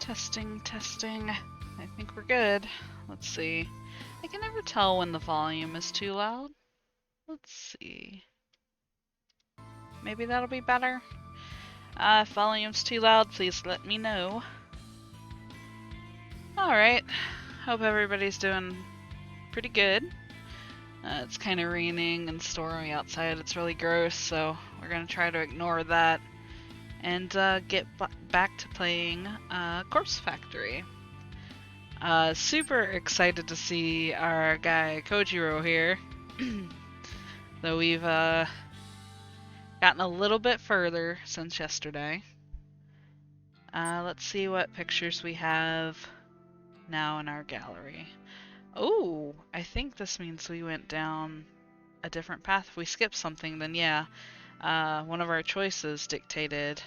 Testing, testing. I think we're good. Let's see. I can never tell when the volume is too loud. Let's see. Maybe that'll be better. If volume's too loud, please let me know. Alright. Hope everybody's doing pretty good. It's kind of raining and stormy outside. It's really gross, so we're going to try to ignore that and get back to playing Corpse Factory. Super excited to see our guy Kojiro here. Though we've gotten a little bit further since yesterday. Let's see what pictures we have now in our gallery. Oh, I think this means we went down a different path. If we skipped something, then yeah. One of our choices dictated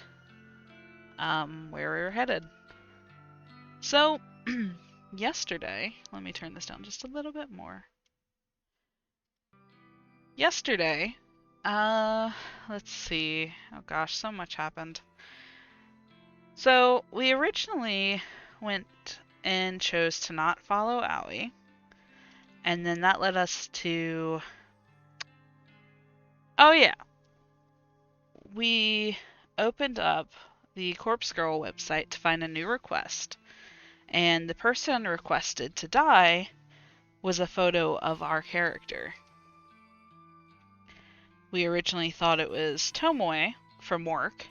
where we were headed. So, yesterday, let me turn this down just a little bit more. Yesterday, let's see. Oh gosh, so much happened. So, we originally went and chose to not follow Aoi. And then that led us to... Oh yeah. We opened up the Corpse Girl website to find a new request. And the person requested to die was a photo of our character. We originally thought it was Tomoe from work.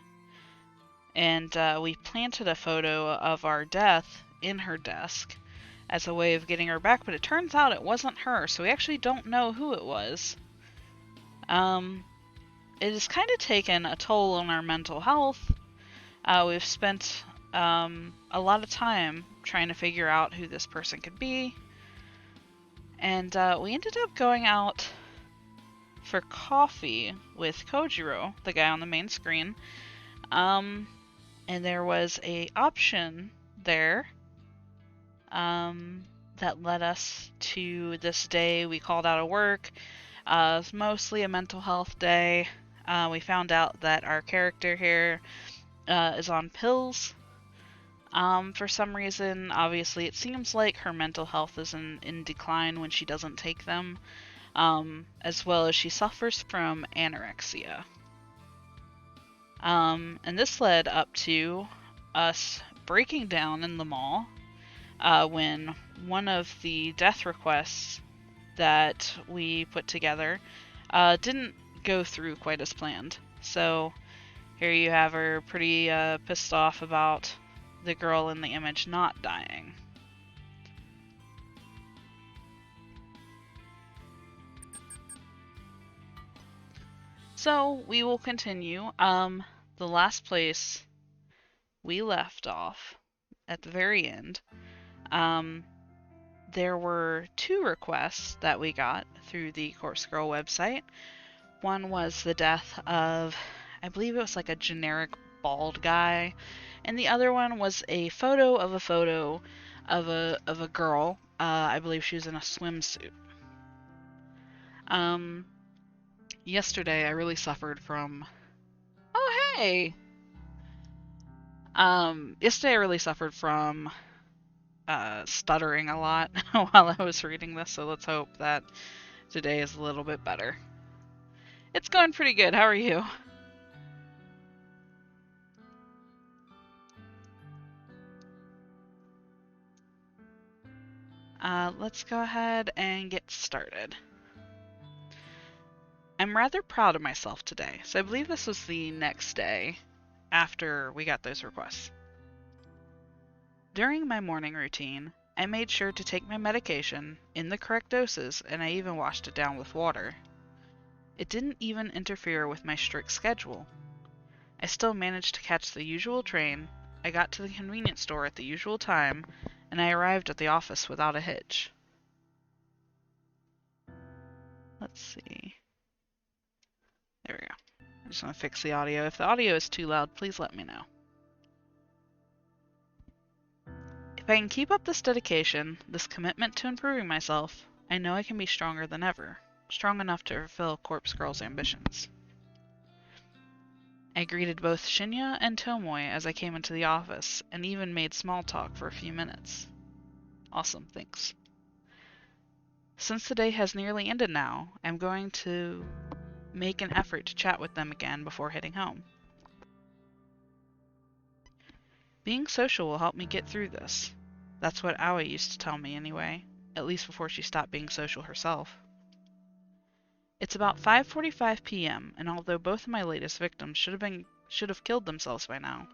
And we planted a photo of our death in her desk as a way of getting her back, but it turns out it wasn't her, so we actually don't know who it was. It has kind of taken a toll on our mental health. We've spent a lot of time trying to figure out who this person could be, and we ended up going out for coffee with Kojiro, the guy on the main screen, and there was a option there that led us to this day we called out of work. It's mostly a mental health day. We found out that our character here is on pills. For some reason, obviously, it seems like her mental health is in decline when she doesn't take them, as well as she suffers from anorexia. And this led up to us breaking down in the mall when one of the death requests that we put together didn't go through quite as planned. So here you have her pretty pissed off about the girl in the image not dying. So we will continue. The last place we left off at the very end, there were two requests that we got through the Corpse Girl website. One was the death of, I believe it was like a generic bald guy, and the other one was a photo of a girl. I believe she was in a swimsuit. Yesterday I really suffered from... Oh, hey! Yesterday I really suffered from stuttering a lot while I was reading this, so let's hope that today is a little bit better. It's going pretty good. How are you? Let's go ahead and get started. I'm rather proud of myself today, so I believe this was the next day after we got those requests. During my morning routine, I made sure to take my medication in the correct doses, and I even washed it down with water. It didn't even interfere with my strict schedule. I still managed to catch the usual train, I got to the convenience store at the usual time, and I arrived at the office without a hitch. Let's see. There we go. I just want to fix the audio. If the audio is too loud, please let me know. If I can keep up this dedication, this commitment to improving myself, I know I can be stronger than ever, strong enough to fulfill Corpse Girl's ambitions. I greeted both Shinya and Tomoe as I came into the office, and even made small talk for a few minutes. Awesome, thanks. Since the day has nearly ended now, I'm going to make an effort to chat with them again before heading home. Being social will help me get through this. That's what Aoi used to tell me anyway, at least before she stopped being social herself. It's about 5:45 p.m., and although both of my latest victims should have killed themselves by now,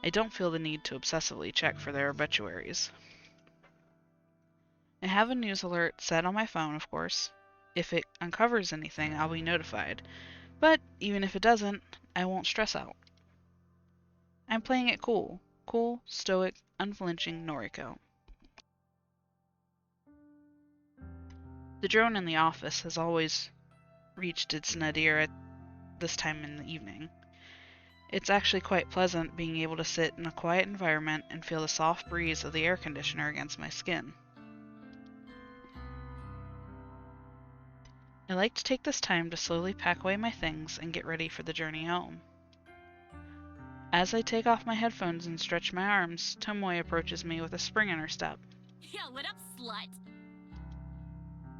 I don't feel the need to obsessively check for their obituaries. I have a news alert set on my phone, of course. If it uncovers anything, I'll be notified, but even if it doesn't, I won't stress out. I'm playing it cool. Cool, stoic, unflinching Noriko. The drone in the office has always reached its nadir at this time in the evening. It's actually quite pleasant being able to sit in a quiet environment and feel the soft breeze of the air conditioner against my skin. I like to take this time to slowly pack away my things and get ready for the journey home. As I take off my headphones and stretch my arms, Tomoe approaches me with a spring in her step. Yeah, what up, slut?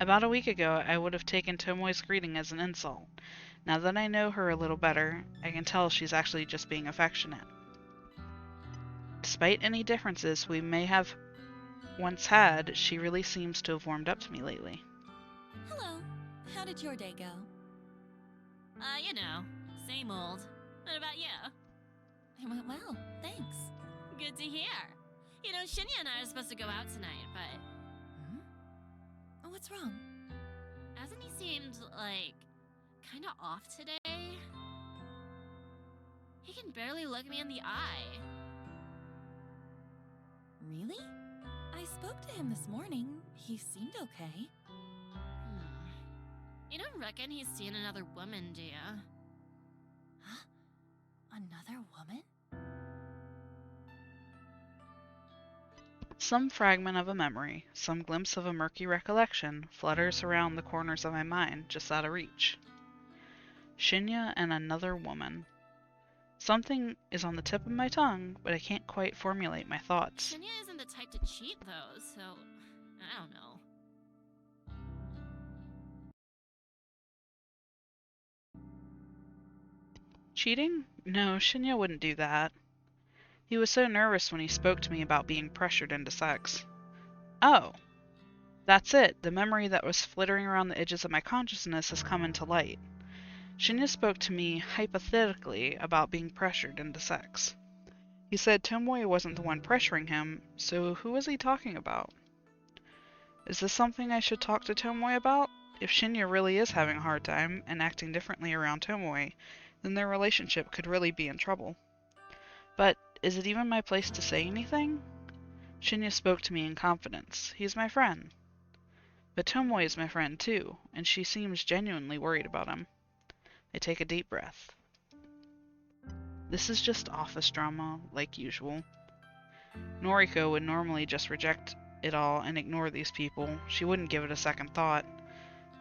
About a week ago, I would have taken Tomoe's greeting as an insult. Now that I know her a little better, I can tell she's actually just being affectionate. Despite any differences we may have once had, she really seems to have warmed up to me lately. Hello. How did your day go? Same old. What about you? It went well, thanks. Good to hear. Shinya and I are supposed to go out tonight, but... What's wrong? Hasn't he seemed, kinda off today? He can barely look me in the eye. Really? I spoke to him this morning. He seemed okay. You don't reckon he's seen another woman, do ya? Huh? Another woman? Some fragment of a memory, some glimpse of a murky recollection, flutters around the corners of my mind, just out of reach. Shinya and another woman. Something is on the tip of my tongue, but I can't quite formulate my thoughts. Shinya isn't the type to cheat, though, so... I don't know. Cheating? No, Shinya wouldn't do that. He was so nervous when he spoke to me about being pressured into sex. Oh, that's it. The memory that was flittering around the edges of my consciousness has come into light. Shinya spoke to me hypothetically about being pressured into sex. He said Tomoe wasn't the one pressuring him, so who was he talking about? Is this something I should talk to Tomoe about? If Shinya really is having a hard time and acting differently around Tomoe, then their relationship could really be in trouble. But is it even my place to say anything? Shinya spoke to me in confidence. He's my friend. But Tomoe is my friend too, and she seems genuinely worried about him. I take a deep breath. This is just office drama, like usual. Noriko would normally just reject it all and ignore these people. She wouldn't give it a second thought.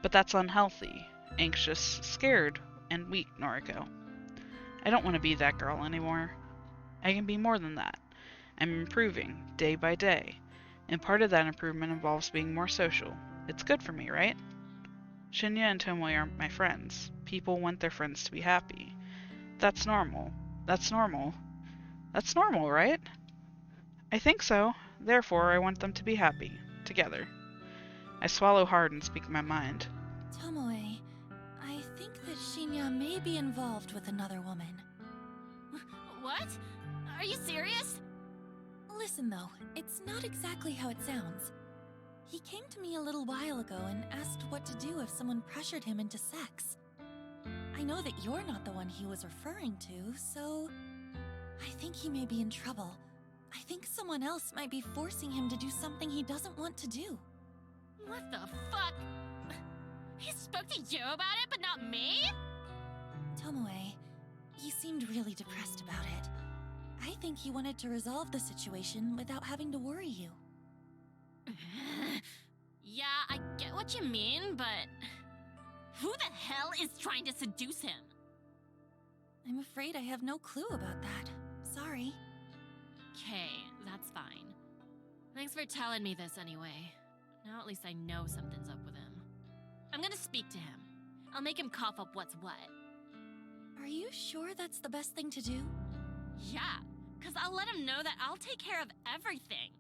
But that's unhealthy, anxious, scared, and weak Noriko. I don't want to be that girl anymore. I can be more than that. I'm improving, day by day. And part of that improvement involves being more social. It's good for me, right? Shinya and Tomoe are my friends. People want their friends to be happy. That's normal. That's normal. That's normal, right? I think so. Therefore, I want them to be happy. Together. I swallow hard and speak my mind. Tomoe, I think that Shinya may be involved with another woman. What? Are you serious? Listen though, it's not exactly how it sounds. He came to me a little while ago and asked what to do if someone pressured him into sex. I know that you're not the one he was referring to, so... I think he may be in trouble. I think someone else might be forcing him to do something he doesn't want to do. What the fuck? He spoke to you about it, but not me? Tomoe, he seemed really depressed about it. I think he wanted to resolve the situation without having to worry you. Yeah, I get what you mean, but... Who the hell is trying to seduce him? I'm afraid I have no clue about that. Sorry. Okay, that's fine. Thanks for telling me this anyway. Now at least I know something's up with him. I'm gonna speak to him. I'll make him cough up what's what. Are you sure that's the best thing to do? Yeah, cause I'll let him know that I'll take care of everything.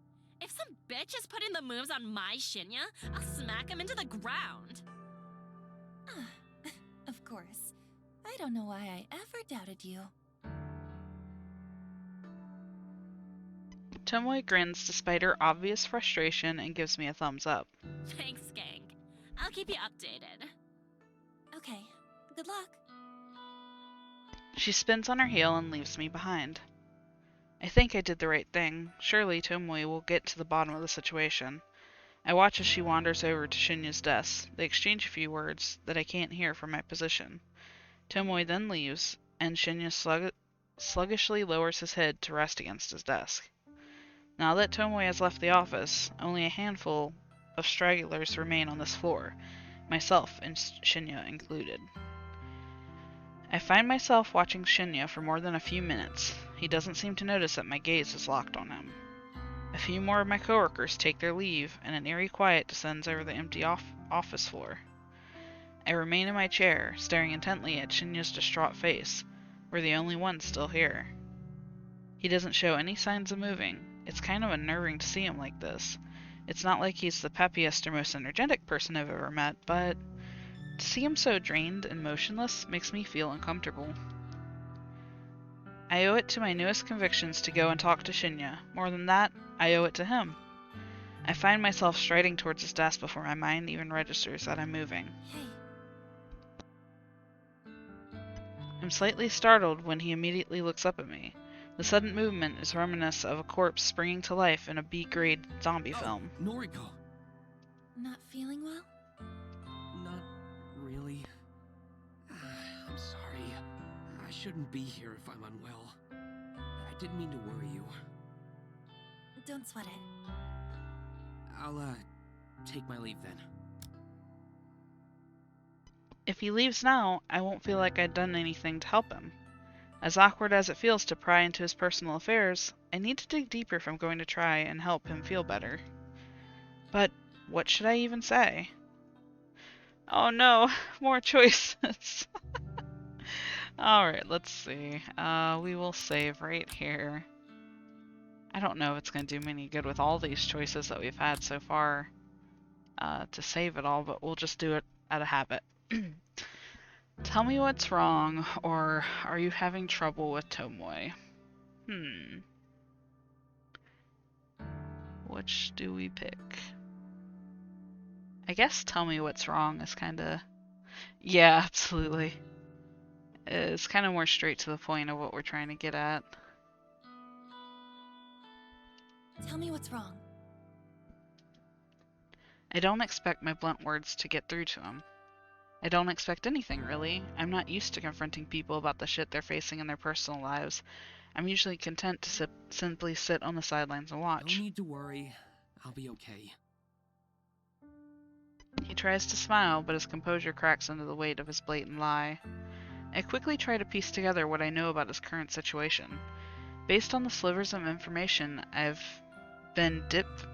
If some bitch is putting the moves on my Shinya, I'll smack him into the ground. Of course. I don't know why I ever doubted you. Tomoe grins despite her obvious frustration and gives me a thumbs up. Thanks, gang. I'll keep you updated. Okay, good luck. She spins on her heel and leaves me behind. I think I did the right thing. Surely Tomoe will get to the bottom of the situation. I watch as she wanders over to Shinya's desk. They exchange a few words that I can't hear from my position. Tomoe then leaves, and Shinya sluggishly lowers his head to rest against his desk. Now that Tomoe has left the office, only a handful of stragglers remain on this floor, myself and Shinya included. I find myself watching Shinya for more than a few minutes. He doesn't seem to notice that my gaze is locked on him. A few more of my coworkers take their leave, and an eerie quiet descends over the empty office floor. I remain in my chair, staring intently at Shinya's distraught face. We're the only ones still here. He doesn't show any signs of moving. It's kind of unnerving to see him like this. It's not like he's the peppiest or most energetic person I've ever met, but to see him so drained and motionless makes me feel uncomfortable. I owe it to my newest convictions to go and talk to Shinya. More than that, I owe it to him. I find myself striding towards his desk before my mind even registers that I'm moving. Hey. I'm slightly startled when he immediately looks up at me. The sudden movement is reminiscent of a corpse springing to life in a B-grade zombie film. Noriko. Not feeling well? Not really. I'm sorry. I shouldn't be here if I'm unwell. I didn't mean to worry you. Don't sweat it. I'll, take my leave then. If he leaves now, I won't feel like I'd done anything to help him. As awkward as it feels to pry into his personal affairs, I need to dig deeper if I'm going to try and help him feel better. But what should I even say? Oh no, more choices. Alright, let's see. We will save right here. I don't know if it's going to do me any good with all these choices that we've had so far to save it all, but we'll just do it out of habit. Tell me what's wrong, or are you having trouble with Tomoe? Which do we pick? I guess tell me what's wrong is kinda... Yeah, absolutely. It's kinda more straight to the point of what we're trying to get at. Tell me what's wrong. I don't expect my blunt words to get through to him. I don't expect anything, really. I'm not used to confronting people about the shit they're facing in their personal lives. I'm usually content to simply sit on the sidelines and watch. No need to worry. I'll be okay. He tries to smile, but his composure cracks under the weight of his blatant lie. I quickly try to piece together what I know about his current situation. Based on the slivers of information I've been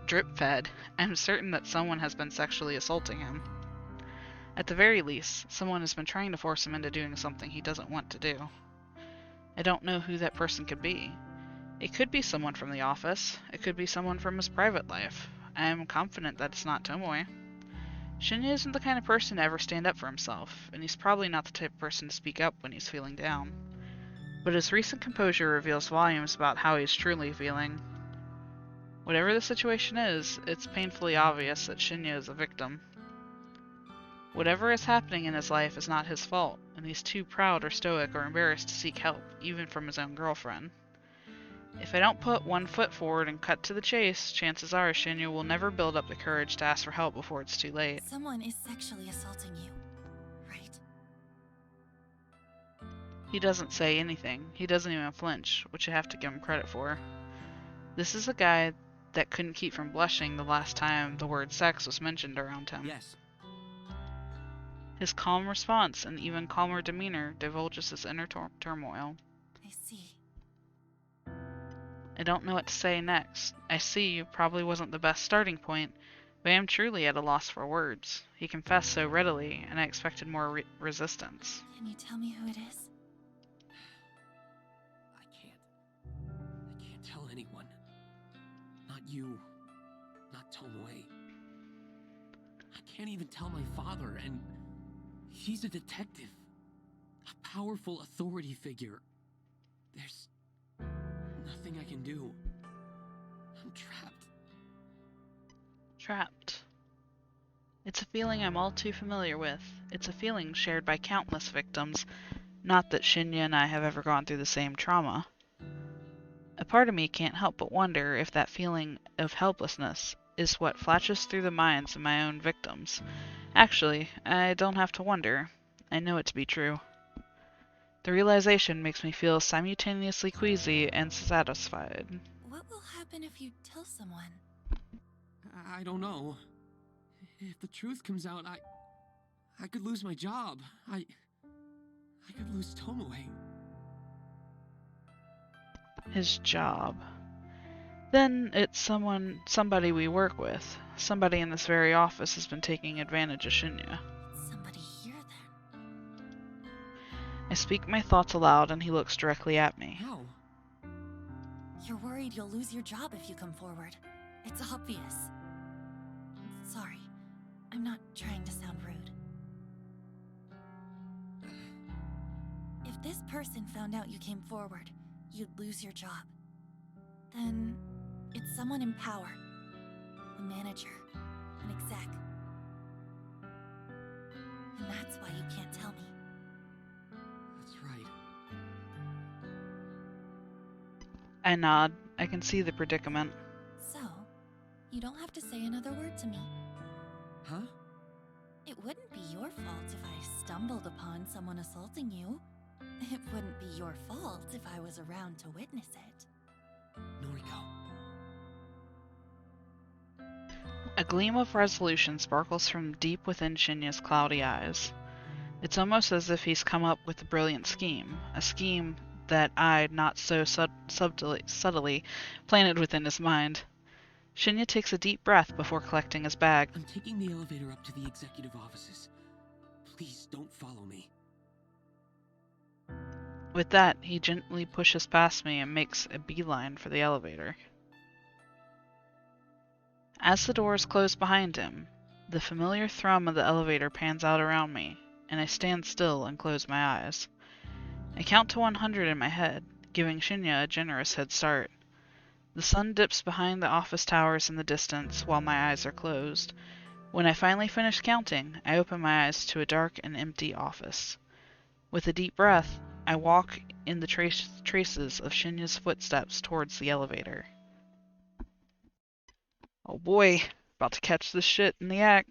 drip-fed, I'm certain that someone has been sexually assaulting him. At the very least, someone has been trying to force him into doing something he doesn't want to do. I don't know who that person could be. It could be someone from the office. It could be someone from his private life. I am confident that it's not Tomoe. Shinya isn't the kind of person to ever stand up for himself, and he's probably not the type of person to speak up when he's feeling down. But his recent composure reveals volumes about how he's truly feeling. Whatever the situation is, it's painfully obvious that Shinya is a victim. Whatever is happening in his life is not his fault, and he's too proud or stoic or embarrassed to seek help, even from his own girlfriend. If I don't put one foot forward and cut to the chase, chances are Shinya will never build up the courage to ask for help before it's too late. Someone is sexually assaulting you, right? He doesn't say anything. He doesn't even flinch, which I have to give him credit for. This is a guy that couldn't keep from blushing the last time the word sex was mentioned around him. Yes. His calm response and even calmer demeanor divulges his inner turmoil. I see. I don't know what to say next. I see probably wasn't the best starting point, but I am truly at a loss for words. He confessed so readily, and I expected more resistance. Can you tell me who it is? I can't tell anyone. Not you. Not Tomoe. I can't even tell my father, and he's a detective. A powerful authority figure. There's nothing I can do. I'm trapped. Trapped. It's a feeling I'm all too familiar with. It's a feeling shared by countless victims. Not that Shinya and I have ever gone through the same trauma. A part of me can't help but wonder if that feeling of helplessness is what flashes through the minds of my own victims. Actually, I don't have to wonder. I know it to be true. The realization makes me feel simultaneously queasy and satisfied. What will happen if you tell someone? I don't know. If the truth comes out, I could lose my job. I could lose Tomoe. His job. Then it's somebody we work with. Somebody in this very office has been taking advantage of Shinya. It's somebody here then. I speak my thoughts aloud and he looks directly at me. How? You're worried you'll lose your job if you come forward. It's obvious. Sorry, I'm not trying to sound rude. If this person found out you came forward, you'd lose your job. Then it's someone in power. A manager. An exec. And that's why you can't tell me. That's right. I nod. I can see the predicament. So, you don't have to say another word to me. Huh? It wouldn't be your fault if I stumbled upon someone assaulting you. It wouldn't be your fault if I was around to witness it. Noriko. A gleam of resolution sparkles from deep within Shinya's cloudy eyes. It's almost as if he's come up with a brilliant scheme, a scheme that I'd not so subtly planted within his mind. Shinya takes a deep breath before collecting his bag. I'm taking the elevator up to the executive offices. Please don't follow me. With that, he gently pushes past me and makes a beeline for the elevator. As the doors close behind him, the familiar thrum of the elevator pans out around me, and I stand still and close my eyes. I count to 100 in my head, giving Shinya a generous head start. The sun dips behind the office towers in the distance while my eyes are closed. When I finally finish counting, I open my eyes to a dark and empty office. With a deep breath, I walk in the traces of Shinya's footsteps towards the elevator. Oh boy, about to catch this shit in the act.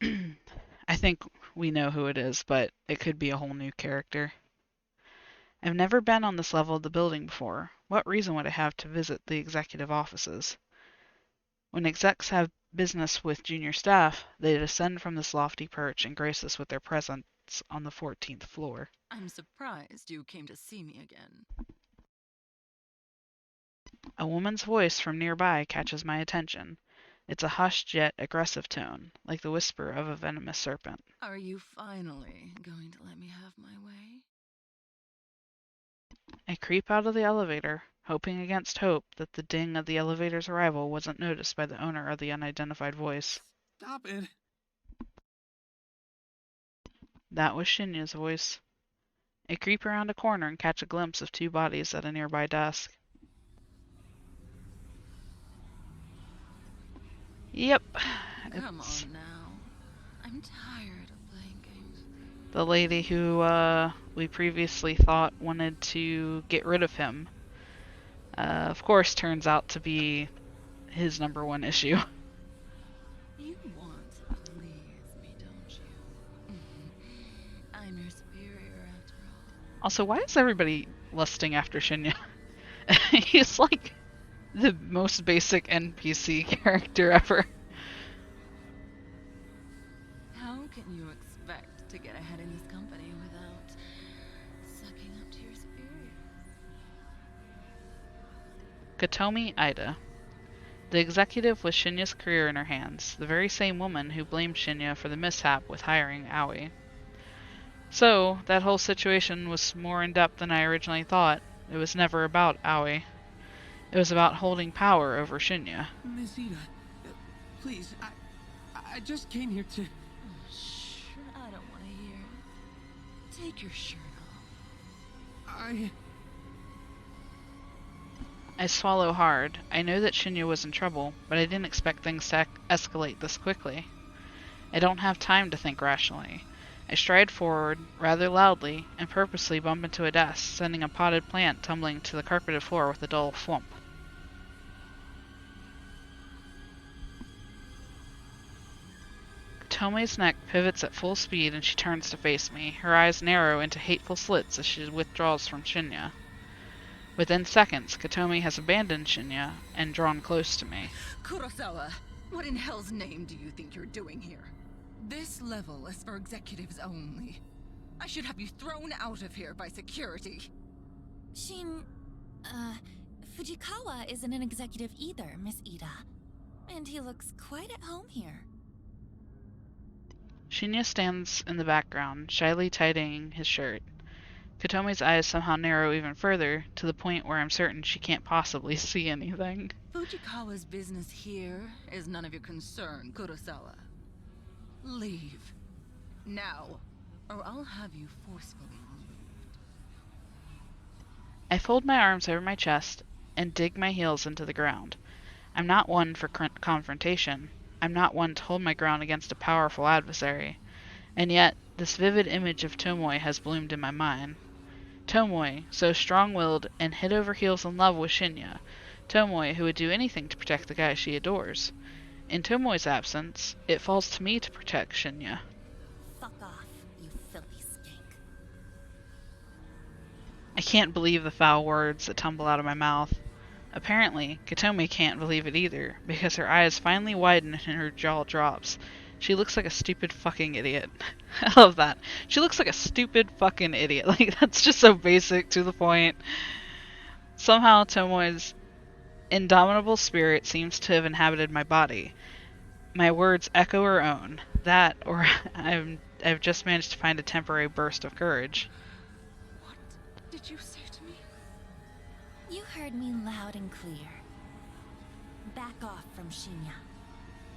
I think we know who it is, but it could be a whole new character. I've never been on this level of the building before. What reason would I have to visit the executive offices? When execs have business with junior staff, they descend from this lofty perch and grace us with their presence on the 14th floor. I'm surprised you came to see me again. A woman's voice from nearby catches my attention. It's a hushed yet aggressive tone, like the whisper of a venomous serpent. Are you finally going to let me have my way? I creep out of the elevator, hoping against hope that the ding of the elevator's arrival wasn't noticed by the owner of the unidentified voice. Stop it. That was Shinya's voice. I creep around a corner and catch a glimpse of two bodies at a nearby desk. Yep. Come It's on now. I'm tired of playing games. the lady who we previously thought wanted to get rid of him. Of course, turns out to be his #1 issue. You want to please me, don't you? I'm your superior after all. Also, why is everybody lusting after Shinya? He's like the most basic NPC character ever. can you expect to get ahead in this company without sucking up to your superior? Kotomi Ida. The executive with Shinya's career in her hands, the very same woman who blamed Shinya for the mishap with hiring Aoi. So, that whole situation was more in depth than I originally thought. It was never about Aoi. It was about holding power over Shinya. Miss Ida, please, I just came here to... Oh, I don't want to hear it. Take your shirt off. I swallow hard. I know that Shinya was in trouble, but I didn't expect things to escalate this quickly. I don't have time to think rationally. I stride forward, rather loudly, and purposely bump into a desk, sending a potted plant tumbling to the carpeted floor with a dull thwomp. Tome's neck pivots at full speed and she turns to face me. Her eyes narrow into hateful slits as she withdraws from Shinya. Within seconds, Kotomi has abandoned Shinya and drawn close to me. Kurosawa, what in hell's name do you think you're doing here? This level is for executives only. I should have you thrown out of here by security. Fujikawa isn't an executive either, Miss Ida. And he looks quite at home here. Shinya stands in the background, shyly tidying his shirt. Kotomi's eyes somehow narrow even further, to the point where I'm certain she can't possibly see anything. Fujikawa's business here is none of your concern, Kurosawa. Leave. Now, or I'll have you forcefully removed. I fold my arms over my chest and dig my heels into the ground. I'm not one for confrontation. I'm not one to hold my ground against a powerful adversary. And yet, this vivid image of Tomoe has bloomed in my mind. Tomoe, so strong-willed and head over heels in love with Shinya. Tomoe, who would do anything to protect the guy she adores. In Tomoe's absence, it falls to me to protect Shinya. Fuck off, you filthy skink. I can't believe the foul words that tumble out of my mouth. Apparently, Kotomi can't believe it either, because her eyes finally widen and her jaw drops. She looks like a stupid fucking idiot. I love that. She looks like a stupid fucking idiot. Like, that's just so basic, to the point. Somehow, Tomoe's indomitable spirit seems to have inhabited my body. My words echo her own. That, or I've just managed to find a temporary burst of courage. What did you say to me? You heard me loud and clear. Back off from Shinya.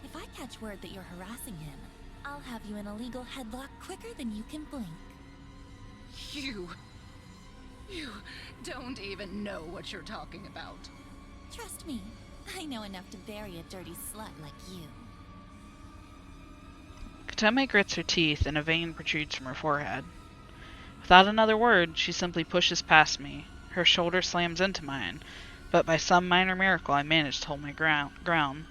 If I catch word that you're harassing him, I'll have you in a legal headlock quicker than you can blink. You don't even know what you're talking about. Trust me, I know enough to bury a dirty slut like you. Kotomi grits her teeth and a vein protrudes from her forehead. Without another word, she simply pushes past me. Her shoulder slams into mine, but by some minor miracle I manage to hold my ground.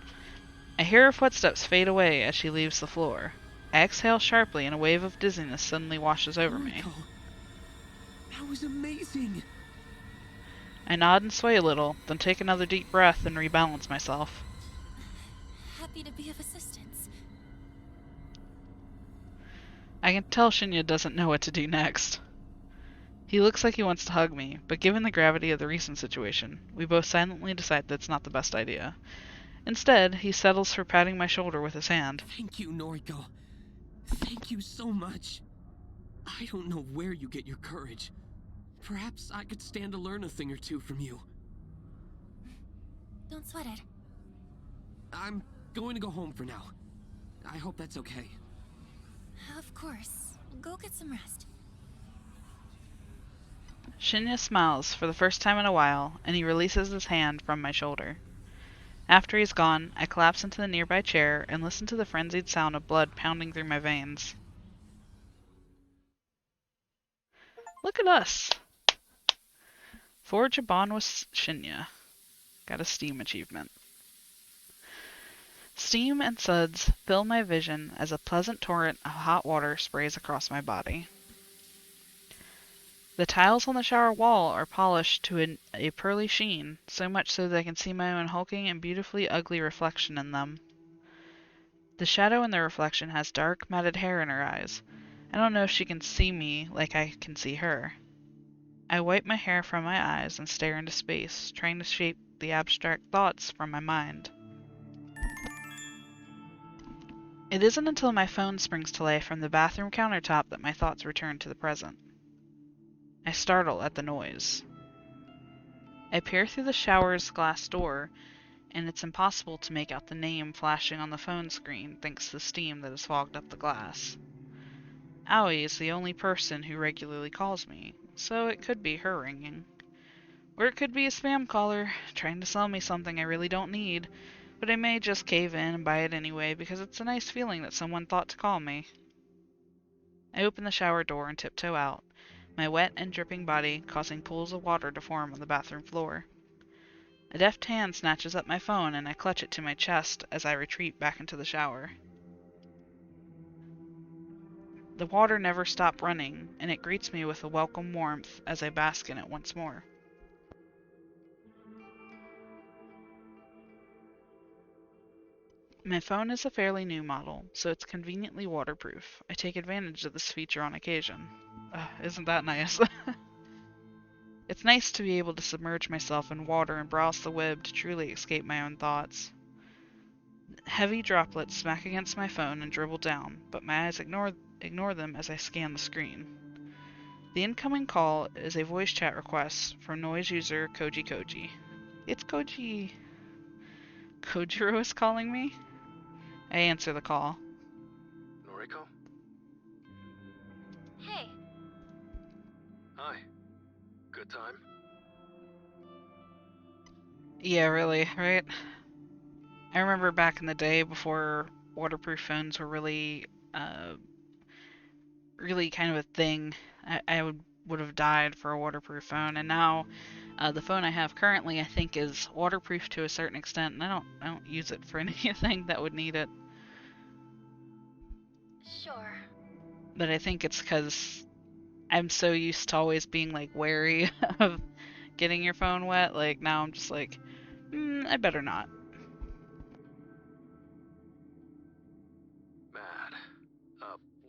I hear her footsteps fade away as she leaves the floor. I exhale sharply and a wave of dizziness suddenly washes over me. Michael, that was amazing! I nod and sway a little, then take another deep breath and rebalance myself. Happy to be of assistance. I can tell Shinya doesn't know what to do next. He looks like he wants to hug me, but given the gravity of the recent situation, we both silently decide that's not the best idea. Instead, he settles for patting my shoulder with his hand. Thank you, Noriko. Thank you so much. I don't know where you get your courage. Perhaps I could stand to learn a thing or two from you. Don't sweat it. I'm going to go home for now. I hope that's okay. Of course. Go get some rest. Shinya smiles for the first time in a while, and he releases his hand from my shoulder. After he's gone, I collapse into the nearby chair and listen to the frenzied sound of blood pounding through my veins. Look at us! Forge a bond with Shinya. Got a Steam achievement. Steam and suds fill my vision as a pleasant torrent of hot water sprays across my body. The tiles on the shower wall are polished to a pearly sheen, so much so that I can see my own hulking and beautifully ugly reflection in them. The shadow in the reflection has dark, matted hair in her eyes. I don't know if she can see me like I can see her. I wipe my hair from my eyes and stare into space, trying to shape the abstract thoughts from my mind. It isn't until my phone springs to life from the bathroom countertop that my thoughts return to the present. I startle at the noise. I peer through the shower's glass door, and it's impossible to make out the name flashing on the phone screen thanks to the steam that has fogged up the glass. Aoi is the only person who regularly calls me, so it could be her ringing. Or it could be a spam caller, trying to sell me something I really don't need, but I may just cave in and buy it anyway because it's a nice feeling that someone thought to call me. I open the shower door and tiptoe out, my wet and dripping body causing pools of water to form on the bathroom floor. A deft hand snatches up my phone and I clutch it to my chest as I retreat back into the shower. The water never stopped running, and it greets me with a welcome warmth as I bask in it once more. My phone is a fairly new model, so it's conveniently waterproof. I take advantage of this feature on occasion. Isn't that nice? It's nice to be able to submerge myself in water and browse the web to truly escape my own thoughts. Heavy droplets smack against my phone and dribble down, but my eyes ignore them as I scan the screen. The incoming call is a voice chat request from Noise user Koji Koji. It's Koji. Kojiro is calling me? I answer the call. Noriko? Hey, Hi. Good time? Yeah, really, right? I remember back in the day before waterproof phones were really kind of a thing. I would have died for a waterproof phone, and now the phone I have currently I think is waterproof to a certain extent, and I don't use it for anything that would need it. sure. But I think it's because I'm so used to always being like wary of getting your phone wet. Like now I'm just like, I better not. Mad.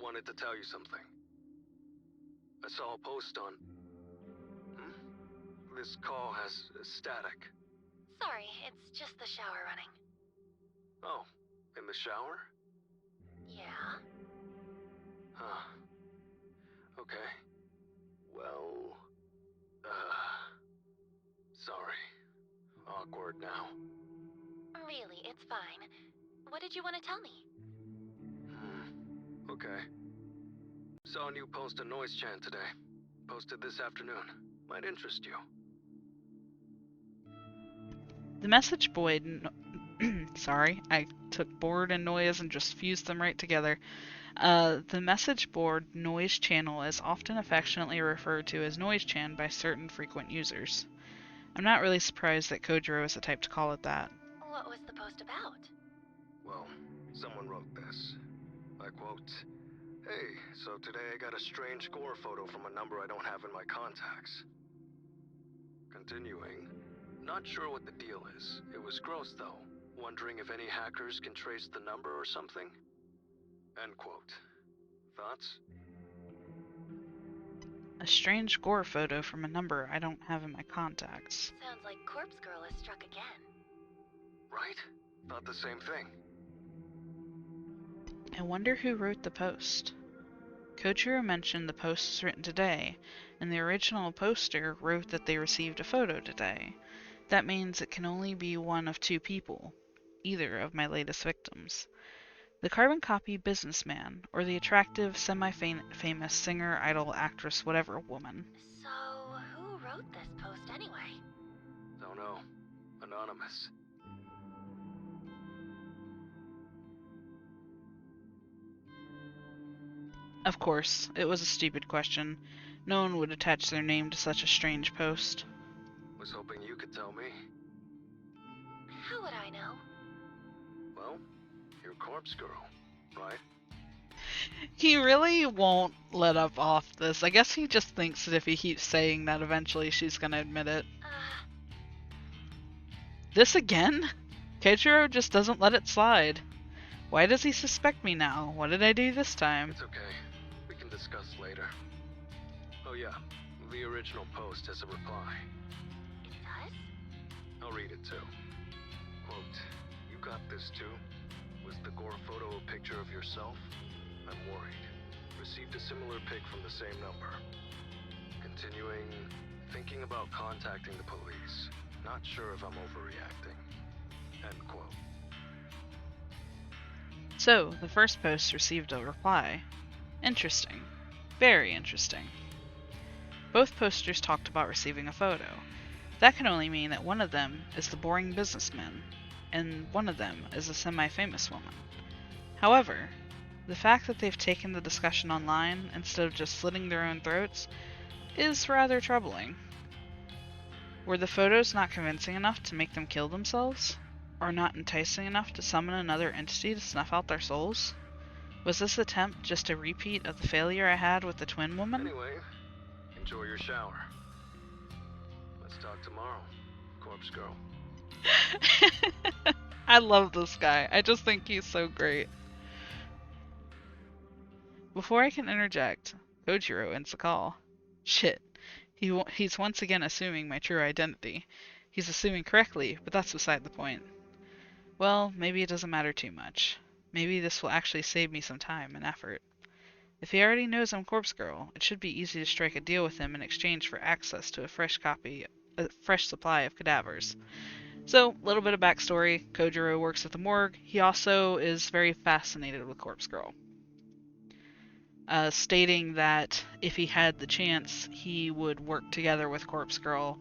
Wanted to tell you something. I saw a post on... This call has static. Sorry, it's just the shower running. Oh, in the shower? Yeah. Huh. Okay. Well... Sorry. Awkward now. Really, it's fine. What did you want to tell me? Okay. Saw a new post on Noise Chan today. Posted this afternoon. Might interest you. The message board... Sorry, I took board and noise and just fused them right together. The message board noise channel is often affectionately referred to as Noise Chan by certain frequent users. I'm not really surprised that Kojiro is the type to call it that. What was the post about? Well, someone wrote this. I quote, "Hey, so today I got a strange gore photo from a number I don't have in my contacts." Continuing, "Not sure what the deal is. It was gross though. Wondering if any hackers can trace the number or something?" End quote. Thoughts? A strange gore photo from a number I don't have in my contacts. Sounds like Corpse Girl has struck again. Right? Thought the same thing. I wonder who wrote the post. Kojiro mentioned the post was written today, and the original poster wrote that they received a photo today. That means it can only be one of two people, either of my latest victims. The carbon copy businessman, or the attractive, semi-famous singer, idol, actress, whatever woman. So, who wrote this post anyway? Don't know. Anonymous. Of course, it was a stupid question. No one would attach their name to such a strange post. Was hoping you could tell me. How would I know? Well, you're Corpse Girl, right? He really won't let up off this. I guess he just thinks that if he keeps saying that, eventually she's gonna admit it. This again? Kojiro just doesn't let it slide. Why does he suspect me now? What did I do this time? It's okay. We can discuss later. Oh yeah, the original post has a reply. It does? I'll read it too. Quote, "You got this too? Was the gore photo a picture of yourself? I'm worried. Received a similar pic from the same number. Continuing, thinking about contacting the police. Not sure if I'm overreacting." End quote. So, the first post received a reply. Interesting. Very interesting. Both posters talked about receiving a photo. That can only mean that one of them is the boring businessman, and one of them is a semi-famous woman. However, the fact that they've taken the discussion online instead of just slitting their own throats is rather troubling. Were the photos not convincing enough to make them kill themselves? Or not enticing enough to summon another entity to snuff out their souls? Was this attempt just a repeat of the failure I had with the twin woman? Anyway, enjoy your shower. Let's talk tomorrow, Corpse Girl. I love this guy. I just think he's so great. Before I can interject, Kojiro ends the call. Shit. He's once again assuming my true identity. He's assuming correctly, but that's beside the point. Well, maybe it doesn't matter too much. Maybe this will actually save me some time and effort. If he already knows I'm Corpse Girl, it should be easy to strike a deal with him in exchange for access to a fresh supply of cadavers. So, a little bit of backstory. Kojiro works at the morgue. He also is very fascinated with Corpse Girl. Stating that if he had the chance, he would work together with Corpse Girl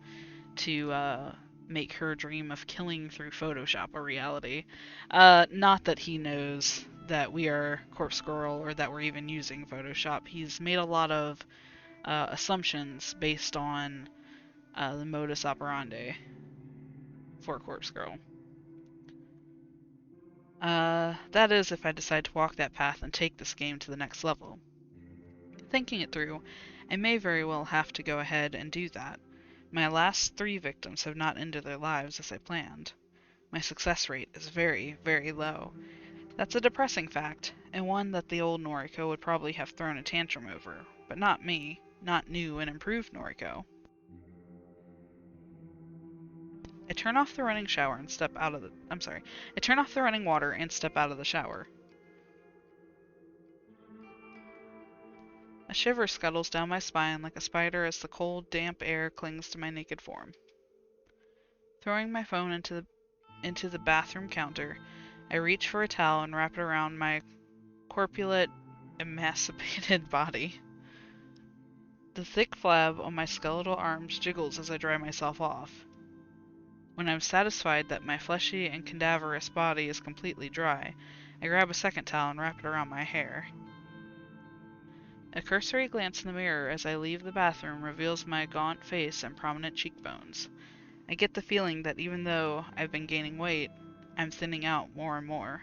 to make her dream of killing through Photoshop a reality. Not that he knows that we are Corpse Girl or that we're even using Photoshop. He's made a lot of assumptions based on the modus operandi for Corpse Girl. That is, if I decide to walk that path and take this game to the next level. Thinking it through, I may very well have to go ahead and do that. My last 3 victims have not ended their lives as I planned. My success rate is very, very low. That's a depressing fact, and one that the old Noriko would probably have thrown a tantrum over, but not me, not new and improved Noriko. I turn off the running shower and step out of the... I turn off the running water and step out of the shower. A shiver scuttles down my spine like a spider as the cold, damp air clings to my naked form. Throwing my phone into the bathroom counter, I reach for a towel and wrap it around my corpulent, emaciated body. The thick flab on my skeletal arms jiggles as I dry myself off. When I'm satisfied that my fleshy and cadaverous body is completely dry, I grab a second towel and wrap it around my hair. A cursory glance in the mirror as I leave the bathroom reveals my gaunt face and prominent cheekbones. I get the feeling that even though I've been gaining weight, I'm thinning out more and more.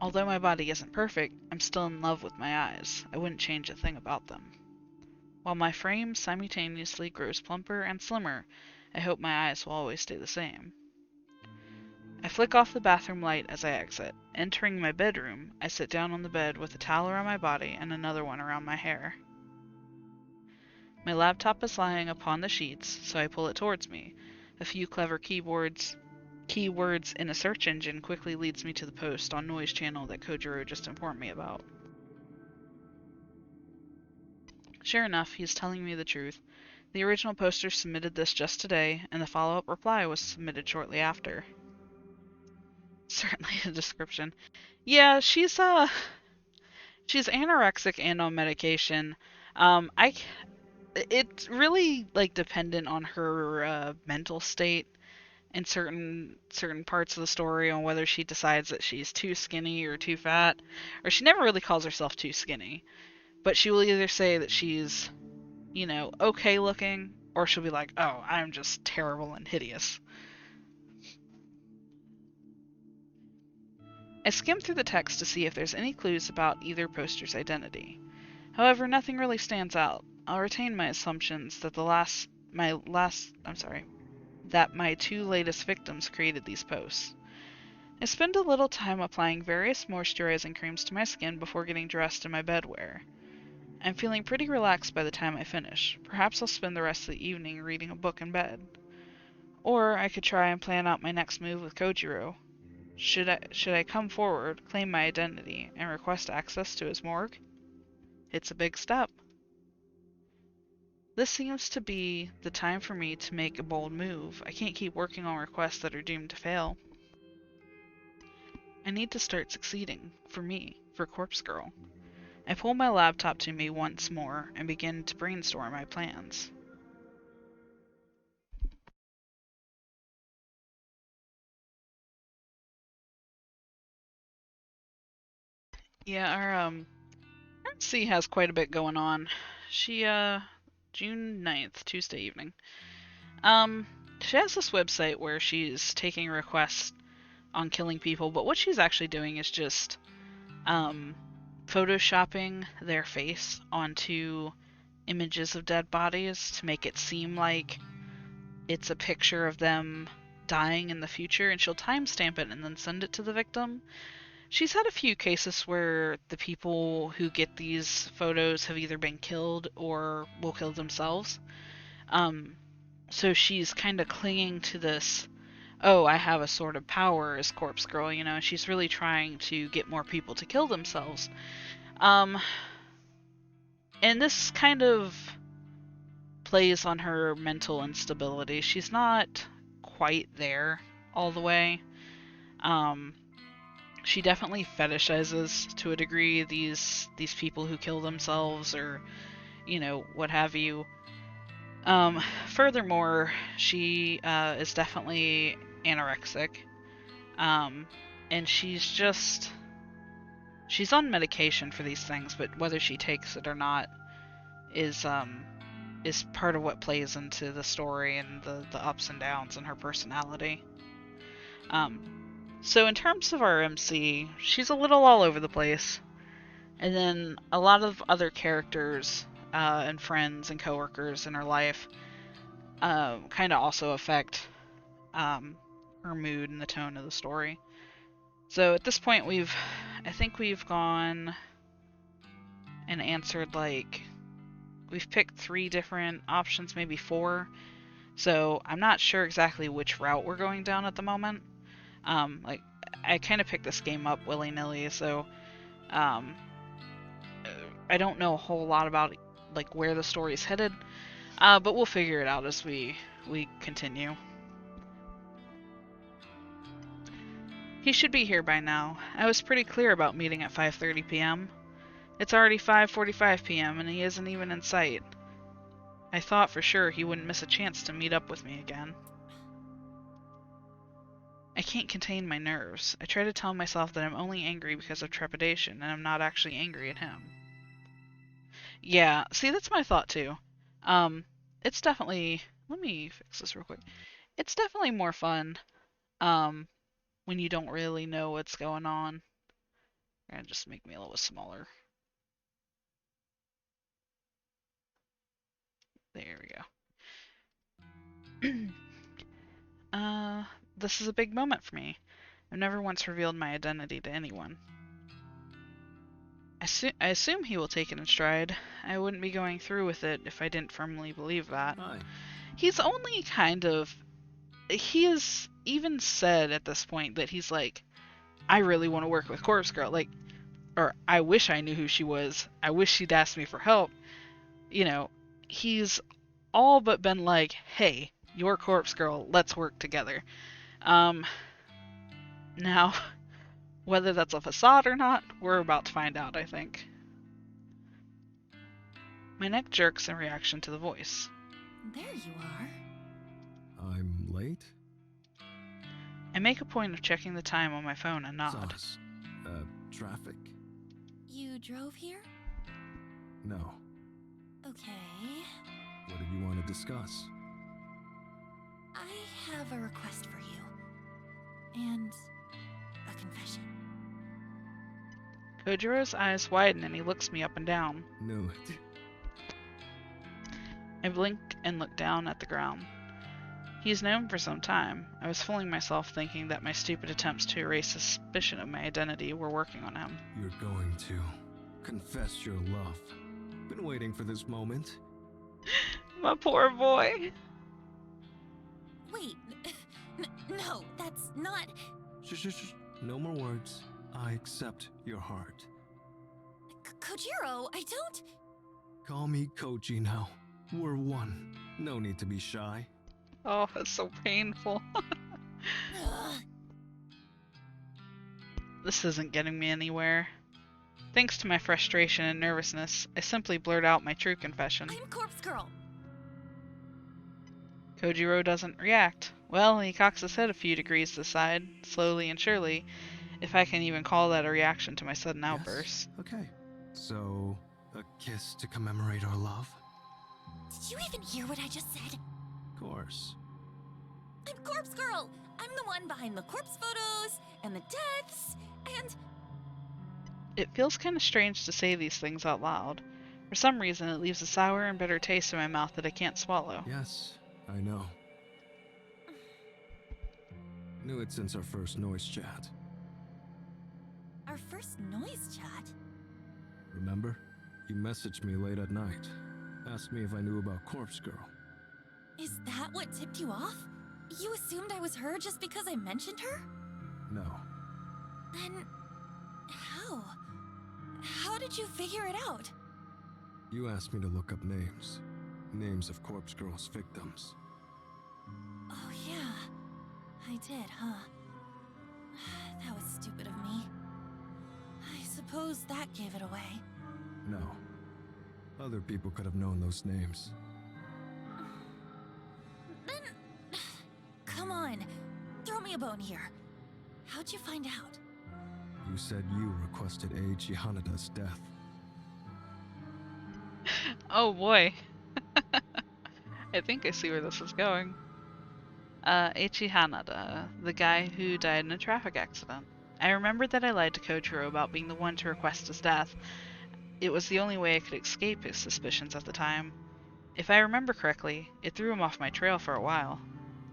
Although my body isn't perfect, I'm still in love with my eyes. I wouldn't change a thing about them. While my frame simultaneously grows plumper and slimmer, I hope my eyes will always stay the same. I flick off the bathroom light as I exit. Entering my bedroom, I sit down on the bed with a towel around my body and another one around my hair. My laptop is lying upon the sheets, so I pull it towards me. A few clever keywords in a search engine quickly leads me to the post on Noise Channel that Kojiro just informed me about. Sure enough, he's telling me the truth. The original poster submitted this just today, and the follow-up reply was submitted shortly after. Certainly a description. Yeah, she's anorexic and on medication. It's really dependent on her mental state in certain parts of the story, on whether she decides that she's too skinny or too fat, or she never really calls herself too skinny, but she will either say that she's, okay looking, or she'll be like, oh, I'm just terrible and hideous. I skim through the text to see if there's any clues about either poster's identity. However, nothing really stands out. I'll retain my assumptions that the that my 2 latest victims created these posts. I spend a little time applying various moisturizing creams to my skin before getting dressed in my bedwear. I'm feeling pretty relaxed by the time I finish. Perhaps I'll spend the rest of the evening reading a book in bed. Or I could try and plan out my next move with Kojiro. Should I come forward, claim my identity, and request access to his morgue? It's a big step. This seems to be the time for me to make a bold move. I can't keep working on requests that are doomed to fail. I need to start succeeding. For me. For Corpse Girl. I pull my laptop to me once more and begin to brainstorm my plans. Yeah, our MC has quite a bit going on. She June 9th, Tuesday evening. She has this website where she's taking requests on killing people, but what she's actually doing is just photoshopping their face onto images of dead bodies to make it seem like it's a picture of them dying in the future, and she'll timestamp it and then send it to the victim. She's had a few cases where the people who get these photos have either been killed or will kill themselves. So she's kind of clinging to this, oh, I have a sort of power as Corpse Girl, you know, and she's really trying to get more people to kill themselves. And this kind of plays on her mental instability. She's not quite there all the way. She definitely fetishizes to a degree these people who kill themselves, or, you know, what have you. Furthermore, she is definitely anorexic, and she's on medication for these things, but whether she takes it or not is part of what plays into the story and the ups and downs in her personality. So in terms of our MC, she's a little all over the place. And then a lot of other characters and friends and coworkers in her life kind of also affect her mood and the tone of the story. So at this point I think we've gone and answered, like, we've picked 3 different options, maybe 4. So I'm not sure exactly which route we're going down at the moment. Like, I kind of picked this game up willy-nilly, so I don't know a whole lot about, like, where the story's headed, but we'll figure it out as we continue. He should be here by now. I was pretty clear about meeting at 5:30 p.m. It's already 5:45 p.m. and he isn't even in sight. I thought for sure he wouldn't miss a chance to meet up with me again. I can't contain my nerves. I try to tell myself that I'm only angry because of trepidation, and I'm not actually angry at him. Yeah, see, that's my thought too. It's definitely... Let me fix this real quick. It's definitely more fun when you don't really know what's going on. And just make me a little bit smaller. There we go. This is a big moment for me. I've never once revealed my identity to anyone. I assume he will take it in stride. I wouldn't be going through with it if I didn't firmly believe that. Hi. He's only kind of... He has even said at this point that he's like, I really want to work with Corpse Girl. Like, or I wish I knew who she was. I wish she'd ask me for help. You know, he's all but been like, hey, you're Corpse Girl, let's work together. Now, whether that's a facade or not, we're about to find out, I think. My neck jerks in reaction to the voice. There you are. I'm late? I make a point of checking the time on my phone and nod. Sauce. Traffic? You drove here? No. Okay. What did you want to discuss? I have a request for you. And a confession. Kojiro's eyes widen and he looks me up and down. Knew it. I blink and look down at the ground. He's known for some time. I was fooling myself thinking that my stupid attempts to erase suspicion of my identity were working on him. You're going to confess your love. Been waiting for this moment. My poor boy. Wait, no, that's not. Shh. No more words. I accept your heart. Kojiro, I don't. Call me Koji now. We're one. No need to be shy. Oh, it's so painful. Ugh. This isn't getting me anywhere. Thanks to my frustration and nervousness, I simply blurt out my true confession. I'm Corpse Girl. Kojiro doesn't react. Well, he cocks his head a few degrees to the side, slowly and surely, if I can even call that a reaction to my sudden outburst. Yes? Okay. So, a kiss to commemorate our love? Did you even hear what I just said? Of course. I'm Corpse Girl. I'm the one behind the corpse photos and the deaths and. It feels kind of strange to say these things out loud. For some reason, it leaves a sour and bitter taste in my mouth that I can't swallow. Yes, I know. Knew it since our first noise chat. Our first noise chat? Remember? You messaged me late at night. Asked me if I knew about Corpse Girl. Is that what tipped you off? You assumed I was her just because I mentioned her? No. Then. How? How did you figure it out? You asked me to look up names. Names of Corpse Girl's victims. Oh, yeah. I did, huh? That was stupid of me. I suppose that gave it away. No. Other people could have known those names. Then. Come on. Throw me a bone here. How'd you find out? You said you requested Eiji Hanada's death. Oh boy. I think I see where this is going. Eiichi Hanada, the guy who died in a traffic accident. I remembered that I lied to Kojiro about being the one to request his death. It was the only way I could escape his suspicions at the time. If I remember correctly, it threw him off my trail for a while.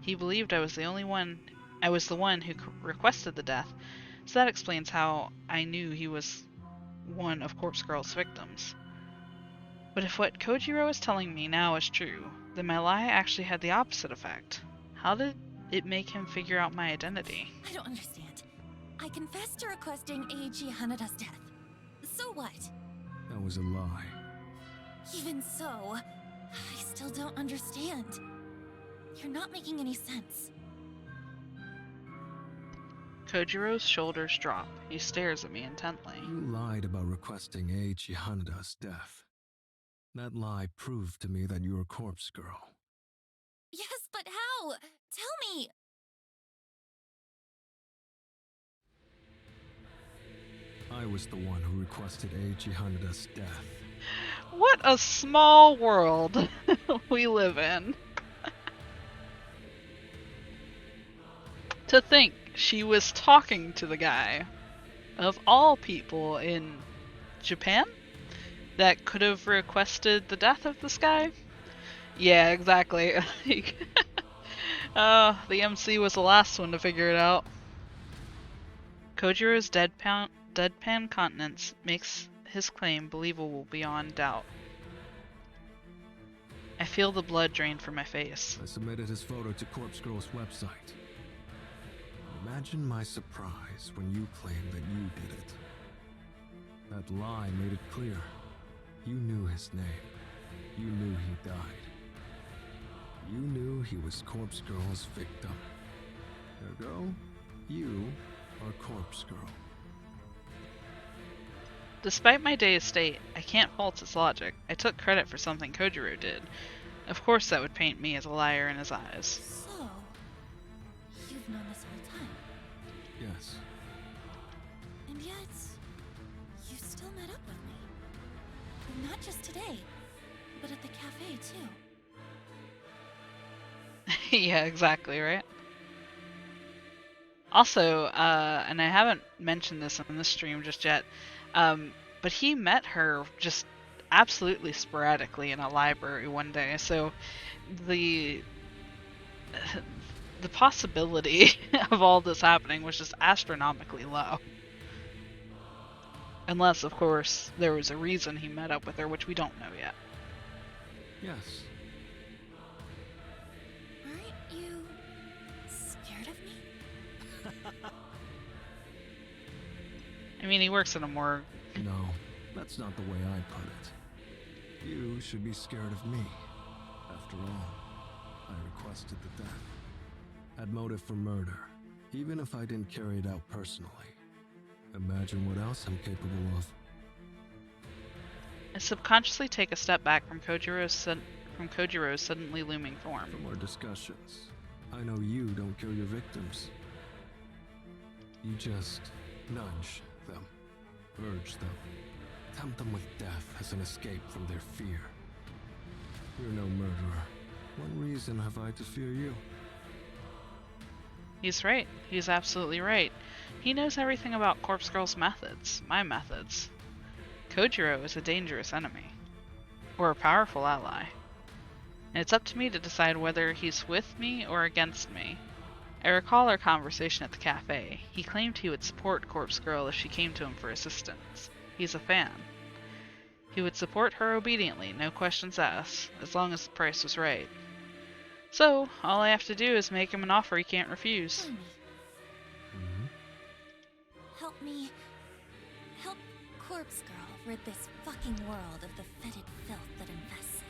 He believed I was the one who requested the death, so that explains how I knew he was one of Corpse Girl's victims. But if what Kojiro is telling me now is true, then my lie actually had the opposite effect. How did it make him figure out my identity? I don't understand. I confessed to requesting Eiji Hanada's death. So what? That was a lie. Even so, I still don't understand. You're not making any sense. Kojiro's shoulders drop. He stares at me intently. You lied about requesting Eiji Hanada's death. That lie proved to me that you're Corpse Girl. Yes, but how? Tell me! I was the one who requested Eiji Hanada's death. What a small world we live in. To think she was talking to the guy, of all people in Japan, that could have requested the death of this guy? Yeah, exactly. The MC was the last one to figure it out. Kojiro's deadpan countenance makes his claim believable beyond doubt. I feel the blood drain from my face. I submitted his photo to Corpse Girl's website. Imagine my surprise when you claimed that you did it. That lie made it clear. You knew his name. You knew he died. You knew he was Corpse Girl's victim. Ergo, you are Corpse Girl. Despite my dazed state, I can't fault its logic. I took credit for something Kojiro did. Of course that would paint me as a liar in his eyes. So, you've known this whole time. Yes. And yet, you still met up with me. Not just today, but at the cafe too. Yeah, exactly, right? Also, and I haven't mentioned this on this stream just yet, but he met her just absolutely sporadically in a library one day. So the the possibility of all this happening was just astronomically low. Unless, of course, there was a reason he met up with her, which we don't know yet. Yes. Aren't you scared of me? I mean, he works in a morgue. No, that's not the way I put it. You should be scared of me. After all, I requested the death. Had motive for murder, even if I didn't carry it out personally. Imagine what else I'm capable of. I subconsciously take a step back from Kojiro's suddenly looming form. From our discussions, I know you don't kill your victims. You just nudge them, urge them, tempt them with death as an escape from their fear. You're no murderer. What reason have I to fear you? He's right. He's absolutely right. He knows everything about Corpse Girl's methods, my methods. Kojiro is a dangerous enemy. Or a powerful ally. And it's up to me to decide whether he's with me or against me. I recall our conversation at the cafe. He claimed he would support Corpse Girl if she came to him for assistance. He's a fan. He would support her obediently, no questions asked, as long as the price was right. So, all I have to do is make him an offer he can't refuse. Tell me. Help me. Help Corpse Girl rid this fucking world of the fetid filth that infests it.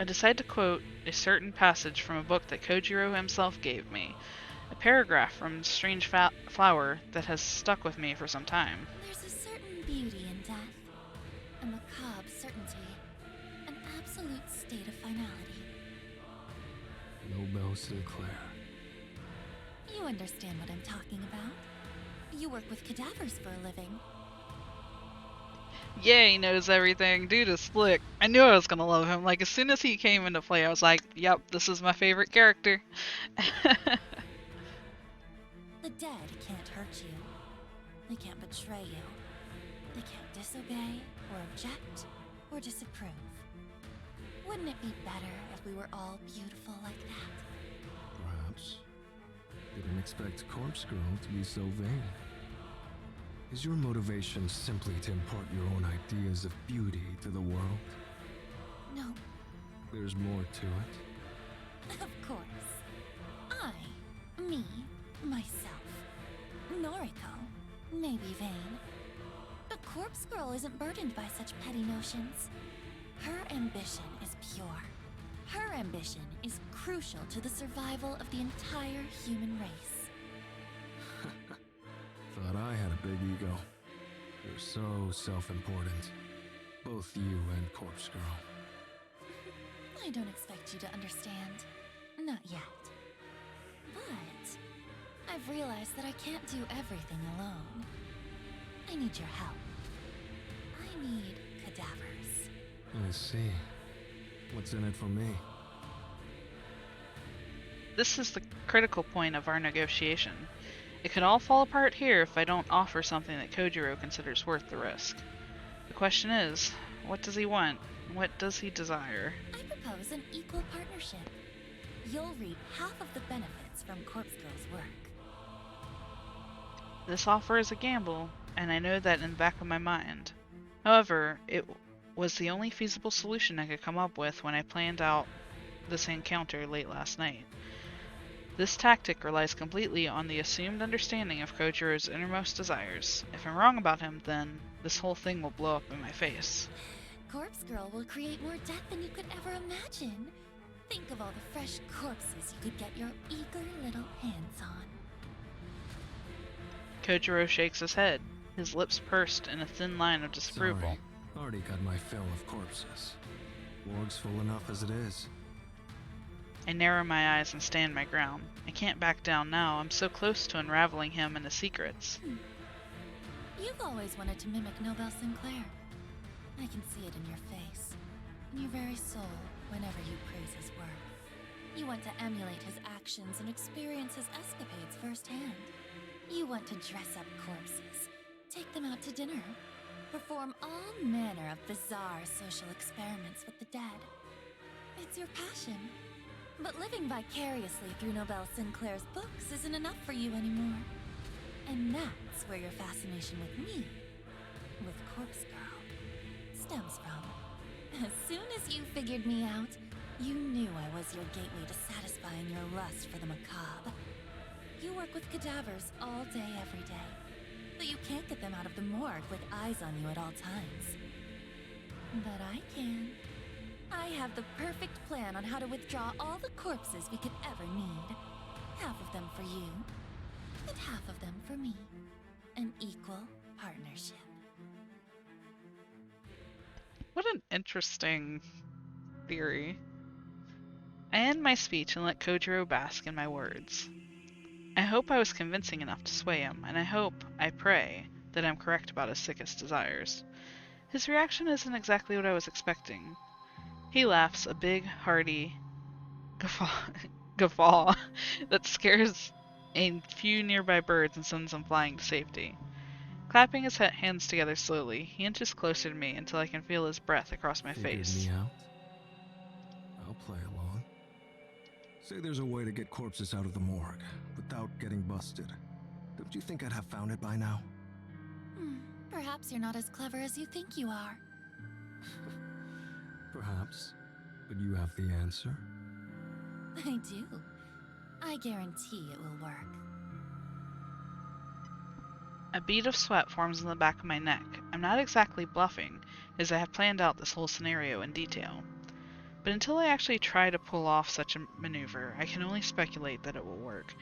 I decide to quote a certain passage from a book that Kojiro himself gave me, a paragraph from Strange Flower that has stuck with me for some time. There's a certain beauty in death, a macabre certainty, an absolute state of finality. Nobel Sinclair. You understand what I'm talking about. You work with cadavers for a living. Yeah, he knows everything. Dude is slick. I knew I was gonna love him. Like, as soon as he came into play, I was like, yep, this is my favorite character. The dead can't hurt you. They can't betray you. They can't disobey, or object, or disapprove. Wouldn't it be better if we were all beautiful like that? Perhaps. Didn't expect Corpse Girl to be so vain. Is your motivation simply to impart your own ideas of beauty to the world? No, There's more to it. of course. Me, myself, Noriko, may be vain. But Corpse Girl isn't burdened by such petty notions. Her ambition is pure. Her ambition is crucial to the survival of the entire human race. Thought I had a big ego. You're so self-important. Both you and Corpse Girl. I don't expect you to understand. Not yet. But I've realized that I can't do everything alone. I need your help. I need cadavers. I see. What's in it for me? This is the critical point of our negotiation. It could all fall apart here if I don't offer something that Kojiro considers worth the risk. The question is, what does he want? What does he desire? I propose an equal partnership. You'll reap half of the benefits from Corpse Girl's work. This offer is a gamble, and I know that in the back of my mind. However, it was the only feasible solution I could come up with when I planned out this encounter late last night. This tactic relies completely on the assumed understanding of Kojiro's innermost desires. If I'm wrong about him, then this whole thing will blow up in my face. Corpse Girl will create more death than you could ever imagine. Think of all the fresh corpses you could get your eager little hands on. Kojiro shakes his head, his lips pursed in a thin line of disapproval. Sorry. Already got my fill of corpses. Morgue's full enough as it is. I narrow my eyes and stand my ground. I can't back down now. I'm so close to unraveling him and his secrets. You've always wanted to mimic Nobel Sinclair. I can see it in your face, in your very soul, whenever you praise his work. You want to emulate his actions and experience his escapades firsthand. You want to dress up corpses, take them out to dinner, perform all manner of bizarre social experiments with the dead. It's your passion. But living vicariously through Nobel Sinclair's books isn't enough for you anymore. And that's where your fascination with me, with Corpse Girl, stems from. As soon as you figured me out, you knew I was your gateway to satisfying your lust for the macabre. You work with cadavers all day, every day. But you can't get them out of the morgue with eyes on you at all times. But I can. I have the perfect plan on how to withdraw all the corpses we could ever need. Half of them for you, and half of them for me. An equal partnership. What an interesting theory. I end my speech and let Kojiro bask in my words. I hope I was convincing enough to sway him, and I pray, that I'm correct about his sickest desires. His reaction isn't exactly what I was expecting. He laughs, a big, hearty guffaw that scares a few nearby birds and sends them flying to safety. Clapping his hands together slowly, he inches closer to me until I can feel his breath across my Figured face. me out? I'll play along. Say there's a way to get corpses out of the morgue without getting busted. Don't you think I'd have found it by now? Perhaps you're not as clever as you think you are. Perhaps. But you have the answer? I do. I guarantee it will work. A bead of sweat forms on the back of my neck. I'm not exactly bluffing, as I have planned out this whole scenario in detail. But until I actually try to pull off such a maneuver, I can only speculate that it will work.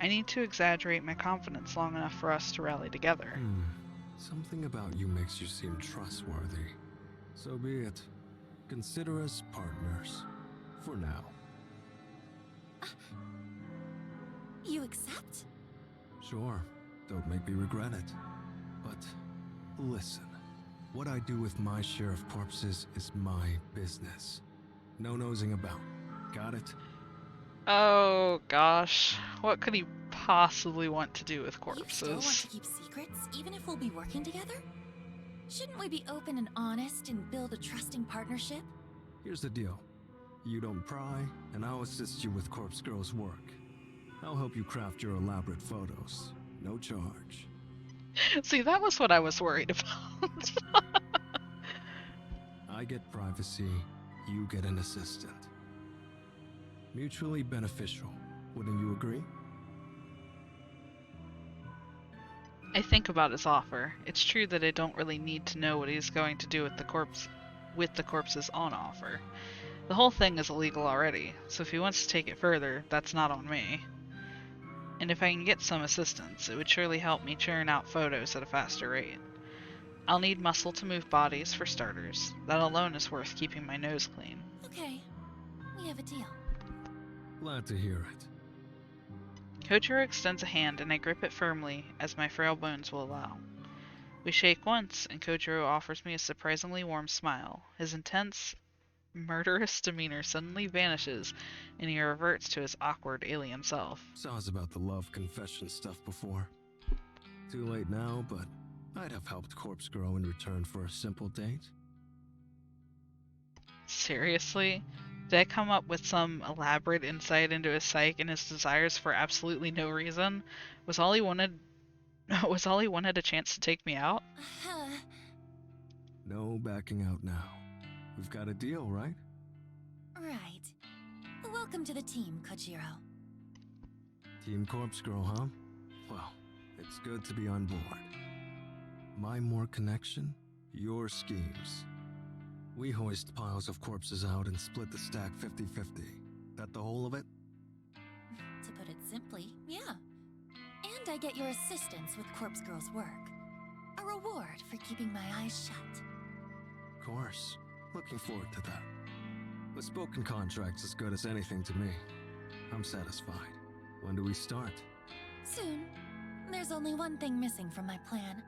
I need to exaggerate my confidence long enough for us to rally together. Something about you makes you seem trustworthy. So be it. Consider us partners. For now. You accept? Sure. Don't make me regret it. But listen. What I do with my share of corpses is my business. No nosing about. Got it? Oh gosh, what could he possibly want to do with You still want corpses? to keep secrets, even if we'll be working together? Shouldn't we be open and honest and build a trusting partnership? Here's the deal. You don't pry, and I'll assist you with Corpse Girl's work. I'll help you craft your elaborate photos. No charge. See, that was what I was worried about. I get privacy, you get an assistant. Mutually beneficial. Wouldn't you agree? I think about his offer. It's true that I don't really need to know what he's going to do with the corpses on offer. The whole thing is illegal already, so if he wants to take it further, that's not on me. And if I can get some assistance, it would surely help me churn out photos at a faster rate. I'll need muscle to move bodies, for starters. That alone is worth keeping my nose clean. Okay, we have a deal. Glad to hear it. Kojiro extends a hand and I grip it firmly, as my frail bones will allow. We shake once, and Kojiro offers me a surprisingly warm smile. His intense, murderous demeanor suddenly vanishes, and he reverts to his awkward alien self. Saw us about the love confession stuff before. Too late now, but I'd have helped Corpse Girl in return for a simple date. Seriously? Did I come up with some elaborate insight into his psyche and his desires for absolutely no reason? Was all he wanted a chance to take me out? No backing out now. We've got a deal, right? Right. Welcome to the team, Kojiro. Team Corpse Girl, huh? Well, it's good to be on board. My more connection, your schemes. We hoist piles of corpses out and split the stack 50-50. That the whole of it? To put it simply, yeah. And I get your assistance with Corpse Girl's work. A reward for keeping my eyes shut. Of course. Looking forward to that. A spoken contract's as good as anything to me. I'm satisfied. When do we start? Soon. There's only one thing missing from my plan.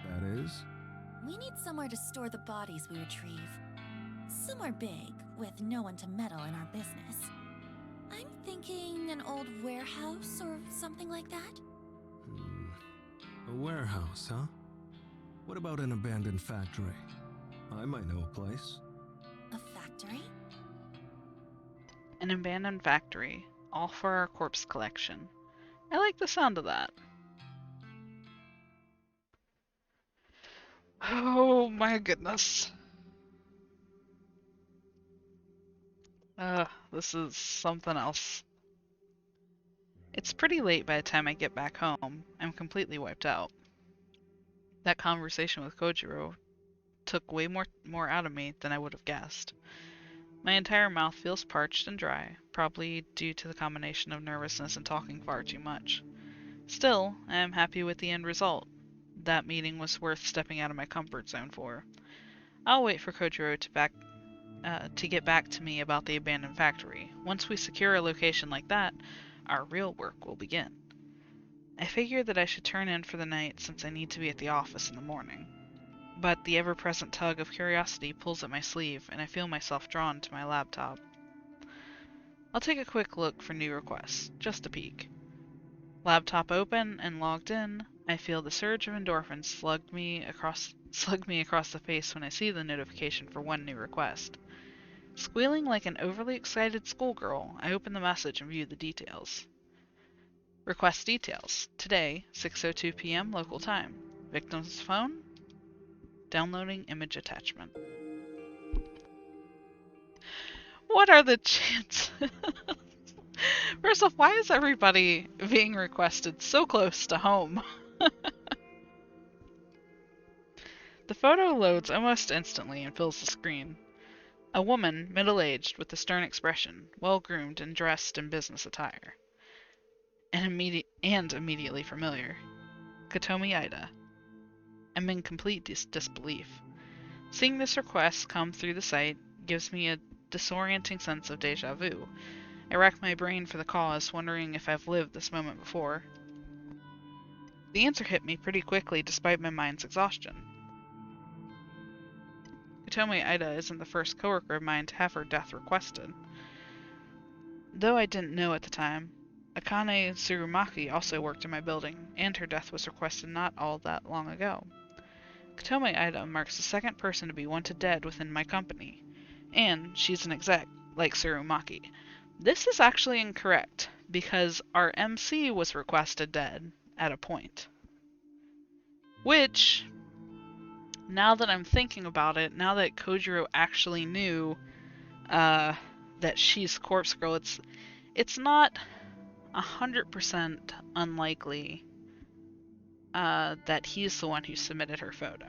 That is? We need somewhere to store the bodies we retrieve. Somewhere big, with no one to meddle in our business. I'm thinking an old warehouse or something like that. A warehouse, huh? What about an abandoned factory? I might know a place. A factory? An abandoned factory, all for our corpse collection. I like the sound of that. Oh my goodness. This is something else. It's pretty late by the time I get back home. I'm completely wiped out. That conversation with Kojiro took way more out of me than I would have guessed. My entire mouth feels parched and dry, probably due to the combination of nervousness and talking far too much. Still, I am happy with the end result. That meeting was worth stepping out of my comfort zone for. I'll wait for Kojiro to get back to me about the abandoned factory. Once we secure a location like that, our real work will begin. I figured that I should turn in for the night since I need to be at the office in the morning. But the ever-present tug of curiosity pulls at my sleeve, and I feel myself drawn to my laptop. I'll take a quick look for new requests, just a peek. Laptop open and logged in, I feel the surge of endorphins slug me across the face when I see the notification for one new request. Squealing like an overly excited schoolgirl, I open the message and view the details. Request details. Today, 6:02 p.m. local time. Victim's phone? Downloading image attachment. What are the chances? First off, why is everybody being requested so close to home? The photo loads almost instantly and fills the screen. A woman, middle-aged, with a stern expression, well-groomed and dressed in business attire. And immediately familiar. Kotomi Ida. I'm in complete disbelief. Seeing this request come through the site gives me a disorienting sense of deja vu. I rack my brain for the cause, wondering if I've lived this moment before. The answer hit me pretty quickly despite my mind's exhaustion. Kotomi Ida isn't the first coworker of mine to have her death requested. Though I didn't know at the time, Akane Tsurumaki also worked in my building, and her death was requested not all that long ago. Kotomi Ida marks the second person to be wanted dead within my company, and she's an exec, like Tsurumaki. This is actually incorrect, because our MC was requested dead at a point. Which, now that I'm thinking about it, now that Kojiro actually knew that she's Corpse Girl, it's not 100% unlikely that he's the one who submitted her photo.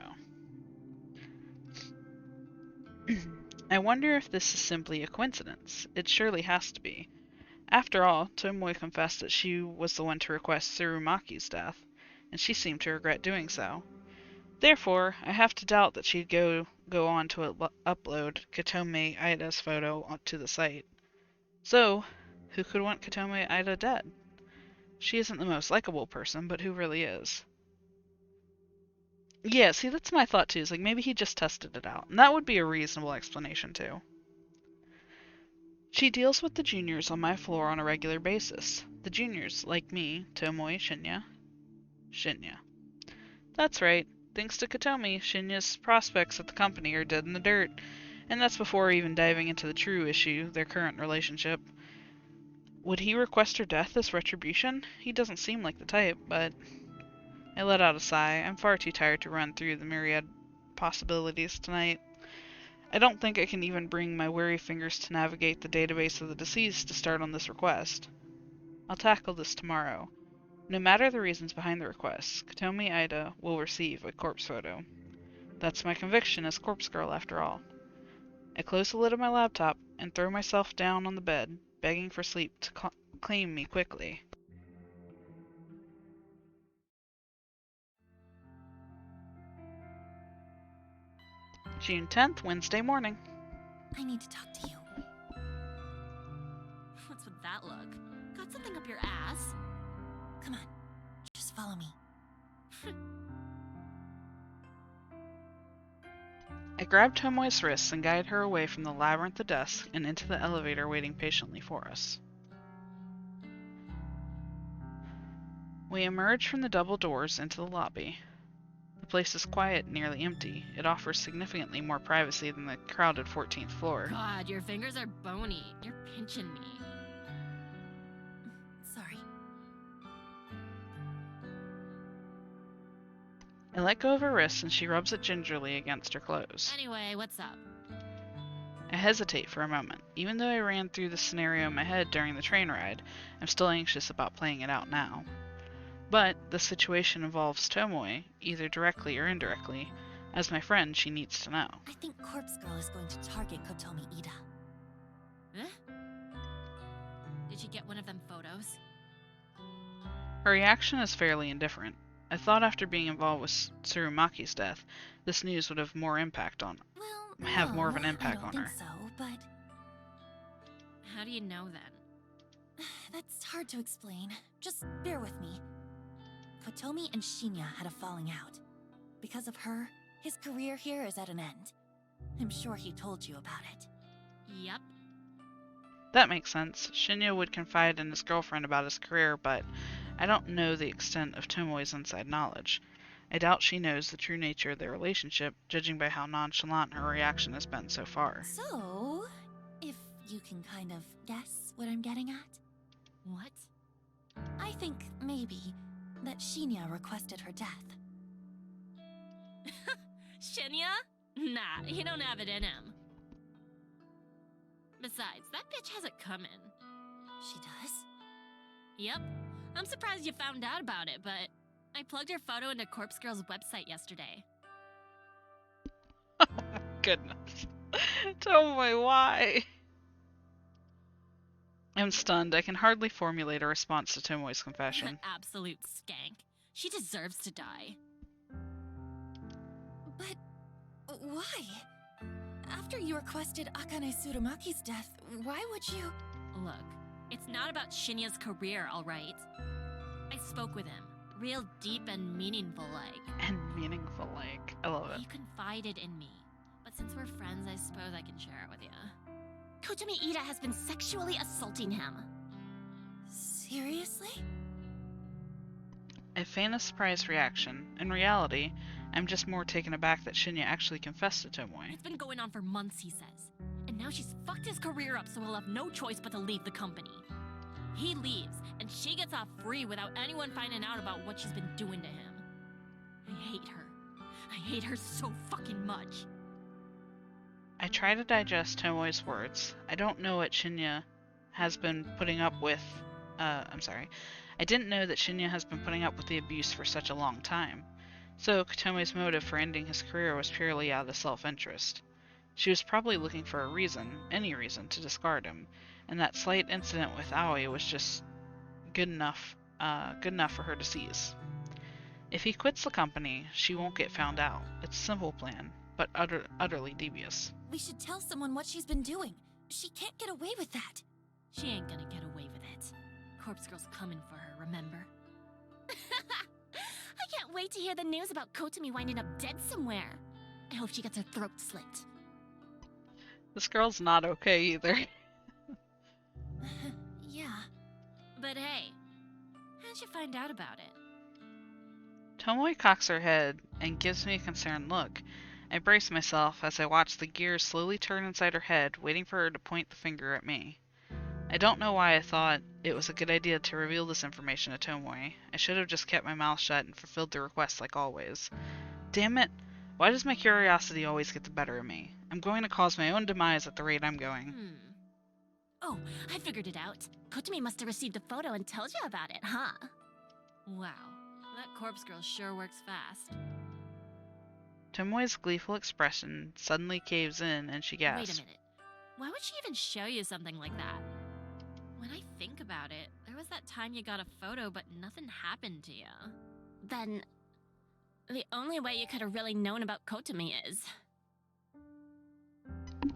I wonder if this is simply a coincidence. It surely has to be. After all, Tomoe confessed that she was the one to request Tsurumaki's death, and she seemed to regret doing so. Therefore, I have to doubt that she'd go on to upload Kotomi Ida's photo to the site. So, who could want Kotomi Ida dead? She isn't the most likable person, but who really is? Yeah, see, that's my thought too. Is like maybe he just tested it out, and that would be a reasonable explanation too. She deals with the juniors on my floor on a regular basis. The juniors, like me, Tomoe, Shinya. That's right. Thanks to Kotomi, Shinya's prospects at the company are dead in the dirt, and that's before even diving into the true issue, their current relationship. Would he request her death as retribution? He doesn't seem like the type, but... I let out a sigh. I'm far too tired to run through the myriad possibilities tonight. I don't think I can even bring my weary fingers to navigate the database of the deceased to start on this request. I'll tackle this tomorrow. No matter the reasons behind the request, Kotomi Ida will receive a corpse photo. That's my conviction as Corpse Girl, after all. I close the lid of my laptop and throw myself down on the bed, begging for sleep to claim me quickly. June 10th, Wednesday morning. I need to talk to you. What's with that look? Got something up your ass? Come on, just follow me. I grab Tomoe's wrists and guide her away from the labyrinth of desks and into the elevator waiting patiently for us. We emerge from the double doors into the lobby. The place is quiet and nearly empty. It offers significantly more privacy than the crowded 14th floor. God, your fingers are bony. You're pinching me. Sorry. I let go of her wrist and she rubs it gingerly against her clothes. Anyway, what's up? I hesitate for a moment. Even though I ran through the scenario in my head during the train ride, I'm still anxious about playing it out now. But the situation involves Tomoe, either directly or indirectly. As my friend, she needs to know. I think Corpse Girl is going to target Kotomi Ida. Huh? Did you get one of them photos? Her reaction is fairly indifferent. I thought after being involved with Tsurumaki's death, this news would have more impact on Well, have more of an no, impact I don't on think her. so, but How do you know then? that's hard to explain. Just bear with me. Kotomi and Shinya had a falling out. Because of her, his career here is at an end. I'm sure he told you about it. Yep. That makes sense. Shinya would confide in his girlfriend about his career, but I don't know the extent of Tomoe's inside knowledge. I doubt she knows the true nature of their relationship, judging by how nonchalant her reaction has been so far. So, if you can kind of guess what I'm getting at, What? I think maybe that Shinya requested her death. Shinya? Nah, he don't have it in him. Besides, that bitch has it coming. She does? Yep. I'm surprised you found out about it, but I plugged her photo into Corpse Girl's website yesterday. Goodness. Tomoe, why? I'm stunned. I can hardly formulate a response to Tomoe's confession. Absolute skank. She deserves to die. But why? After you requested Akane Tsurumaki's death, why would you? Look, it's not about Shinya's career, alright? I spoke with him. Real deep and meaningful like. And meaningful, like. I love it. He confided in me. But since we're friends, I suppose I can share it with you. Kotomi Ida has been sexually assaulting him. Seriously? I feign a surprised reaction. In reality, I'm just more taken aback that Shinya actually confessed to Tomoe. It's been going on for months, he says. And now she's fucked his career up, so he'll have no choice but to leave the company. He leaves, and she gets off free without anyone finding out about what she's been doing to him. I hate her. I hate her so fucking much. I try to digest Tomoe's words. I don't know what Shinya has been putting up with. I didn't know that Shinya has been putting up with the abuse for such a long time. So Kotome's motive for ending his career was purely out of self-interest. She was probably looking for a reason, any reason, to discard him, and that slight incident with Aoi was just good enough for her to seize. If he quits the company, she won't get found out. It's a simple plan, but utterly devious. We should tell someone what she's been doing. She can't get away with that. She ain't gonna get away with it. Corpse Girl's coming for her, remember? I can't wait to hear the news about Kotomi winding up dead somewhere. I hope she gets her throat slit. This girl's not okay either. Yeah. But hey, how'd you find out about it? Tomoe cocks her head and gives me a concerned look. I brace myself as I watch the gears slowly turn inside her head, waiting for her to point the finger at me. I don't know why I thought it was a good idea to reveal this information to Tomoe. I should have just kept my mouth shut and fulfilled the request like always. Damn it! Why does my curiosity always get the better of me? I'm going to cause my own demise at the rate I'm going. Oh, I figured it out. Kotomi must have received a photo and told you about it, huh? Wow, that Corpse Girl sure works fast. Tomoe's gleeful expression suddenly caves in and she gasps. Wait a minute. Why would she even show you something like that? When I think about it, there was that time you got a photo but nothing happened to you. Then, the only way you could have really known about Kotomi is...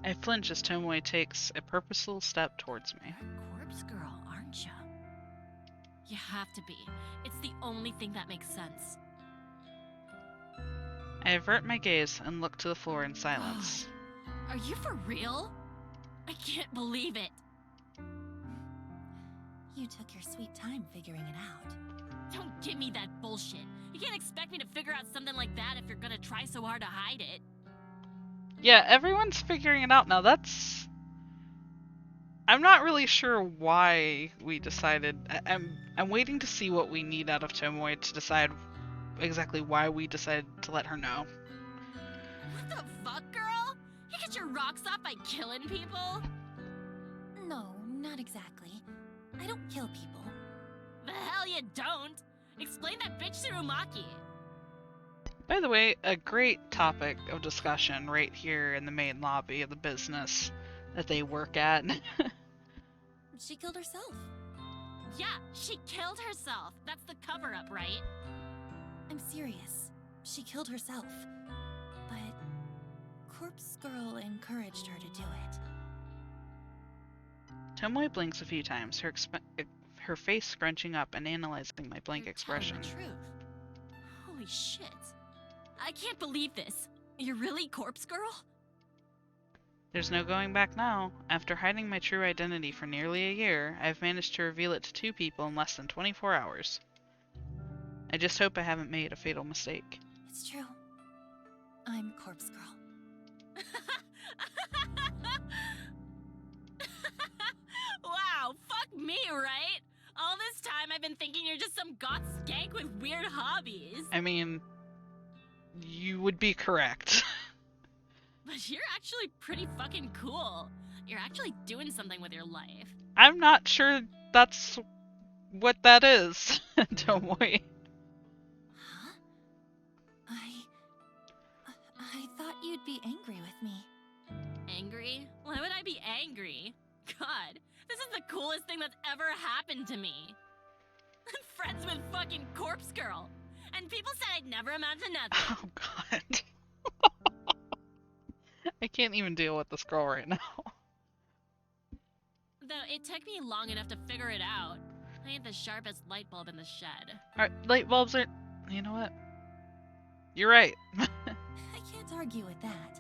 I flinch as Tomoe takes a purposeful step towards me. You're a Corpse Girl, aren't you? You have to be. It's the only thing that makes sense. I avert my gaze and look to the floor in silence. Are you for real? I can't believe it. You took your sweet time figuring it out. Don't give me that bullshit. You can't expect me me to figure out something like that if you're gonna try so hard to hide it. Yeah, everyone's figuring it out now. I'm not really sure why we decided. I'm waiting to see what we need out of Tomoe to decide exactly why we decided to let her know. What the fuck, girl? You get your rocks off by killing people? No, not exactly. I don't kill people. The hell you don't! Explain that bitch to Umaki. By the way, a great topic of discussion right here in the main lobby of the business that they work at. She killed herself. Yeah, she killed herself. That's the cover-up, right? I'm serious. She killed herself. But Corpse Girl encouraged her to do it. Tomoe blinks a few times, her face scrunching up and analyzing my blank You're expression. telling the truth. Holy shit. I can't believe this. You're really Corpse Girl? There's no going back now. After hiding my true identity for nearly a year, I've managed to reveal it to 2 people in less than 24 hours. I just hope I haven't made a fatal mistake. It's true. I'm Corpse Girl. Wow, fuck me, right? All this time I've been thinking you're just some goth skank with weird hobbies. I mean, you would be correct. But you're actually pretty fucking cool. You're actually doing something with your life. I'm not sure that's what that is, Tomoe. Huh? I thought you'd be angry with me. Angry? Why would I be angry? God, this is the coolest thing that's ever happened to me. I'm friends with fucking Corpse Girl. And people said I'd never amount to nothing. Oh god. I can't even deal with this girl right now. Though it took me long enough to figure it out. I ain't the sharpest light bulb in the shed. Light bulbs are... You know what? You're right. I can't argue with that.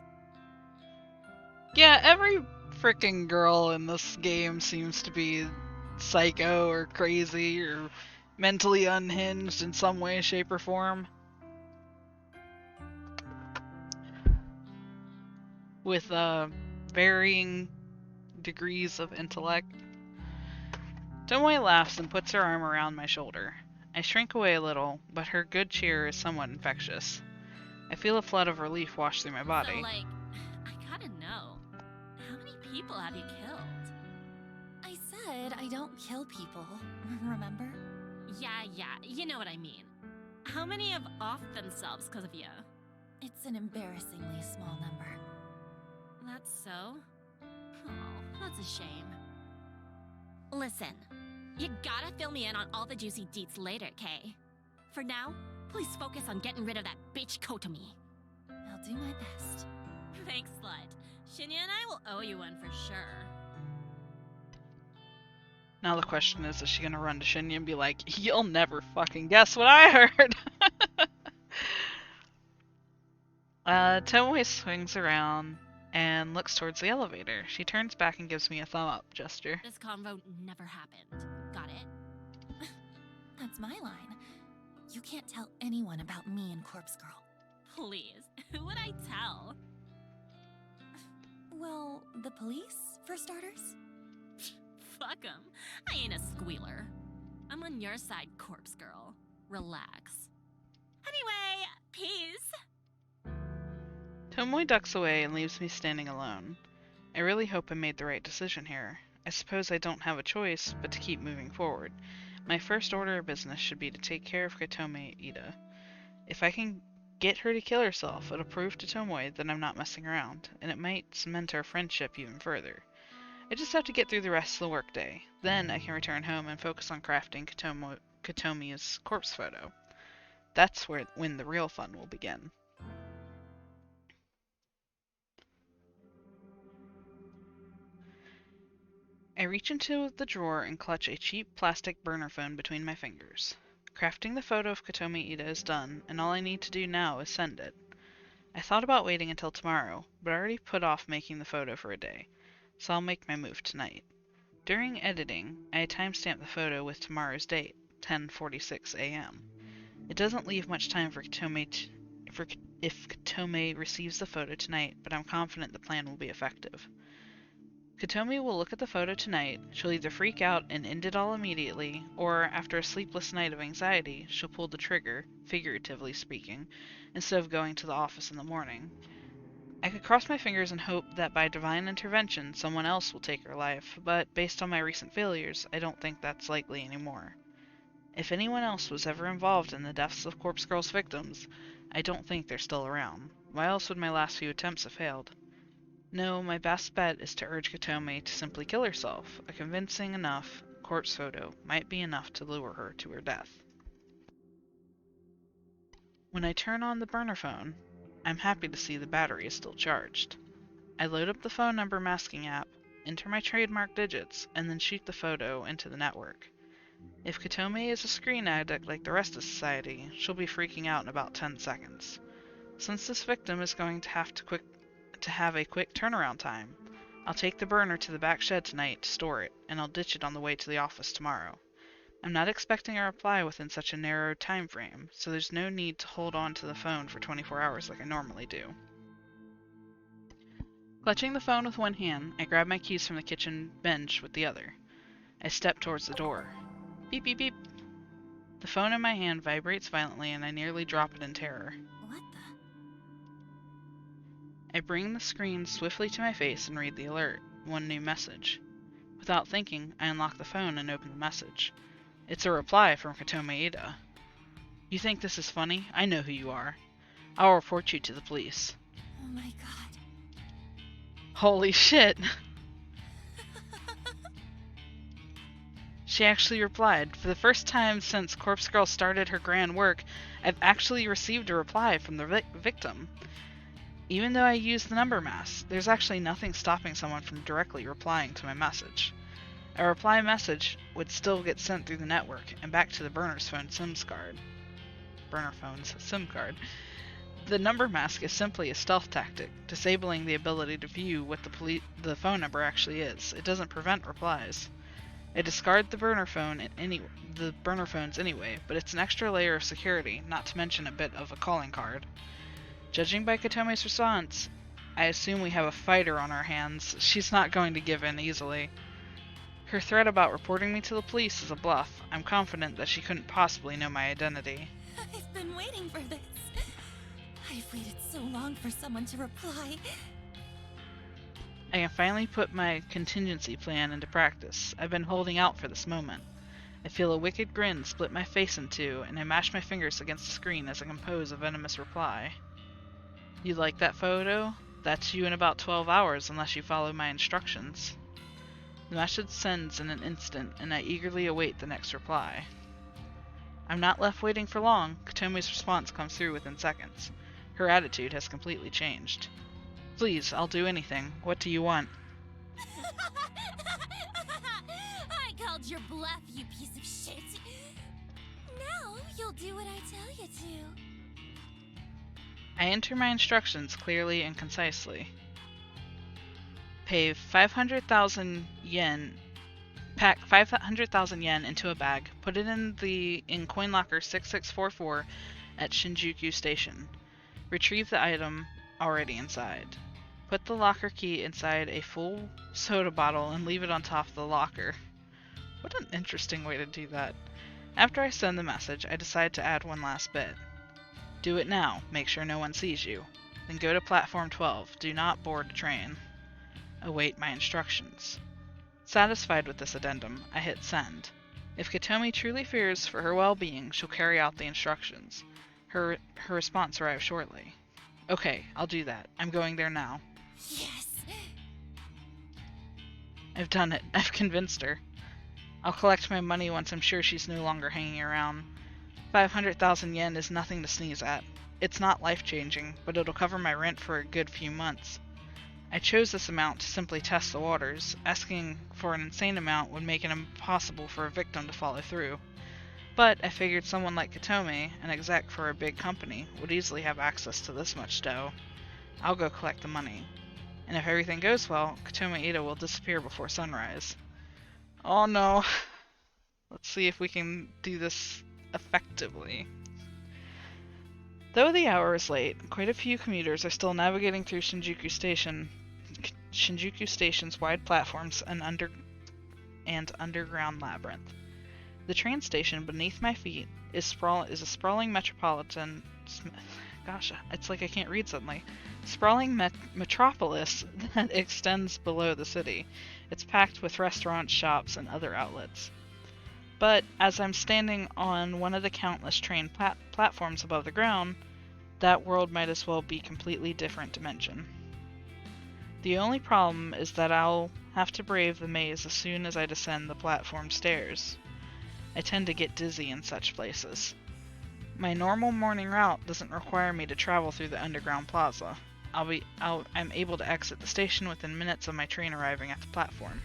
Yeah, every freaking girl in this game seems to be psycho or crazy or mentally unhinged in some way, shape, or form. With varying degrees of intellect. Tomoe laughs and puts her arm around my shoulder. I shrink away a little, but her good cheer is somewhat infectious. I feel a flood of relief wash through my body. So, like, I gotta know. How many people have you killed? I said I don't kill people, remember? Yeah, you know what I mean. How many have offed themselves because of you? It's an embarrassingly small number. That's so? Oh, that's a shame. Listen, you gotta fill me in on all the juicy deets later, Kay. For now, please focus on getting rid of that bitch Kotomi. I'll do my best. Thanks, slut. Shinya and I will owe you one for sure. Now the question is she gonna run to Shinya and be like, you'll never fucking guess what I heard? Tomoe swings around and looks towards the elevator. She turns back and gives me a thumb up gesture. This convo never happened. Got it? That's my line. You can't tell anyone about me and Corpse Girl. Please, who would I tell? Well, the police, for starters? Fuck 'em. I ain't a squealer. I'm on your side, Corpse Girl. Relax. Anyway, peace. Tomoe ducks away and leaves me standing alone. I really hope I made the right decision here. I suppose I don't have a choice but to keep moving forward. My first order of business should be to take care of Kotomi Ida. If I can get her to kill herself, it'll prove to Tomoe that I'm not messing around, and it might cement our friendship even further. I just have to get through the rest of the workday. Then I can return home and focus on crafting Kotomi's corpse photo. That's when the real fun will begin. I reach into the drawer and clutch a cheap plastic burner phone between my fingers. Crafting the photo of Kotomi Ida is done, and all I need to do now is send it. I thought about waiting until tomorrow, but I already put off making the photo for a day, so I'll make my move tonight. During editing, I timestamped the photo with tomorrow's date, 10:46 a.m. It doesn't leave much time for if Katome receives the photo tonight, but I'm confident the plan will be effective. Katome will look at the photo tonight, she'll either freak out and end it all immediately, or after a sleepless night of anxiety, she'll pull the trigger, figuratively speaking, instead of going to the office in the morning. I could cross my fingers and hope that by divine intervention someone else will take her life, but based on my recent failures, I don't think that's likely anymore. If anyone else was ever involved in the deaths of Corpse Girl's victims, I don't think they're still around. Why else would my last few attempts have failed? No, my best bet is to urge Katome to simply kill herself. A convincing enough corpse photo might be enough to lure her to her death. When I turn on the burner phone, I'm happy to see the battery is still charged. I load up the phone number masking app, enter my trademark digits, and then shoot the photo into the network. If Katome is a screen addict like the rest of society, she'll be freaking out in about 10 seconds. Since this victim is going to have a quick turnaround time, I'll take the burner to the back shed tonight to store it, and I'll ditch it on the way to the office tomorrow. I'm not expecting a reply within such a narrow time frame, so there's no need to hold on to the phone for 24 hours like I normally do. Clutching the phone with one hand, I grab my keys from the kitchen bench with the other. I step towards the door. Beep beep beep. The phone in my hand vibrates violently and I nearly drop it in terror. What the? I bring the screen swiftly to my face and read the alert. One new message. Without thinking, I unlock the phone and open the message. It's a reply from Katome Ida. You think this is funny? I know who you are. I'll report you to the police. Oh my god. Holy shit! She actually replied. For the first time since Corpse Girl started her grand work, I've actually received a reply from the victim. Even though I used the number mask, there's actually nothing stopping someone from directly replying to my message. A reply message would still get sent through the network and back to the burner phone's SIM card. The number mask is simply a stealth tactic, disabling the ability to view what the phone number actually is. It doesn't prevent replies. I discard the burner phones anyway, but it's an extra layer of security, not to mention a bit of a calling card. Judging by Katome's response, I assume we have a fighter on our hands. She's not going to give in easily. Her threat about reporting me to the police is a bluff. I'm confident that she couldn't possibly know my identity. I've been waiting for this. I've waited so long for someone to reply. I can finally put my contingency plan into practice. I've been holding out for this moment. I feel a wicked grin split my face in two, and I mash my fingers against the screen as I compose a venomous reply. You like that photo? That's you in about 12 hours unless you follow my instructions. The message sends in an instant, and I eagerly await the next reply. I'm not left waiting for long. Katome's response comes through within seconds. Her attitude has completely changed. Please, I'll do anything. What do you want? I called your bluff, you piece of shit. Now you'll do what I tell you to. I enter my instructions clearly and concisely. Pay 500,000 yen. Pack 500,000 yen into a bag. Put it in coin locker 6644 at Shinjuku Station. Retrieve the item already inside. Put the locker key inside a full soda bottle and leave it on top of the locker. What an interesting way to do that. After I send the message, I decide to add one last bit. Do it now. Make sure no one sees you. Then go to platform 12. Do not board the train. Await my instructions. Satisfied with this addendum, I hit send. If Katome truly fears for her well-being, she'll carry out the instructions. Her response arrives shortly. Okay, I'll do that. I'm going there now. Yes. I've done it. I've convinced her. I'll collect my money once I'm sure she's no longer hanging around. 500,000 yen is nothing to sneeze at. It's not life-changing, but it'll cover my rent for a good few months. I chose this amount to simply test the waters. Asking for an insane amount would make it impossible for a victim to follow through. But I figured someone like Katome, an exec for a big company, would easily have access to this much dough. I'll go collect the money. And if everything goes well, Katome Ida will disappear before sunrise. Oh no. Let's see if we can do this effectively. Though the hour is late, quite a few commuters are still navigating through Shinjuku Station's wide platforms and underground labyrinth. The train station beneath my feet is a sprawling metropolitan. Gosh, it's like I can't read suddenly. Sprawling metropolis that extends below the city. It's packed with restaurants, shops, and other outlets. But as I'm standing on one of the countless train platforms above the ground, that world might as well be a completely different dimension. The only problem is that I'll have to brave the maze as soon as I descend the platform stairs. I tend to get dizzy in such places. My normal morning route doesn't require me to travel through the underground plaza. I'm able to exit the station within minutes of my train arriving at the platform.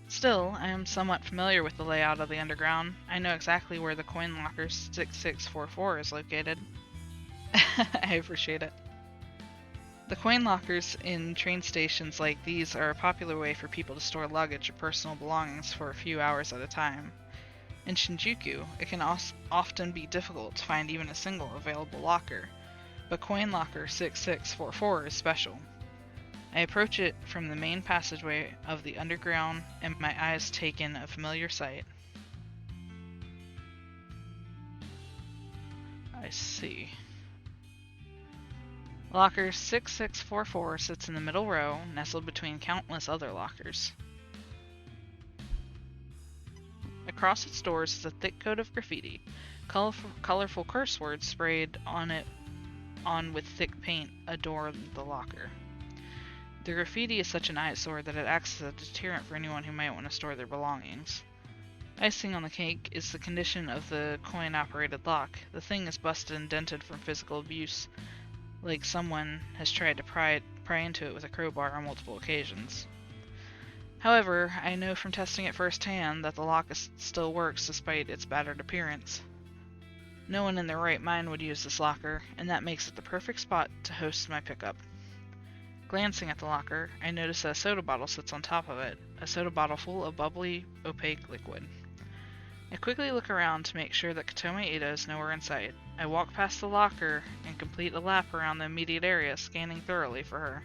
Still, I am somewhat familiar with the layout of the underground. I know exactly where the coin locker 6644 is located. I appreciate it. The coin lockers in train stations like these are a popular way for people to store luggage or personal belongings for a few hours at a time. In Shinjuku, it can often be difficult to find even a single available locker, but coin locker 6644 is special. I approach it from the main passageway of the underground, and my eyes take in a familiar sight. I see. Locker 6644 sits in the middle row, nestled between countless other lockers. Across its doors is a thick coat of graffiti. Colorful curse words sprayed on with thick paint adorn the locker. The graffiti is such an eyesore that it acts as a deterrent for anyone who might want to store their belongings. Icing on the cake is the condition of the coin-operated lock. The thing is busted and dented from physical abuse, like someone has tried to pry into it with a crowbar on multiple occasions. However, I know from testing it firsthand that the lock still works despite its battered appearance. No one in their right mind would use this locker, and that makes it the perfect spot to host my pickup. Glancing at the locker, I notice that a soda bottle sits on top of it, a soda bottle full of bubbly, opaque liquid. I quickly look around to make sure that Katome Ada is nowhere in sight. I walk past the locker and complete a lap around the immediate area, scanning thoroughly for her.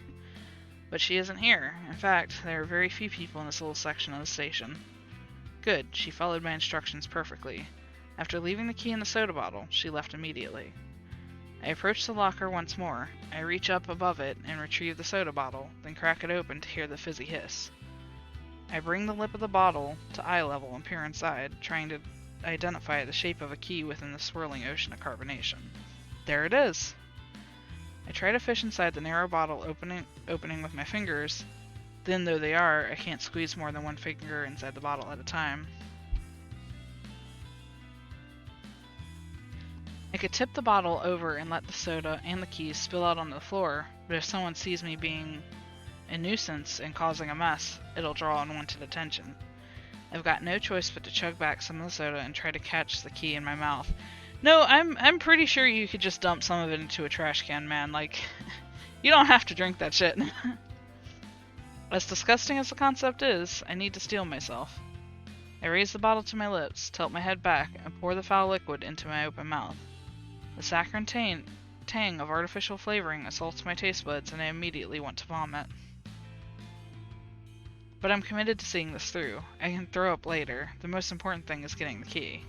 But she isn't here. In fact, there are very few people in this little section of the station. Good, she followed my instructions perfectly. After leaving the key in the soda bottle, she left immediately. I approach the locker once more. I reach up above it and retrieve the soda bottle, then crack it open to hear the fizzy hiss. I bring the lip of the bottle to eye level and peer inside, trying to identify the shape of a key within the swirling ocean of carbonation. There it is! I try to fish inside the narrow bottle opening with my fingers. Thin though they are, I can't squeeze more than one finger inside the bottle at a time. I could tip the bottle over and let the soda and the keys spill out onto the floor, but if someone sees me being a nuisance and causing a mess, it'll draw unwanted attention. I've got no choice but to chug back some of the soda and try to catch the key in my mouth. No, I'm pretty sure you could just dump some of it into a trash can, man. Like, you don't have to drink that shit. As disgusting as the concept is, I need to steel myself. I raise the bottle to my lips, tilt my head back, and pour the foul liquid into my open mouth. The saccharine tang of artificial flavoring assaults my taste buds, and I immediately want to vomit. But I'm committed to seeing this through. I can throw up later. The most important thing is getting the key.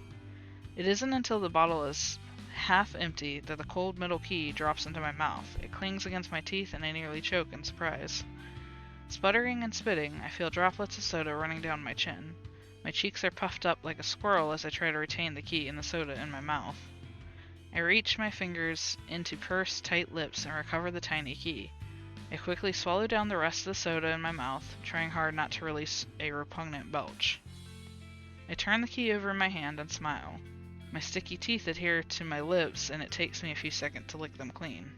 It isn't until the bottle is half empty that the cold metal key drops into my mouth. It clings against my teeth and I nearly choke in surprise. Sputtering and spitting, I feel droplets of soda running down my chin. My cheeks are puffed up like a squirrel as I try to retain the key and the soda in my mouth. I reach my fingers into pursed, tight lips and recover the tiny key. I quickly swallow down the rest of the soda in my mouth, trying hard not to release a repugnant belch. I turn the key over in my hand and smile. My sticky teeth adhere to my lips, and it takes me a few seconds to lick them clean.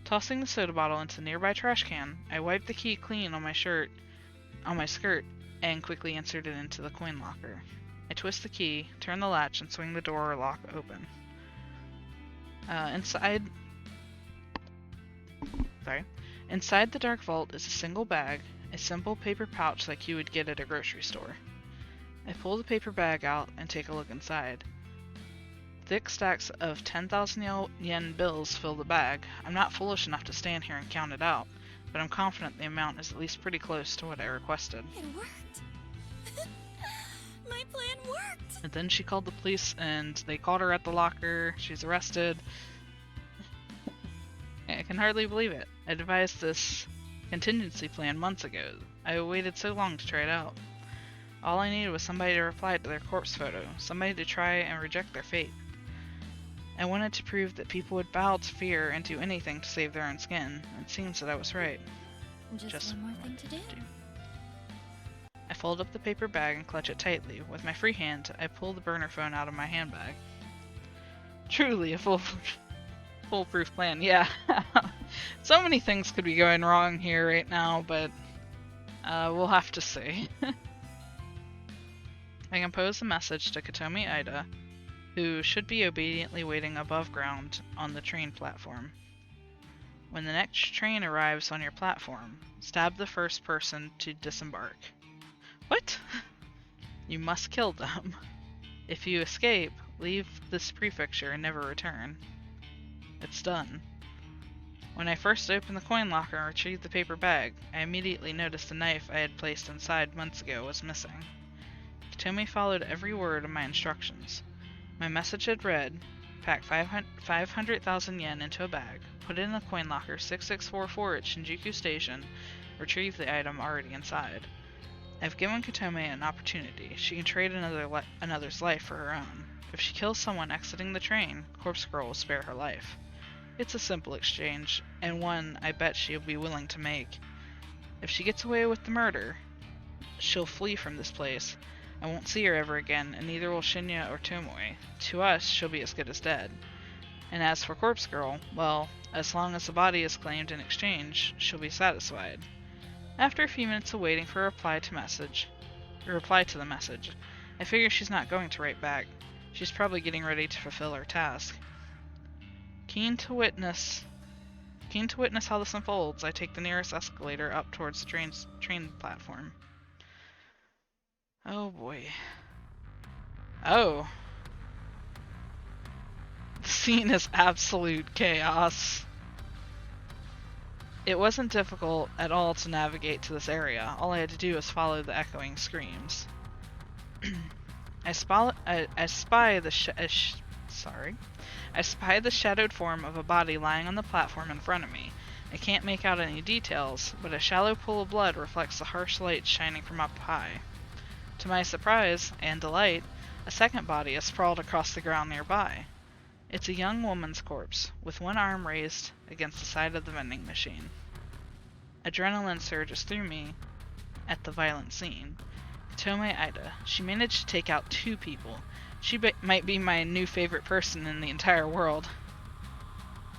Tossing the soda bottle into the nearby trash can, I wipe the key clean on my skirt, and quickly insert it into the coin locker. I twist the key, turn the latch, and swing the door or lock open. Inside the dark vault is a single bag, a simple paper pouch like you would get at a grocery store. I pull the paper bag out and take a look inside. Thick stacks of 10,000 yen bills fill the bag. I'm not foolish enough to stand here and count it out, but I'm confident the amount is at least pretty close to what I requested. It worked. My plan worked. And then she called the police and they caught her at the locker. She's arrested. I can hardly believe it. I devised this contingency plan months ago. I waited so long to try it out. All I needed was somebody to reply to their corpse photo, somebody to try and reject their fate. I wanted to prove that people would bow to fear and do anything to save their own skin. It seems that I was right. Just one more thing to do. I fold up the paper bag and clutch it tightly. With my free hand, I pull the burner phone out of my handbag. Truly a foolproof plan, yeah. So many things could be going wrong here right now, but we'll have to see. I compose a message to Katomi Ida, who should be obediently waiting above ground on the train platform. When the next train arrives on your platform, stab the first person to disembark. What? You must kill them. If you escape, leave this prefecture and never return. It's done. When I first opened the coin locker and retrieved the paper bag, I immediately noticed the knife I had placed inside months ago was missing. Katomi followed every word of my instructions. My message had read, pack 500,000 yen into a bag, put it in the coin locker 6644 at Shinjuku Station, retrieve the item already inside. I've given Katomi an opportunity. She can trade another's life for her own. If she kills someone exiting the train, Corpse Girl will spare her life. It's a simple exchange, and one I bet she'll be willing to make. If she gets away with the murder, she'll flee from this place. I won't see her ever again, and neither will Shinya or Tomoe. To us, she'll be as good as dead. And as for Corpse Girl, well, as long as the body is claimed in exchange, she'll be satisfied. After a few minutes of waiting for a reply to the message, I figure she's not going to write back. She's probably getting ready to fulfill her task. Keen to witness how this unfolds, I take the nearest escalator up towards the train platform. Oh boy. Oh. The scene is absolute chaos. It wasn't difficult at all to navigate to this area. All I had to do was follow the echoing screams. I spy the shadowed form of a body lying on the platform in front of me. I can't make out any details, but a shallow pool of blood reflects the harsh light shining from up high. To my surprise and delight, a second body is sprawled across the ground nearby. It's a young woman's corpse, with one arm raised against the side of the vending machine. Adrenaline surges through me at the violent scene. Katomi Ida. She managed to take out 2 people. She might be my new favorite person in the entire world.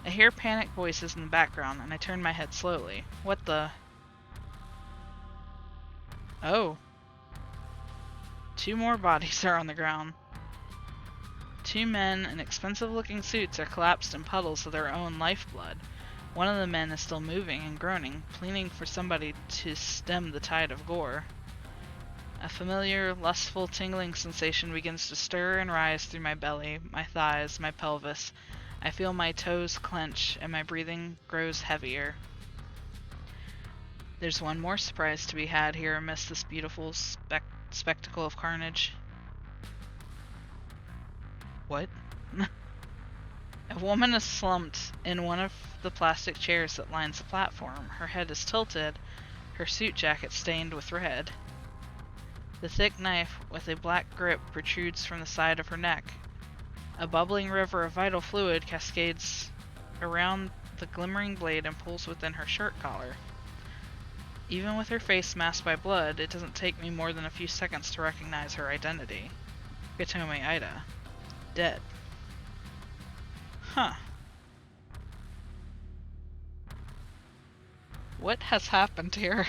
I hear panicked voices in the background, and I turn my head slowly. What the... Oh. 2 more bodies are on the ground. 2 men in expensive-looking suits are collapsed in puddles of their own lifeblood. One of the men is still moving and groaning, pleading for somebody to stem the tide of gore. A familiar, lustful, tingling sensation begins to stir and rise through my belly, my thighs, my pelvis. I feel my toes clench, and my breathing grows heavier. There's one more surprise to be had here amidst this beautiful spectacle of carnage. What? A woman is slumped in one of the plastic chairs that lines the platform. Her head is tilted, her suit jacket stained with red. The thick knife with a black grip protrudes from the side of her neck. A bubbling river of vital fluid cascades around the glimmering blade and pools within her shirt collar. Even with her face masked by blood, it doesn't take me more than a few seconds to recognize her identity. Katomi Ida. Dead. Huh. What has happened here?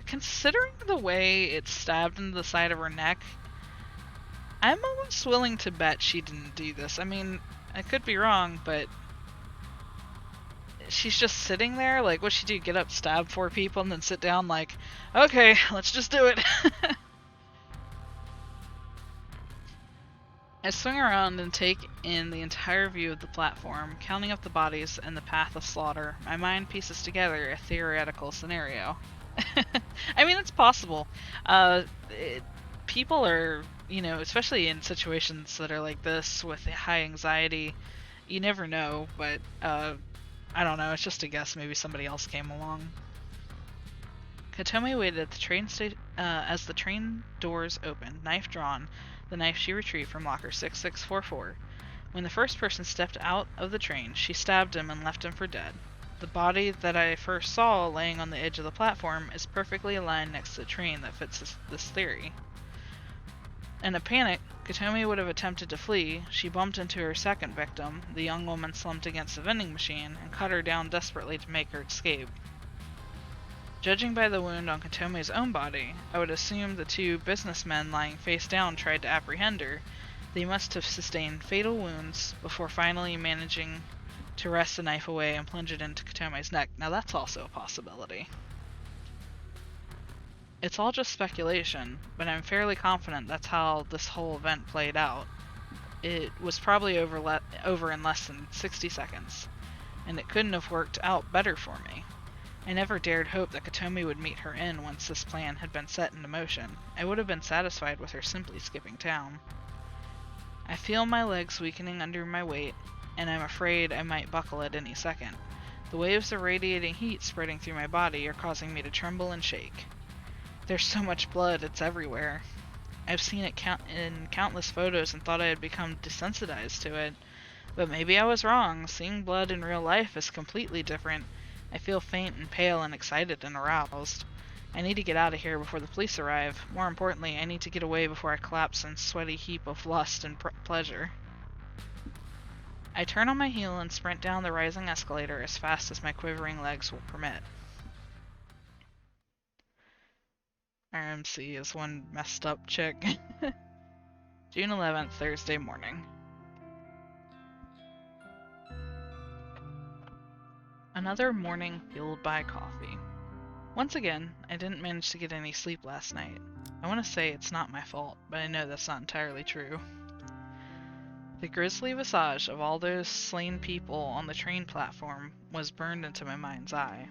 Considering the way it's stabbed into the side of her neck, I'm almost willing to bet she didn't do this. I mean, I could be wrong, but she's just sitting there? Like, what'd she do? Get up, stab 4 people, and then sit down like, okay, let's just do it. I swing around and take in the entire view of the platform, counting up the bodies and the path of slaughter. My mind pieces together a theoretical scenario. I mean, it's possible. People are, especially in situations that are like this with high anxiety, you never know, but I don't know, it's just a guess. Maybe somebody else came along. Katome waited at the train station as the train doors opened, knife drawn, the knife she retrieved from locker 6644. When the first person stepped out of the train, she stabbed him and left him for dead. The body that I first saw laying on the edge of the platform is perfectly aligned next to the train that fits this theory. In a panic, Katome would have attempted to flee. She bumped into her second victim, the young woman slumped against the vending machine, and cut her down desperately to make her escape. Judging by the wound on Katome's own body, I would assume the two businessmen lying face down tried to apprehend her. They must have sustained fatal wounds before finally managing to wrest the knife away and plunge it into Katome's neck. Now that's also a possibility. It's all just speculation, but I'm fairly confident that's how this whole event played out. It was probably over in less than 60 seconds, and it couldn't have worked out better for me. I never dared hope that Katome would meet her end once this plan had been set into motion. I would have been satisfied with her simply skipping town. I feel my legs weakening under my weight, and I'm afraid I might buckle at any second. The waves of radiating heat spreading through my body are causing me to tremble and shake. There's so much blood, it's everywhere. I've seen it in countless photos and thought I had become desensitized to it. But maybe I was wrong. Seeing blood in real life is completely different. I feel faint and pale and excited and aroused. I need to get out of here before the police arrive. More importantly, I need to get away before I collapse in a sweaty heap of lust and pleasure. I turn on my heel and sprint down the rising escalator as fast as my quivering legs will permit. RMC is one messed up chick. June 11th, Thursday morning. Another morning fueled by coffee. Once again, I didn't manage to get any sleep last night. I want to say it's not my fault, but I know that's not entirely true. The grisly visage of all those slain people on the train platform was burned into my mind's eye.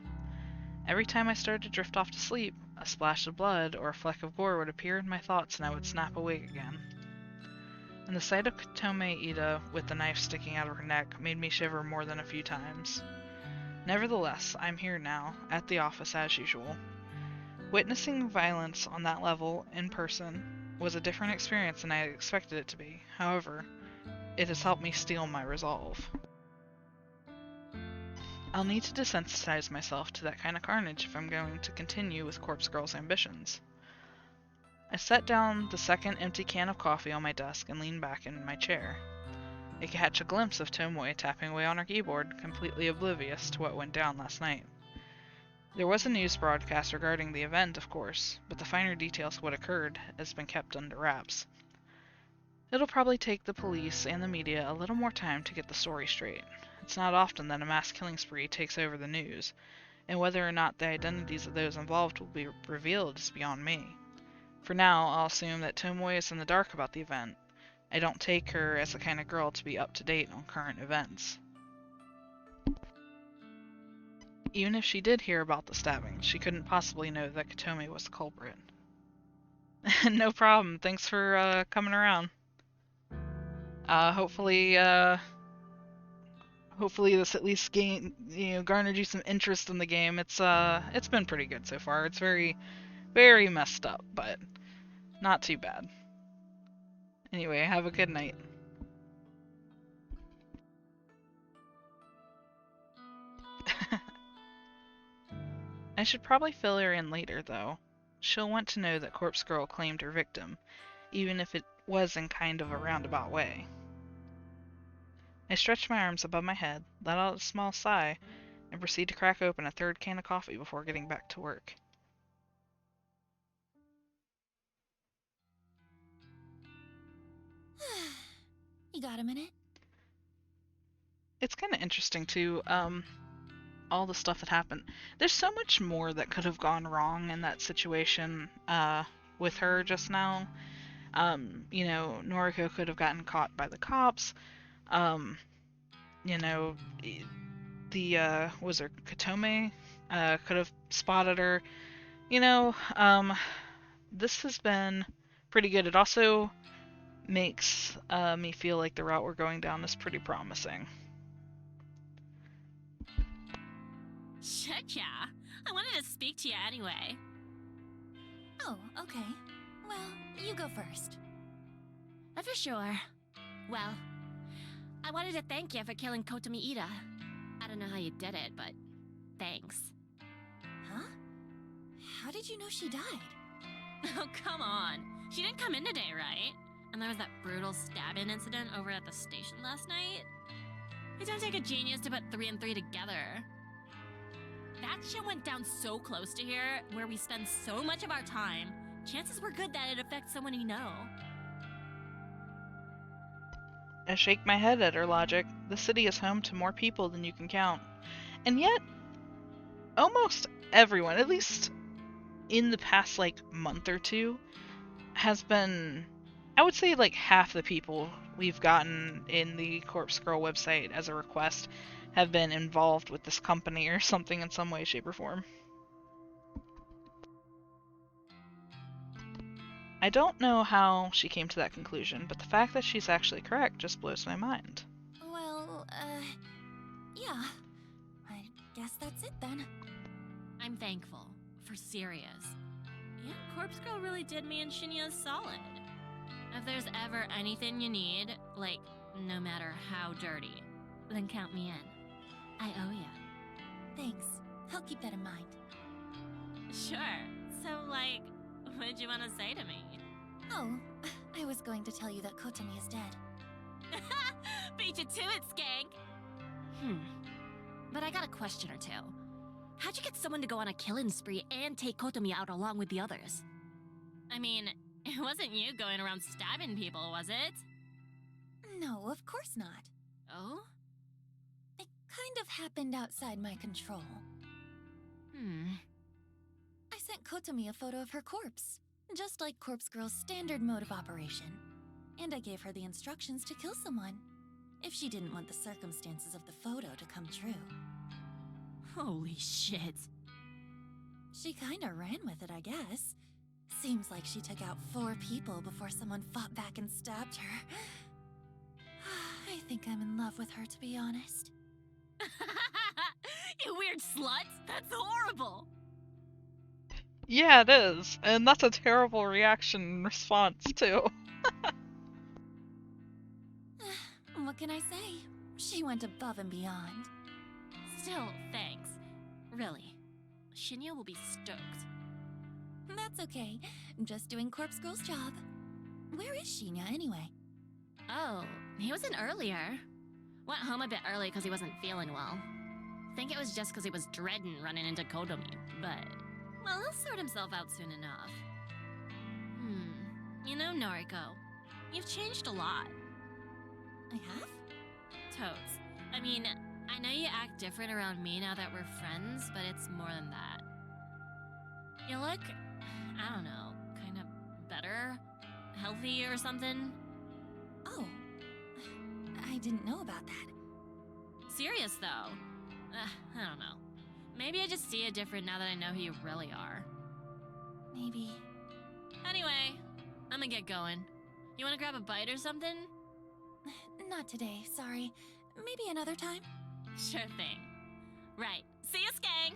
Every time I started to drift off to sleep, a splash of blood or a fleck of gore would appear in my thoughts and I would snap awake again. And the sight of Katome Ida with the knife sticking out of her neck made me shiver more than a few times. Nevertheless, I'm here now, at the office as usual. Witnessing violence on that level, in person, was a different experience than I had expected it to be. However, it has helped me steel my resolve. I'll need to desensitize myself to that kind of carnage if I'm going to continue with Corpse Girl's ambitions. I set down the second empty can of coffee on my desk and leaned back in my chair. I catch a glimpse of Tomoe tapping away on her keyboard, completely oblivious to what went down last night. There was a news broadcast regarding the event, of course, but the finer details of what occurred has been kept under wraps. It'll probably take the police and the media a little more time to get the story straight. It's not often that a mass killing spree takes over the news, and whether or not the identities of those involved will be revealed is beyond me. For now, I'll assume that Tomoe is in the dark about the event. I don't take her as the kind of girl to be up to date on current events. Even if she did hear about the stabbing, she couldn't possibly know that Katome was the culprit. No problem. Thanks for coming around. Hopefully this at least garnered you some interest in the game. It's been pretty good so far. It's very, very messed up, but not too bad. Anyway, have a good night. I should probably fill her in later, though. She'll want to know that Corpse Girl claimed her victim, even if it was in kind of a roundabout way. I stretch my arms above my head, let out a small sigh, and proceed to crack open a third can of coffee before getting back to work. You got a minute? It's kind of interesting, too, all the stuff that happened. There's so much more that could have gone wrong in that situation with her just now. You know, Noriko could have gotten caught by the cops. You know, was there Katome? Could have spotted her. You know, this has been pretty good. It also makes me feel like the route we're going down is pretty promising. Shit, yeah. I wanted to speak to you anyway. Oh, okay. Well, you go first. For sure. Well, I wanted to thank you for killing Kotomi Ida. I don't know how you did it, but thanks. Huh? How did you know she died? Oh, come on. She didn't come in today, right? And there was that brutal stabbing incident over at the station last night. It don't take a genius to put 3 and 3 together. That shit went down so close to here, where we spend so much of our time. Chances were good that it affects someone you know. I shake my head at her logic. The city is home to more people than you can count. And yet, almost everyone, at least in the past, like, month or two, has been, I would say, like, half the people we've gotten in the Corpse Girl website as a request have been involved with this company or something in some way, shape, or form. I don't know how she came to that conclusion, but the fact that she's actually correct just blows my mind. Well, yeah. I guess that's it then. I'm thankful. For serious. Yeah, Corpse Girl really did me and Shinya solid. If there's ever anything you need, like, no matter how dirty, then count me in. I owe ya. Thanks. I'll keep that in mind. Sure. So, like, what'd you want to say to me? Oh, I was going to tell you that Kotomi is dead. Beat you to it, skank! But I got a question or two. How'd you get someone to go on a killing spree and take Kotomi out along with the others? I mean, it wasn't you going around stabbing people, was it? No, of course not. Oh? It kind of happened outside my control. I sent Kotomi a photo of her corpse, just like Corpse Girl's standard mode of operation. And I gave her the instructions to kill someone, if she didn't want the circumstances of the photo to come true. Holy shit. She kinda ran with it, I guess. Seems like she took out 4 people before someone fought back and stabbed her. I think I'm in love with her, to be honest. You weird slut! That's horrible! Yeah, it is. And that's a terrible reaction and response, too. What can I say? She went above and beyond. Still, thanks. Really. Shinya will be stoked. That's okay. Just doing Corpse Girl's job. Where is Shinya, anyway? Oh, he was in earlier. Went home a bit early because he wasn't feeling well. Think it was just because he was dreading running into Kotomi, but... well, he'll sort himself out soon enough. You know, Noriko, you've changed a lot. I have? Totes. I mean, I know you act different around me now that we're friends, but it's more than that. You look, I don't know, kind of better? Healthy or something? Oh. I didn't know about that. Serious, though. I don't know. Maybe I just see you different now that I know who you really are. Maybe. Anyway, I'm gonna get going. You wanna grab a bite or something? Not today, sorry. Maybe another time? Sure thing. Right. See you, skank!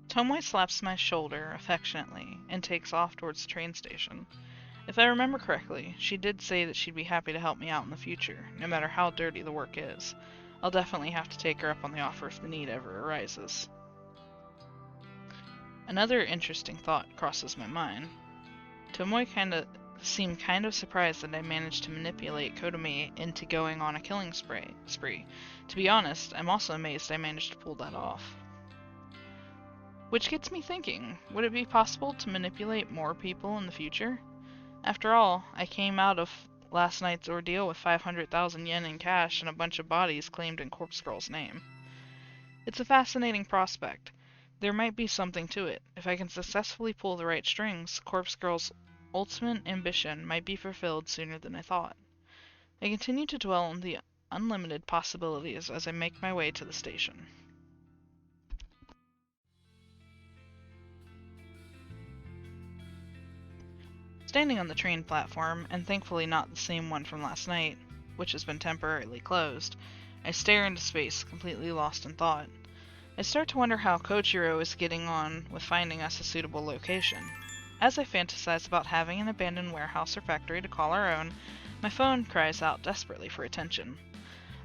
Tomoe slaps my shoulder affectionately and takes off towards the train station. If I remember correctly, she did say that she'd be happy to help me out in the future, no matter how dirty the work is. I'll definitely have to take her up on the offer if the need ever arises. Another interesting thought crosses my mind. Tomoe seemed kind of surprised that I managed to manipulate Kotomi into going on a killing spree. To be honest, I'm also amazed I managed to pull that off. Which gets me thinking, would it be possible to manipulate more people in the future? After all, I came out of last night's ordeal with 500,000 yen in cash and a bunch of bodies claimed in Corpse Girl's name. It's a fascinating prospect. there might be something to it. If I can successfully pull the right strings, Corpse Girl's ultimate ambition might be fulfilled sooner than I thought. I continue to dwell on the unlimited possibilities as I make my way to the station. Standing on the train platform, and thankfully not the same one from last night, which has been temporarily closed, I stare into space, completely lost in thought. I start to wonder how Kojiro is getting on with finding us a suitable location. As I fantasize about having an abandoned warehouse or factory to call our own, my phone cries out desperately for attention.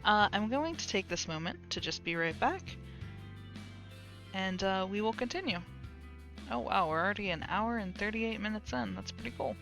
I'm going to take this moment to just be right back, and we will continue. Oh wow, we're already an hour and 38 minutes in. That's pretty cool.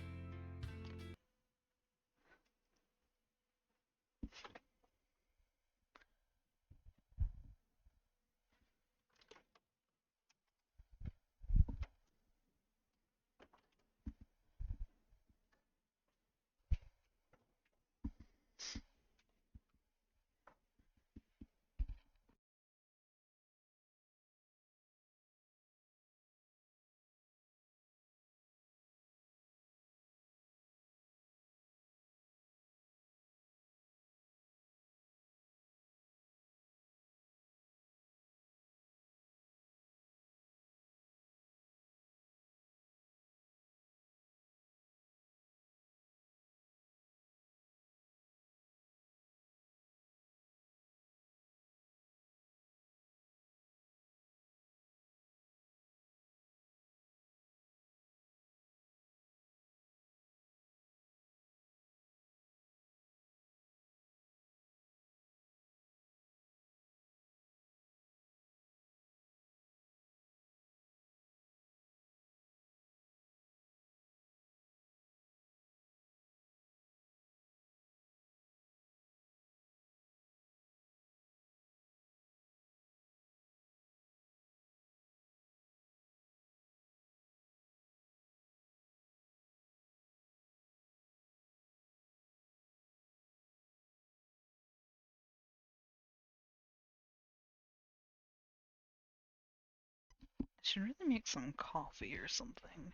I should really make some coffee or something.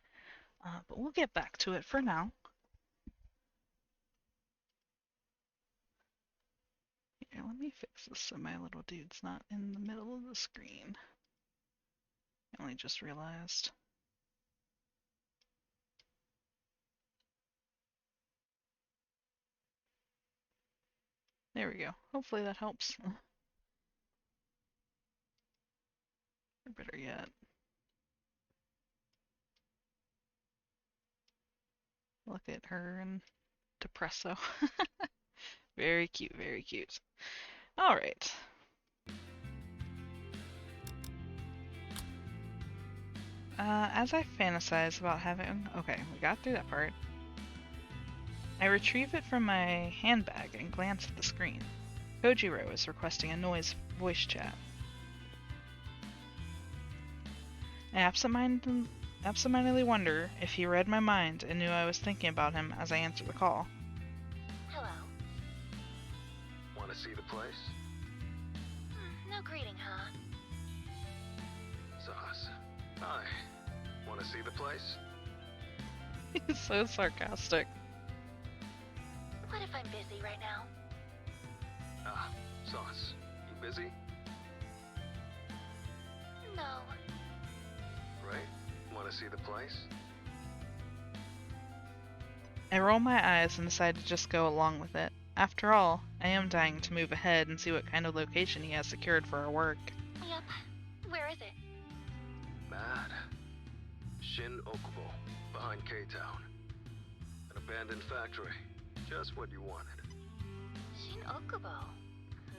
But we'll get back to it for now. Here, let me fix this so my little dude's not in the middle of the screen. I only just realized. There we go. Hopefully that helps. Or better yet, look at her and Depresso. Very cute, very cute. Alright. As I fantasize about having... Okay, we got through that part. I retrieve it from my handbag and glance at the screen. Kojiro is requesting a voice chat. I absentmindedly wonder if he read my mind and knew I was thinking about him as I answer the call. Hello. Want to see the place? No greeting, huh? Sauce. Hi. Want to see the place? He's so sarcastic. What if I'm busy right now? Ah, Sauce. You busy? No. Right? Want to see the place? I roll my eyes and decide to just go along with it. After all, I am dying to move ahead and see what kind of location he has secured for our work. Yep. Where is it? Mad. Shin Okubo, behind K-Town. An abandoned factory. Just what you wanted. Shin Okubo.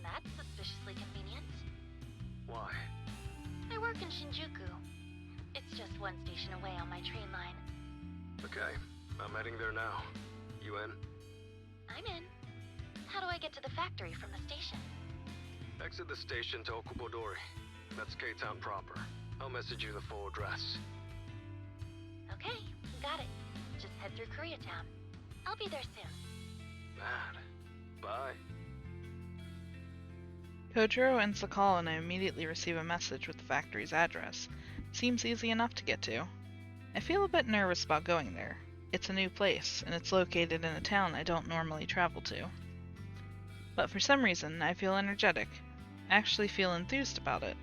That's suspiciously convenient. Why? I work in Shinjuku. It's just one station away on my train line. Okay, I'm heading there now. You in? I'm in. How do I get to the factory from the station? Exit the station to Okubodori. That's K-Town proper. I'll message you the full address. Okay, got it. Just head through Koreatown. I'll be there soon. Mad. Bye. Kojiro ends the call and I immediately receive a message with the factory's address. Seems easy enough to get to. I feel a bit nervous about going there. It's a new place, and it's located in a town I don't normally travel to. But for some reason, I feel energetic. I actually feel enthused about it.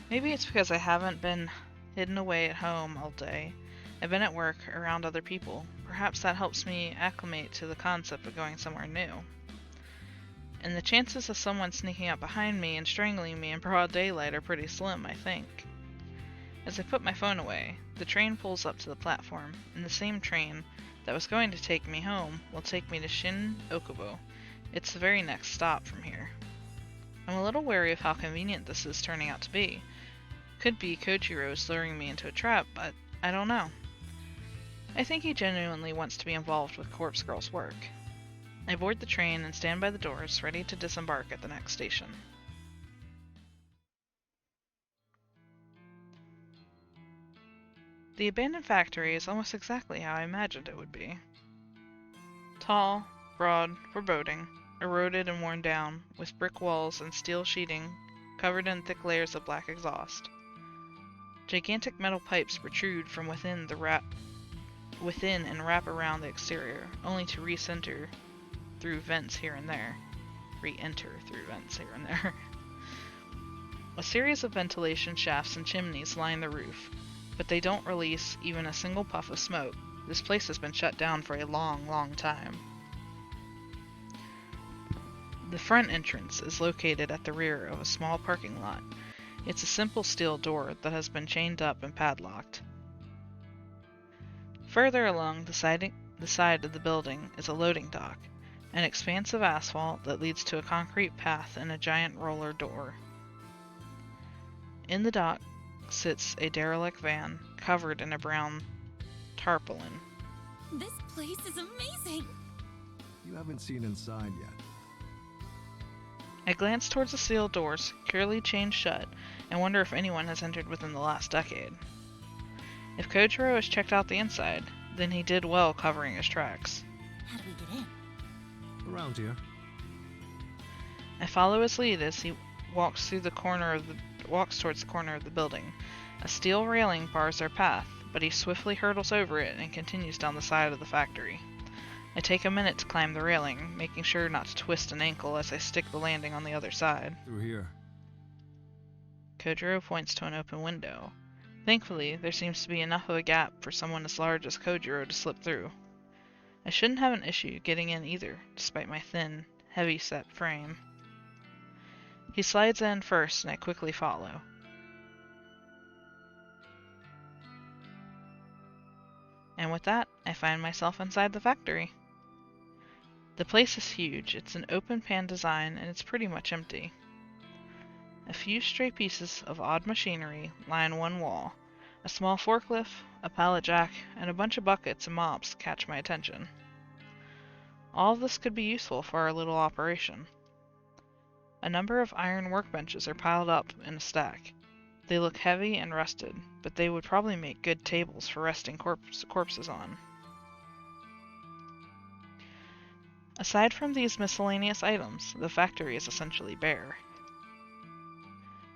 Maybe it's because I haven't been hidden away at home all day. I've been at work, around other people. Perhaps that helps me acclimate to the concept of going somewhere new. And the chances of someone sneaking up behind me and strangling me in broad daylight are pretty slim, I think. As I put my phone away, the train pulls up to the platform, and the same train that was going to take me home will take me to Shin Okubo. It's the very next stop from here. I'm a little wary of how convenient this is turning out to be. Could be Kojiro's luring me into a trap, but I don't know. I think he genuinely wants to be involved with Corpse Girl's work. I board the train and stand by the doors, ready to disembark at the next station. The abandoned factory is almost exactly how I imagined it would be. Tall, broad, foreboding, eroded and worn down, with brick walls and steel sheeting covered in thick layers of black exhaust. Gigantic metal pipes protrude from within and wrap around the exterior, only to re-enter through vents here and there. A series of ventilation shafts and chimneys line the roof, but they don't release even a single puff of smoke. This place has been shut down for a long, long time. The front entrance is located at the rear of a small parking lot. It's a simple steel door that has been chained up and padlocked. Further along the side of the building is a loading dock, an expanse of asphalt that leads to a concrete path and a giant roller door. In the dock sits a derelict van covered in a brown tarpaulin. This place is amazing! You haven't seen inside yet. I glance towards the steel doors, securely chained shut, and wonder if anyone has entered within the last decade. If Kojiro has checked out the inside, then he did well covering his tracks. How do we get in? Around here. I follow his lead as he walks towards the corner of the building. A steel railing bars our path, but he swiftly hurdles over it and continues down the side of the factory. I take a minute to climb the railing, making sure not to twist an ankle as I stick the landing on the other side. Through here. Kojiro points to an open window. Thankfully, there seems to be enough of a gap for someone as large as Kojiro to slip through. I shouldn't have an issue getting in either, despite my thin, heavy-set frame. He slides in first, and I quickly follow. And with that, I find myself inside the factory. The place is huge. It's an open-pan design, and it's pretty much empty. A few stray pieces of odd machinery line one wall. A small forklift, a pallet jack, and a bunch of buckets and mops catch my attention. All of this could be useful for our little operation. A number of iron workbenches are piled up in a stack. They look heavy and rusted, but they would probably make good tables for resting corpses on. Aside from these miscellaneous items, the factory is essentially bare.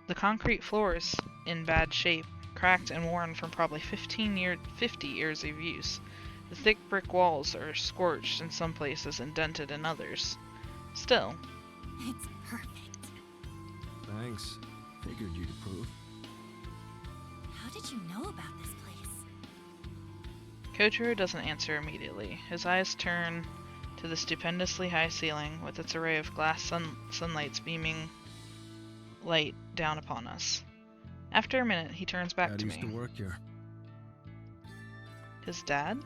The concrete floor is in bad shape, cracked and worn from probably 50 years of use. The thick brick walls are scorched in some places and dented in others. Still, It's perfect. Thanks. Figured you'd approve. How did you know about this place? Kojiro doesn't answer immediately. His eyes turn to the stupendously high ceiling with its array of glass sunlights beaming light down upon us. After a minute, he turns back Dad to used me. to work here. His dad?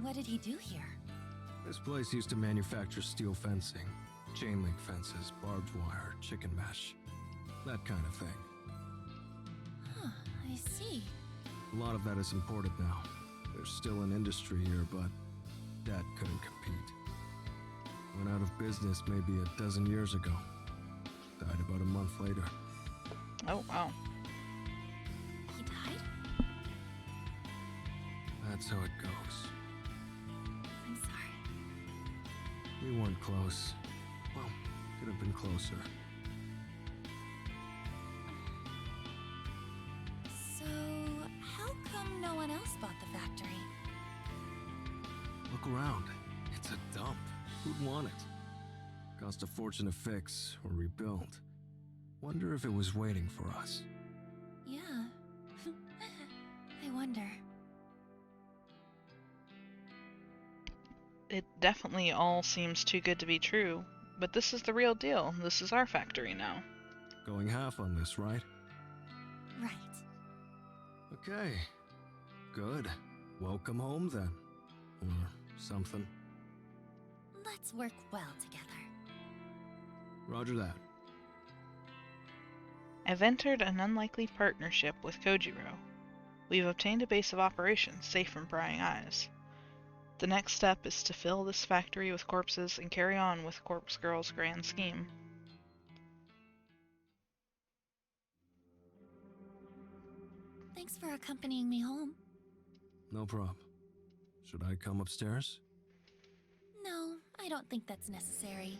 What did he do here? This place used to manufacture steel fencing, chain link fences, barbed wire, chicken mesh, that kind of thing. Huh, I see. A lot of that is imported now. There's still an industry here, but Dad couldn't compete. Went out of business maybe a dozen years ago. Died about a month later. Oh, wow. He died? That's how it goes. I'm sorry. We weren't close. Well, could have been closer. So, around. It's a dump. Who'd want it? Cost a fortune to fix or rebuild. Wonder if it was waiting for us. Yeah. I wonder. It definitely all seems too good to be true, but this is the real deal. This is our factory now. Going half on this, right? Right. Okay. Good. Welcome home then. Or something. Let's work well together. Roger that. I've entered an unlikely partnership with Kojiro. We've obtained a base of operations safe from prying eyes. The next step is to fill this factory with corpses and carry on with Corpse Girl's grand scheme. Thanks for accompanying me home. No problem. Should I come upstairs? No, I don't think that's necessary.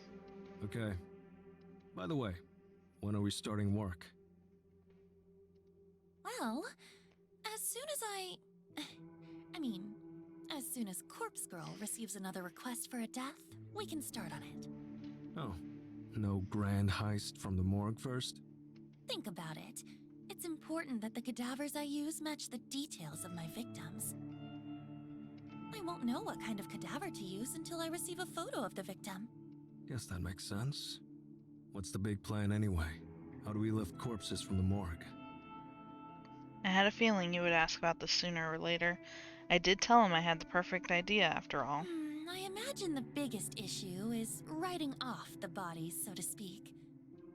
Okay. By the way, when are we starting work? Well, as soon as as soon as Corpse Girl receives another request for a death, we can start on it. Oh, no grand heist from the morgue first? Think about it. It's important that the cadavers I use match the details of my victims. I won't know what kind of cadaver to use until I receive a photo of the victim. Guess that makes sense. What's the big plan anyway? How do we lift corpses from the morgue? I had a feeling you would ask about this sooner or later. I did tell him I had the perfect idea after all. I imagine the biggest issue is writing off the bodies, so to speak.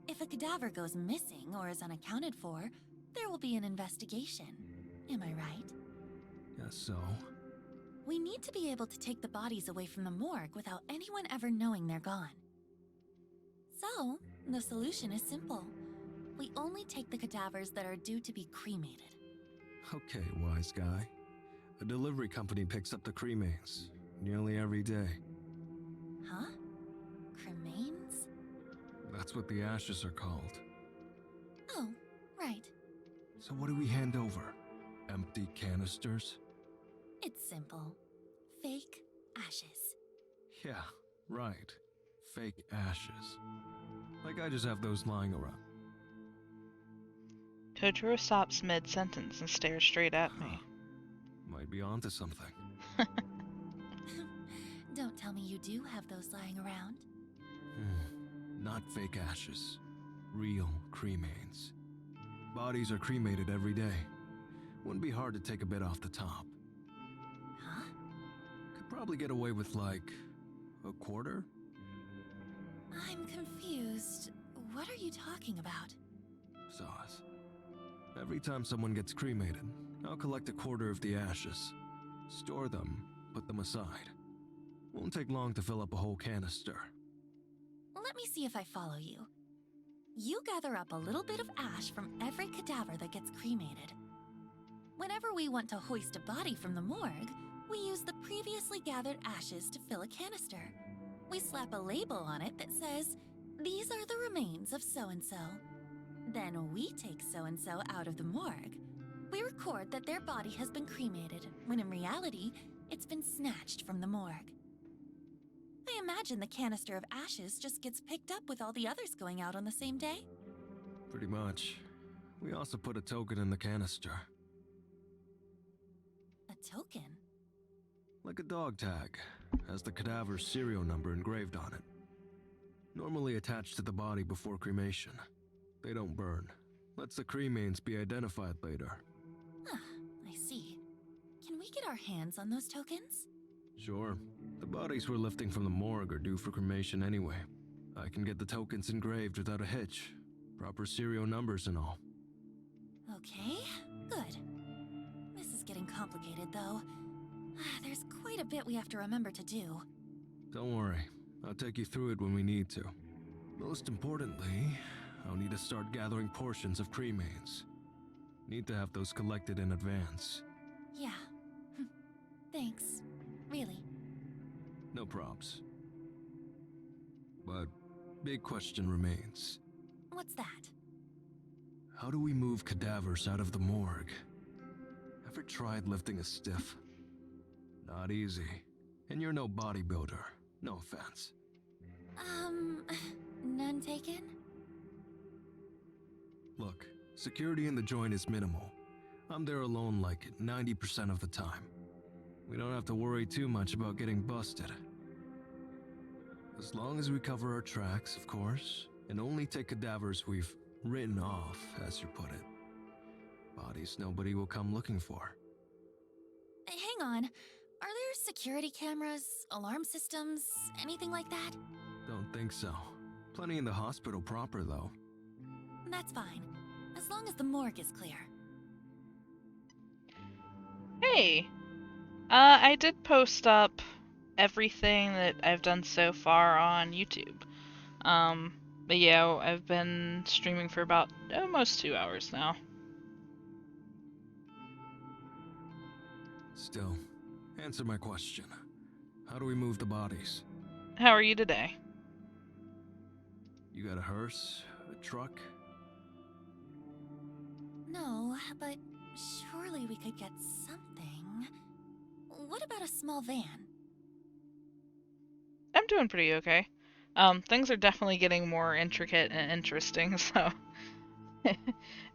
If a cadaver goes missing or is unaccounted for, there will be an investigation. Am I right? Guess so. We need to be able to take the bodies away from the morgue without anyone ever knowing they're gone. So, the solution is simple. We only take the cadavers that are due to be cremated. Okay, wise guy. A delivery company picks up the cremains nearly every day. Huh? Cremains? That's what the ashes are called. Oh, right. So what do we hand over? Empty canisters? It's simple. Fake ashes. Yeah, right. Fake ashes. Like I just have those lying around. Kojiro stops mid-sentence and stares straight at me. Might be onto something. Don't tell me you do have those lying around. Not fake ashes. Real cremains. Bodies are cremated every day. Wouldn't be hard to take a bit off the top. Huh? Could probably get away with like a quarter? I'm confused. What are you talking about? Sauce. Every time someone gets cremated, I'll collect a quarter of the ashes. Store them, put them aside. Won't take long to fill up a whole canister. Let me see if I follow you. You gather up a little bit of ash from every cadaver that gets cremated. Whenever we want to hoist a body from the morgue, we use the previously gathered ashes to fill a canister. We slap a label on it that says, "These are the remains of so-and-so." Then we take so-and-so out of the morgue. We record that their body has been cremated, when in reality, it's been snatched from the morgue. I imagine the canister of ashes just gets picked up with all the others going out on the same day. Pretty much. We also put a token in the canister. A token? Like a dog tag. Has the cadaver's serial number engraved on it. Normally attached to the body before cremation. They don't burn. Lets the cremains be identified later. Ah, I see. Can we get our hands on those tokens? Sure. The bodies we're lifting from the morgue are due for cremation anyway. I can get the tokens engraved without a hitch. Proper serial numbers and all. Okay, good. This is getting complicated, though. There's quite a bit we have to remember to do. Don't worry. I'll take you through it when we need to. Most importantly, I'll need to start gathering portions of cremains. Need to have those collected in advance. Yeah. Thanks. Really. No probs. But big question remains. What's that? How do we move cadavers out of the morgue? Ever tried lifting a stiff? Not easy. And you're no bodybuilder. No offense. None taken? Look, security in the joint is minimal. I'm there alone like 90% of the time. We don't have to worry too much about getting busted. As long as we cover our tracks, of course, and only take cadavers we've written off, as you put it. Bodies nobody will come looking for. Hang on. Are there security cameras, alarm systems, anything like that? Don't think so. Plenty in the hospital proper, though. That's fine. As long as the morgue is clear. Hey! I did post up everything that I've done so far on YouTube. But yeah, I've been streaming for about almost 2 hours now. Still, answer my question. How do we move the bodies? How are you today? You got a hearse? A truck? No, but surely we could get something. What about a small van? I'm doing pretty okay. Things are definitely getting more intricate and interesting, so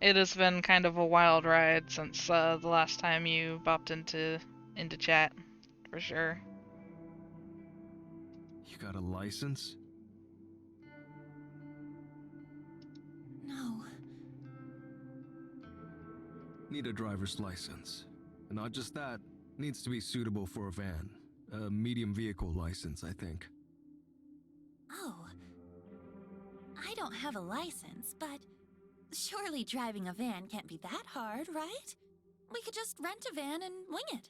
it has been kind of a wild ride since the last time you bopped into chat, for sure. You got a license? No. Need a driver's license. And not just that, needs to be suitable for a van. A medium vehicle license, I think. Oh. I don't have a license, but surely driving a van can't be that hard, right? We could just rent a van and wing it.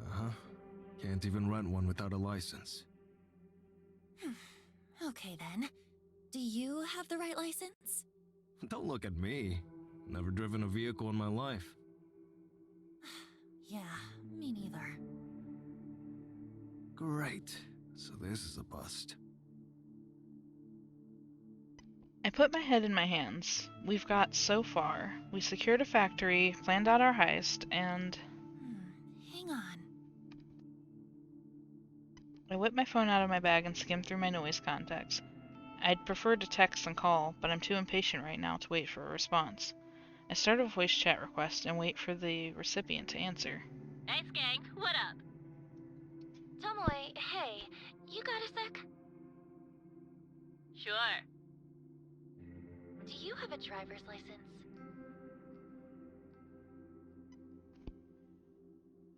Uh-huh. Can't even rent one without a license. Okay then. Do you have the right license? Don't look at me. Never driven a vehicle in my life. Yeah, me neither. Great. So this is a bust. I put my head in my hands. We've got so far. We secured a factory, planned out our heist, and Hang on. I whipped my phone out of my bag and skimmed through my noise contacts. I'd prefer to text and call, but I'm too impatient right now to wait for a response. I start a voice chat request and wait for the recipient to answer. Hey, Skank, what up? Tomoe, hey, you got a sec? Sure. Do you have a driver's license?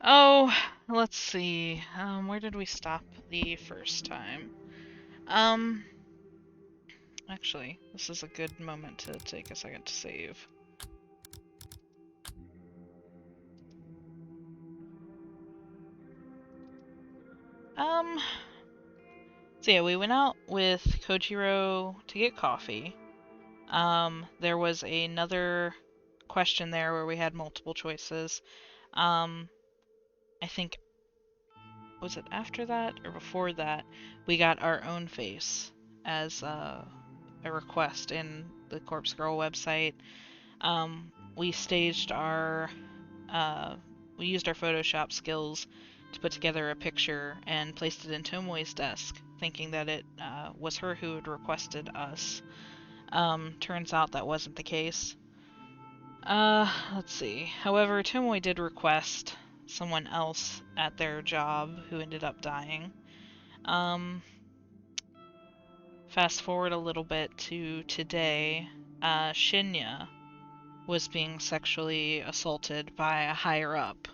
Oh, let's see. Where did we stop the first time? Actually, this is a good moment to take a second to save. So yeah, we went out with Kojiro to get coffee. There was another question there where we had multiple choices. I think, was it after that or before that, we got our own face as a request in the Corpse Girl website. We staged our, we used our Photoshop skills to put together a picture and placed it in Tomoe's desk, thinking that it was her who had requested us. Turns out that wasn't the case. Let's see. However, Tomoe did request someone else at their job who ended up dying. Fast forward a little bit to today, Shinya was being sexually assaulted by a higher up,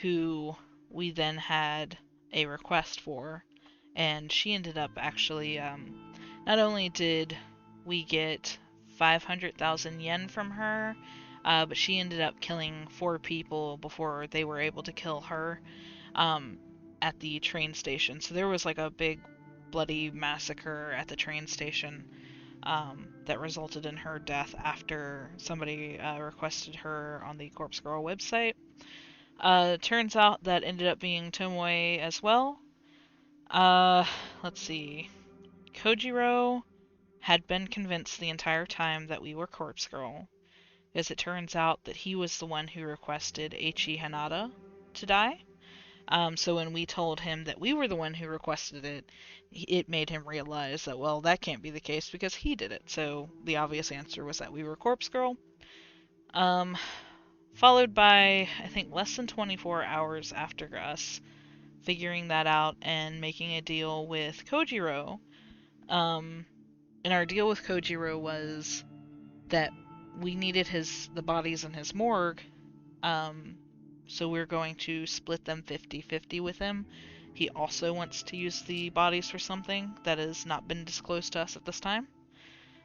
who we then had a request for, and she ended up actually, not only did we get 500,000 yen from her, but she ended up killing 4 people before they were able to kill her, at the train station. So there was like a big bloody massacre at the train station, that resulted in her death after somebody requested her on the Corpse Girl website. Turns out that ended up being Tomoe as well. Let's see. Kojiro had been convinced the entire time that we were Corpse Girl, as it turns out that he was the one who requested Eiichi Hanada to die. So when we told him that we were the one who requested it, it made him realize that, well, that can't be the case because he did it. So the obvious answer was that we were Corpse Girl. Followed by, I think, less than 24 hours after us figuring that out and making a deal with Kojiro. And our deal with Kojiro was that we needed the bodies in his morgue, so we're going to split them 50-50 with him. He also wants to use the bodies for something that has not been disclosed to us at this time.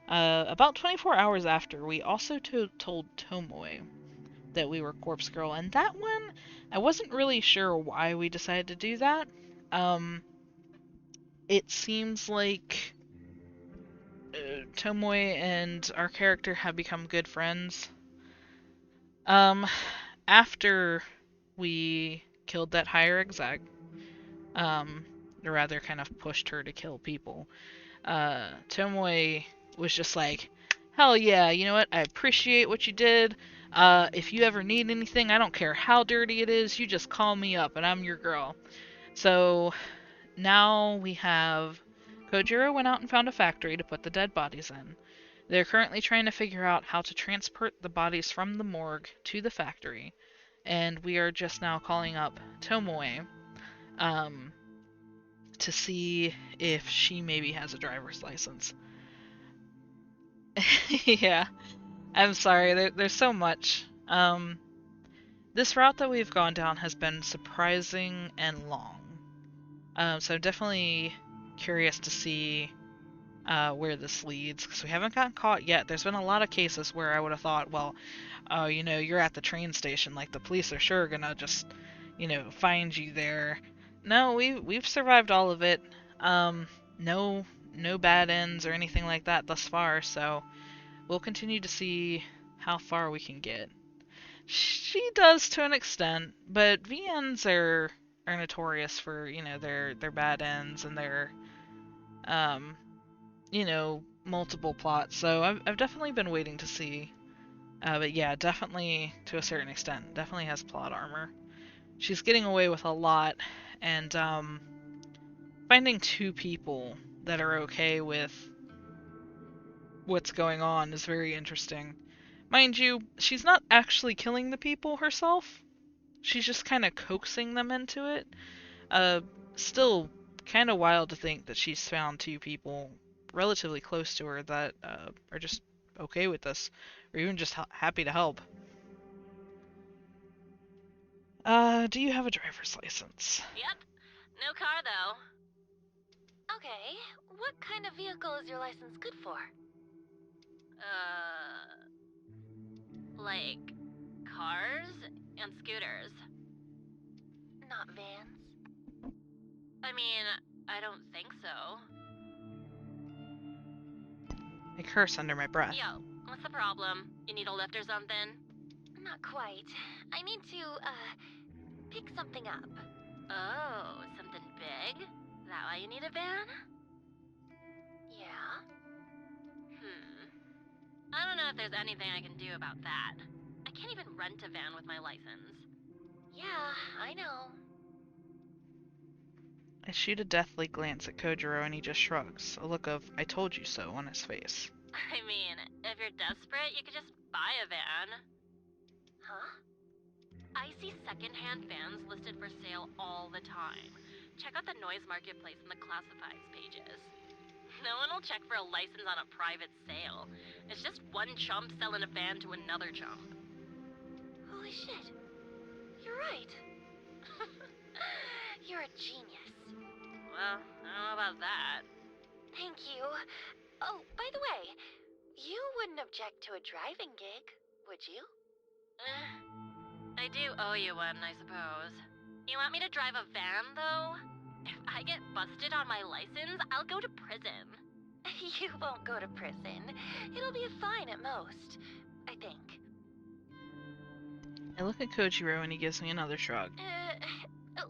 About 24 hours after, we also told Tomoe that we were Corpse Girl, and that one, I wasn't really sure why we decided to do that. It seems like Tomoe and our character have become good friends. After we killed that higher exec, or rather kind of pushed her to kill people, Tomoe was just like, hell yeah, you know what, I appreciate what you did. If you ever need anything, I don't care how dirty it is, you just call me up and I'm your girl. So now we have Kojiro went out and found a factory to put the dead bodies in. They're currently trying to figure out how to transport the bodies from the morgue to the factory, and we are just now calling up Tomoe to see if she maybe has a driver's license. Yeah, I'm sorry, there's so much. This route that we've gone down has been surprising and long. So I'm definitely curious to see where this leads, because we haven't gotten caught yet. There's been a lot of cases where I would have thought, well, you know, you're at the train station, like the police are sure gonna just, you know, find you there. No, we've survived all of it. No bad ends or anything like that thus far, so we'll continue to see how far we can get. She does to an extent, but VNs are notorious for, you know, their bad ends and their you know, multiple plots. So I've definitely been waiting to see. But yeah, definitely to a certain extent, definitely has plot armor. She's getting away with a lot, and finding two people that are okay with what's going on is very interesting. Mind you, she's not actually killing the people herself. She's just kind of coaxing them into it. Still kind of wild to think that she's found two people relatively close to her that are just okay with this, or even just happy to help. Do you have a driver's license? Yep. No car, though. Okay, what kind of vehicle is your license good for? Like cars and scooters. Not vans? I mean, I don't think so. I curse under my breath. Yo, what's the problem? You need a lift or something? Not quite. I need to, pick something up. Oh, something big? That why you need a van? Yeah? I don't know if there's anything I can do about that. I can't even rent a van with my license. Yeah, I know. I shoot a deathly glance at Kojiro and he just shrugs, a look of I told you so on his face. I mean, if you're desperate, you could just buy a van. Huh? I see secondhand vans listed for sale all the time. Check out the noise marketplace and the classifieds pages. No one will check for a license on a private sale. It's just one chump selling a van to another chump. Holy shit. You're right. You're a genius. Well, I don't know about that. Thank you. Oh, by the way, you wouldn't object to a driving gig, would you? I do owe you one, I suppose. You want me to drive a van, though? If I get busted on my license, I'll go to prison. You won't go to prison. It'll be a fine at most, I think. I look at Kojiro and he gives me another shrug.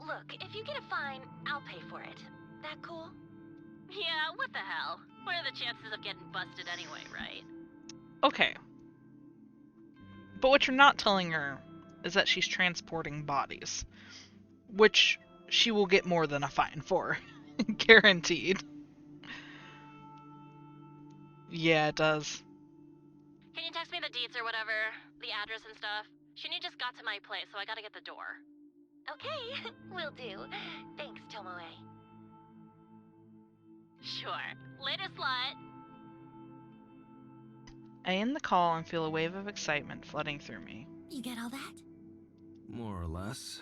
Look, if you get a fine, I'll pay for it. That cool? Yeah, what the hell? What are the chances of getting busted anyway, right? Okay. But what you're not telling her is that she's transporting bodies. which she will get more than a fine for. Guaranteed. Yeah, it does. Can you text me the deets or whatever? The address and stuff? Shinny just got to my place, so I gotta get the door. Okay, will do. Thanks, Tomoe. Sure. Later, slut. I end the call and feel a wave of excitement flooding through me. You get all that? More or less.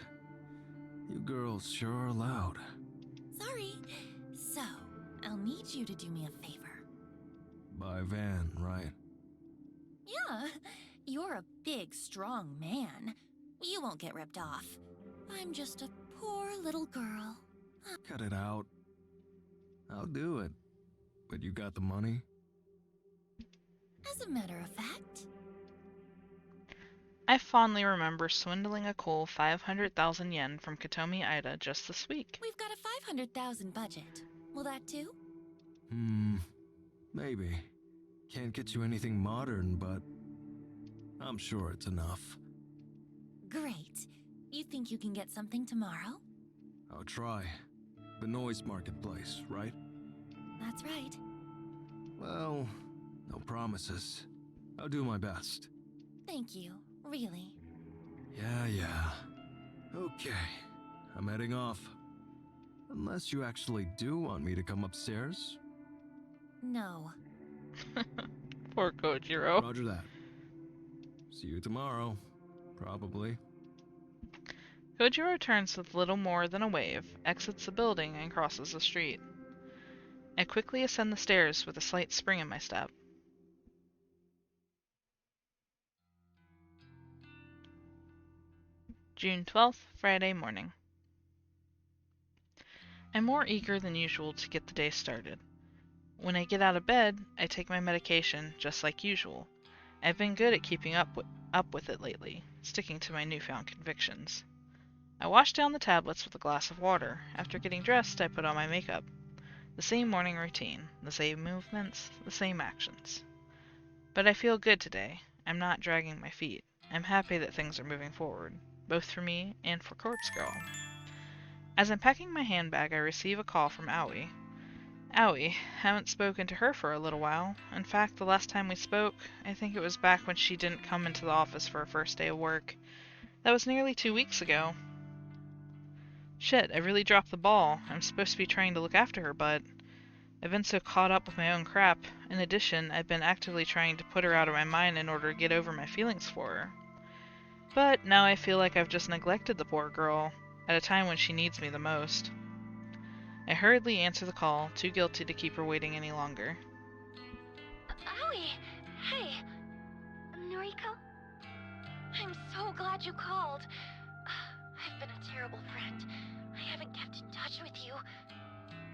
You girls sure are loud. Sorry. So, I'll need you to do me a favor. By Van, right? Yeah, you're a big, strong man. You won't get ripped off. I'm just a poor little girl. Cut it out. I'll do it. But you got the money? As a matter of fact, I fondly remember swindling a cool 500,000 yen from Katomi Ida just this week. we've got a 500,000 budget. Will that do? Maybe. Can't get you anything modern, but I'm sure it's enough. Great. You think you can get something tomorrow? I'll try. The noise marketplace, right? That's right. Well, no promises. I'll do my best. Thank you. Really. Yeah. Okay. I'm heading off. Unless you actually do want me to come upstairs. No. Poor Kojiro. Roger that. See you tomorrow. Probably. Kojiro turns with little more than a wave, exits the building, and crosses the street. I quickly ascend the stairs with a slight spring in my step. June 12th, Friday morning. I'm more eager than usual to get the day started. When I get out of bed, I take my medication, just like usual. I've been good at keeping up with it lately, sticking to my newfound convictions. I wash down the tablets with a glass of water. After getting dressed, I put on my makeup. The same morning routine, the same movements, the same actions. But I feel good today. I'm not dragging my feet. I'm happy that things are moving forward, both for me and for Corpse Girl. As I'm packing my handbag, I receive a call from Aoi. Aoi, haven't spoken to her for a little while. In fact, the last time we spoke, I think it was back when she didn't come into the office for her first day of work. That was nearly 2 weeks ago. Shit, I really dropped the ball. I'm supposed to be trying to look after her, but I've been so caught up with my own crap. In addition, I've been actively trying to put her out of my mind in order to get over my feelings for her. But now I feel like I've just neglected the poor girl, at a time when she needs me the most. I hurriedly answer the call, too guilty to keep her waiting any longer. Aoi! Hey! Noriko? I'm so glad you called. I've been a terrible friend. I haven't kept in touch with you.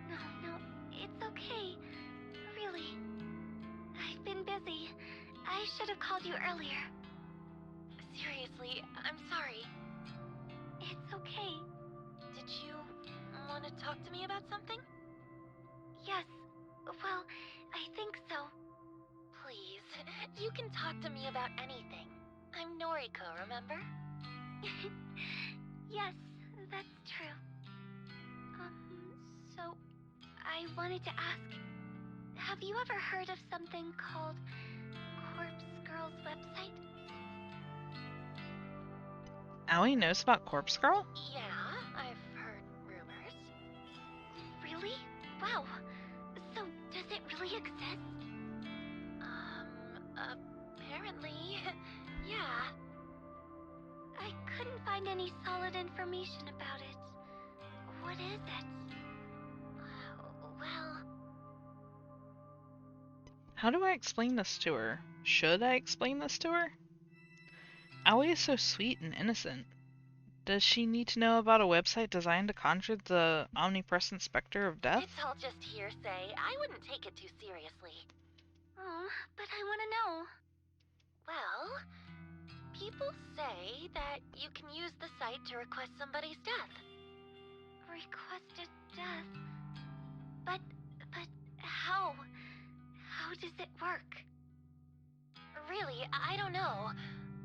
No, it's okay. Really. I've been busy. I should have called you earlier. Seriously, I'm sorry. It's okay. Did you want to talk to me about something? Yes. Well, I think so. Please, you can talk to me about anything. I'm Noriko, remember? Yes, that's true. So, I wanted to ask, have you ever heard of something called Corpse Girl's website? Aoi knows about Corpse Girl? Yeah, I've heard rumors. Really? Wow. So, does it really exist? Apparently, yeah. I couldn't find any solid information about it. What is it? Well... How do I explain this to her? Should I explain this to her? Aoi is so sweet and innocent. Does she need to know about a website designed to conjure the omnipresent specter of death? It's all just hearsay. I wouldn't take it too seriously. Oh, but I want to know. Well, people say that you can use the site to request somebody's death. Request a death? But how? How does it work? Really, I don't know.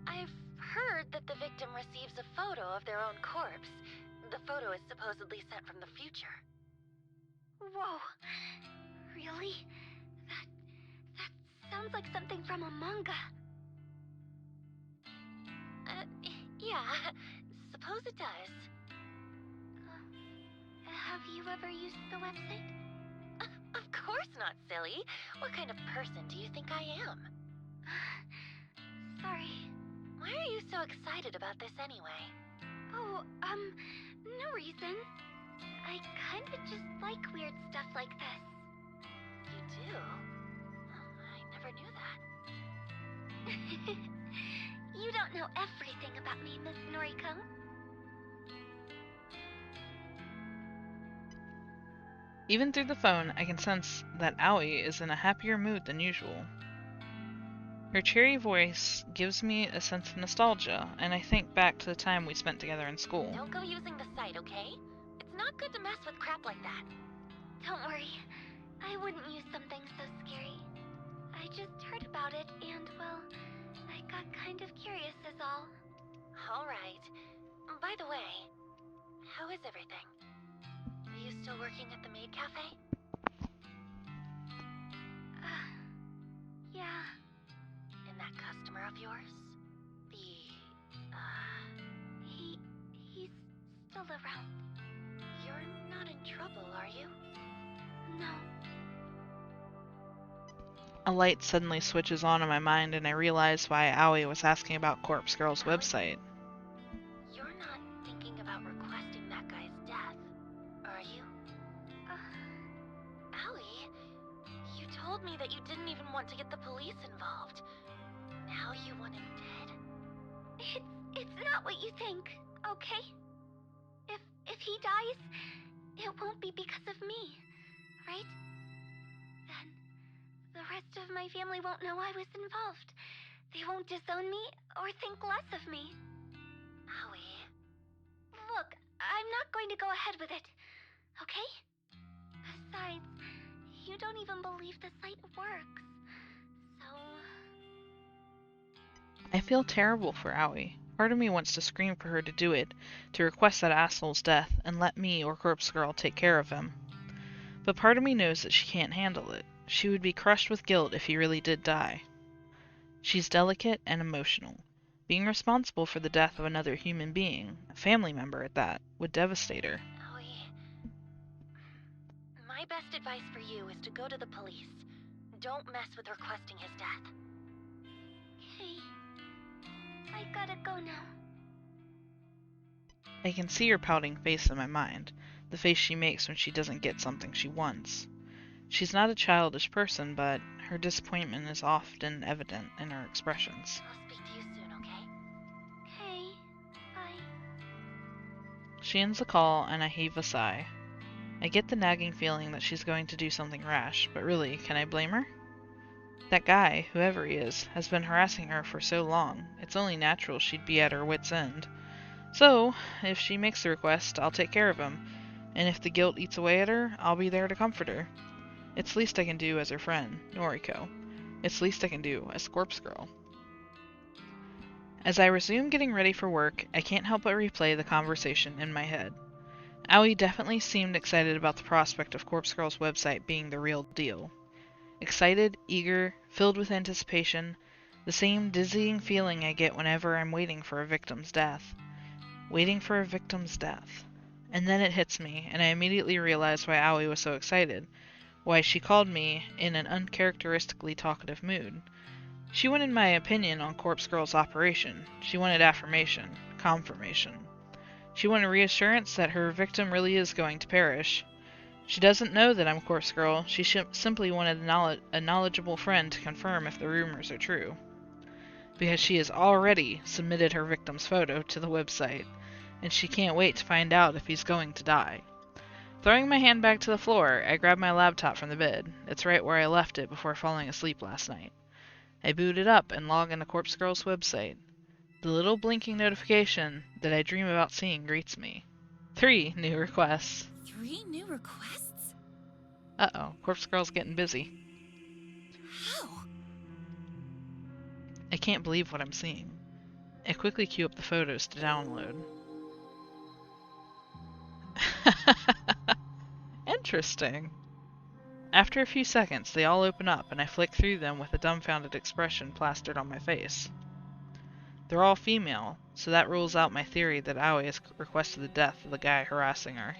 I've heard that the victim receives a photo of their own corpse, The photo is supposedly sent from the future. Whoa. Really? That sounds like something from a manga. Yeah, suppose it does. Have you ever used the website? Of course not, silly. What kind of person do you think I am? Sorry. Why are you so excited about this anyway? Oh, no reason. I kinda just like weird stuff like this. You do? I never knew that. You don't know everything about me, Miss Noriko. Even through the phone, I can sense that Aoi is in a happier mood than usual. Her cheery voice gives me a sense of nostalgia, and I think back to the time we spent together in school. Don't go using the site, okay? It's not good to mess with crap like that. Don't worry. I wouldn't use something so scary. I just heard about it, and, well, I got kind of curious is all. Alright. By the way, how is everything? Are you still working at the Maid Cafe? Yeah. And that customer of yours? He's still around. You're not in trouble, are you? No. A light suddenly switches on in my mind, and I realize why Aoi was asking about Corpse Girl's website. You're not thinking about requesting that guy's death, are you? Aoi, you told me that you didn't even want to get the police involved. Now you want him dead? It's not what you think, okay? If he dies, it won't be because of me, right? Then the rest of my family won't know I was involved. They won't disown me or think less of me. Aoi. Look, I'm not going to go ahead with it, okay? Besides, you don't even believe the site works. So... I feel terrible for Aoi. Part of me wants to scream for her to do it, to request that asshole's death, and let me or Corpse Girl take care of him. But part of me knows that she can't handle it. She would be crushed with guilt if he really did die. She's delicate and emotional. Being responsible for the death of another human being, a family member at that, would devastate her. Aoi. My best advice for you is to go to the police. Don't mess with requesting his death. Okay. I gotta go now. I can see her pouting face in my mind, the face she makes when she doesn't get something she wants. She's not a childish person, but her disappointment is often evident in her expressions. I'll speak to you soon, okay? Okay. Bye. She ends the call, and I heave a sigh. I get the nagging feeling that she's going to do something rash, but really, can I blame her? That guy, whoever he is, has been harassing her for so long, it's only natural she'd be at her wit's end. So, if she makes the request, I'll take care of him, and if the guilt eats away at her, I'll be there to comfort her. It's the least I can do as her friend, Noriko. It's the least I can do as Corpse Girl. As I resume getting ready for work, I can't help but replay the conversation in my head. Aoi definitely seemed excited about the prospect of Corpse Girl's website being the real deal. Excited, eager, filled with anticipation, the same dizzying feeling I get whenever I'm waiting for a victim's death. Waiting for a victim's death. And then it hits me, and I immediately realize why Aoi was so excited, why she called me in an uncharacteristically talkative mood. She wanted my opinion on Corpse Girl's operation. She wanted affirmation, confirmation. She wanted reassurance that her victim really is going to perish. She doesn't know that I'm Corpse Girl. She simply wanted a knowledgeable friend to confirm if the rumors are true. Because she has already submitted her victim's photo to the website, and she can't wait to find out if he's going to die. Throwing my handbag to the floor, I grab my laptop from the bed. It's right where I left it before falling asleep last night. I boot it up and log into Corpse Girl's website. The little blinking notification that I dream about seeing greets me. 3 new requests. 3 new requests? Uh-oh, Corpse Girl's getting busy. How? I can't believe what I'm seeing. I quickly queue up the photos to download. Interesting. After a few seconds, they all open up, and I flick through them with a dumbfounded expression plastered on my face. They're all female, so that rules out my theory that Aoi has requested the death of the guy harassing her.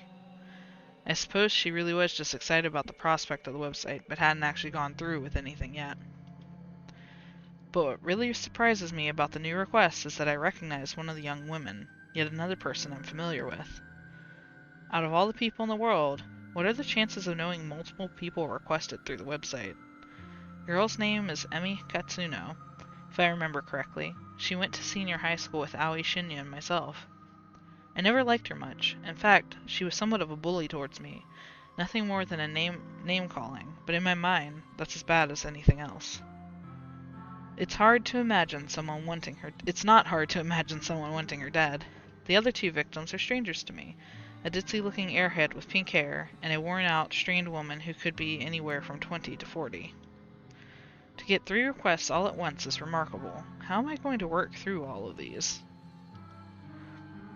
I suppose she really was just excited about the prospect of the website, but hadn't actually gone through with anything yet. But what really surprises me about the new request is that I recognize one of the young women, yet another person I'm familiar with. Out of all the people in the world, what are the chances of knowing multiple people requested through the website? The girl's name is Emi Katsuno, if I remember correctly. She went to senior high school with Aoi Shinya and myself. I never liked her much. In fact, she was somewhat of a bully towards me. Nothing more than a name-calling, but in my mind, that's as bad as anything else. It's not hard to imagine someone wanting her dead. The other two victims are strangers to me. A ditzy-looking airhead with pink hair, and a worn-out, strained woman who could be anywhere from 20 to 40. To get 3 requests all at once is remarkable. How am I going to work through all of these?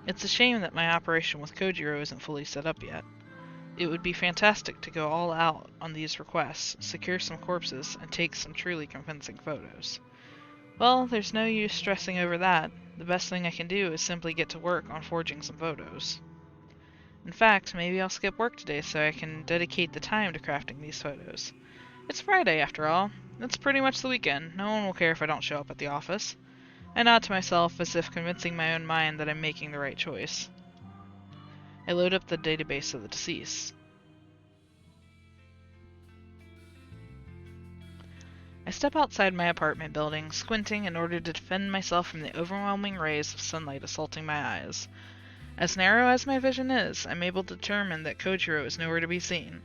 It's a shame that my operation with Kojiro isn't fully set up yet. It would be fantastic to go all out on these requests, secure some corpses, and take some truly convincing photos. Well, there's no use stressing over that. The best thing I can do is simply get to work on forging some photos. In fact, maybe I'll skip work today so I can dedicate the time to crafting these photos. It's Friday, after all. It's pretty much the weekend. No one will care if I don't show up at the office. I nod to myself as if convincing my own mind that I'm making the right choice. I load up the database of the deceased. I step outside my apartment building, squinting in order to defend myself from the overwhelming rays of sunlight assaulting my eyes. As narrow as my vision is, I'm able to determine that Kojiro is nowhere to be seen.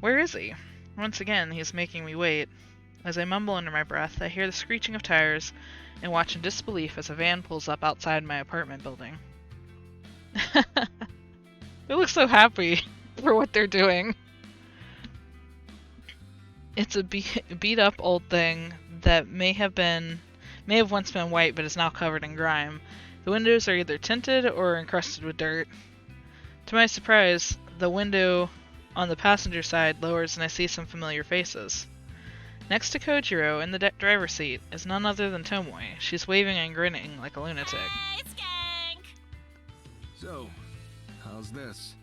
Where is he? Once again, he is making me wait. As I mumble under my breath, I hear the screeching of tires and watch in disbelief as a van pulls up outside my apartment building. They look so happy for what they're doing. It's a beat up old thing that may have once been white but is now covered in grime. The windows are either tinted or encrusted with dirt. To my surprise, the window on the passenger side lowers and I see some familiar faces. Next to Kojiro in the driver's seat is none other than Tomoe. She's waving and grinning like a lunatic. Hey, skank! So, how's this?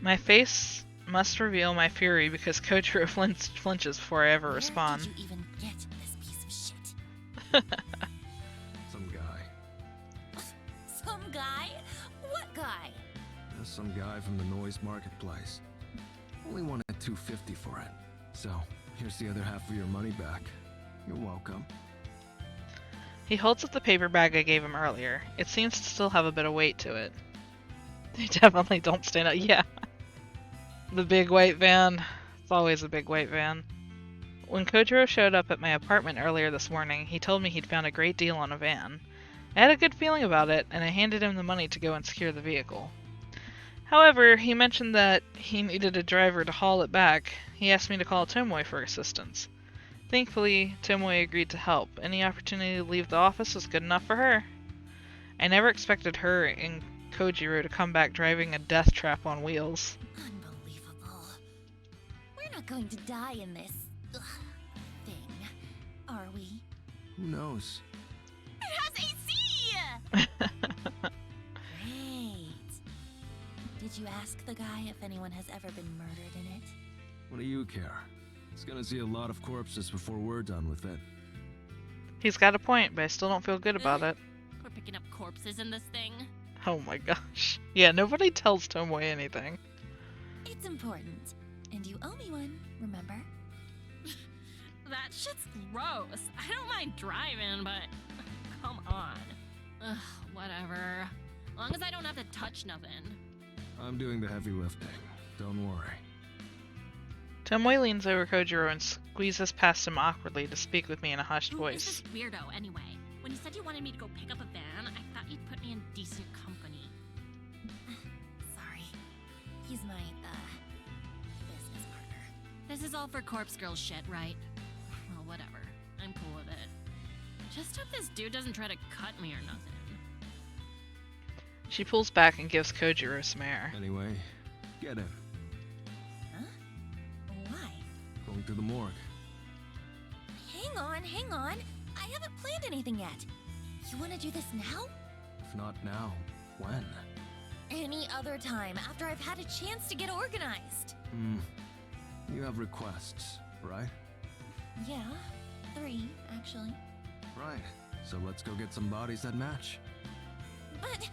My face must reveal my fury because Kojiro flinches before I ever respond. Where did you even get this piece of shit? Some guy. Some guy? What guy? Some guy from the Noise Marketplace. Only wanted $250 for it. So, here's the other half of your money back. You're welcome. He holds up the paper bag I gave him earlier. It seems to still have a bit of weight to it. They definitely don't stand out. Yeah. The big white van. It's always a big white van. When Kojiro showed up at my apartment earlier this morning, he told me he'd found a great deal on a van. I had a good feeling about it, and I handed him the money to go and secure the vehicle. However, he mentioned that he needed a driver to haul it back. He asked me to call Tomoe for assistance. Thankfully, Tomoe agreed to help. Any opportunity to leave the office was good enough for her. I never expected her and Kojiro to come back driving a death trap on wheels. Unbelievable. We're not going to die in this thing, are we? Who knows? It has AC! Great. Did you ask the guy if anyone has ever been murdered in it? What do you care? He's gonna see a lot of corpses before we're done with it. He's got a point, but I still don't feel good about it. We're picking up corpses in this thing. Oh my gosh. Yeah, nobody tells Tomoe anything. It's important. And you owe me one, remember? That shit's gross. I don't mind driving, but come on. Ugh, whatever. As long as I don't have to touch nothing. I'm doing the heavy lifting. Don't worry. Tomoe leans over Kojiro and squeezes past him awkwardly to speak with me in a hushed Who is voice. this weirdo, anyway? When you said you wanted me to go pick up a van, I thought you'd put me in decent company. Sorry. He's my, business partner. This is all for Corpse Girl shit, right? Well, whatever. I'm cool with it. Just hope this dude doesn't try to cut me or nothing. She pulls back and gives Kojiro some air. Anyway, get in. Huh? Why? Going to the morgue. Hang on. I haven't planned anything yet. You want to do this now? If not now, when? Any other time, after I've had a chance to get organized. You have requests, right? Yeah, 3, actually. Right. So let's go get some bodies that match. But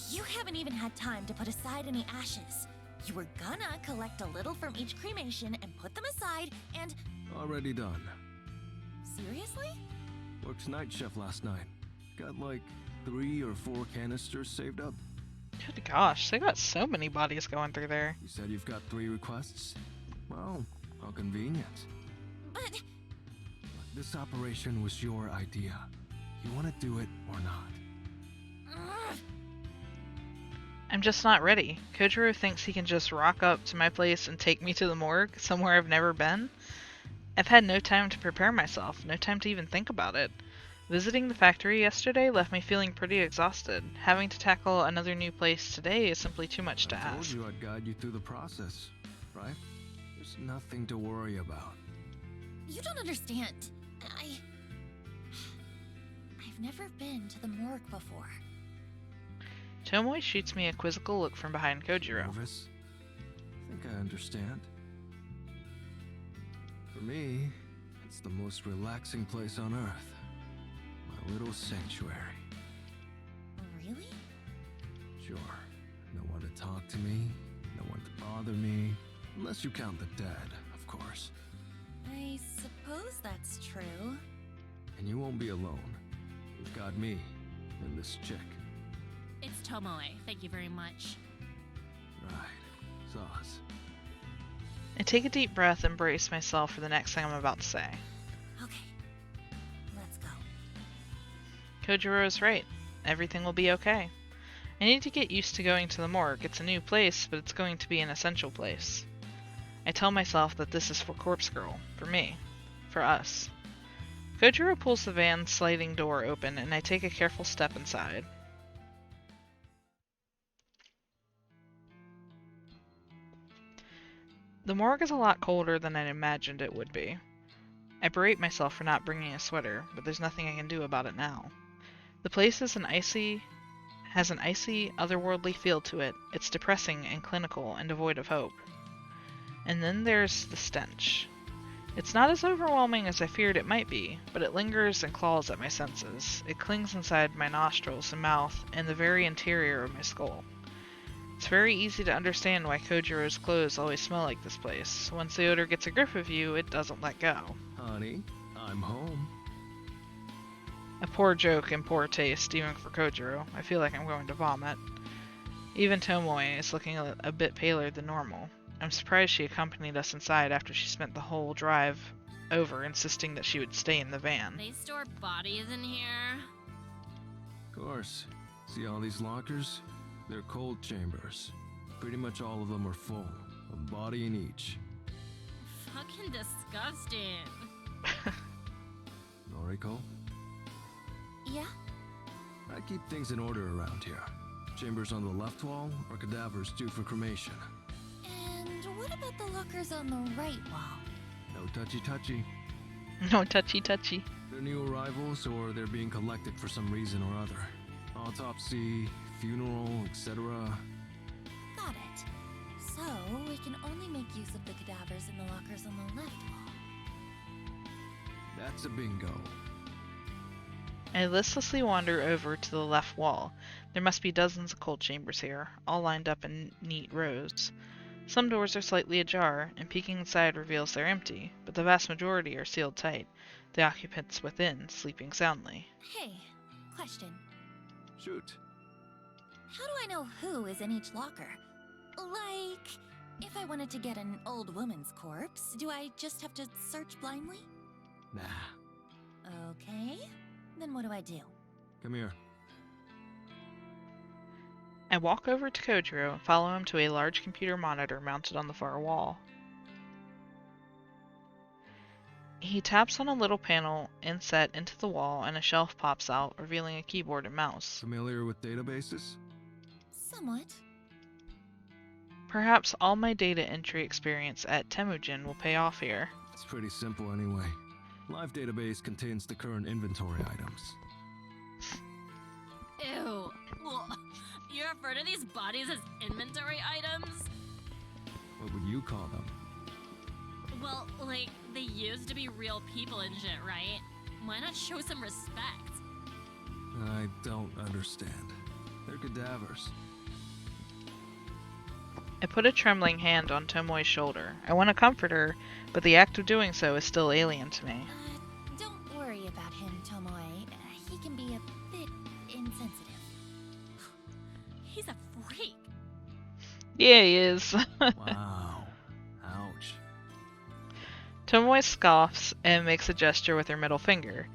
you haven't even had time to put aside any ashes. You were gonna collect a little from each cremation and put them aside and... Already done. Seriously? Worked night shift last night. Got like 3 or 4 canisters saved up. Good gosh, they got so many bodies going through there. You said you've got 3 requests? Well, how convenient. But... This operation was your idea. You want to do it or not? Ugh. I'm just not ready. Kojiro thinks he can just rock up to my place and take me to the morgue, somewhere I've never been. I've had no time to prepare myself, no time to even think about it. Visiting the factory yesterday left me feeling pretty exhausted. Having to tackle another new place today is simply too much to I told ask. you I'd guide you through the process, right? There's nothing to worry about. You don't understand. I've never been to the morgue before. Tomoe shoots me a quizzical look from behind Kojiro. Nervous? I think I understand. For me, it's the most relaxing place on Earth. My little sanctuary. Really? Sure. No one to talk to me, no one to bother me. Unless you count the dead, of course. I suppose that's true. And you won't be alone. You've got me and this chick. It's Tomoe. Thank you very much. Right. Sauce. I take a deep breath and brace myself for the next thing I'm about to say. Okay. Let's go. Kojiro is right. Everything will be okay. I need to get used to going to the morgue. It's a new place, but it's going to be an essential place. I tell myself that this is for Corpse Girl, for me, for us. Kojiro pulls the van's sliding door open, and I take a careful step inside. The morgue is a lot colder than I imagined it would be. I berate myself for not bringing a sweater, but there's nothing I can do about it now. The place has an icy, otherworldly feel to it. It's depressing and clinical and devoid of hope. And then there's the stench. It's not as overwhelming as I feared it might be, but it lingers and claws at my senses. It clings inside my nostrils and mouth and the very interior of my skull. It's very easy to understand why Kojiro's clothes always smell like this place. Once the odor gets a grip of you, it doesn't let go. Honey, I'm home. A poor joke and poor taste, even for Kojiro. I feel like I'm going to vomit. Even Tomoe is looking a bit paler than normal. I'm surprised she accompanied us inside after she spent the whole drive over insisting that she would stay in the van. They store bodies in here? Of course. See all these lockers? They're cold chambers. Pretty much all of them are full, a body in each. Fucking disgusting. Noriko? Yeah? I keep things in order around here. Chambers on the left wall are cadavers due for cremation. And what about the lockers on the right wall? No touchy-touchy. No touchy-touchy. They're new arrivals or they're being collected for some reason or other. Autopsy, funeral, etc. Got it. So, we can only make use of the cadavers in the lockers on the left wall. That's a bingo. I listlessly wander over to the left wall. There must be dozens of cold chambers here, all lined up in neat rows. Some doors are slightly ajar, and peeking inside reveals they're empty, but the vast majority are sealed tight, the occupants within sleeping soundly. Hey, question. Shoot. How do I know who is in each locker? Like, if I wanted to get an old woman's corpse, do I just have to search blindly? Nah. Okay. Then what do I do? Come here. I walk over to Kojiro and follow him to a large computer monitor mounted on the far wall. He taps on a little panel inset into the wall and a shelf pops out, revealing a keyboard and mouse. Familiar with databases? Somewhat. Perhaps all my data entry experience at Temujin will pay off here. It's pretty simple anyway. Live database contains the current inventory items. Ew. Well, you refer to these bodies as inventory items? What would you call them? Well, like, they used to be real people and shit, right? Why not show some respect? I don't understand. They're cadavers. I put a trembling hand on Tomoe's shoulder. I want to comfort her, but the act of doing so is still alien to me. Don't worry about him, Tomoe. He can be a bit insensitive. He's a freak. Yeah, he is. Wow. Ouch. Tomoe scoffs and makes a gesture with her middle finger.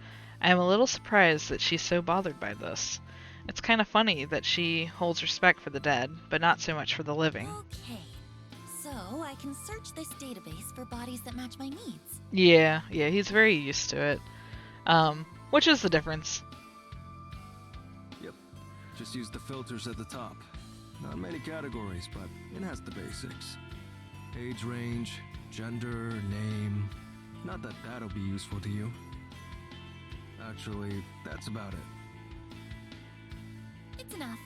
I am a little surprised that she's so bothered by this. It's kind of funny that she holds respect for the dead, but not so much for the living. Okay, so I can search this database for bodies that match my needs. Yeah, he's very used to it. Which is the difference. Yep. Just use the filters at the top. Not many categories, but it has the basics. Age range, gender, name. Not that that'll be useful to you. Actually, that's about it. It's enough.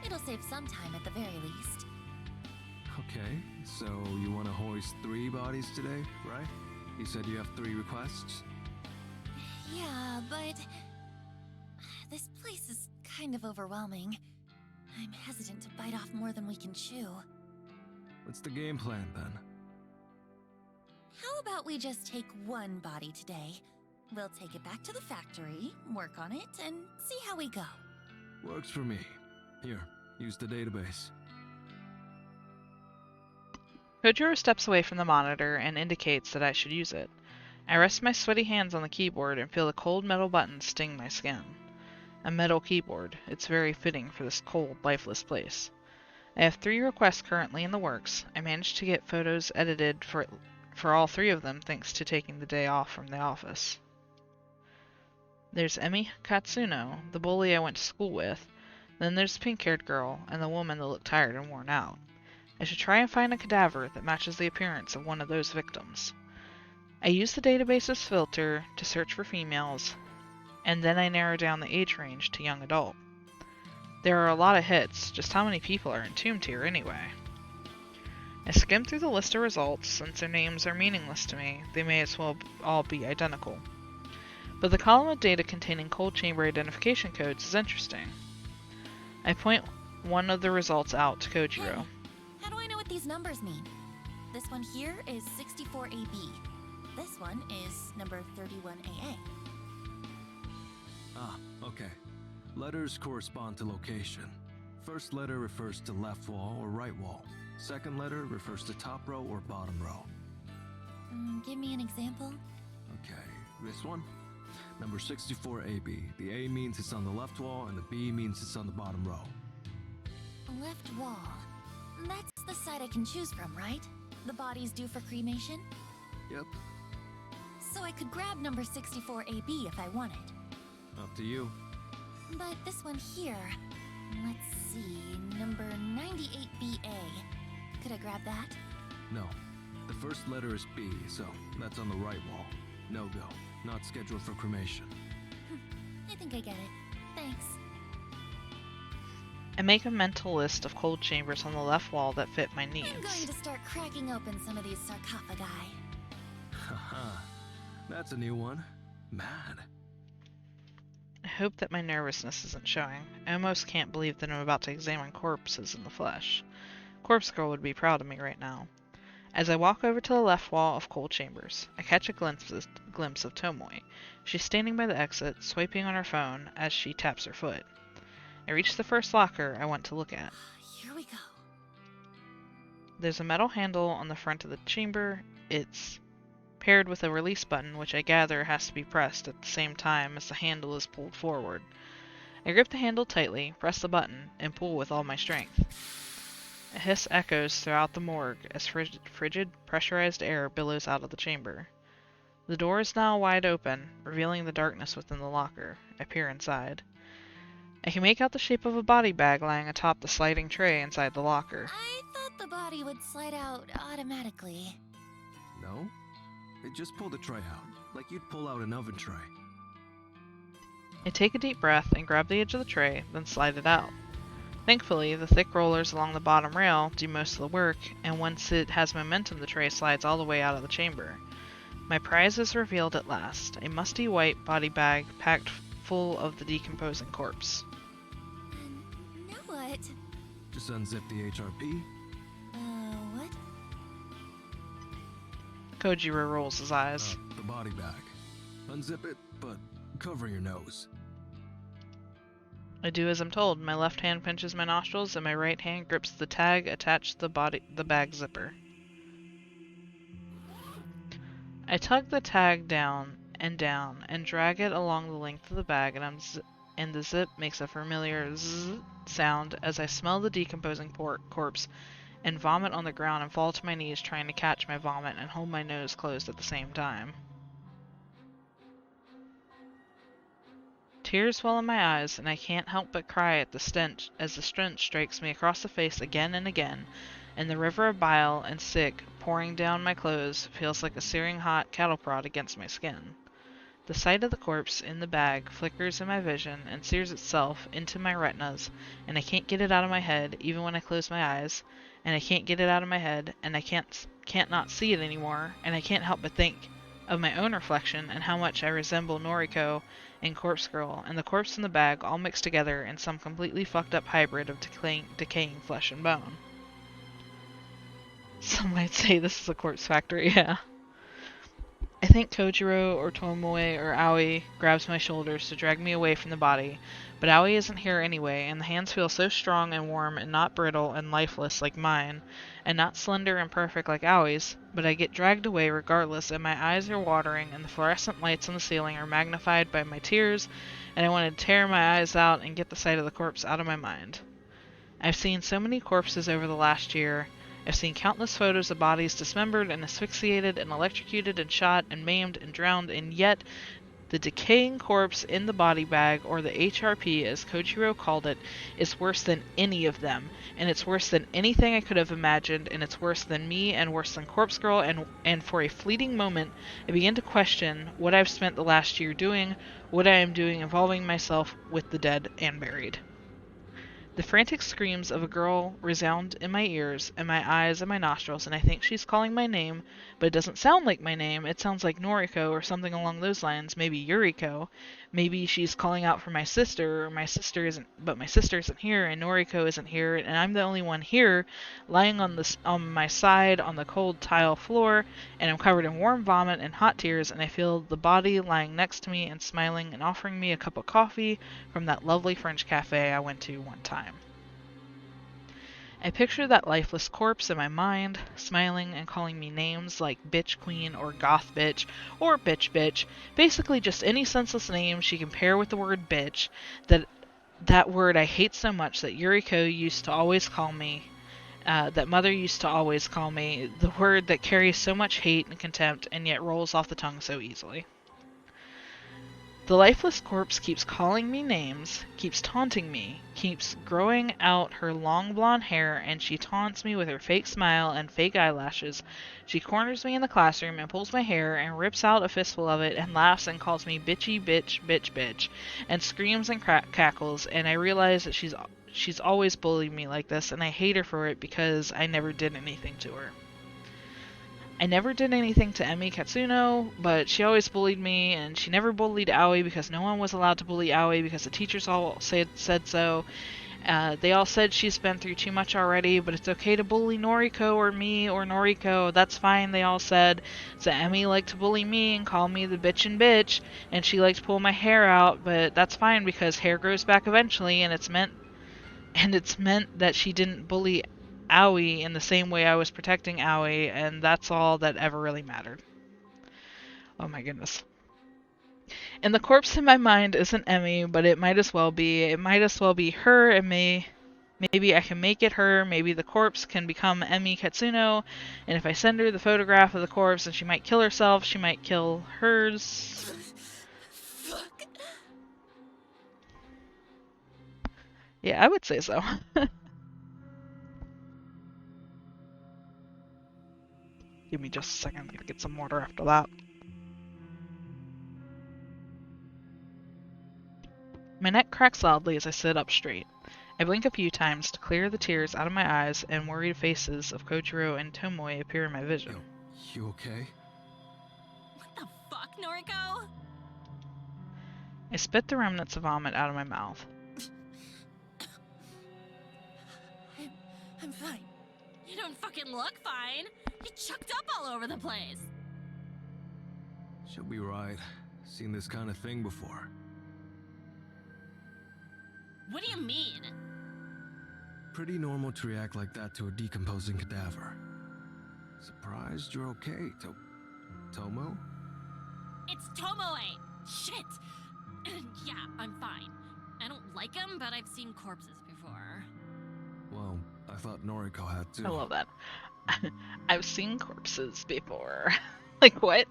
It'll save some time at the very least. Okay, so you want to hoist 3 bodies today, right? You said you have 3 requests? Yeah, but this place is kind of overwhelming. I'm hesitant to bite off more than we can chew. What's the game plan then? How about we just take 1 body today? We'll take it back to the factory, work on it, and see how we go. Works for me. Here, use the database. Kojiro steps away from the monitor and indicates that I should use it. I rest my sweaty hands on the keyboard and feel the cold metal buttons sting my skin. A metal keyboard. It's very fitting for this cold, lifeless place. I have 3 requests currently in the works. I managed to get photos edited for all 3 of them thanks to taking the day off from the office. There's Emi Katsuno, the bully I went to school with. Then there's the pink-haired girl, and the woman that looked tired and worn out. I should try and find a cadaver that matches the appearance of one of those victims. I use the database's filter to search for females, and then I narrow down the age range to young adult. There are a lot of hits, just how many people are entombed here anyway? I skim through the list of results. Since their names are meaningless to me, they may as well all be identical. But the column of data containing cold chamber identification codes is interesting. I point one of the results out to Kojiro. Hey, how do I know what these numbers mean? This one here is 64AB. This one is number 31AA. Ah, okay. Letters correspond to location. First letter refers to left wall or right wall. Second letter refers to top row or bottom row. Give me an example. Okay, this one? Number 64AB. The A means it's on the left wall, and the B means it's on the bottom row. Left wall. That's the side I can choose from, right? The body's due for cremation? Yep, So I could grab number 64AB if I wanted. up to you. But this one here, let's see, number 98BA. Could I grab that? No. The first letter is B, so that's on the right wall. No go. Not scheduled for cremation. I think I get it. Thanks. I make a mental list of cold chambers on the left wall that fit my needs. I'm going to start cracking open some of these sarcophagi. Haha. That's a new one. Mad. I hope that my nervousness isn't showing. I almost can't believe that I'm about to examine corpses in the flesh. Corpse Girl would be proud of me right now. As I walk over to the left wall of cold chambers, I catch a glimpse of Tomoe. She's standing by the exit, swiping on her phone as she taps her foot. I reach the first locker I want to look at. Here we go. There's a metal handle on the front of the chamber. It's paired with a release button, which I gather has to be pressed at the same time as the handle is pulled forward. I grip the handle tightly, press the button, and pull with all my strength. A hiss echoes throughout the morgue as frigid, pressurized air billows out of the chamber. The door is now wide open, revealing the darkness within the locker. I peer inside. I can make out the shape of a body bag lying atop the sliding tray inside the locker. I thought the body would slide out automatically. No? Just pull the tray out, like you'd pull out an oven tray. I take a deep breath and grab the edge of the tray, then slide it out. Thankfully, the thick rollers along the bottom rail do most of the work, and once it has momentum, the tray slides all the way out of the chamber. My prize is revealed at last, a musty white body bag packed full of the decomposing corpse. Now what? Just unzip the HRP. What? Kojiro rolls his eyes. The body bag. Unzip it, but cover your nose. I do as I'm told. My left hand pinches my nostrils, and my right hand grips the tag attached to the bag zipper. I tug the tag down, and drag it along the length of the bag, and the zip makes a familiar zzz sound as I smell the decomposing corpse and vomit on the ground and fall to my knees trying to catch my vomit and hold my nose closed at the same time. Tears well in my eyes, and I can't help but cry at the stench as the stench strikes me across the face again and again, and the river of bile and sick pouring down my clothes feels like a searing hot cattle prod against my skin. The sight of the corpse in the bag flickers in my vision and sears itself into my retinas, and I can't get it out of my head even when I close my eyes, and I can't get it out of my head, and I can't not see it anymore, and I can't help but think of my own reflection and how much I resemble Noriko and Corpse Girl, and the corpse in the bag all mixed together in some completely fucked up hybrid of decaying flesh and bone. Some might say this is a corpse factory, yeah. I think Kojiro or Tomoe or Aoi grabs my shoulders to drag me away from the body, but Aoi isn't here anyway, and the hands feel so strong and warm and not brittle and lifeless like mine, and not slender and perfect like Aoi's, but I get dragged away regardless, and my eyes are watering, and the fluorescent lights on the ceiling are magnified by my tears, and I want to tear my eyes out and get the sight of the corpse out of my mind. I've seen so many corpses over the last year. I've seen countless photos of bodies dismembered and asphyxiated and electrocuted and shot and maimed and drowned, and yet the decaying corpse in the body bag, or the HRP as Kojiro called it, is worse than any of them, and it's worse than anything I could have imagined, and it's worse than me and worse than Corpse Girl, and for a fleeting moment I begin to question what I've spent the last year doing, what I am doing involving myself with the dead and buried. The frantic screams of a girl resound in my ears and my eyes and my nostrils, and I think she's calling my name, but it doesn't sound like my name. It sounds like Noriko or something along those lines, maybe Yuriko. Maybe she's calling out for my sister, or my sister isn't here, and Noriko isn't here, and I'm the only one here, lying on my side on the cold tile floor, and I'm covered in warm vomit and hot tears, and I feel the body lying next to me and smiling and offering me a cup of coffee from that lovely French cafe I went to one time. I picture that lifeless corpse in my mind, smiling and calling me names like Bitch Queen or Goth Bitch or Bitch Bitch, basically just any senseless name she can pair with the word bitch, that word I hate so much that Yuriko used to always call me, that Mother used to always call me, the word that carries so much hate and contempt and yet rolls off the tongue so easily. The lifeless corpse keeps calling me names, keeps taunting me, keeps growing out her long blonde hair, and she taunts me with her fake smile and fake eyelashes. She corners me in the classroom and pulls my hair and rips out a fistful of it and laughs and calls me bitchy bitch bitch bitch and screams and cackles, and I realize that she's always bullied me like this, and I hate her for it because I never did anything to her. I never did anything to Emi Katsuno, but she always bullied me, and she never bullied Aoi because no one was allowed to bully Aoi because the teachers all said so. They all said she's been through too much already, but it's okay to bully Noriko or me or Noriko. That's fine, they all said. So Emi liked to bully me and call me the bitch, and she liked to pull my hair out, but that's fine because hair grows back eventually, and it's meant that she didn't bully Aoi in the same way I was protecting Aoi, and that's all that ever really mattered. Oh my goodness. And the corpse in my mind isn't Emi, but it might as well be. It might as well be her and me. Maybe I can make it her, maybe the corpse can become Emi Katsuno, and if I send her the photograph of the corpse, then she might kill herself, she might kill hers. Fuck. Yeah, I would say so. Give me just a second, I'm gonna get some water after that. My neck cracks loudly as I sit up straight. I blink a few times to clear the tears out of my eyes, and worried faces of Kojiro and Tomoe appear in my vision. Yo, you okay? What the fuck, Noriko? I spit the remnants of vomit out of my mouth. I'm fine. You don't fucking look fine. You chucked up all over the place. She'll be right. Seen this kind of thing before. What do you mean? Pretty normal to react like that to a decomposing cadaver. Surprised you're okay, Tomo? It's Tomoe. Shit. Yeah, I'm fine. I don't like him, but I've seen corpses before. Well, I thought Noriko had too. I love that. I've seen corpses before. Like, what?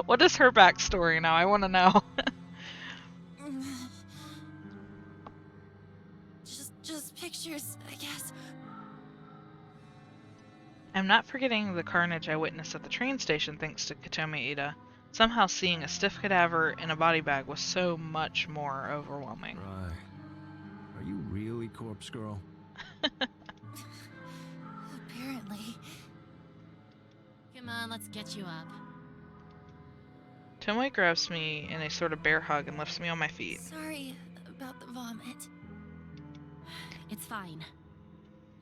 What is her backstory now? I want to know. Just pictures, I guess. I'm not forgetting the carnage I witnessed at the train station thanks to Katomi Ida. Somehow seeing a stiff cadaver in a body bag was so much more overwhelming. Right. Are you really Corpse Girl? Apparently. Come on, let's get you up. Tomoe grabs me in a sort of bear hug and lifts me on my feet. Sorry about the vomit. It's fine.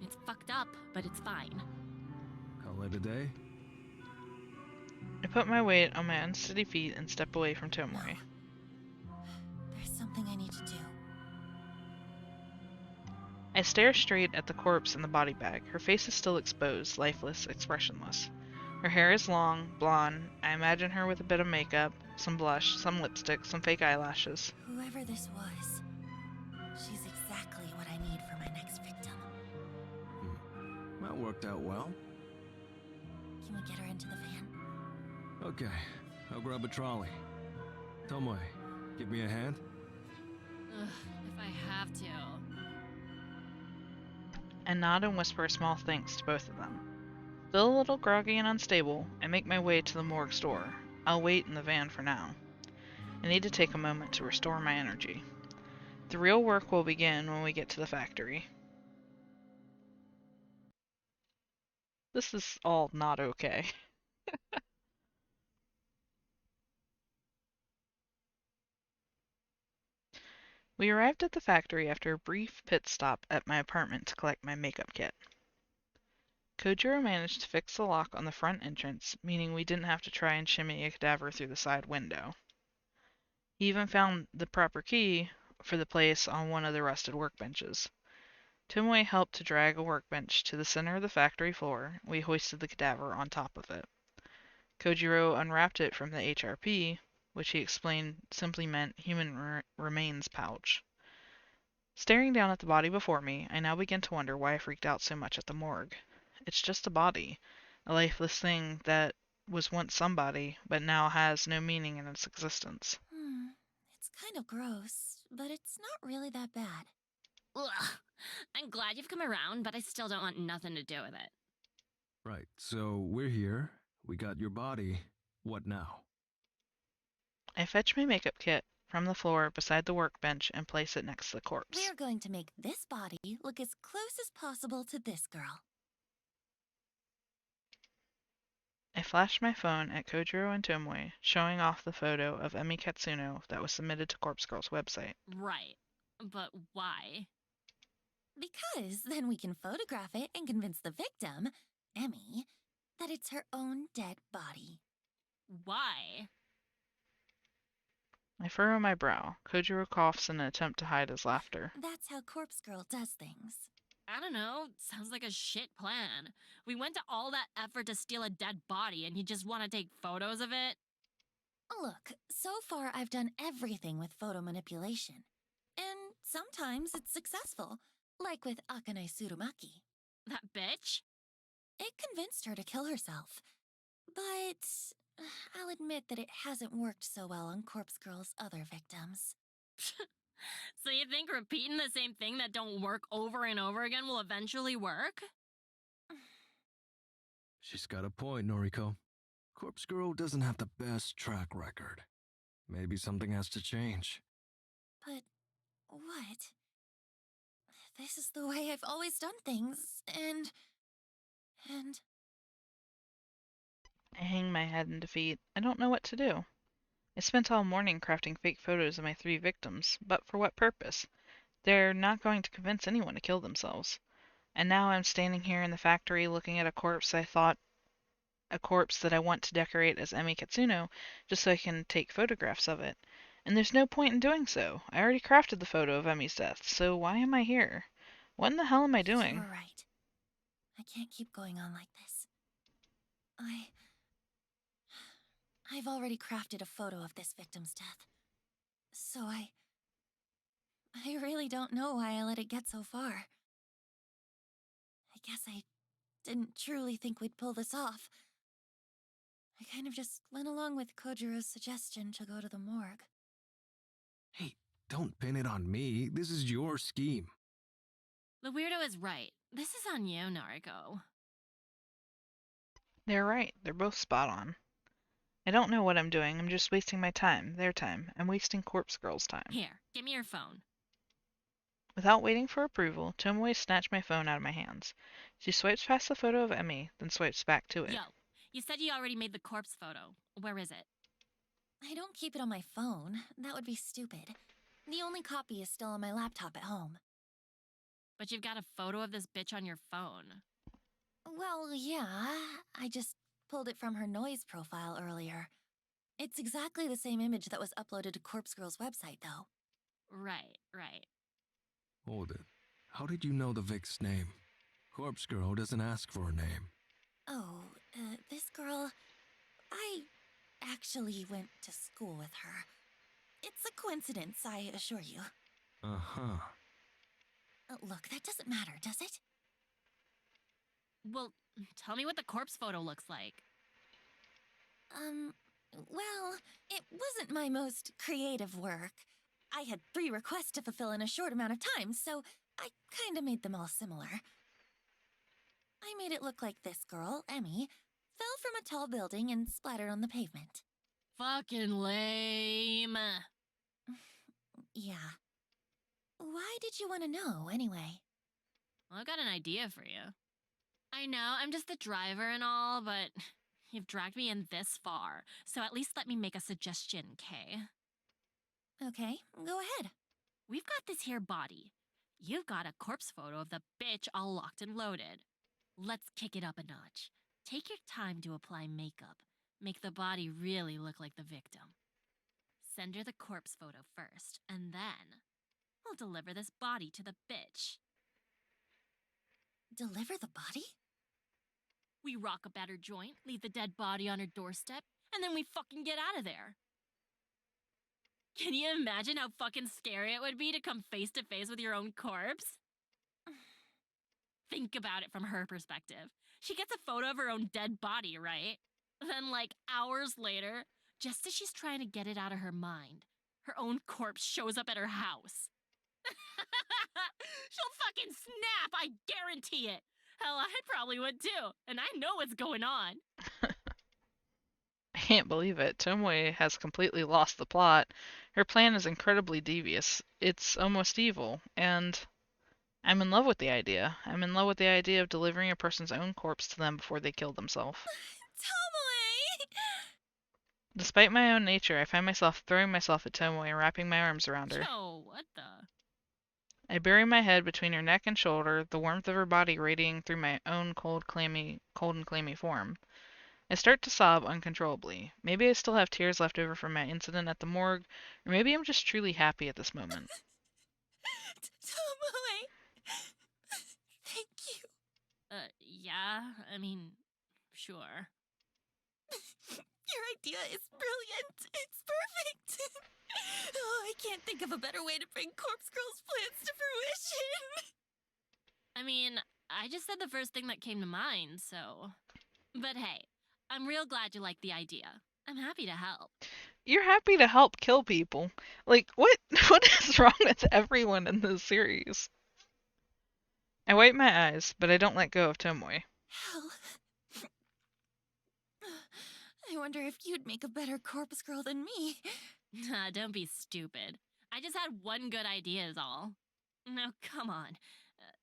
It's fucked up, but it's fine. Call it a day? I put my weight on my unsteady feet and step away from Tomoe. There's something I need to do. I stare straight at the corpse in the body bag. Her face is still exposed, lifeless, expressionless. Her hair is long, blonde. I imagine her with a bit of makeup, some blush, some lipstick, some fake eyelashes. Whoever this was, she's exactly what I need for my next victim. That worked out well. Can we get her into the van? Okay, I'll grab a trolley. Tomoe, give me a hand? Ugh, if I have to. I nod and whisper a small thanks to both of them. Still a little groggy and unstable, I make my way to the morgue store. I'll wait in the van for now. I need to take a moment to restore my energy. The real work will begin when we get to the factory. This is all not okay. We arrived at the factory after a brief pit stop at my apartment to collect my makeup kit. Kojiro managed to fix the lock on the front entrance, meaning we didn't have to try and shimmy a cadaver through the side window. He even found the proper key for the place on one of the rusted workbenches. Tomoe helped to drag a workbench to the center of the factory floor. We hoisted the cadaver on top of it. Kojiro unwrapped it from the HRP, which he explained simply meant human remains pouch. Staring down at the body before me, I now begin to wonder why I freaked out so much at the morgue. It's just a body, a lifeless thing that was once somebody, but now has no meaning in its existence. It's kind of gross, but it's not really that bad. Ugh. I'm glad you've come around, but I still don't want nothing to do with it. Right, so we're here. We got your body. What now? I fetch my makeup kit from the floor beside the workbench and place it next to the corpse. We're going to make this body look as close as possible to this girl. I flashed my phone at Kojiro and Tomoe, showing off the photo of Emi Katsuno that was submitted to Corpse Girl's website. Right. But why? Because then we can photograph it and convince the victim, Emmy, that it's her own dead body. Why? I furrow my brow. Kojiro coughs in an attempt to hide his laughter. That's how Corpse Girl does things. I don't know. Sounds like a shit plan. We went to all that effort to steal a dead body and you just want to take photos of it? Look, so far I've done everything with photo manipulation. And sometimes it's successful. Like with Akane Tsurumaki. That bitch? It convinced her to kill herself. But I'll admit that it hasn't worked so well on Corpse Girl's other victims. So you think repeating the same thing that don't work over and over again will eventually work? She's got a point, Noriko. Corpse Girl doesn't have the best track record. Maybe something has to change. But what? This is the way I've always done things, and... I hang my head in defeat. I don't know what to do. I spent all morning crafting fake photos of my 3 victims, but for what purpose? They're not going to convince anyone to kill themselves. And now I'm standing here in the factory looking at a corpse that I want to decorate as Emi Katsuno, just so I can take photographs of it. And there's no point in doing so. I already crafted the photo of Emi's death, so why am I here? What in the hell am I doing? You're right. I can't keep going on like this. I've already crafted a photo of this victim's death. So I really don't know why I let it get so far. I guess I didn't truly think we'd pull this off. I kind of just went along with Kojiro's suggestion to go to the morgue. Hey, don't pin it on me. This is your scheme. The weirdo is right. This is on you, Nariko. They're right. They're both spot on. I don't know what I'm doing. I'm just wasting my time, their time. I'm wasting Corpse Girl's time. Here, give me your phone. Without waiting for approval, Tomoe snatched my phone out of my hands. She swipes past the photo of Emi, then swipes back to it. Yo, you said you already made the corpse photo. Where is it? I don't keep it on my phone. That would be stupid. The only copy is still on my laptop at home. But you've got a photo of this bitch on your phone. Well, yeah. I just pulled it from her noise profile earlier. It's exactly the same image that was uploaded to Corpse Girl's website, though. Right. Hold it. How did you know the Vic's name? Corpse Girl doesn't ask for a name. Oh, this girl... I actually went to school with her. It's a coincidence, I assure you. Uh-huh. Look, that doesn't matter, does it? Well, tell me what the corpse photo looks like. Well, it wasn't my most creative work. I had 3 requests to fulfill in a short amount of time, so I kinda made them all similar. I made it look like this girl, Emi, fell from a tall building and splattered on the pavement. Fucking lame. Yeah. Why did you want to know, anyway? Well, I've got an idea for you. I know, I'm just the driver and all, but you've dragged me in this far, so at least let me make a suggestion, Kay? Okay, go ahead. We've got this here body. You've got a corpse photo of the bitch all locked and loaded. Let's kick it up a notch. Take your time to apply makeup. Make the body really look like the victim. Send her the corpse photo first, and then we'll deliver this body to the bitch. Deliver the body? We rock a battered joint, leave the dead body on her doorstep, and then we fucking get out of there. Can you imagine how fucking scary it would be to come face to face with your own corpse? Think about it from her perspective. She gets a photo of her own dead body, right? Then, like, hours later, just as she's trying to get it out of her mind, her own corpse shows up at her house. She'll fucking snap, I guarantee it. Hell, I probably would too, and I know what's going on. I can't believe it. Tomoe has completely lost the plot. Her plan is incredibly devious. It's almost evil, and I'm in love with the idea. I'm in love with the idea of delivering a person's own corpse to them before they kill themselves. Tomoe! Despite my own nature, I find myself throwing myself at Tomoe and wrapping my arms around her. Yo, what the? I bury my head between her neck and shoulder, the warmth of her body radiating through my own cold and clammy form. I start to sob uncontrollably. Maybe I still have tears left over from my incident at the morgue, or maybe I'm just truly happy at this moment. Tomoe! Thank you. Yeah, I mean, sure. Your idea is brilliant. It's perfect. Oh, I can't think of a better way to bring Corpse Girl's plans to fruition. I mean, I just said the first thing that came to mind, so. But hey, I'm real glad you like the idea. I'm happy to help. You're happy to help kill people. Like, what what is wrong with everyone in this series? I wipe my eyes, but I don't let go of Tomoe. Hell. I wonder if you'd make a better corpse girl than me. Nah, don't be stupid. I just had one good idea is all. Now, come on.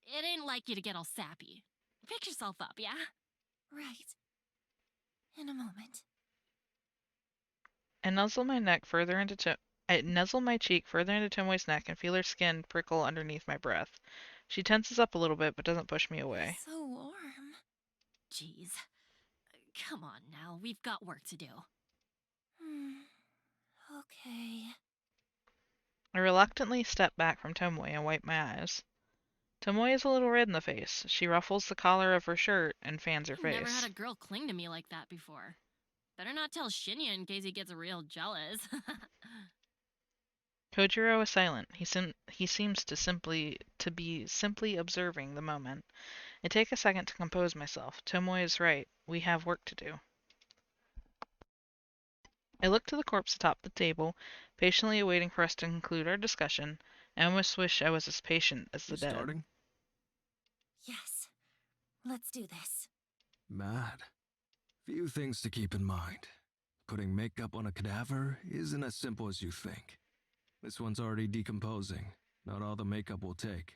It ain't like you to get all sappy. Pick yourself up, yeah? Right. In a moment. I nuzzle my cheek further into Tomoe's neck and feel her skin prickle underneath my breath. She tenses up a little bit, but doesn't push me away. So warm. Jeez. Come on now, we've got work to do. Okay. I reluctantly step back from Tomoe and wipe my eyes. Tomoe is a little red in the face. She ruffles the collar of her shirt and fans her I've never face. had a girl cling to me like that before. Better not tell Shinya in case he gets real jealous. Kojiro is silent. He seems to be simply observing the moment. I take a second to compose myself. Tomoe is right. We have work to do. I look to the corpse atop the table, patiently awaiting for us to conclude our discussion. I almost wish I was as patient as the dead. Starting? Yes. Let's do this. Mad. Few things to keep in mind. Putting makeup on a cadaver isn't as simple as you think. This one's already decomposing. Not all the makeup will take.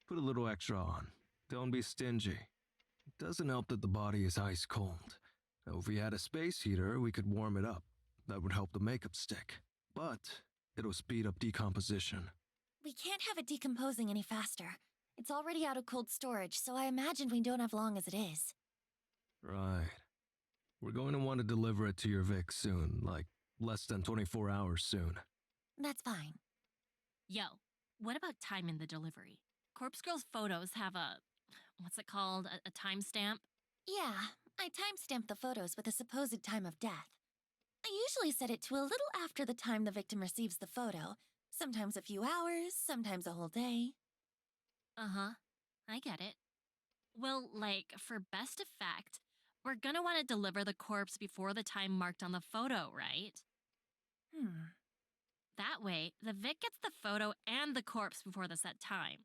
Put a little extra on. Don't be stingy. It doesn't help that the body is ice cold. Now, if we had a space heater, we could warm it up. That would help the makeup stick. But it'll speed up decomposition. We can't have it decomposing any faster. It's already out of cold storage, so I imagine we don't have long as it is. Right. We're going to want to deliver it to your Vic soon, like less than 24 hours soon. That's fine. Yo, what about timing the delivery? Corpse Girl's photos have a. What's it called? A timestamp? Yeah, I timestamped the photos with the supposed time of death. I usually set it to a little after the time the victim receives the photo. Sometimes a few hours, sometimes a whole day. Uh-huh. I get it. Well, like, for best effect, we're gonna want to deliver the corpse before the time marked on the photo, right? That way, the Vic gets the photo and the corpse before the set time.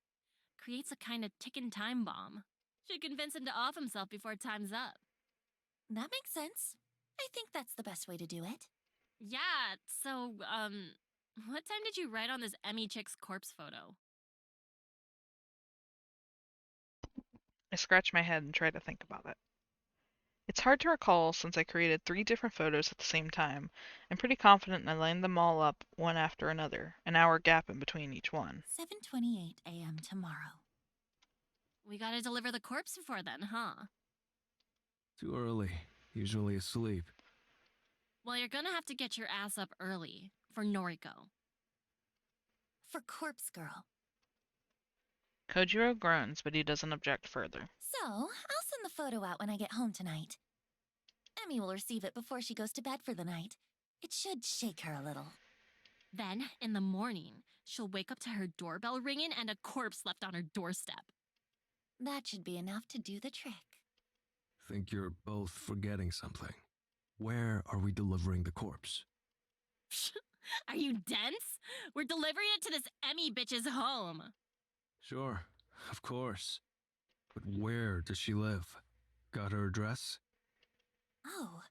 Creates a kind of ticking time bomb. Should convince him to off himself before time's up. That makes sense. I think that's the best way to do it. Yeah, so, what time did you write on this Emmy chick's corpse photo? I scratch my head and try to think about it. It's hard to recall since I created 3 different photos at the same time. I'm pretty confident I lined them all up one after another, an hour gap in between each one. 7:28 a.m. tomorrow. We gotta deliver the corpse before then, huh? Too early. Usually asleep. Well, you're gonna have to get your ass up early for Noriko. For Corpse Girl. Kojiro groans, but he doesn't object further. So, I'll send the photo out when I get home tonight. Emmy will receive it before she goes to bed for the night. It should shake her a little. Then, in the morning, she'll wake up to her doorbell ringing and a corpse left on her doorstep. That should be enough to do the trick. Think you're both forgetting something. Where are we delivering the corpse? Are you dense? We're delivering it to this Emmy bitch's home. Sure, of course. But where does she live? Got her address? Oh.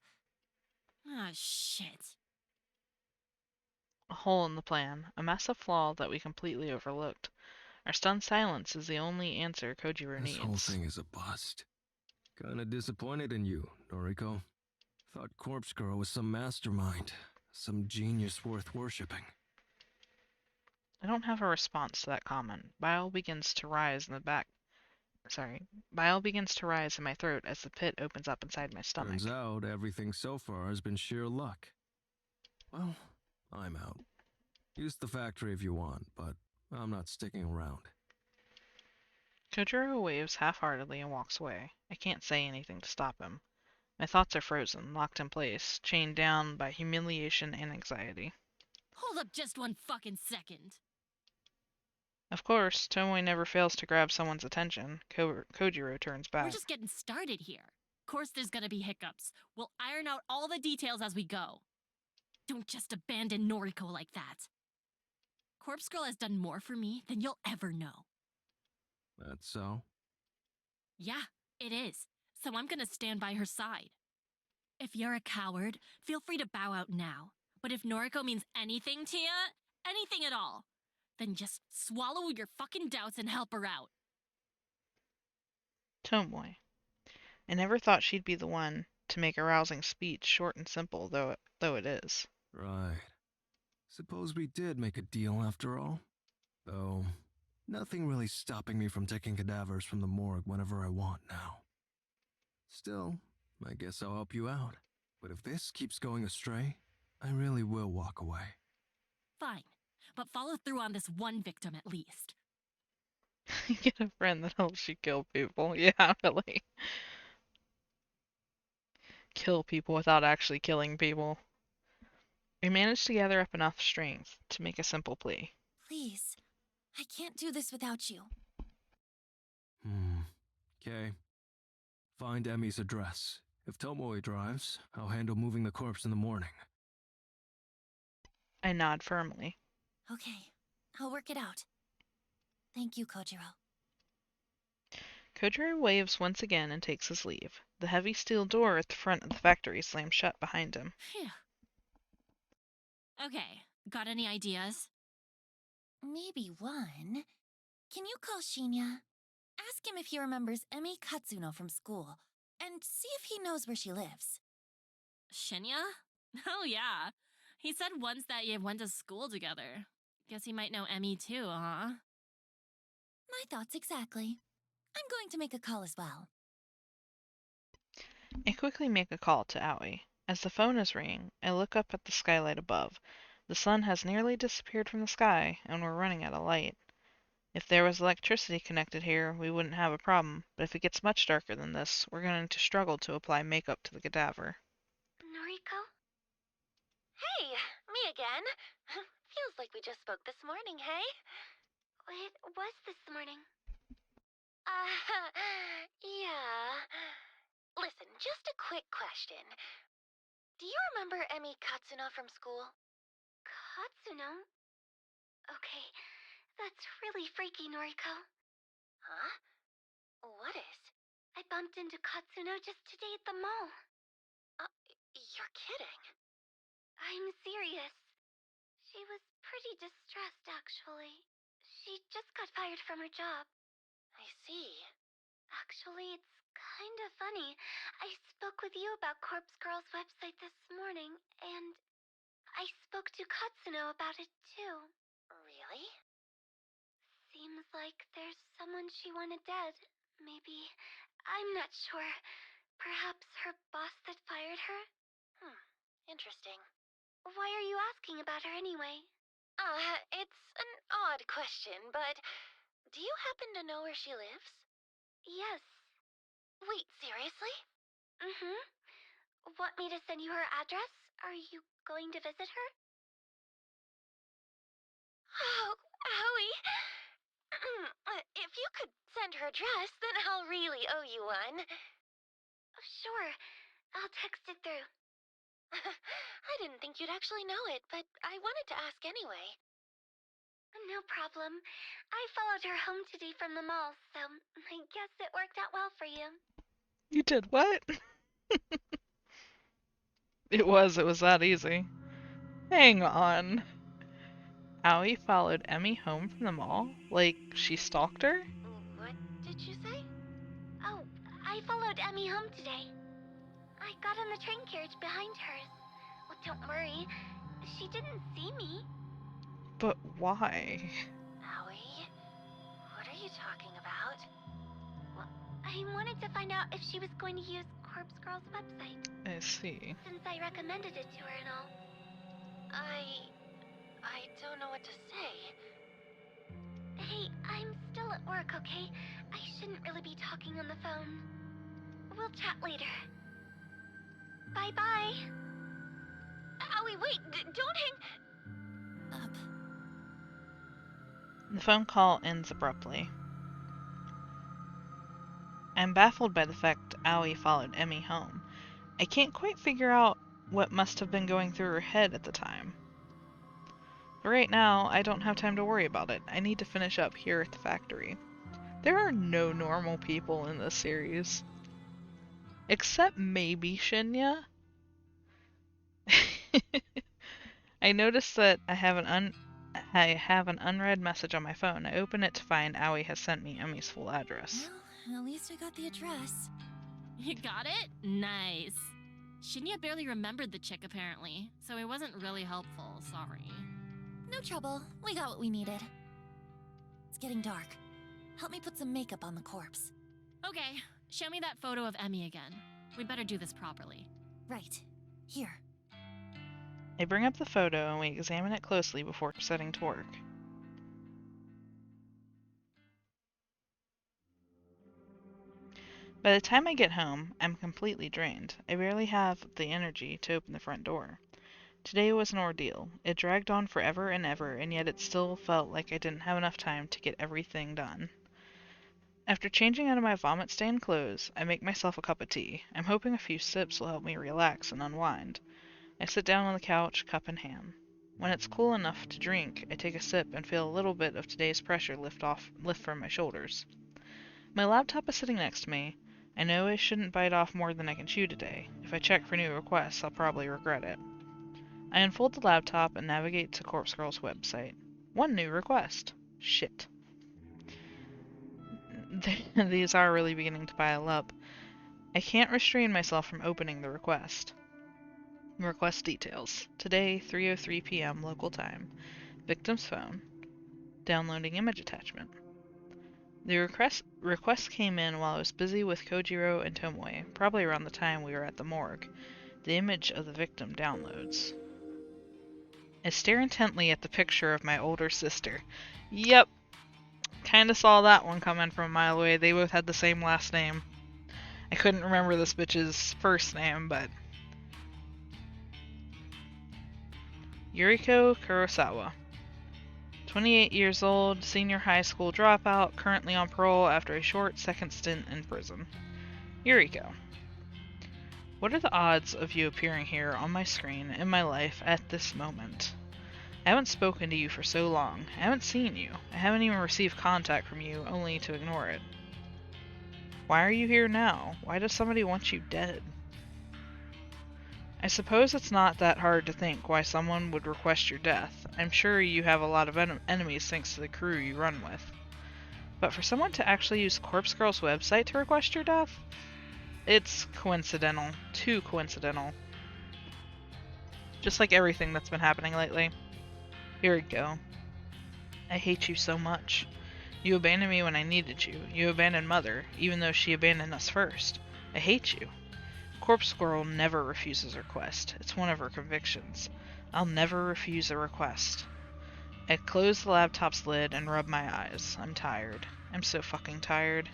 Ah, shit. A hole in the plan, a massive flaw that we completely overlooked. Our stunned silence is the only answer Kojiro This needs. whole thing is a bust. Kinda disappointed in you, Noriko. Thought Corpse Girl was some mastermind, some genius worth worshipping. I don't have a response to that comment. Bile begins to rise in my throat as the pit opens up inside my stomach. Turns out everything so far has been sheer luck. Well, I'm out. Use the factory if you want, but I'm not sticking around. Kojiro waves half-heartedly and walks away. I can't say anything to stop him. My thoughts are frozen, locked in place, chained down by humiliation and anxiety. Hold up just one fucking second. Of course, Tomoe never fails to grab someone's attention. Kojiro turns We're back. just getting started here. Of course there's gonna be hiccups. We'll iron out all the details as we go. Don't just abandon Noriko like that. Corpse Girl has done more for me than you'll ever know. That's so? Yeah, it is. So I'm gonna stand by her side. If you're a coward, feel free to bow out now. But if Noriko means anything to ya, anything at all, then just swallow your fucking doubts and help her out. Tomoe. I never thought she'd be the one to make a rousing speech, short and simple, though it is. Right. Suppose we did make a deal after all? Though, nothing really stopping me from taking cadavers from the morgue whenever I want now. Still, I guess I'll help you out. But if this keeps going astray, I really will walk away. Fine, but follow through on this one victim at least. Get a friend that helps you kill people. Yeah, really. Kill people without actually killing people. We managed to gather up enough strength to make a simple plea. Please, I can't do this without you. Okay. Find Emi's address. If Tomoe drives, I'll handle moving the corpse in the morning. I nod firmly. Okay, I'll work it out. Thank you, Kojiro. Kojiro waves once again and takes his leave. The heavy steel door at the front of the factory slams shut behind him. Phew. Okay, got any ideas? Maybe one. Can you call Shinya? Ask him if he remembers Emi Katsuno from school, and see if he knows where she lives. Shinya? Oh yeah. He said once that you went to school together. Guess he might know Emi too, huh? My thoughts exactly. I'm going to make a call as well. I quickly make a call to Aoi. As the phone is ringing, I look up at the skylight above. The sun has nearly disappeared from the sky, and we're running out of light. If there was electricity connected here, we wouldn't have a problem, but if it gets much darker than this, we're going to struggle to apply makeup to the cadaver. Noriko? Hey, me again. Feels like we just spoke this morning, hey? It was this morning. Yeah. Listen, just a quick question. Do you remember Emi Katsuno from school? Katsuno? Okay, that's really freaky, Noriko. Huh? What is? I bumped into Katsuno just today at the mall. You're kidding. I'm serious. She was pretty distressed, actually. She just got fired from her job. I see. Actually, it's kind of funny. I spoke with you about Corpse Girl's website this morning, and I spoke to Katsuno about it too. Really? Seems like there's someone she wanted dead. Maybe. I'm not sure. Perhaps her boss that fired her? Interesting. Why are you asking about her anyway? It's an odd question, but do you happen to know where she lives? Yes. Wait, seriously? Mm-hmm. Want me to send you her address? Are you going to visit her? Oh, Howie. If you could send her address, then I'll really owe you one. Sure. I'll text it through. I didn't think you'd actually know it, but I wanted to ask anyway. No problem. I followed her home today from the mall, so I guess it worked out well for you. You did what? It was that easy. Hang on. Aoi followed Emi home from the mall? Like, she stalked her? What did you say? Oh, I followed Emi home today. I got on the train carriage behind hers. Well, don't worry. She didn't see me. But why? Aoi, what are you talking about? Well, I wanted to find out if she was going to use Corpse Girl's website, I see. since I recommended it to her and all. I don't know what to say. Hey, I'm still at work, okay? I shouldn't really be talking on the phone. We'll chat later. Bye-bye. Aoi, wait, don't hang... Up. The phone call ends abruptly. I'm baffled by the fact Aoi followed Emmy home. I can't quite figure out what must have been going through her head at the time. But right now, I don't have time to worry about it. I need to finish up here at the factory. There are no normal people in this series. Except maybe Shinya? I noticed that I have an unread message on my phone. I open it to find Aoi has sent me Emmy's full address. Well, at least I got the address. You got it? Nice. Shinya barely remembered the chick, apparently, so it wasn't really helpful, sorry. No trouble. We got what we needed. It's getting dark. Help me put some makeup on the corpse. Okay, show me that photo of Emmy again. We'd better do this properly. Right. Here. I bring up the photo and we examine it closely before setting to work. By the time I get home, I'm completely drained. I barely have the energy to open the front door. Today was an ordeal. It dragged on forever and ever, and yet it still felt like I didn't have enough time to get everything done. After changing out of my vomit-stained clothes, I make myself a cup of tea. I'm hoping a few sips will help me relax and unwind. I sit down on the couch, cup in hand. When it's cool enough to drink, I take a sip and feel a little bit of today's pressure lift from my shoulders. My laptop is sitting next to me. I know I shouldn't bite off more than I can chew today. If I check for new requests, I'll probably regret it. I unfold the laptop and navigate to Corpse Girl's website. One new request. Shit. These are really beginning to pile up. I can't restrain myself from opening the request. Request details. Today, 3:03 p.m. local time. Victim's phone. Downloading image attachment. The request came in while I was busy with Kojiro and Tomoe, probably around the time we were at the morgue. The image of the victim downloads. I stare intently at the picture of my older sister. Yep. Kinda saw that one coming from a mile away. They both had the same last name. I couldn't remember this bitch's first name, but... Yuriko Kurosawa. 28 years old, senior high school dropout, currently on parole after a short second stint in prison. Yuriko. What are the odds of you appearing here on my screen in my life at this moment? I haven't spoken to you for so long. I haven't seen you. I haven't even received contact from you, only to ignore it. Why are you here now? Why does somebody want you dead? I suppose it's not that hard to think why someone would request your death. I'm sure you have a lot of enemies thanks to the crew you run with. But for someone to actually use Corpse Girl's website to request your death? It's coincidental. Too coincidental. Just like everything that's been happening lately. Here we go. I hate you so much. You abandoned me when I needed you. You abandoned Mother, even though she abandoned us first. I hate you. Corpse Girl never refuses a request. It's one of her convictions. I'll never refuse a request. I close the laptop's lid and rub my eyes. I'm tired. I'm so fucking tired.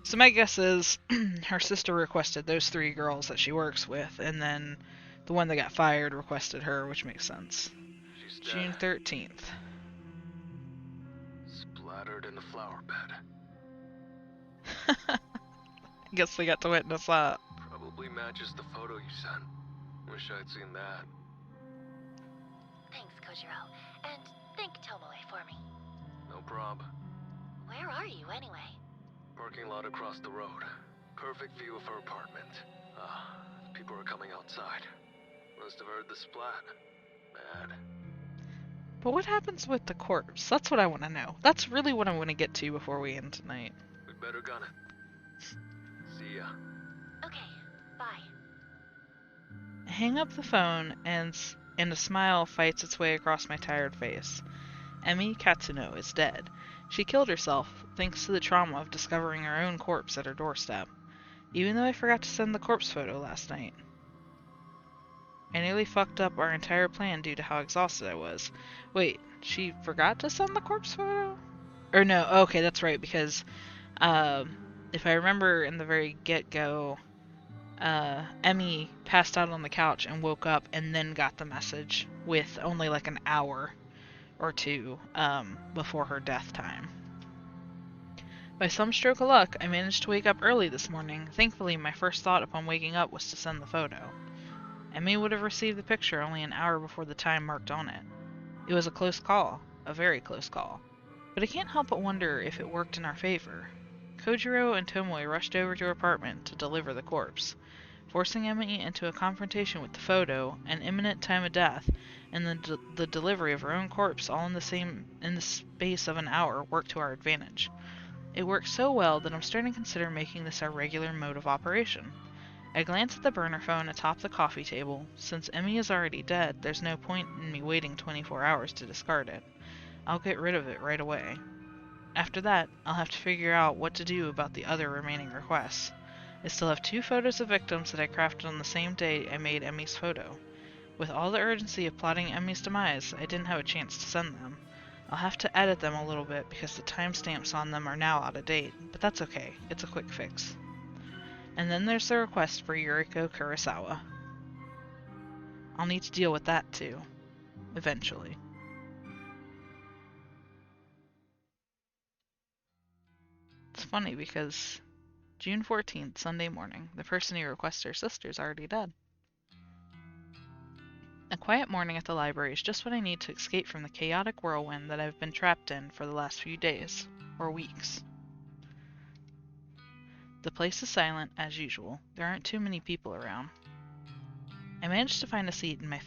So my guess is her sister requested those 3 girls that she works with, and then the one that got fired requested her, which makes sense. She's June dead. 13th. Splattered in the flower bed. I guess they got to witness that. Probably matches the photo you sent. Wish I'd seen that. Thanks, Kojiro. And thank Tomoe for me. No prob. Where are you, anyway? Parking lot across the road. Perfect view of her apartment. People are coming outside. Must have heard the splat. Mad. But what happens with the corpse? That's what I want to know. That's really what I want to get to before we end tonight. We'd better gun it. See ya. Okay, bye. I hang up the phone and a smile fights its way across my tired face. Emmy Katsuno is dead. She killed herself thanks to the trauma of discovering her own corpse at her doorstep. Even though I forgot to send the corpse photo last night. I nearly fucked up our entire plan due to how exhausted I was. Wait, she forgot to send the corpse photo? Or no, okay, that's right, because if I remember in the very get-go, Emmy passed out on the couch and woke up and then got the message with only like an hour or two before her death time. By some stroke of luck, I managed to wake up early this morning. Thankfully, my first thought upon waking up was to send the photo. Emmy would have received the picture only an hour before the time marked on it. It was a close call, a very close call, but I can't help but wonder if it worked in our favor. Kojiro and Tomoe rushed over to her apartment to deliver the corpse, forcing Emmy into a confrontation with the photo, an imminent time of death, and the delivery of her own corpse all in the space of an hour worked to our advantage. It worked so well that I'm starting to consider making this our regular mode of operation. I glance at the burner phone atop the coffee table. Since Emmy is already dead, there's no point in me waiting 24 hours to discard it. I'll get rid of it right away. After that, I'll have to figure out what to do about the other remaining requests. I still have 2 photos of victims that I crafted on the same day I made Emmy's photo. With all the urgency of plotting Emmy's demise, I didn't have a chance to send them. I'll have to edit them a little bit because the timestamps on them are now out of date, but that's okay. It's a quick fix. And then there's the request for Yuriko Kurosawa. I'll need to deal with that too. Eventually. It's funny because June 14th, Sunday morning, the person who requests her sister is already dead. A quiet morning at the library is just what I need to escape from the chaotic whirlwind that I've been trapped in for the last few days, or weeks. The place is silent, as usual. There aren't too many people around. I managed to find a seat in my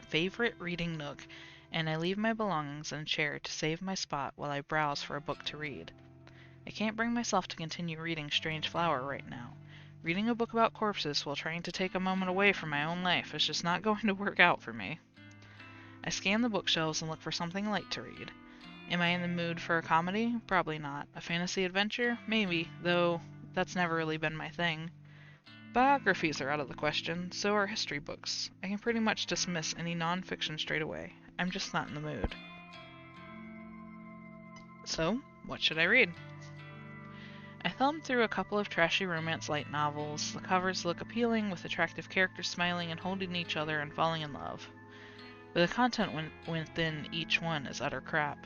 favorite reading nook, and I leave my belongings in a chair to save my spot while I browse for a book to read. I can't bring myself to continue reading Strange Flower right now. Reading a book about corpses while trying to take a moment away from my own life is just not going to work out for me. I scan the bookshelves and look for something light to read. Am I in the mood for a comedy? Probably not. A fantasy adventure? Maybe, though that's never really been my thing. Biographies are out of the question, so are history books. I can pretty much dismiss any non-fiction straight away. I'm just not in the mood. So, what should I read? I thumbed through a couple of trashy romance light novels. The covers look appealing, with attractive characters smiling and holding each other and falling in love. But the content within each one is utter crap.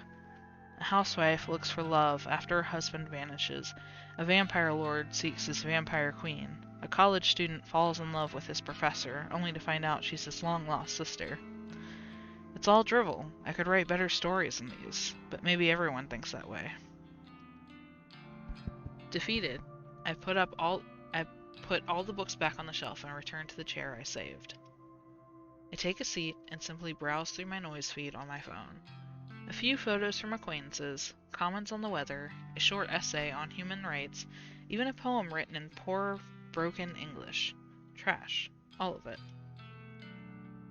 A housewife looks for love after her husband vanishes. A vampire lord seeks his vampire queen. A college student falls in love with his professor, only to find out she's his long-lost sister. It's all drivel. I could write better stories than these, but maybe everyone thinks that way. Defeated, I put all the books back on the shelf and return to the chair I saved. I take a seat and simply browse through my noise feed on my phone. A few photos from acquaintances, comments on the weather, a short essay on human rights, even a poem written in poor, broken English. Trash. All of it.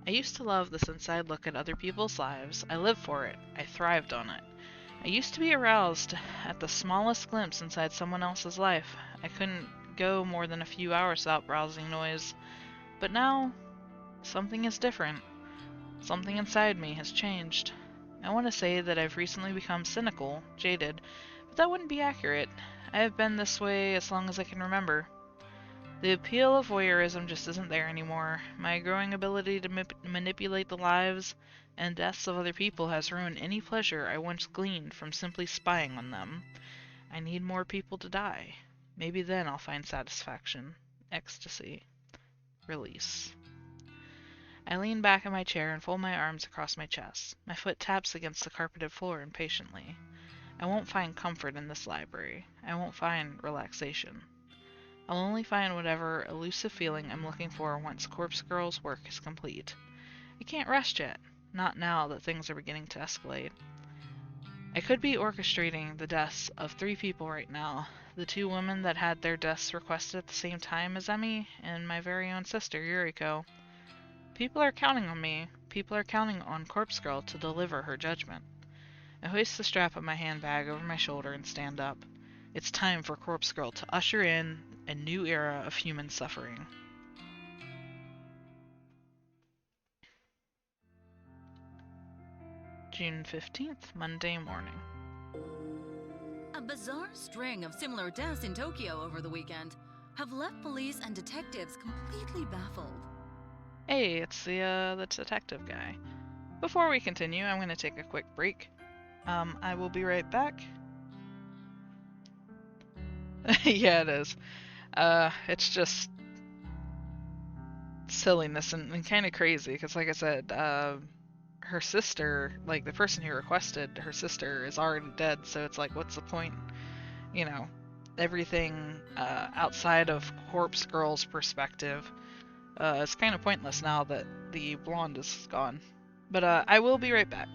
I used to love this inside look at other people's lives. I lived for it. I thrived on it. I used to be aroused at the smallest glimpse inside someone else's life. I couldn't go more than a few hours without browsing noise. But now, something is different. Something inside me has changed. I want to say that I've recently become cynical, jaded, but that wouldn't be accurate. I have been this way as long as I can remember. The appeal of voyeurism just isn't there anymore. My growing ability to manipulate the lives and deaths of other people has ruined any pleasure I once gleaned from simply spying on them. I need more people to die. Maybe then I'll find satisfaction, ecstasy, release. I lean back in my chair and fold my arms across my chest. My foot taps against the carpeted floor impatiently. I won't find comfort in this library. I won't find relaxation. I'll only find whatever elusive feeling I'm looking for once Corpse Girl's work is complete. I can't rest yet. Not now that things are beginning to escalate. I could be orchestrating the deaths of 3 people right now. The 2 women that had their deaths requested at the same time as Emmy, and my very own sister, Yuriko. People are counting on me. People are counting on Corpse Girl to deliver her judgment. I hoist the strap of my handbag over my shoulder and stand up. It's time for Corpse Girl to usher in a new era of human suffering. June 15th, Monday morning. A bizarre string of similar deaths in Tokyo over the weekend have left police and detectives completely baffled. Hey, it's the detective guy. before we continue, I'm going to take a quick break. I will be right back. Yeah, it is. It's just silliness and kind of crazy because, like I said, her sister, like the person who requested her sister, is already dead. So it's like, what's the point? You know, everything outside of Corpse Girl's perspective is kind of pointless now that the blonde is gone. But I will be right back.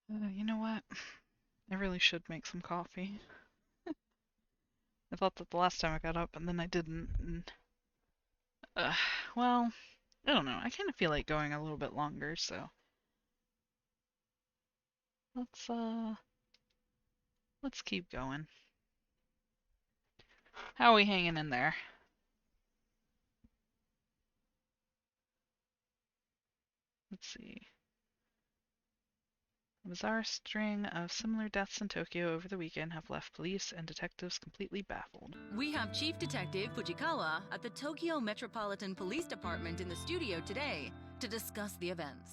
You know what? I really should make some coffee. I thought that the last time I got up and then I didn't. And, well, I don't know. I kind of feel like going a little bit longer, so let's keep going. How are we hanging in there? Let's see. A bizarre string of similar deaths in Tokyo over the weekend have left police and detectives completely baffled. We have Chief Detective Fujikawa at the Tokyo Metropolitan Police Department in the studio today to discuss the events.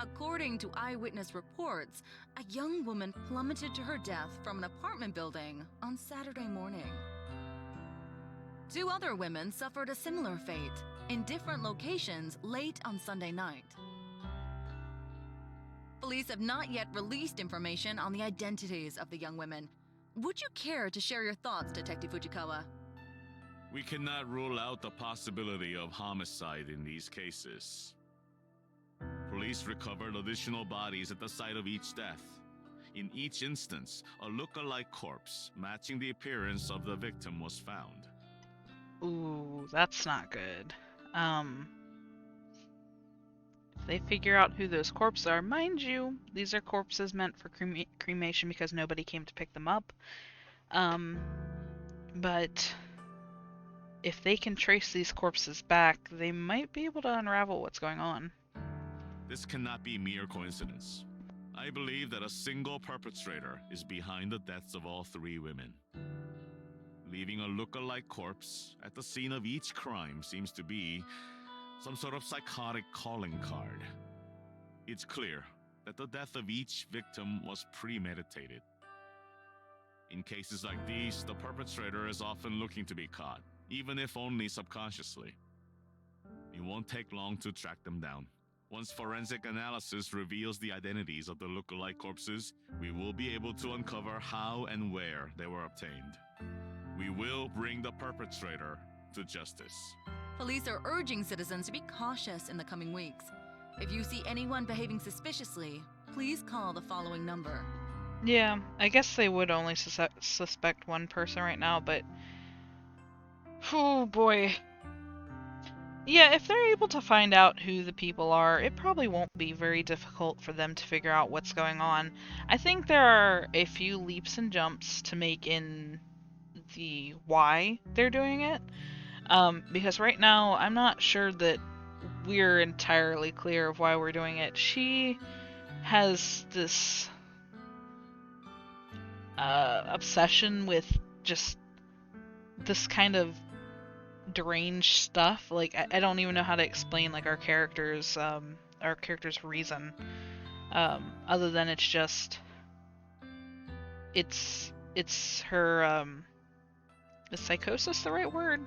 According to eyewitness reports, a young woman plummeted to her death from an apartment building on Saturday morning. 2 other women suffered a similar fate in different locations late on Sunday night. Police have not yet released information on the identities of the young women. Would you care to share your thoughts, Detective Fujikawa? We cannot rule out the possibility of homicide in these cases. Police recovered additional bodies at the site of each death. In each instance, a look-alike corpse matching the appearance of the victim was found. Ooh, that's not good. If they figure out who those corpses are, mind you, these are corpses meant for cremation because nobody came to pick them up. But if they can trace these corpses back, they might be able to unravel what's going on. This cannot be mere coincidence. I believe that a single perpetrator is behind the deaths of all 3 women. Leaving a look-alike corpse at the scene of each crime seems to be some sort of psychotic calling card. It's clear that the death of each victim was premeditated. In cases like these, the perpetrator is often looking to be caught, even if only subconsciously. It won't take long to track them down. Once forensic analysis reveals the identities of the look-alike corpses, we will be able to uncover how and where they were obtained. We will bring the perpetrator to justice. Police are urging citizens to be cautious in the coming weeks. If you see anyone behaving suspiciously, please call the following number. Yeah, I guess they would only suspect one person right now, but... oh boy. Yeah, if they're able to find out who the people are, it probably won't be very difficult for them to figure out what's going on. I think there are a few leaps and jumps to make in the why they're doing it. Because right now, I'm not sure that we're entirely clear of why we're doing it. She has this obsession with just this kind of deranged stuff. Like, I don't even know how to explain, like, our character's reason. Other than it's just... It's her, is psychosis the right word?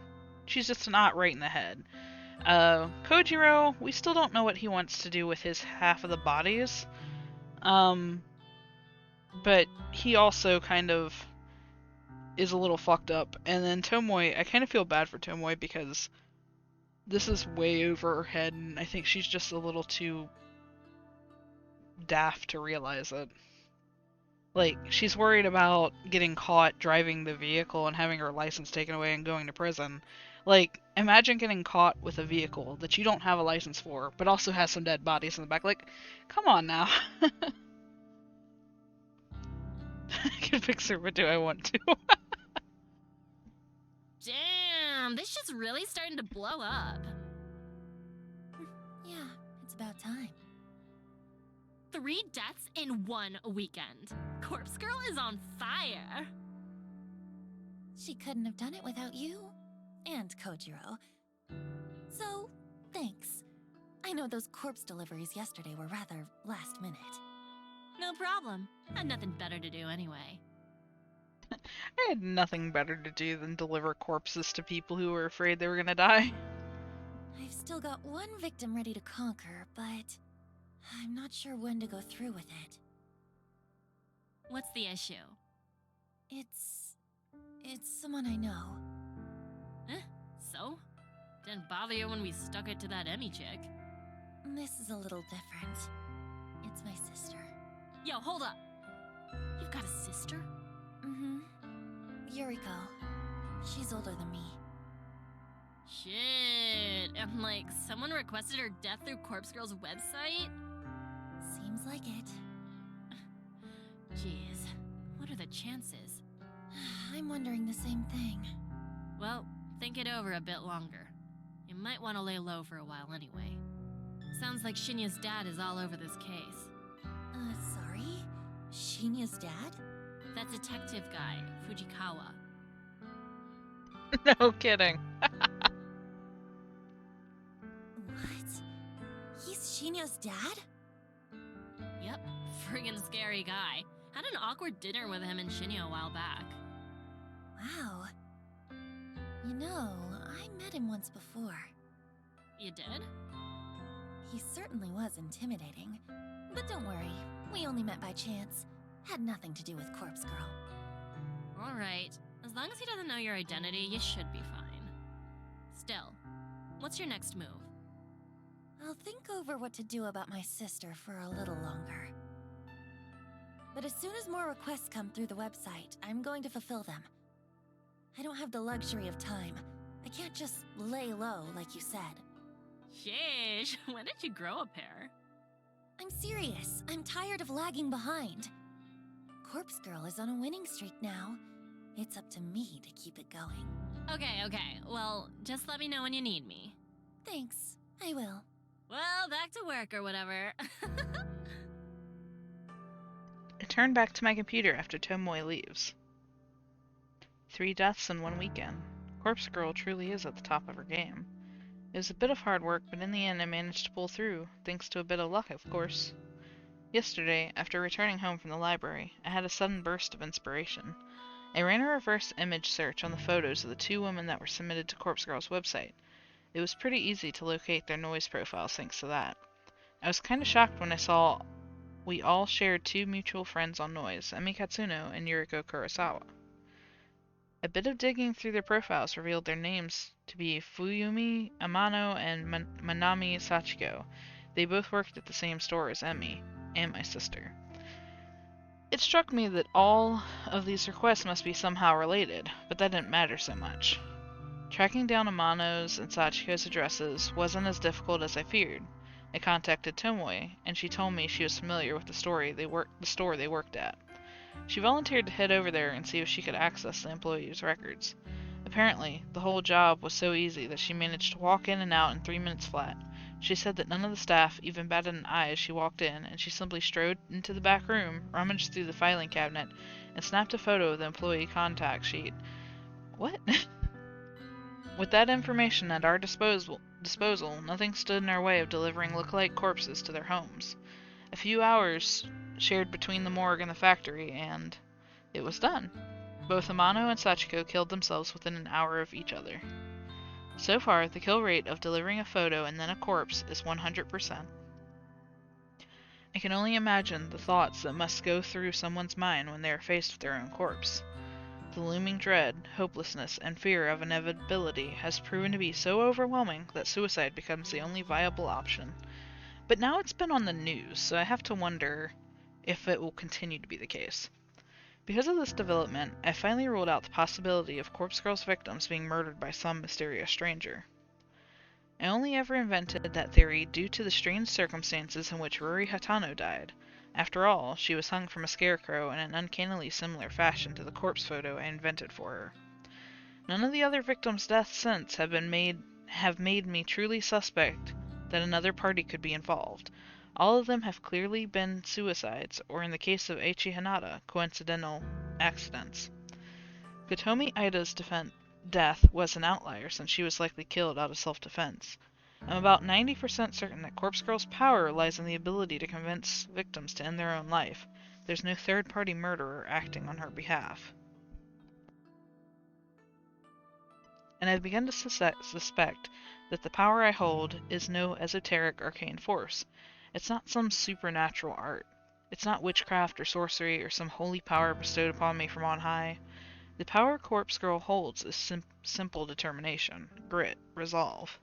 She's just not right in the head. Kojiro, we still don't know what he wants to do with his half of the bodies. But he also kind of is a little fucked up. And then Tomoe, I kind of feel bad for Tomoe because this is way over her head, and I think she's just a little too daft to realize it. Like, she's worried about getting caught driving the vehicle and having her license taken away and going to prison. Like, imagine getting caught with a vehicle that you don't have a license for, but also has some dead bodies in the back. Like, come on now. I can fix her, but do I want to? Damn, this shit's really starting to blow up. Yeah, it's about time. 3 deaths in 1 weekend. Corpse Girl is on fire. She couldn't have done it without you. And Kojiro. So, thanks. I know those corpse deliveries yesterday were rather last minute. No problem. Had nothing better to do anyway. I had nothing better to do than deliver corpses to people who were afraid they were gonna die. I've still got one victim ready to conquer, but I'm not sure when to go through with it. What's the issue? It's someone I know. So? Didn't bother you when we stuck it to that Emmy chick. This is a little different. It's my sister. Yo, hold up. You've got a sister? Mm-hmm. Yuriko. She's older than me. Shit. And like, someone requested her death through Corpse Girl's website? Seems like it. Jeez. What are the chances? I'm wondering the same thing. Well, think it over a bit longer. You might want to lay low for a while anyway. Sounds like Shinya's dad is all over this case. Sorry? Shinya's dad? That detective guy, Fujikawa. No kidding. What? He's Shinya's dad? Yep, friggin' scary guy. Had an awkward dinner with him and Shinya a while back. Wow. You know, I met him once before. You did? He certainly was intimidating. But don't worry, we only met by chance. Had nothing to do with Corpse Girl. Alright, as long as he doesn't know your identity, you should be fine. Still, what's your next move? I'll think over what to do about my sister for a little longer. But as soon as more requests come through the website, I'm going to fulfill them. I don't have the luxury of time. I can't just lay low like you said. Sheesh, when did you grow a pair? I'm serious. I'm tired of lagging behind. Corpse Girl is on a winning streak now. It's up to me to keep it going. Okay, well, just let me know when you need me. Thanks, I will. Well, back to work or whatever. I turn back to my computer after Tomoe leaves. 3 deaths in 1 weekend. Corpse Girl truly is at the top of her game. It was a bit of hard work, but in the end I managed to pull through, thanks to a bit of luck, of course. Yesterday, after returning home from the library, I had a sudden burst of inspiration. I ran a reverse image search on the photos of the 2 women that were submitted to Corpse Girl's website. It was pretty easy to locate their noise profiles thanks to that. I was kinda shocked when I saw we all shared 2 mutual friends on noise, Emi Katsuno and Yuriko Kurosawa. A bit of digging through their profiles revealed their names to be Fuyumi Amano and Manami Sachiko. They both worked at the same store as Emi, and my sister. It struck me that all of these requests must be somehow related, but that didn't matter so much. Tracking down Amano's and Sachiko's addresses wasn't as difficult as I feared. I contacted Tomoe, and she told me she was familiar with the store they worked at. She volunteered to head over there and see if she could access the employees' records. Apparently, the whole job was so easy that she managed to walk in and out in 3 minutes flat. She said that none of the staff even batted an eye as she walked in, and she simply strode into the back room, rummaged through the filing cabinet, and snapped a photo of the employee contact sheet. What? With that information at our disposal, nothing stood in our way of delivering lookalike corpses to their homes. A few hours shared between the morgue and the factory, and it was done. Both Amano and Sachiko killed themselves within an hour of each other. So far, the kill rate of delivering a photo and then a corpse is 100%. I can only imagine the thoughts that must go through someone's mind when they are faced with their own corpse. The looming dread, hopelessness, and fear of inevitability has proven to be so overwhelming that suicide becomes the only viable option. But now it's been on the news, so I have to wonder if it will continue to be the case. Because of this development, I finally ruled out the possibility of Corpse Girl's victims being murdered by some mysterious stranger. I only ever invented that theory due to the strange circumstances in which Ruri Hatano died. After all, she was hung from a scarecrow in an uncannily similar fashion to the corpse photo I invented for her. None of the other victims' deaths since have made me truly suspect that another party could be involved. All of them have clearly been suicides, or in the case of Eiichi Hanada, coincidental accidents. Gotomi Ida's death was an outlier since she was likely killed out of self-defense. I'm about 90% certain that Corpse Girl's power lies in the ability to convince victims to end their own life. There's no third-party murderer acting on her behalf. And I've begun to suspect that the power I hold is no esoteric arcane force. It's not some supernatural art. It's not witchcraft or sorcery or some holy power bestowed upon me from on high. The power Corpse Girl holds is simple determination, grit, resolve.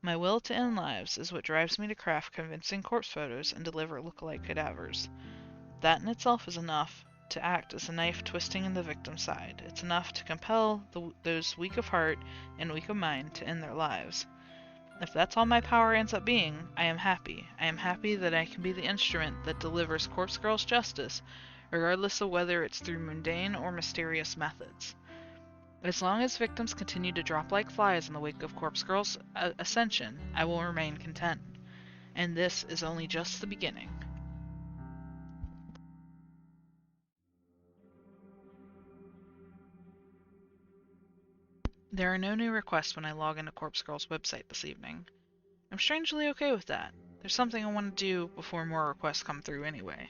My will to end lives is what drives me to craft convincing corpse photos and deliver lookalike cadavers. That in itself is enough to act as a knife twisting in the victim's side. It's enough to compel those weak of heart and weak of mind to end their lives. If that's all my power ends up being, I am happy. I am happy that I can be the instrument that delivers Corpse Girl's justice, regardless of whether it's through mundane or mysterious methods. As long as victims continue to drop like flies in the wake of Corpse Girl's ascension, I will remain content. And this is only just the beginning. There are no new requests when I log into Corpse Girl's website this evening. I'm strangely okay with that. There's something I want to do before more requests come through anyway.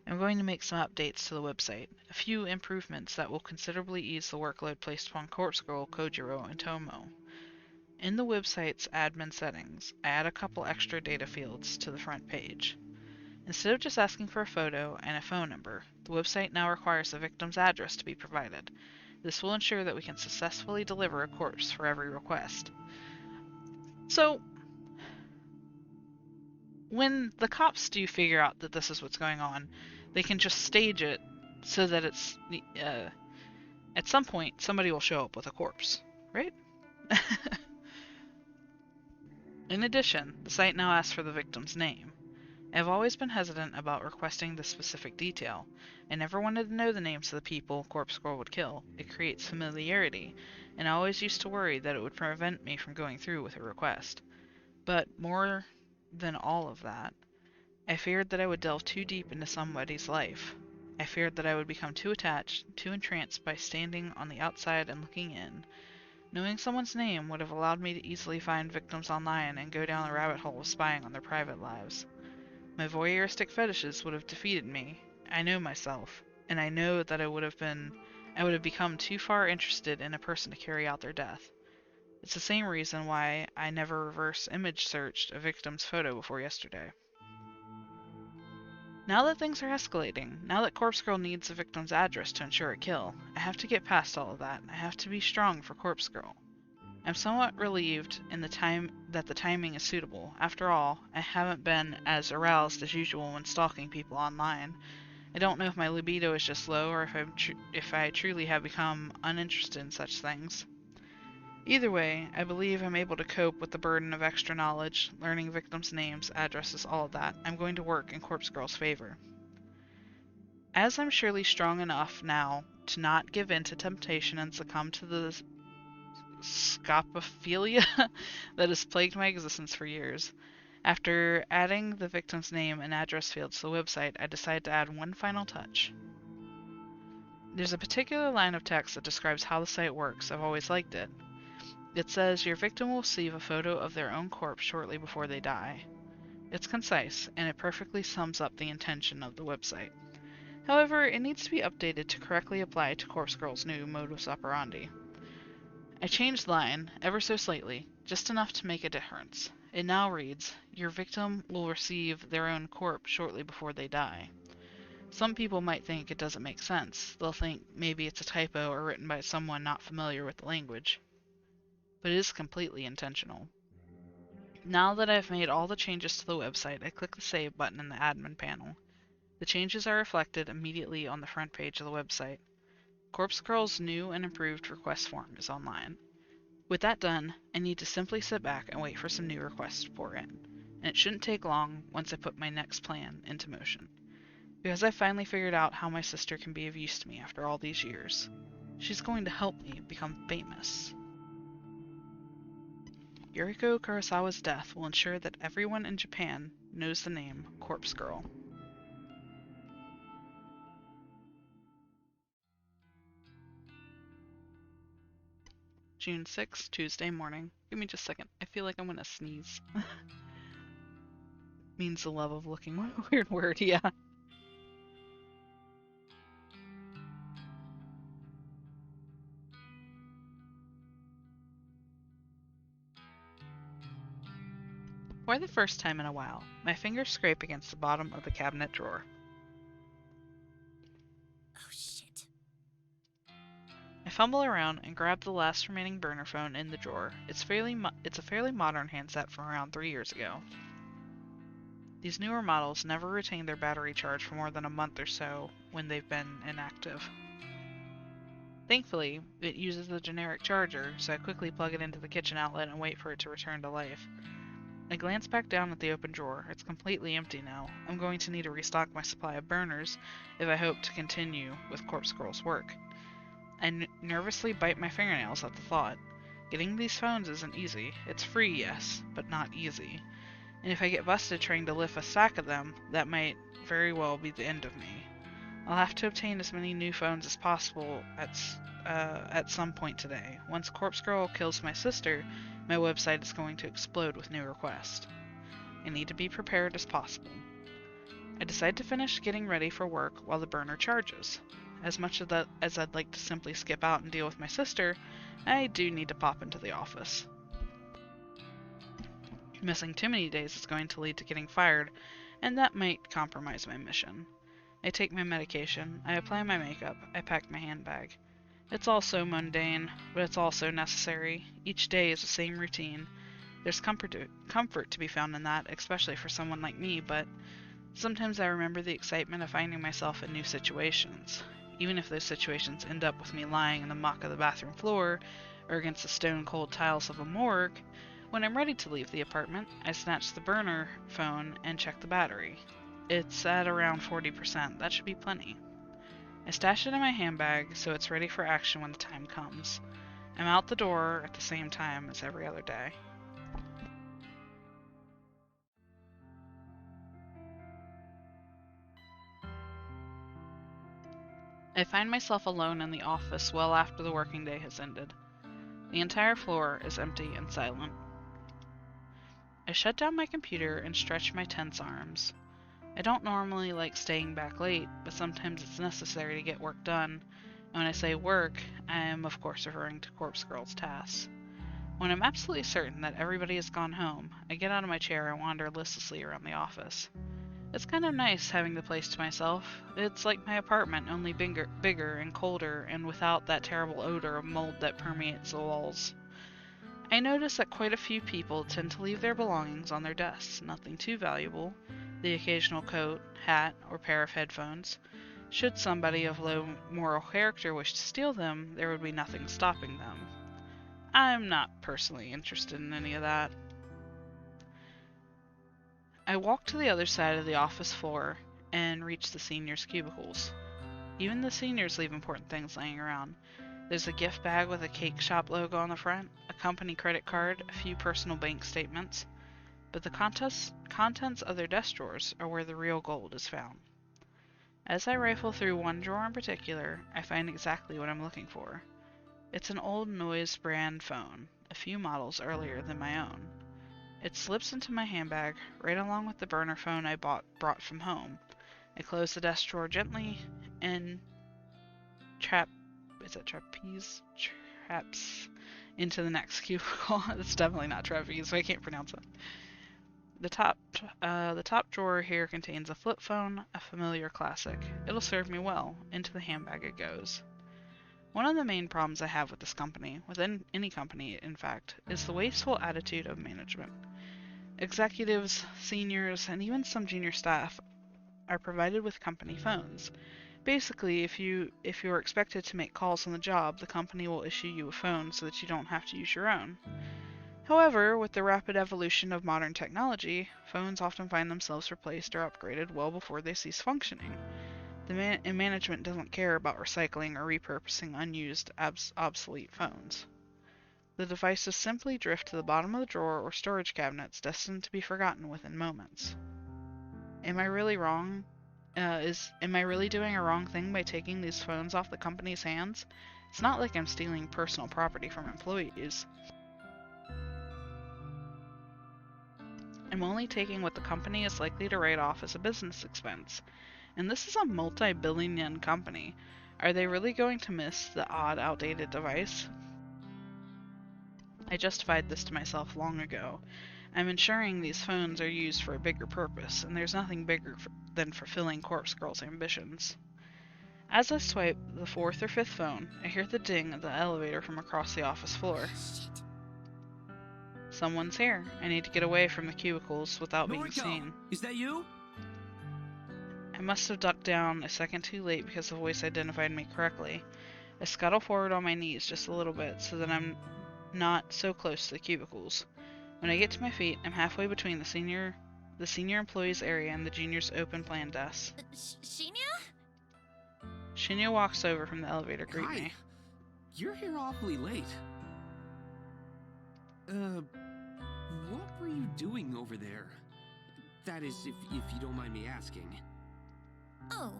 I'm going to make some updates to the website, a few improvements that will considerably ease the workload placed upon Corpse Girl, Kojiro, and Tomo. In the website's admin settings, I add a couple extra data fields to the front page. Instead of just asking for a photo and a phone number, the website now requires the victim's address to be provided. This will ensure that we can successfully deliver a corpse for every request. So, when the cops do figure out that this is what's going on, they can just stage it so that it's at some point somebody will show up with a corpse, right? In addition, the site now asks for the victim's name. I have always been hesitant about requesting this specific detail. I never wanted to know the names of the people Corpse Girl would kill. It creates familiarity, and I always used to worry that it would prevent me from going through with a request. But more than all of that, I feared that I would delve too deep into somebody's life. I feared that I would become too attached, too entranced by standing on the outside and looking in. Knowing someone's name would have allowed me to easily find victims online and go down the rabbit hole of spying on their private lives. My voyeuristic fetishes would have defeated me. I know myself, and I know that I would have been I would have become too far interested in a person to carry out their death. It's the same reason why I never reverse image searched a victim's photo before yesterday. Now that things are escalating, now that Corpse Girl needs the victim's address to ensure a kill, I have to get past all of that. I have to be strong for Corpse Girl. I'm somewhat relieved in the timing is suitable. After all, I haven't been as aroused as usual when stalking people online. I don't know if my libido is just low or if I truly have become uninterested in such things. Either way, I believe I'm able to cope with the burden of extra knowledge, learning victims' names, addresses, all of that. I'm going to work in Corpse Girl's favor. As I'm surely strong enough now to not give in to temptation and succumb to the scopophilia that has plagued my existence for years, after adding the victim's name and address fields to the website, I decided to add one final touch. There's a particular line of text that describes how the site works. I've always liked it. It says your victim will receive a photo of their own corpse shortly before they die. It's concise, and it perfectly sums up the intention of the website. However, it needs to be updated to correctly apply to Corpse Girl's new modus operandi. I changed the line, ever so slightly, just enough to make a difference. It now reads, your victim will receive their own corpse shortly before they die. Some people might think it doesn't make sense. They'll think maybe it's a typo or written by someone not familiar with the language. But it is completely intentional. Now that I've made all the changes to the website, I click the Save button in the admin panel. The changes are reflected immediately on the front page of the website. Corpse Girl's new and improved request form is online. With that done, I need to simply sit back and wait for some new requests to pour in, and it shouldn't take long once I put my next plan into motion. Because I finally figured out how my sister can be of use to me after all these years. She's going to help me become famous. Yuriko Kurosawa's death will ensure that everyone in Japan knows the name Corpse Girl. June 6th, Tuesday morning. Give me just a second. I feel like I'm gonna sneeze. Means the love of looking. What a weird word, yeah. For the first time in a while, my fingers scrape against the bottom of the cabinet drawer. Oh shit. I fumble around and grab the last remaining burner phone in the drawer. It's a fairly modern handset from around 3 years ago. These newer models never retain their battery charge for more than a month or so when they've been inactive. Thankfully, it uses a generic charger, so I quickly plug it into the kitchen outlet and wait for it to return to life. I glance back down at the open drawer. It's completely empty now. I'm going to need to restock my supply of burners if I hope to continue with Corpse Girl's work. I nervously bite my fingernails at the thought. Getting these phones isn't easy. It's free, yes, but not easy. And if I get busted trying to lift a stack of them, that might very well be the end of me. I'll have to obtain as many new phones as possible at some point today. Once Corpse Girl kills my sister, my website is going to explode with new requests. I need to be prepared as possible. I decide to finish getting ready for work while the burner charges. As much of that as I'd like to simply skip out and deal with my sister, I do need to pop into the office. Missing too many days is going to lead to getting fired, and that might compromise my mission. I take my medication, I apply my makeup, I pack my handbag. It's all so mundane, but it's also necessary. Each day is the same routine. There's comfort to be found in that, especially for someone like me, but sometimes I remember the excitement of finding myself in new situations. Even if those situations end up with me lying in the muck of the bathroom floor, or against the stone-cold tiles of a morgue, when I'm ready to leave the apartment, I snatch the burner phone and check the battery. It's at around 40%. That should be plenty. I stash it in my handbag so it's ready for action when the time comes. I'm out the door at the same time as every other day. I find myself alone in the office well after the working day has ended. The entire floor is empty and silent. I shut down my computer and stretch my tense arms. I don't normally like staying back late, but sometimes it's necessary to get work done, And when I say work, I am of course referring to Corpse Girl's tasks. When I'm absolutely certain that everybody has gone home, I get out of my chair and wander listlessly around the office. It's kind of nice having the place to myself. It's like my apartment, only bigger and colder, and without that terrible odor of mold that permeates the walls. I notice that quite a few people tend to leave their belongings on their desks, nothing too valuable, the occasional coat, hat, or pair of headphones. Should somebody of low moral character wish to steal them, there would be nothing stopping them. I'm not personally interested in any of that. I walk to the other side of the office floor and reach the seniors' cubicles. Even the seniors leave important things laying around. There's a gift bag with a cake shop logo on the front, a company credit card, a few personal bank statements, but the contents of their desk drawers are where the real gold is found. As I rifle through one drawer in particular, I find exactly what I'm looking for. It's an old Noise brand phone, a few models earlier than my own. It slips into my handbag, right along with the burner phone I brought from home. I close the desk drawer gently and traps into the next cubicle. It's definitely not trapeze, so I can't pronounce it. The top drawer here contains a flip phone, a familiar classic. It'll serve me well. Into the handbag it goes. One of the main problems I have with this company, within any company in fact, is the wasteful attitude of management. Executives, seniors, and even some junior staff are provided with company phones. Basically, if you are expected to make calls on the job, the company will issue you a phone so that you don't have to use your own. However, with the rapid evolution of modern technology, phones often find themselves replaced or upgraded well before they cease functioning. Management doesn't care about recycling or repurposing unused, obsolete phones. The devices simply drift to the bottom of the drawer or storage cabinets, destined to be forgotten within moments. Am I really wrong? Am I really doing a wrong thing by taking these phones off the company's hands? It's not like I'm stealing personal property from employees. I'm only taking what the company is likely to write off as a business expense. And this is a multi-billion yen company. Are they really going to miss the odd, outdated device? I justified this to myself long ago. I'm ensuring these phones are used for a bigger purpose, and there's nothing bigger than fulfilling Corpse Girl's ambitions. As I swipe the fourth or fifth phone, I hear the ding of the elevator from across the office floor. Shit. Someone's here. I need to get away from the cubicles without being seen. Is that you? I must have ducked down a second too late because the voice identified me correctly. I scuttle forward on my knees just a little bit so that I'm not so close to the cubicles. When I get to my feet, I'm halfway between the senior employees area and the junior's open plan desk. Shinya? Shinya walks over from the elevator to greet Hi. me. You're here awfully late. What were you doing over there? That is, if you don't mind me asking. Oh.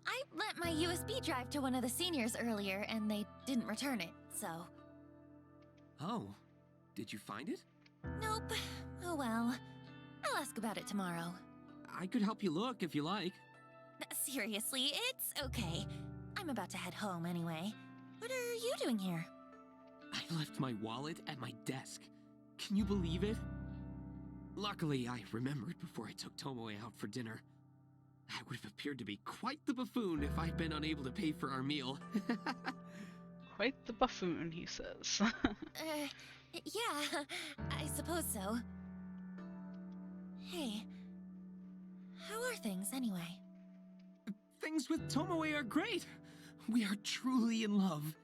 I lent my USB drive to one of the seniors earlier, and they didn't return it, so... Oh, did you find it? Nope. Oh well. I'll ask about it tomorrow. I could help you look if you like. Seriously, it's okay. I'm about to head home anyway. What are you doing here? I left my wallet at my desk. Can you believe it? Luckily, I remembered before I took Tomoe out for dinner. I would have appeared to be quite the buffoon if I'd been unable to pay for our meal. Quite the buffoon, he says. Yeah, I suppose so. Hey, how are things anyway? Things with Tomoe are great. We are truly in love.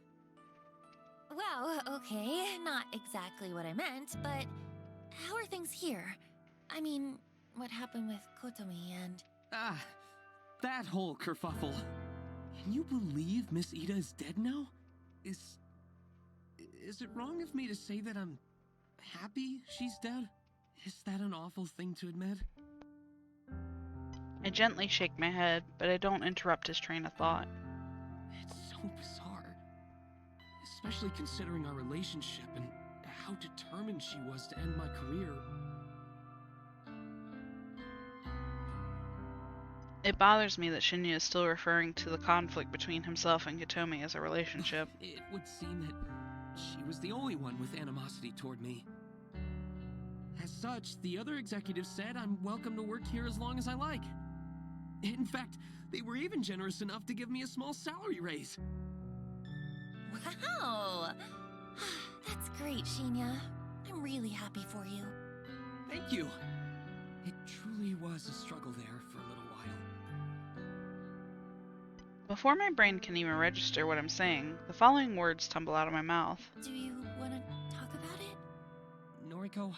Wow, okay, not exactly what I meant, but how are things here? I mean, what happened with Kotomi and... Ah, that whole kerfuffle. Can you believe Miss Ida is dead now? Is it wrong of me to say that I'm happy she's dead? Is that an awful thing to admit? I gently shake my head, but I don't interrupt his train of thought. It's so bizarre. Especially considering our relationship and how determined she was to end my career. It bothers me that Shinya is still referring to the conflict between himself and Katomi as a relationship. It would seem that she was the only one with animosity toward me. As such, the other executives said I'm welcome to work here as long as I like. In fact, they were even generous enough to give me a small salary raise. Wow! That's great, Shinya. I'm really happy for you. Thank you. It truly was a struggle there for a little while. Before my brain can even register what I'm saying, the following words tumble out of my mouth. Do you want to talk about it? Noriko,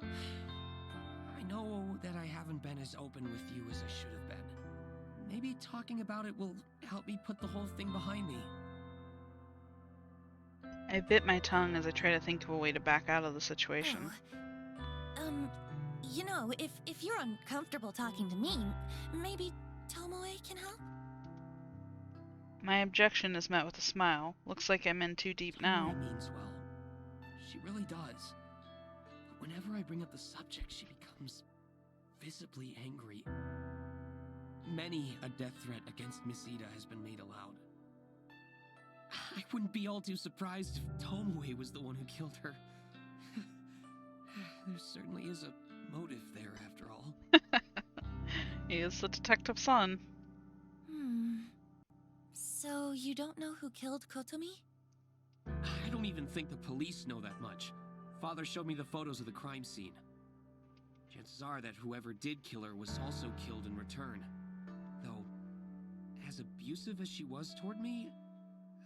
I know that I haven't been as open with you as I should have been. Maybe talking about it will help me put the whole thing behind me. I bit my tongue as I try to think of a way to back out of the situation. You know, if you're uncomfortable talking to me, maybe Tomoe can help? My objection is met with a smile. Looks like I'm in too deep now. Tomoe means well. She really does. But whenever I bring up the subject, she becomes visibly angry. Many a death threat against Miss Ida has been made aloud. I wouldn't be all too surprised if Tomoe was the one who killed her. There certainly is a motive there, after all. He is the detective's son. So you don't know who killed Kotomi? I don't even think the police know that much. Father showed me the photos of the crime scene. Chances are that whoever did kill her was also killed in return. Though, as abusive as she was toward me,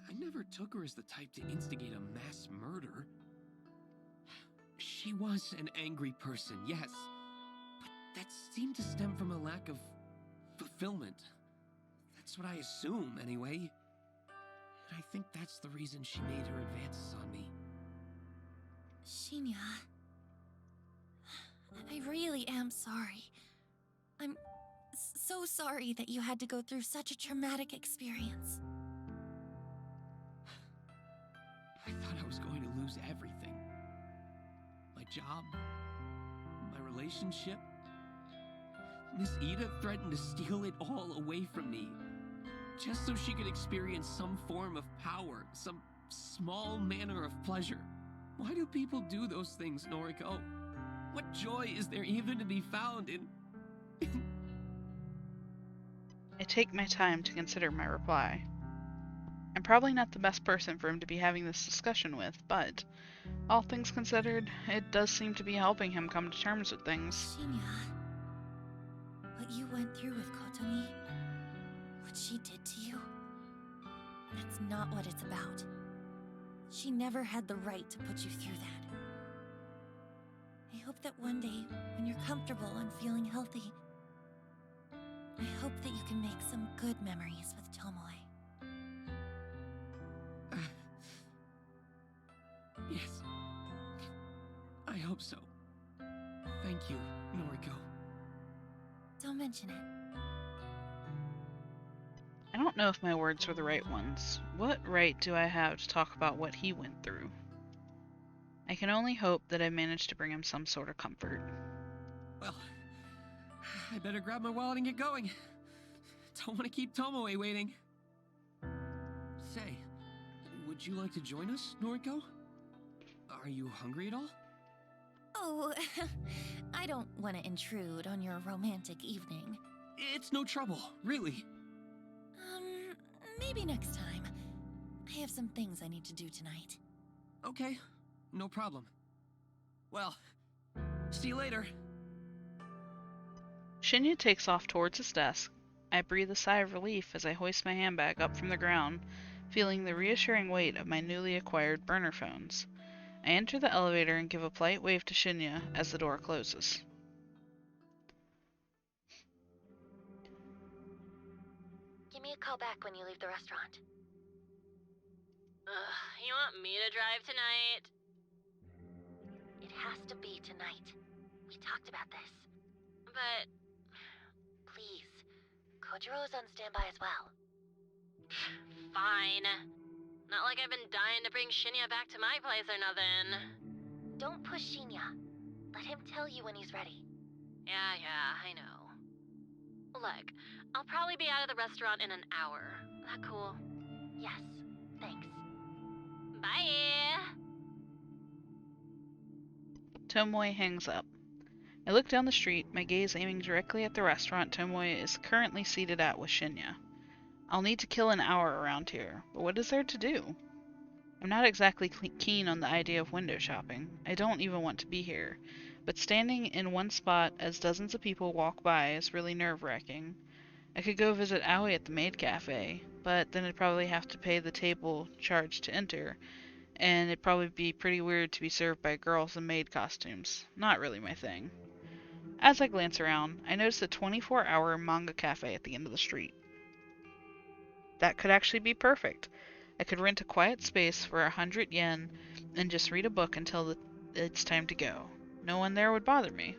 I never took her as the type to instigate a mass murder. She was an angry person, yes, but that seemed to stem from a lack of fulfillment. That's what I assume, anyway. And I think that's the reason she made her advances on me. Shinya, I really am sorry. I'm so sorry that you had to go through such a traumatic experience. I thought I was going to lose everything. My job, my relationship. Miss Ida threatened to steal it all away from me, just so she could experience some form of power, some small manner of pleasure. Why do people do those things, Noriko? What joy is there even to be found in... I take my time to consider my reply. I'm probably not the best person for him to be having this discussion with, but, all things considered, it does seem to be helping him come to terms with things. Shinya, what you went through with Kotomi, what she did to you, that's not what it's about. She never had the right to put you through that. I hope that one day, when you're comfortable and feeling healthy, I hope that you can make some good memories with Tomoe. Yes. I hope so. Thank you, Noriko. Don't mention it. I don't know if my words were the right ones. What right do I have to talk about what he went through? I can only hope that I managed to bring him some sort of comfort. Well, I better grab my wallet and get going. Don't want to keep Tomoe waiting. Say, would you like to join us, Noriko? Are you hungry at all? Oh, I don't want to intrude on your romantic evening. It's no trouble, really. Maybe next time. I have some things I need to do tonight. Okay, no problem. Well, see you later. Shinya takes off towards his desk. I breathe a sigh of relief as I hoist my handbag up from the ground, feeling the reassuring weight of my newly acquired burner phones. I enter the elevator and give a polite wave to Shinya as the door closes. Give me a call back when you leave the restaurant. You want me to drive tonight? It has to be tonight. We talked about this. But... Please. Kojiro is on standby as well. Fine. Not like I've been dying to bring Shinya back to my place or nothing. Don't push Shinya. Let him tell you when he's ready. Yeah, I know. Look, I'll probably be out of the restaurant in an hour. That cool? Yes, thanks. Bye! Tomoe hangs up. I look down the street, my gaze aiming directly at the restaurant Tomoe is currently seated at with Shinya. I'll need to kill an hour around here, but what is there to do? I'm not exactly keen on the idea of window shopping. I don't even want to be here. But standing in one spot as dozens of people walk by is really nerve-wracking. I could go visit Aoi at the maid cafe, but then I'd probably have to pay the table charge to enter, and it'd probably be pretty weird to be served by girls in maid costumes. Not really my thing. As I glance around, I notice a 24-hour manga cafe at the end of the street. That could actually be perfect. I could rent a quiet space for 100 yen and just read a book until it's time to go. No one there would bother me.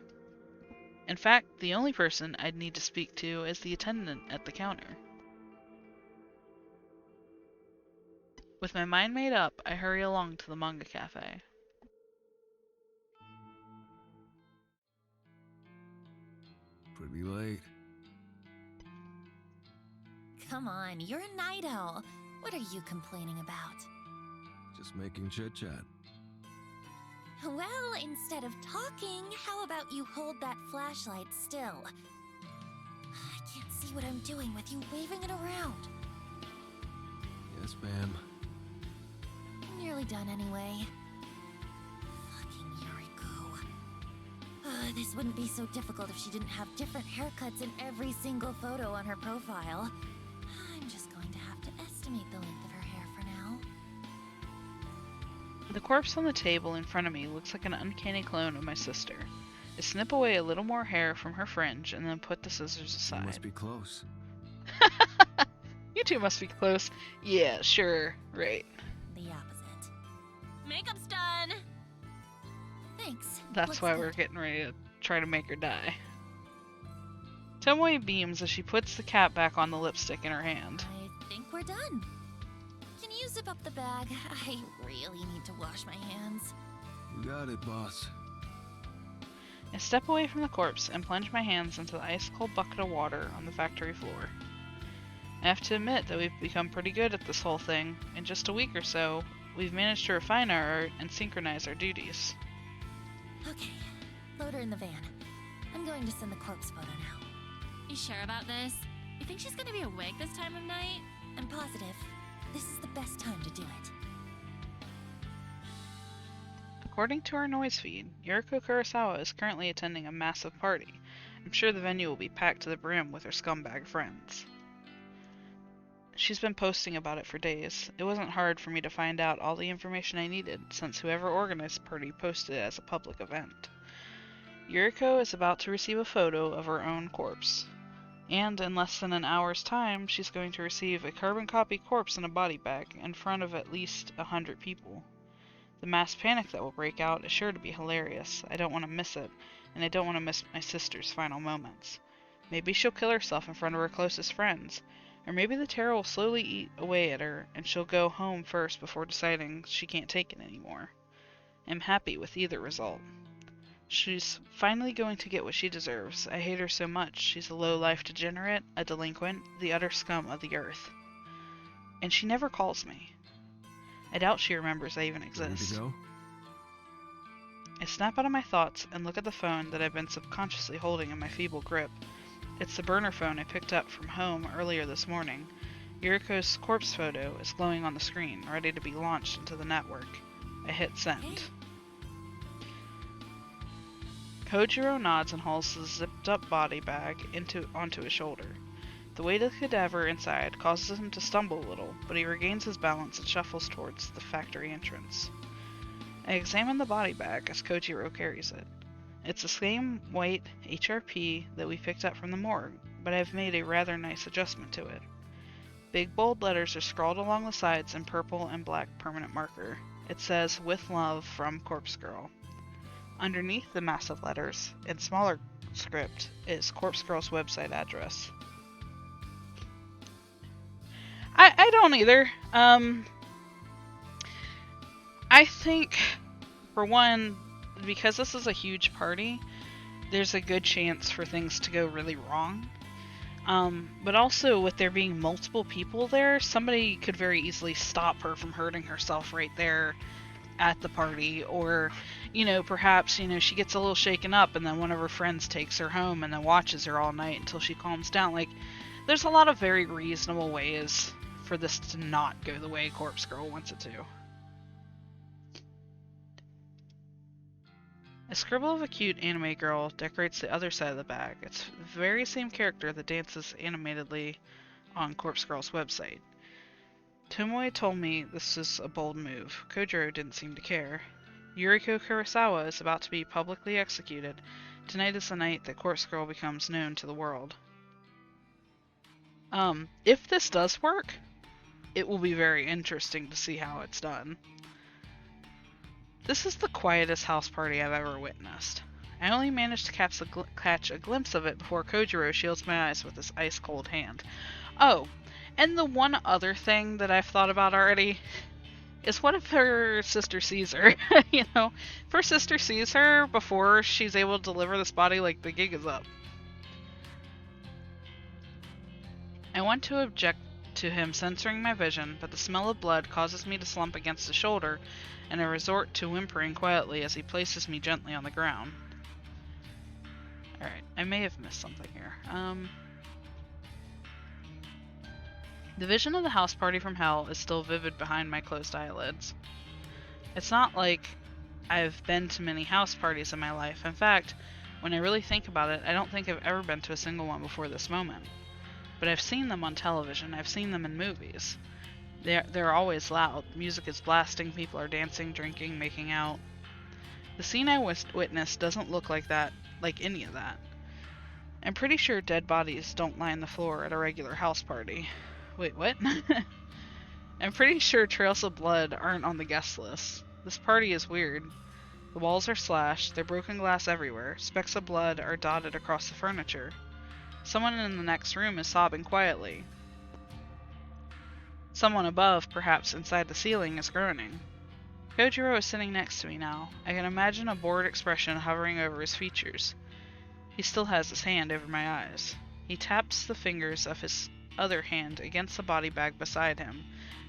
In fact, the only person I'd need to speak to is the attendant at the counter. With my mind made up, I hurry along to the manga cafe. Pretty late. Come on, you're a night owl. What are you complaining about? Just making chit-chat. Well, instead of talking, how about you hold that flashlight still? I can't see what I'm doing with you waving it around. Yes, ma'am. I'm nearly done anyway. Fucking Yuriko. This wouldn't be so difficult if she didn't have different haircuts in every single photo on her profile. I'm just going to have to estimate the length of her hair for now. The corpse on the table in front of me looks like an uncanny clone of my sister. I snip away a little more hair from her fringe and then put the scissors You aside. must be close. You two must be close. Yeah, sure, right. The opposite. Makeup's done! Thanks. That's Looks why good. we're getting ready to try to make her die. Tomoe beams as she puts the cap back on the lipstick in her hand. I think we're done. Can you zip up the bag? I really need to wash my hands. You got it, boss. I step away from the corpse and plunge my hands into the ice-cold bucket of water on the factory floor. I have to admit that we've become pretty good at this whole thing. In just a week or so, we've managed to refine our art and synchronize our duties. Okay, load her in the van. I'm going to send the corpse photo now. You sure about this? You think she's gonna be awake this time of night? I'm positive. This is the best time to do it. According to our noise feed, Yuriko Kurosawa is currently attending a massive party. I'm sure the venue will be packed to the brim with her scumbag friends. She's been posting about it for days. It wasn't hard for me to find out all the information I needed, since whoever organized the party posted it as a public event. Yuriko is about to receive a photo of her own corpse. And in less than an hour's time, she's going to receive a carbon copy corpse in a body bag in front of at least 100 people. The mass panic that will break out is sure to be hilarious. I don't want to miss it, and I don't want to miss my sister's final moments. Maybe she'll kill herself in front of her closest friends, or maybe the terror will slowly eat away at her, and she'll go home first before deciding she can't take it anymore. I'm happy with either result. She's finally going to get what she deserves. I hate her so much. She's a low-life degenerate, a delinquent, the utter scum of the earth. And she never calls me. I doubt she remembers I even Ready exist. to go? I snap out of my thoughts and look at the phone that I've been subconsciously holding in my feeble grip. It's the burner phone I picked up from home earlier this morning. Yuriko's corpse photo is glowing on the screen, ready to be launched into the network. I hit send. Kojiro nods and hauls the zipped-up body bag onto his shoulder. The weight of the cadaver inside causes him to stumble a little, but he regains his balance and shuffles towards the factory entrance. I examine the body bag as Kojiro carries it. It's the same white HRP that we picked up from the morgue, but I've made a rather nice adjustment to it. Big bold letters are scrawled along the sides in purple and black permanent marker. It says, "With love from Corpse Girl." Underneath the massive letters, in smaller script, is Corpse Girl's website address. I don't either. I think, for one, because this is a huge party, there's a good chance for things to go really wrong. But also, with there being multiple people there, somebody could very easily stop her from hurting herself right there at the party. Or, perhaps, she gets a little shaken up and then one of her friends takes her home and then watches her all night until she calms down. Like, there's a lot of very reasonable ways for this to not go the way Corpse Girl wants it to. A scribble of a cute anime girl decorates the other side of the bag. It's the very same character that dances animatedly on Corpse Girl's website. Tomoe told me this is a bold move. Kojiro didn't seem to care. Yuriko Kurosawa is about to be publicly executed. Tonight is the night that Corpse Girl becomes known to the world. If this does work, it will be very interesting to see how it's done. This is the quietest house party I've ever witnessed. I only managed to catch a glimpse of it before Kojiro shields my eyes with his ice-cold hand. Oh, and the one other thing that I've thought about already is what if her sister sees her? If her sister sees her before she's able to deliver this body, like, the gig is up. I want to object to him censoring my vision, but the smell of blood causes me to slump against his shoulder, and I resort to whimpering quietly as he places me gently on the ground. Alright, I may have missed something here. The vision of the house party from hell is still vivid behind my closed eyelids. It's not like I've been to many house parties in my life. In fact, when I really think about it, I don't think I've ever been to a single one before this moment. But I've seen them on television, I've seen them in movies. They're always loud. Music is blasting, people are dancing, drinking, making out. The scene I witnessed doesn't look like any of that. I'm pretty sure dead bodies don't line the floor at a regular house party. Wait, what? I'm pretty sure trails of blood aren't on the guest list. This party is weird. The walls are slashed, there's broken glass everywhere, specks of blood are dotted across the furniture. Someone in the next room is sobbing quietly. Someone above, perhaps inside the ceiling, is groaning. Kojiro is sitting next to me now. I can imagine a bored expression hovering over his features. He still has his hand over my eyes. He taps the fingers of his other hand against the body bag beside him.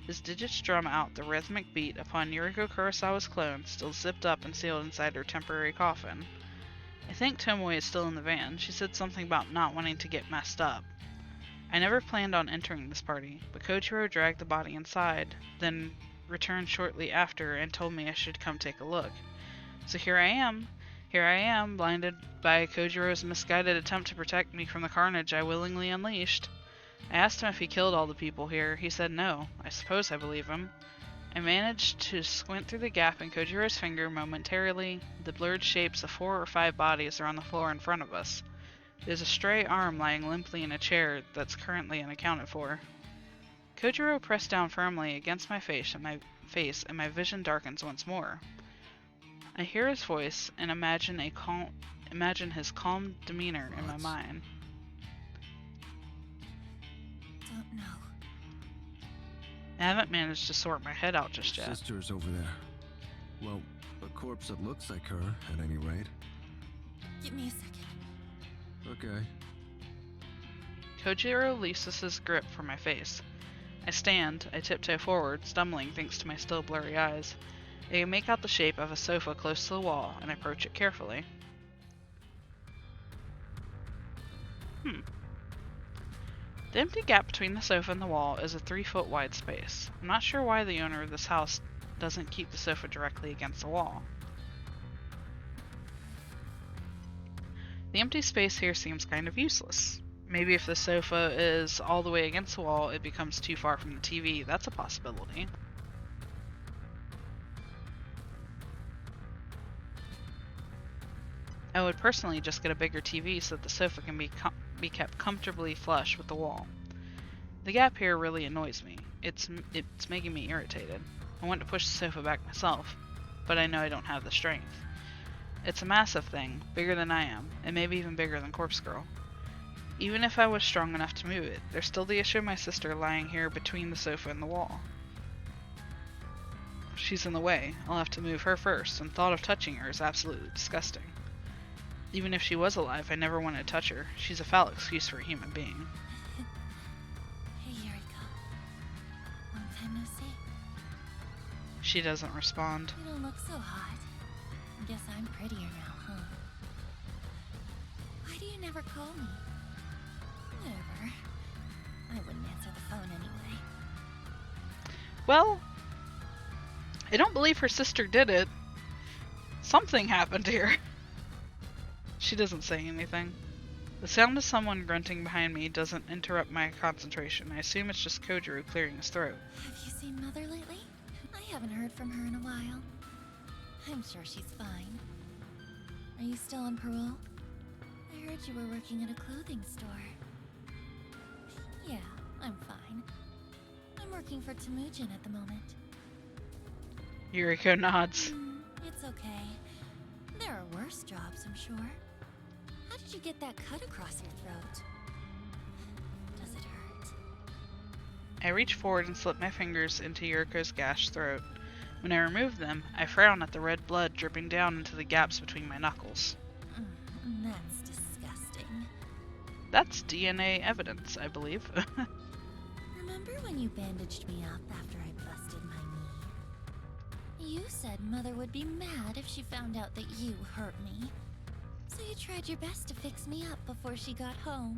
His digits drum out the rhythmic beat upon Yuriko Kurosawa's clone, still zipped up and sealed inside her temporary coffin. I think Tomoe is still in the van. She said something about not wanting to get messed up. I never planned on entering this party, but Kojiro dragged the body inside, then returned shortly after and told me I should come take a look. So here I am, blinded by Kojiro's misguided attempt to protect me from the carnage I willingly unleashed. I asked him if he killed all the people here. He said no. I suppose I believe him. I managed to squint through the gap in Kojiro's finger momentarily. The blurred shapes of 4 or 5 bodies are on the floor in front of us. There's a stray arm lying limply in a chair that's currently unaccounted for. Kojiro pressed down firmly against my face, and my vision darkens once more. I hear his voice and imagine his calm demeanor in my mind. Don't know. I haven't managed to sort my head out just yet. Sister's over there. Well, a corpse that looks like her, at any rate. Give me a second. Okay. Kojiro releases his grip from my face. I stand, I tiptoe forward, stumbling thanks to my still blurry eyes. I can make out the shape of a sofa close to the wall, and approach it carefully. The empty gap between the sofa and the wall is a 3-foot wide space. I'm not sure why the owner of this house doesn't keep the sofa directly against the wall. The empty space here seems kind of useless. Maybe if the sofa is all the way against the wall, it becomes too far from the TV. That's a possibility. I would personally just get a bigger TV so that the sofa can be kept comfortably flush with the wall. The gap here really annoys me. It's making me irritated. I want to push the sofa back myself, but I know I don't have the strength. It's a massive thing, bigger than I am, and maybe even bigger than Corpse Girl. Even if I was strong enough to move it, there's still the issue of my sister lying here between the sofa and the wall. She's in the way. I'll have to move her first, and thought of touching her is absolutely disgusting. Even if she was alive, I never wanted to touch her. She's a foul excuse for a human being. time no see. She doesn't respond. You don't look so hot. Guess I'm prettier now, huh? Why do you never call me? Whatever. I wouldn't answer the phone anyway. Well, I don't believe her sister did it. Something happened here. She doesn't say anything. The sound of someone grunting behind me doesn't interrupt my concentration. I assume it's just Kojiro clearing his throat. Have you seen Mother lately? I haven't heard from her in a while. I'm sure she's fine. Are you still on parole? I heard you were working at a clothing store. Yeah, I'm fine. I'm working for Temujin at the moment. Yuriko nods. It's okay. There are worse jobs, I'm sure. How did you get that cut across your throat? Does it hurt? I reach forward and slip my fingers into Yuriko's gashed throat. When I remove them, I frown at the red blood dripping down into the gaps between my knuckles. That's disgusting. That's DNA evidence, I believe. Remember when you bandaged me up after I busted my knee? You said Mother would be mad if she found out that you hurt me. So you tried your best to fix me up before she got home.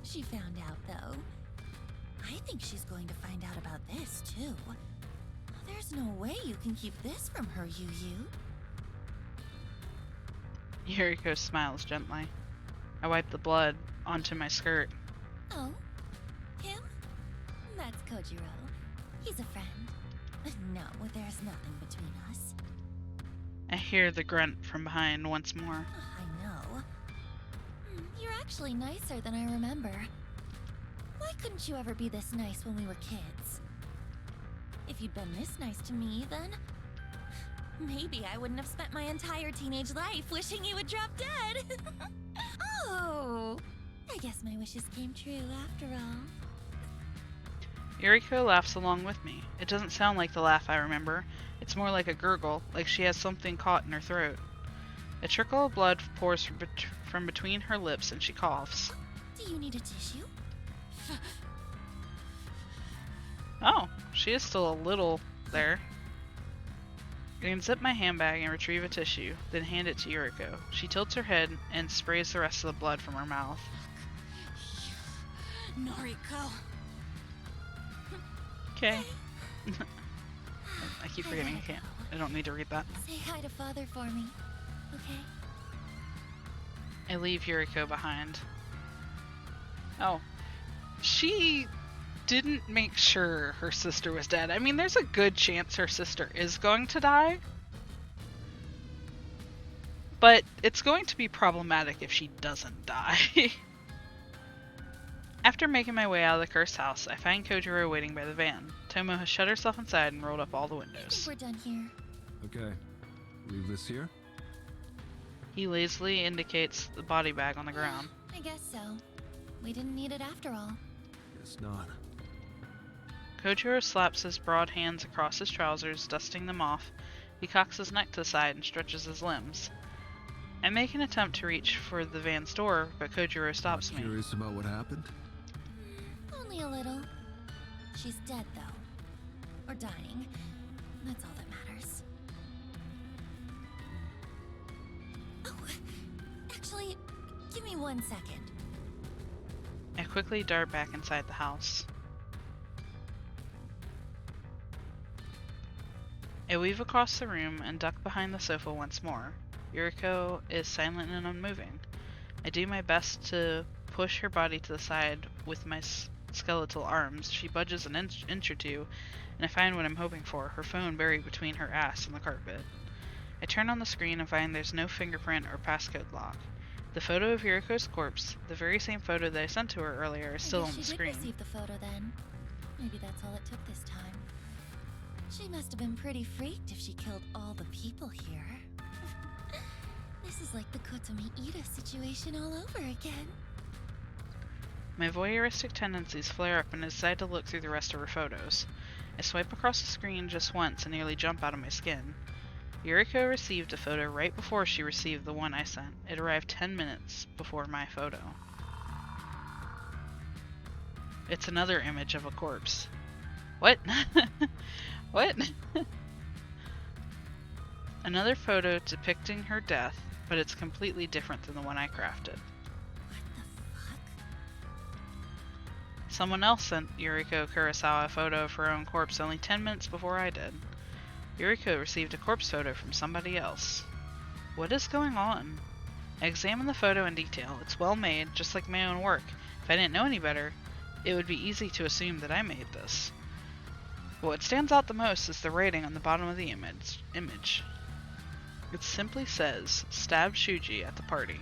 She found out, though. I think she's going to find out about this, too. There's no way you can keep this from her, Yu. Yuriko smiles gently. I wipe the blood onto my skirt. Oh? Him? That's Kojiro. He's a friend. No, there's nothing between us. I hear the grunt from behind once more. I know. You're actually nicer than I remember. Why couldn't you ever be this nice when we were kids? If you'd been this nice to me, then maybe I wouldn't have spent my entire teenage life wishing you would drop dead. Oh, I guess my wishes came true after all. Yuriko laughs along with me. It doesn't sound like the laugh I remember. It's more like a gurgle, like she has something caught in her throat. A trickle of blood pours from between her lips and she coughs. Do you need a tissue? Oh, she is still a little there. I unzip my handbag and retrieve a tissue, then hand it to Yuriko. She tilts her head and sprays the rest of the blood from her mouth. Noriko. Okay. I keep forgetting I can't. I don't need to read that. Say hi to Father for me, okay? I leave Yuriko behind. Oh. She didn't make sure her sister was dead. I mean, there's a good chance her sister is going to die. But it's going to be problematic if she doesn't die. After making my way out of the cursed house, I find Kojiro waiting by the van. Tomo has shut herself inside and rolled up all the I windows. think we're done here. Okay. Leave this here? He lazily indicates the body bag on the ground. I guess so. We didn't need it after all. Guess not. Kojiro slaps his broad hands across his trousers, dusting them off. He cocks his neck to the side and stretches his limbs. I make an attempt to reach for the van's door, but Kojiro stops me. Curious about what happened? Only a little. She's dead, though. Or dying. That's all that matters. Oh, actually, give me 1 second. I quickly dart back inside the house. I weave across the room and duck behind the sofa once more. Yuriko is silent and unmoving. I do my best to push her body to the side with my skeletal arms. She budges an inch or two, and I find what I'm hoping for, her phone buried between her ass and the carpet. I turn on the screen and find there's no fingerprint or passcode lock. The photo of Yuriko's corpse, the very same photo that I sent to her earlier, is still on the She screen. did receive the photo then. Maybe that's all it took this time. She must have been pretty freaked if she killed all the people here. This is like the Kotomi Ida situation all over again. My voyeuristic tendencies flare up and I decide to look through the rest of her photos. I swipe across the screen just once and nearly jump out of my skin. Yuriko received a photo right before she received the one I sent. It arrived 10 minutes before my photo. It's another image of a corpse. What? What? Another photo depicting her death, but it's completely different than the one I crafted. Someone else sent Yuriko Kurosawa a photo of her own corpse only 10 minutes before I did. Yuriko received a corpse photo from somebody else. What is going on? I examined the photo in detail. It's well made, just like my own work. If I didn't know any better, it would be easy to assume that I made this. But what stands out the most is the rating on the bottom of the image. It simply says, "Stabbed Shuji at the party."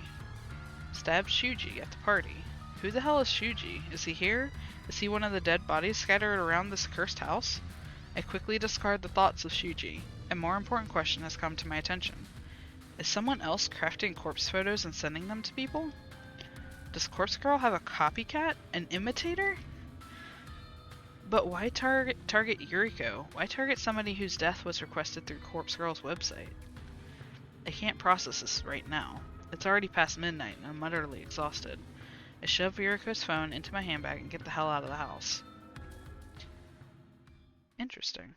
Stabbed Shuji at the party. Who the hell is Shuji? Is he here? Is he one of the dead bodies scattered around this cursed house? I quickly discard the thoughts of Shuji. A more important question has come to my attention. Is someone else crafting corpse photos and sending them to people? Does Corpse Girl have a copycat? An imitator? But why target Yuriko? Why target somebody whose death was requested through Corpse Girl's website? I can't process this right now. It's already past midnight and I'm utterly exhausted. I shove Yuriko's phone into my handbag and get the hell out of the house. Interesting.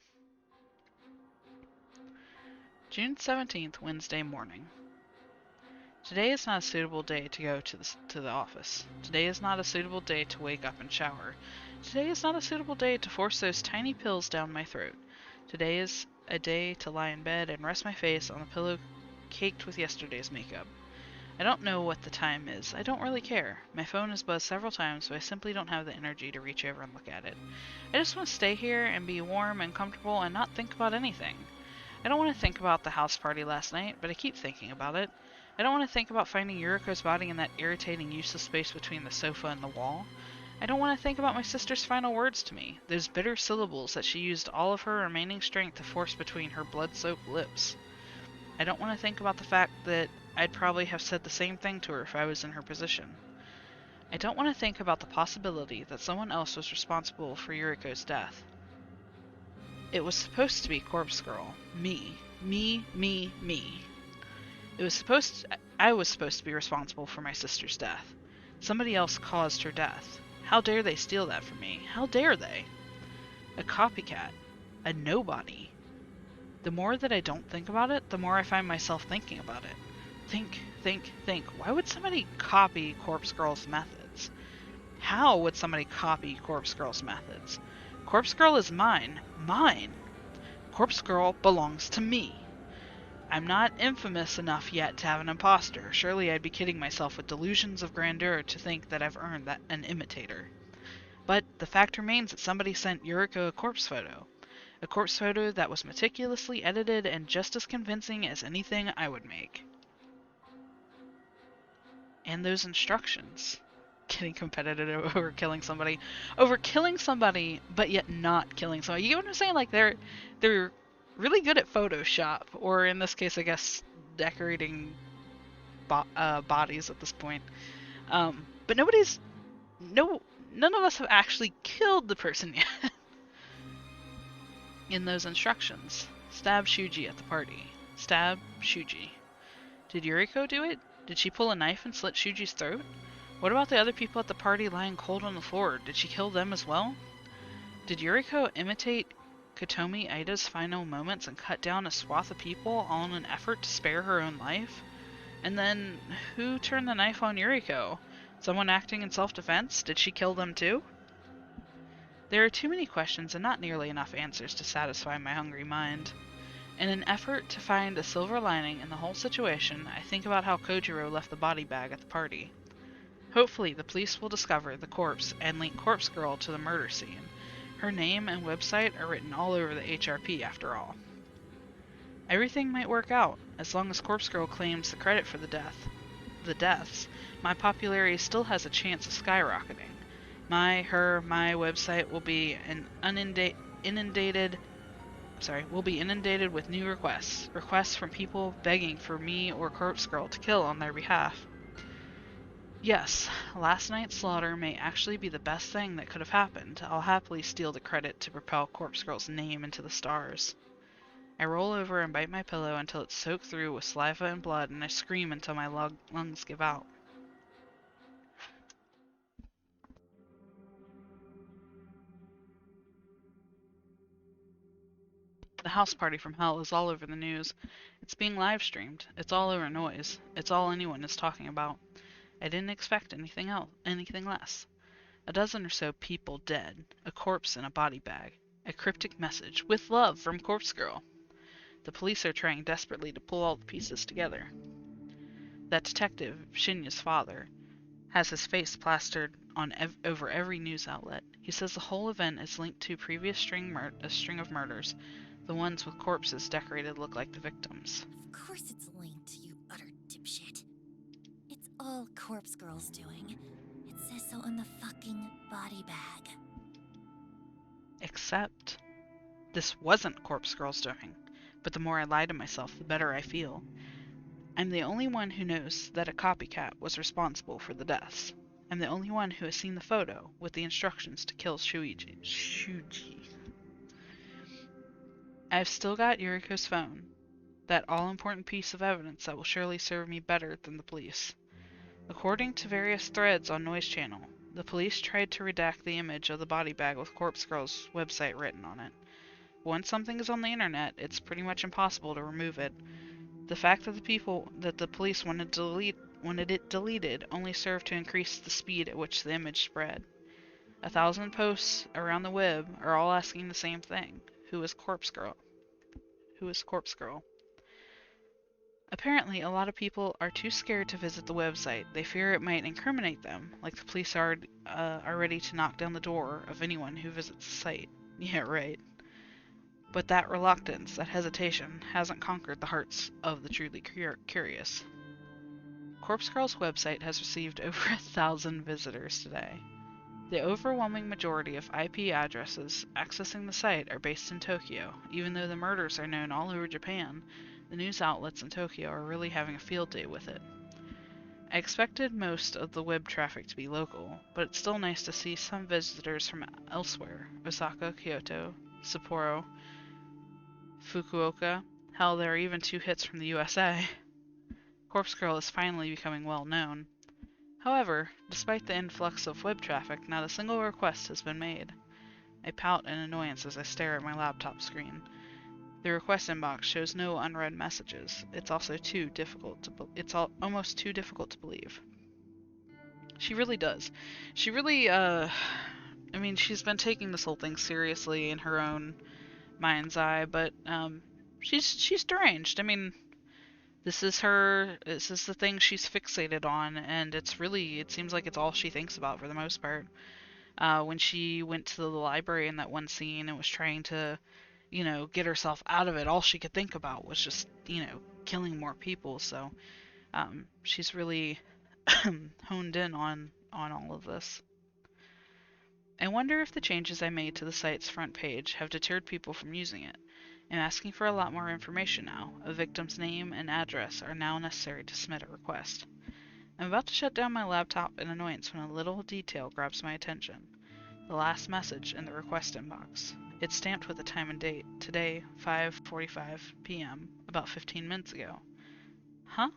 June 17th, Wednesday morning. Today is not a suitable day to go to the office. Today is not a suitable day to wake up and shower. Today is not a suitable day to force those tiny pills down my throat. Today is a day to lie in bed and rest my face on the pillow caked with yesterday's makeup. I don't know what the time is. I don't really care. My phone has buzzed several times, so I simply don't have the energy to reach over and look at it. I just want to stay here and be warm and comfortable and not think about anything. I don't want to think about the house party last night, but I keep thinking about it. I don't want to think about finding Yuriko's body in that irritating, useless space between the sofa and the wall. I don't want to think about my sister's final words to me, those bitter syllables that she used all of her remaining strength to force between her blood-soaked lips. I don't want to think about the fact that I'd probably have said the same thing to her if I was in her position. I don't want to think about the possibility that someone else was responsible for Yuriko's death. It was supposed to be Corpse Girl. Me. I was supposed to be responsible for my sister's death. Somebody else caused her death. How dare they steal that from me? How dare they? A copycat. A nobody. The more that I don't think about it, the more I find myself thinking about it. Think. Why would somebody copy Corpse Girl's methods? How would somebody copy Corpse Girl's methods? Corpse Girl is mine. Mine! Corpse Girl belongs to me. I'm not infamous enough yet to have an imposter. Surely I'd be kidding myself with delusions of grandeur to think that I've earned an imitator. But the fact remains that somebody sent Yuriko a corpse photo. A corpse photo that was meticulously edited and just as convincing as anything I would make. And those instructions. Getting competitive over killing somebody. Over killing somebody, but yet not killing somebody. You know what I'm saying? Like, they're really good at Photoshop. Or in this case, I guess, decorating bodies at this point. But none of us have actually killed the person yet. In those instructions. Stab Shuji at the party. Stab Shuji. Did Yuriko do it? Did she pull a knife and slit Shuji's throat? What about the other people at the party lying cold on the floor? Did she kill them as well? Did Yuriko imitate Kotomi Ida's final moments and cut down a swath of people all in an effort to spare her own life? And then, who turned the knife on Yuriko? Someone acting in self-defense? Did she kill them too? There are too many questions and not nearly enough answers to satisfy my hungry mind. In an effort to find a silver lining in the whole situation, I think about how Kojiro left the body bag at the party. Hopefully, the police will discover the corpse and link Corpse Girl to the murder scene. Her name and website are written all over the HRP after all. Everything might work out, as long as Corpse Girl claims the credit for the deaths. My popularity still has a chance of skyrocketing. My website will be inundated with new requests from people begging for me or Corpse Girl to kill on their behalf. Yes, last night's slaughter may actually be the best thing that could have happened. I'll happily steal the credit to propel Corpse Girl's name into the stars. I roll over and bite my pillow until it's soaked through with saliva and blood, and I scream until my lungs give out. The house party from hell is all over the news. It's being live streamed. It's all over noise. It's all anyone is talking about. I didn't expect anything less. A dozen or so people dead, a corpse in a body bag, a cryptic message, "With love from Corpse Girl." The police are trying desperately to pull all the pieces together. That detective, Shinya's father, has his face plastered on over every news outlet. He says the whole event is linked to a string of murders. The ones with corpses decorated look like the victims. Of course it's linked, you utter dipshit. It's all Corpse Girl's doing. It says so on the fucking body bag. Except, this wasn't Corpse Girl's doing. But the more I lie to myself, the better I feel. I'm the only one who knows that a copycat was responsible for the deaths. I'm the only one who has seen the photo with the instructions to kill Shuji. I've still got Yuriko's phone, that all-important piece of evidence that will surely serve me better than the police. According to various threads on Noise Channel, the police tried to redact the image of the body bag with Corpse Girl's website written on it. Once something is on the internet, it's pretty much impossible to remove it. The fact that the police wanted it deleted only served to increase the speed at which the image spread. 1,000 posts around the web are all asking the same thing. Who is Corpse Girl? Who is Corpse Girl? Apparently, a lot of people are too scared to visit the website. They fear it might incriminate them, like the police are ready to knock down the door of anyone who visits the site. Yeah, right. But that reluctance, that hesitation, hasn't conquered the hearts of the truly curious. Corpse Girl's website has received over 1,000 visitors today. The overwhelming majority of IP addresses accessing the site are based in Tokyo. Even though the murders are known all over Japan, the news outlets in Tokyo are really having a field day with it. I expected most of the web traffic to be local, but it's still nice to see some visitors from elsewhere: Osaka, Kyoto, Sapporo, Fukuoka. Hell, there are even 2 hits from the USA. Corpse Girl is finally becoming well known. However, despite the influx of web traffic, not a single request has been made. I pout in annoyance as I stare at my laptop screen. The request inbox shows no unread messages. It's also almost too difficult to believe. She really does. She really, she's been taking this whole thing seriously in her own mind's eye, but she's deranged. I mean, this is the thing she's fixated on, and it seems like it's all she thinks about for the most part. When she went to the library in that one scene and was trying to, get herself out of it, all she could think about was just, killing more people. So she's really honed in on all of this. I wonder if the changes I made to the site's front page have deterred people from using it. I'm asking for a lot more information now. A victim's name and address are now necessary to submit a request. I'm about to shut down my laptop in annoyance when a little detail grabs my attention. The last message in the request inbox. It's stamped with the time and date. Today, 5:45 p.m., about 15 minutes ago. Huh?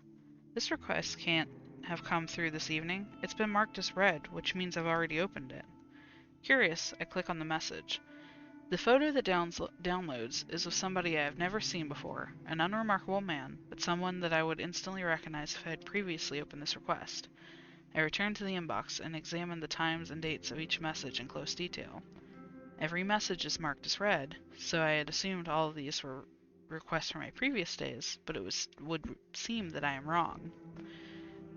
This request can't have come through this evening. It's been marked as read, which means I've already opened it. Curious, I click on the message. The photo that downloads is of somebody I have never seen before, an unremarkable man, but someone that I would instantly recognize if I had previously opened this request. I return to the inbox and examine the times and dates of each message in close detail. Every message is marked as read, so I had assumed all of these were requests from my previous days, but it would seem that I am wrong.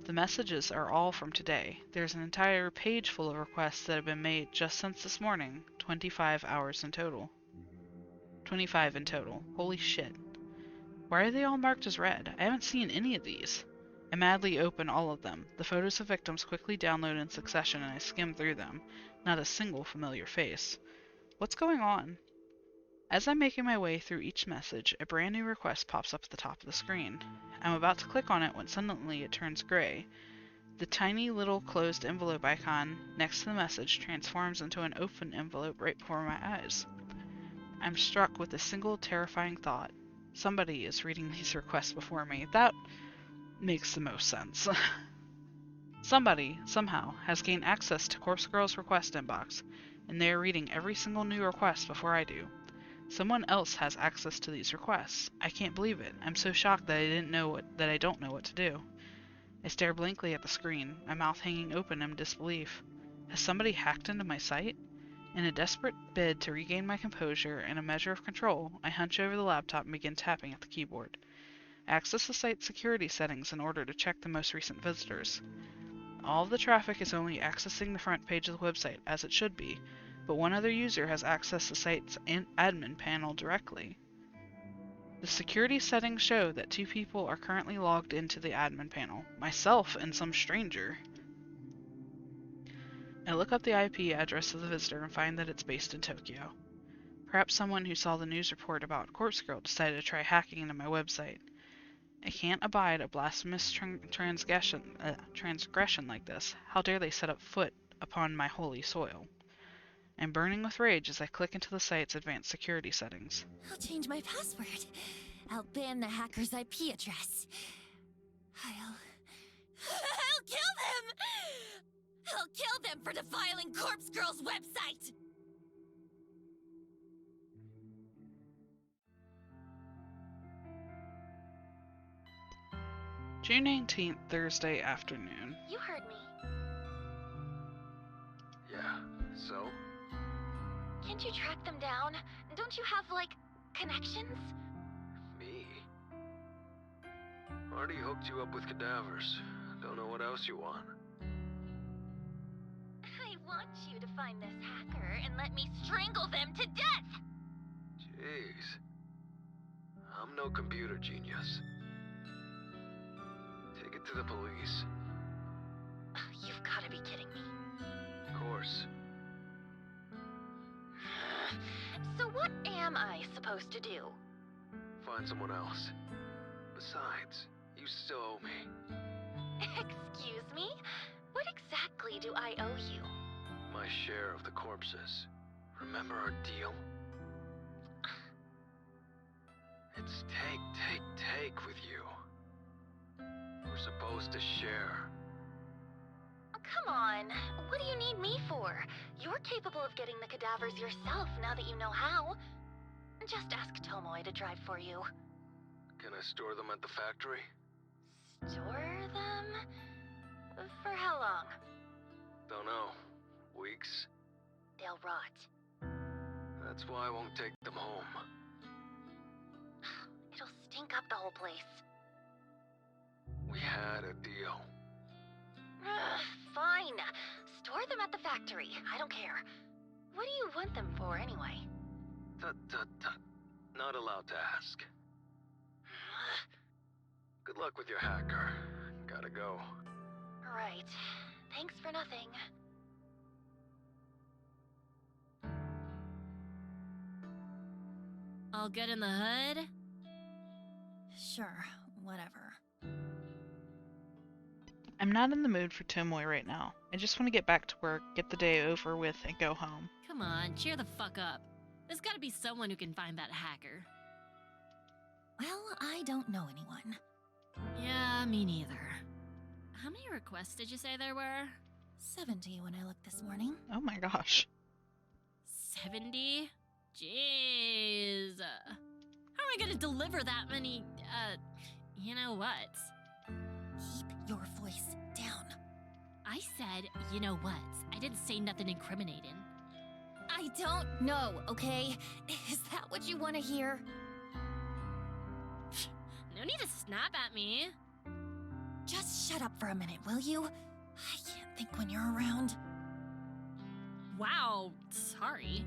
The messages are all from today. There's an entire page full of requests that have been made just since this morning, 25 hours in total. 25 in total. Holy shit. Why are they all marked as read? I haven't seen any of these. I madly open all of them. The photos of victims quickly download in succession and I skim through them. Not a single familiar face. What's going on? As I'm making my way through each message, a brand new request pops up at the top of the screen. I'm about to click on it when suddenly it turns gray. The tiny little closed envelope icon next to the message transforms into an open envelope right before my eyes. I'm struck with a single terrifying thought. Somebody is reading these requests before me. That makes the most sense. Somebody, somehow, has gained access to Corpse Girl's request inbox, and they are reading every single new request before I do. Someone else has access to these requests. I can't believe it. I'm so shocked that I don't know what to do. I stare blankly at the screen, my mouth hanging open in disbelief. Has somebody hacked into my site? In a desperate bid to regain my composure and a measure of control, I hunch over the laptop and begin tapping at the keyboard. I access the site's security settings in order to check the most recent visitors. All of the traffic is only accessing the front page of the website, as it should be, but one other user has accessed the site's admin panel directly. The security settings show that 2 people are currently logged into the admin panel, myself and some stranger. I look up the IP address of the visitor and find that it's based in Tokyo. Perhaps someone who saw the news report about Corpse Girl decided to try hacking into my website. I can't abide a blasphemous transgression like this. How dare they set up foot upon my holy soil? I'm burning with rage as I click into the site's advanced security settings. I'll change my password. I'll ban the hacker's IP address. I'll kill them! I'll kill them for defiling Corpse Girl's website! June 18th, Thursday afternoon. You heard me. Yeah, so? Can't you track them down? Don't you have, like, connections? Me? Already hooked you up with cadavers. Don't know what else you want. I want you to find this hacker and let me strangle them to death! Jeez. I'm no computer genius. Take it to the police. You've gotta be kidding me. Of course. So what am I supposed to do? Find someone else. Besides, you still owe me. Excuse me? What exactly do I owe you? My share of the corpses. Remember our deal? It's take with you. We're supposed to share. Come on, what do you need me for? You're capable of getting the cadavers yourself now that you know how. Just ask Tomoe to drive for you. Can I store them at the factory? Store them? For how long? Don't know. Weeks? They'll rot. That's why I won't take them home. It'll stink up the whole place. We had a deal. Fine. Store them at the factory. I don't care. What do you want them for, anyway? Tut. Not allowed to ask. Good luck with your hacker. Gotta go. Right. Thanks for nothing. All good in the hood? Sure, whatever. I'm not in the mood for Tomoe right now. I just want to get back to work, get the day over with, and go home. Come on, cheer the fuck up. There's gotta be someone who can find that hacker. Well, I don't know anyone. Yeah, me neither. How many requests did you say there were? 70 when I looked this morning. Oh my gosh. 70? Jeez. How am I gonna deliver that many, you know what? Keep your voice down. I said, you know what? I didn't say nothing incriminating. I don't know, okay? Is that what you want to hear? No need to snap at me. Just shut up for a minute, will you? I can't think when you're around. Wow, sorry.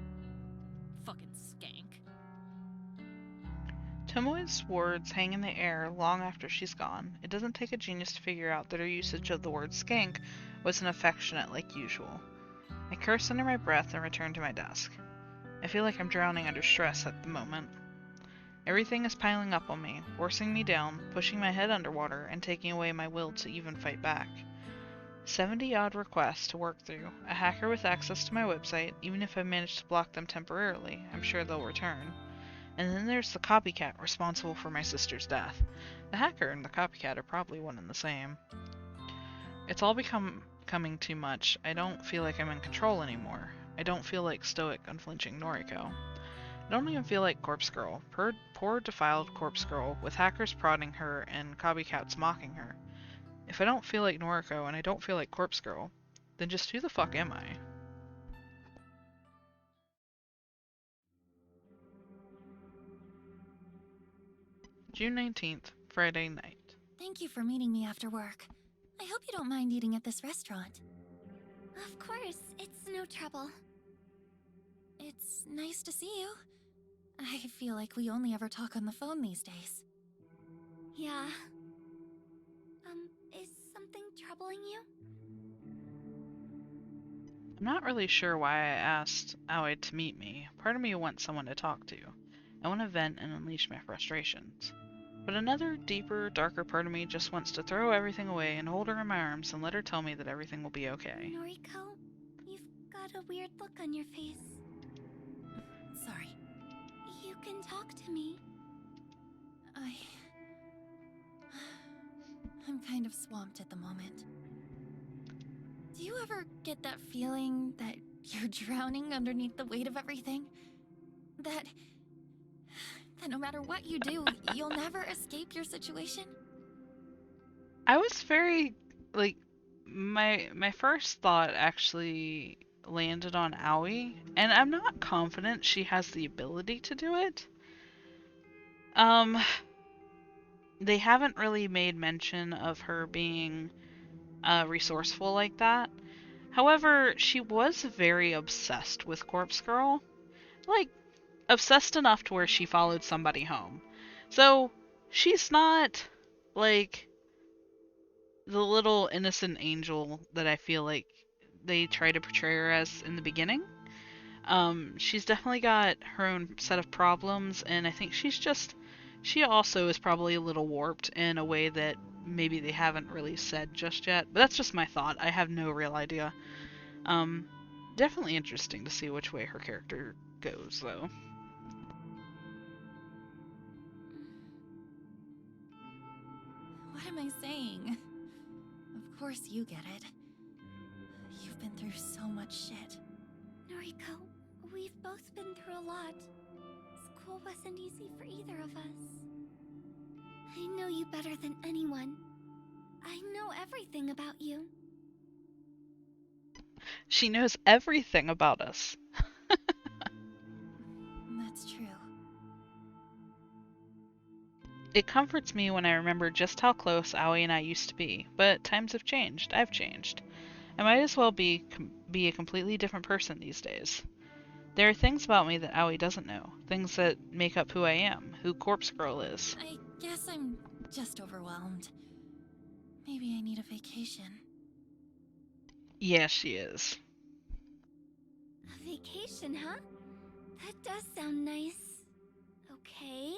Fucking skank. Tomoe's words hang in the air long after she's gone. It doesn't take a genius to figure out that her usage of the word skank wasn't affectionate like usual. I curse under my breath and return to my desk. I feel like I'm drowning under stress at the moment. Everything is piling up on me, forcing me down, pushing my head underwater, and taking away my will to even fight back. 70-odd requests to work through, a hacker with access to my website. Even if I manage to block them temporarily, I'm sure they'll return. And then there's the copycat responsible for my sister's death. The hacker and the copycat are probably one and the same. It's all becoming too much. I don't feel like I'm in control anymore. I don't feel like stoic, unflinching Noriko. I don't even feel like Corpse Girl. Poor defiled Corpse Girl, with hackers prodding her and copycats mocking her. If I don't feel like Noriko and I don't feel like Corpse Girl, then just who the fuck am I? June 19th, Friday night. Thank you for meeting me after work. I hope you don't mind eating at this restaurant. Of course, it's no trouble. It's nice to see you. I feel like we only ever talk on the phone these days. Yeah. Is something troubling you? I'm not really sure why I asked Aoi to meet me. Part of me wants someone to talk to. I want to vent and unleash my frustrations. But another, deeper, darker part of me just wants to throw everything away and hold her in my arms and let her tell me that everything will be okay. Noriko, you've got a weird look on your face. Sorry. You can talk to me. I'm kind of swamped at the moment. Do you ever get that feeling that you're drowning underneath the weight of everything? That no matter what you do, you'll never escape your situation? I was very, like, my first thought actually landed on Aoi, and I'm not confident she has the ability to do it. They haven't really made mention of her being resourceful like that. However, she was very obsessed with Corpse Girl. Like, obsessed enough to where she followed somebody home. So, she's not, like, the little innocent angel that I feel like they try to portray her as in the beginning. She's definitely got her own set of problems, and I think she also is probably a little warped in a way that maybe they haven't really said just yet. But that's just my thought. I have no real idea. Definitely interesting to see which way her character goes, though. What am I saying? Of course you get it. You've been through so much shit. Noriko, we've both been through a lot. School wasn't easy for either of us. I know you better than anyone. I know everything about you. She knows everything about us. That's true. It comforts me when I remember just how close Aoi and I used to be, but times have changed. I've changed. I might as well be a completely different person these days. There are things about me that Aoi doesn't know, things that make up who I am, who Corpse Girl is. I guess I'm just overwhelmed. Maybe I need a vacation. Yeah, she is. A vacation, huh? That does sound nice. Okay.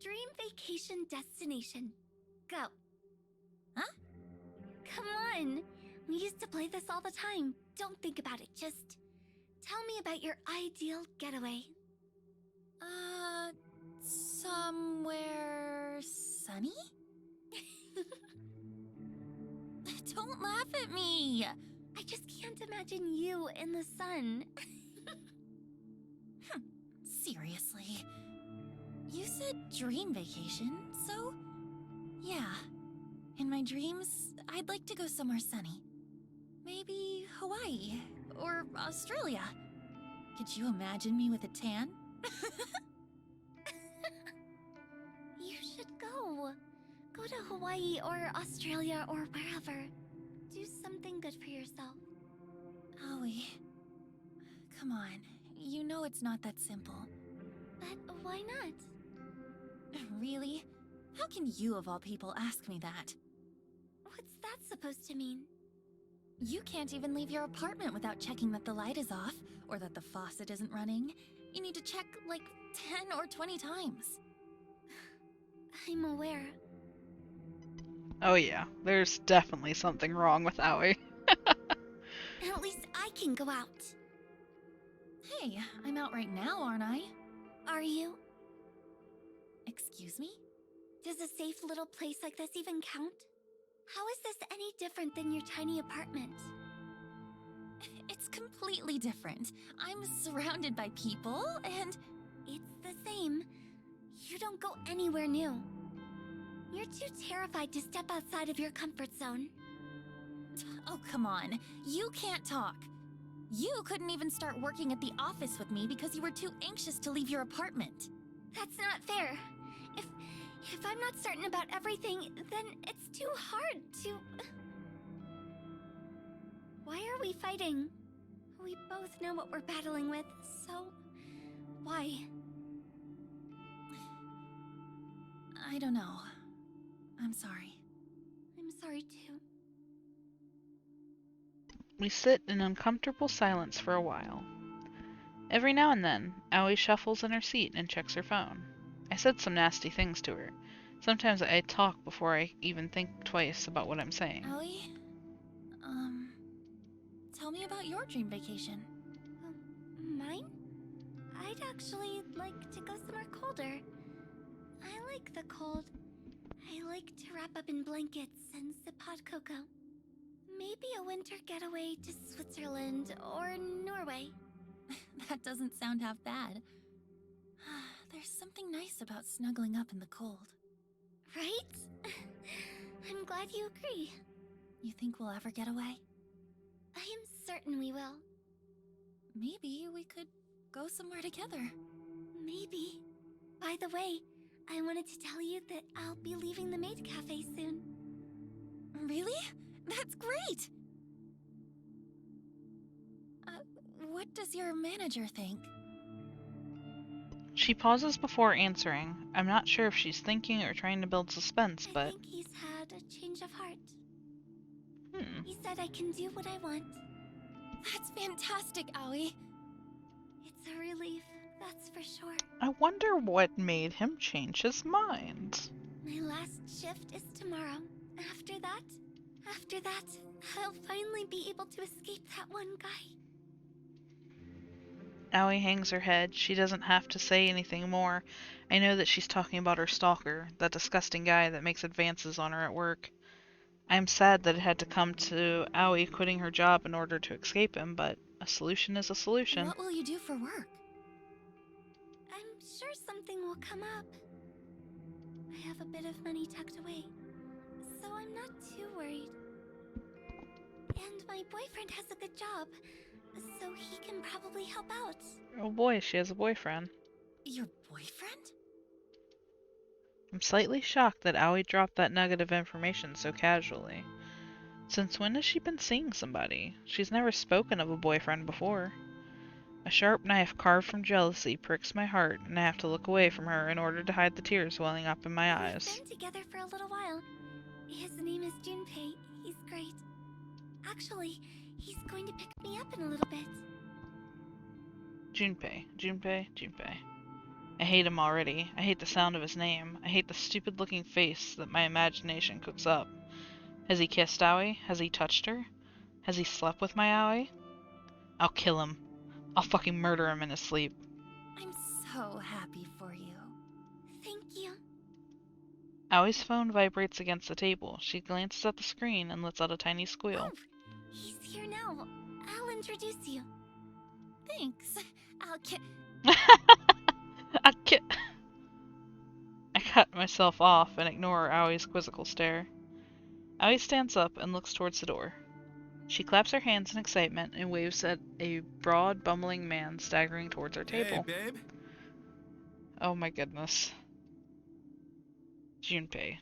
Dream vacation destination. Go. Huh? Come on. We used to play this all the time. Don't think about it. Just tell me about your ideal getaway. Somewhere sunny? Don't laugh at me! I just can't imagine you in the sun. Seriously. You said dream vacation, so... yeah. In my dreams, I'd like to go somewhere sunny. Maybe Hawaii, or Australia. Could you imagine me with a tan? You should go. Go to Hawaii or Australia or wherever. Do something good for yourself. Aoi. Come on. You know it's not that simple. But why not? Really? How can you, of all people, ask me that? What's that supposed to mean? You can't even leave your apartment without checking that the light is off, or that the faucet isn't running. You need to check, like, 10 or 20 times. I'm aware. Oh yeah, there's definitely something wrong with Aoi. At least I can go out. Hey, I'm out right now, aren't I? Are you? Excuse me? Does a safe little place like this even count? How is this any different than your tiny apartment? It's completely different. I'm surrounded by people, and... It's the same. You don't go anywhere new. You're too terrified to step outside of your comfort zone. Oh, come on. You can't talk. You couldn't even start working at the office with me because you were too anxious to leave your apartment. That's not fair. If I'm not certain about everything, then it's too hard to... Why are we fighting? We both know what we're battling with, so... why? I don't know. I'm sorry. I'm sorry too. We sit in uncomfortable silence for a while. Every now and then, Aoi shuffles in her seat and checks her phone. I said some nasty things to her. Sometimes I talk before I even think twice about what I'm saying. Aoi? Tell me about your dream vacation. Mine? I'd actually like to go somewhere colder. I like the cold. I like to wrap up in blankets and sip hot cocoa. Maybe a winter getaway to Switzerland or Norway. That doesn't sound half bad. There's something nice about snuggling up in the cold. Right? I'm glad you agree. You think we'll ever get away? I am certain we will. Maybe we could go somewhere together. Maybe. By the way, I wanted to tell you that I'll be leaving the maid cafe soon. Really? That's great! What does your manager think? She pauses before answering. I'm not sure if she's thinking or trying to build suspense, I but... think he's had a change of heart. He said I can do what I want. That's fantastic, Aoi. It's a relief, that's for sure. I wonder what made him change his mind. My last shift is tomorrow. After that, I'll finally be able to escape that one guy. Aoi hangs her head. She doesn't have to say anything more. I know that she's talking about her stalker, that disgusting guy that makes advances on her at work. I am sad that it had to come to Aoi quitting her job in order to escape him, but a solution is a solution. What will you do for work? I'm sure something will come up. I have a bit of money tucked away, so I'm not too worried. And my boyfriend has a good job, so he can probably help out. Oh boy, she has a boyfriend. Your boyfriend? I'm slightly shocked that Aoi dropped that nugget of information so casually. Since when has she been seeing somebody? She's never spoken of a boyfriend before. A sharp knife carved from jealousy pricks my heart, and I have to look away from her in order to hide the tears welling up in my eyes. We've been together for a little while. His name is Junpei. He's great. Actually, he's going to pick me up in a little bit. Junpei. I hate him already. I hate the sound of his name. I hate the stupid-looking face that my imagination cooks up. Has he kissed Aoi? Has he touched her? Has he slept with my Aoi? I'll kill him. I'll fucking murder him in his sleep. I'm so happy for you. Thank you. Aoi's phone vibrates against the table. She glances at the screen and lets out a tiny squeal. Oh, he's here now. I'll introduce you. Thanks. I cut myself off and ignore Aoi's quizzical stare. Aoi stands up and looks towards the door. She claps her hands in excitement and waves at a broad, bumbling man staggering towards our table. Hey, babe. Oh my goodness. Junpei.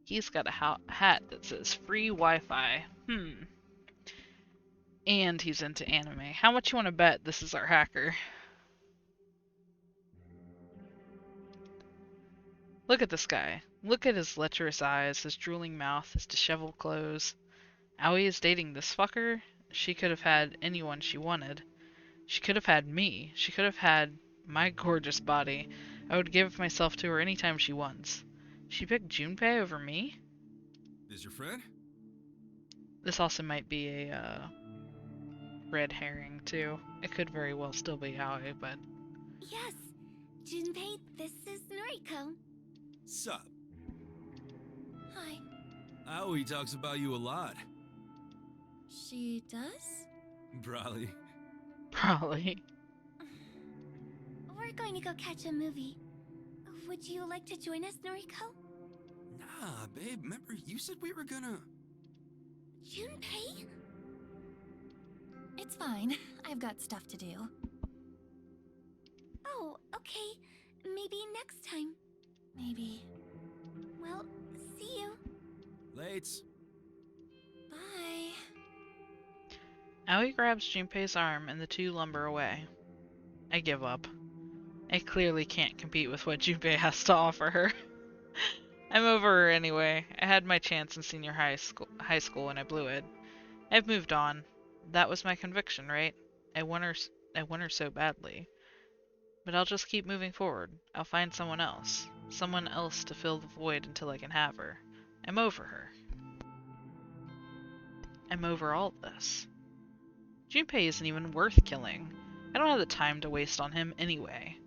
He's got a hat that says free Wi-Fi. And he's into anime. How much you want to bet this is our hacker? Look at this guy. Look at his lecherous eyes, his drooling mouth, his disheveled clothes. Aoi is dating this fucker. She could have had anyone she wanted. She could have had me. She could have had my gorgeous body. I would give myself to her anytime she wants. She picked Junpei over me? Is your friend? This also might be a red herring too. It could very well still be Aoi, but... Yes. Junpei, this is Noriko. Sup? Hi. Aoi talks about you a lot. She does? Probably. Probably. we're going to go catch a movie. Would you like to join us, Noriko? Nah, babe, remember you said we were gonna... Junpei? It's fine. I've got stuff to do. Oh, okay. Maybe next time. Maybe. Well, see you. Lates. Bye. Aoi grabs Junpei's arm and the two lumber away. I give up. I clearly can't compete with what Junpei has to offer her. I'm over her anyway. I had my chance in senior high school and I blew it. I've moved on. That was my conviction, right? I want her so badly. But I'll just keep moving forward. I'll find someone else. Someone else to fill the void until I can have her. I'm over her. I'm over all this. Junpei isn't even worth killing. I don't have the time to waste on him anyway.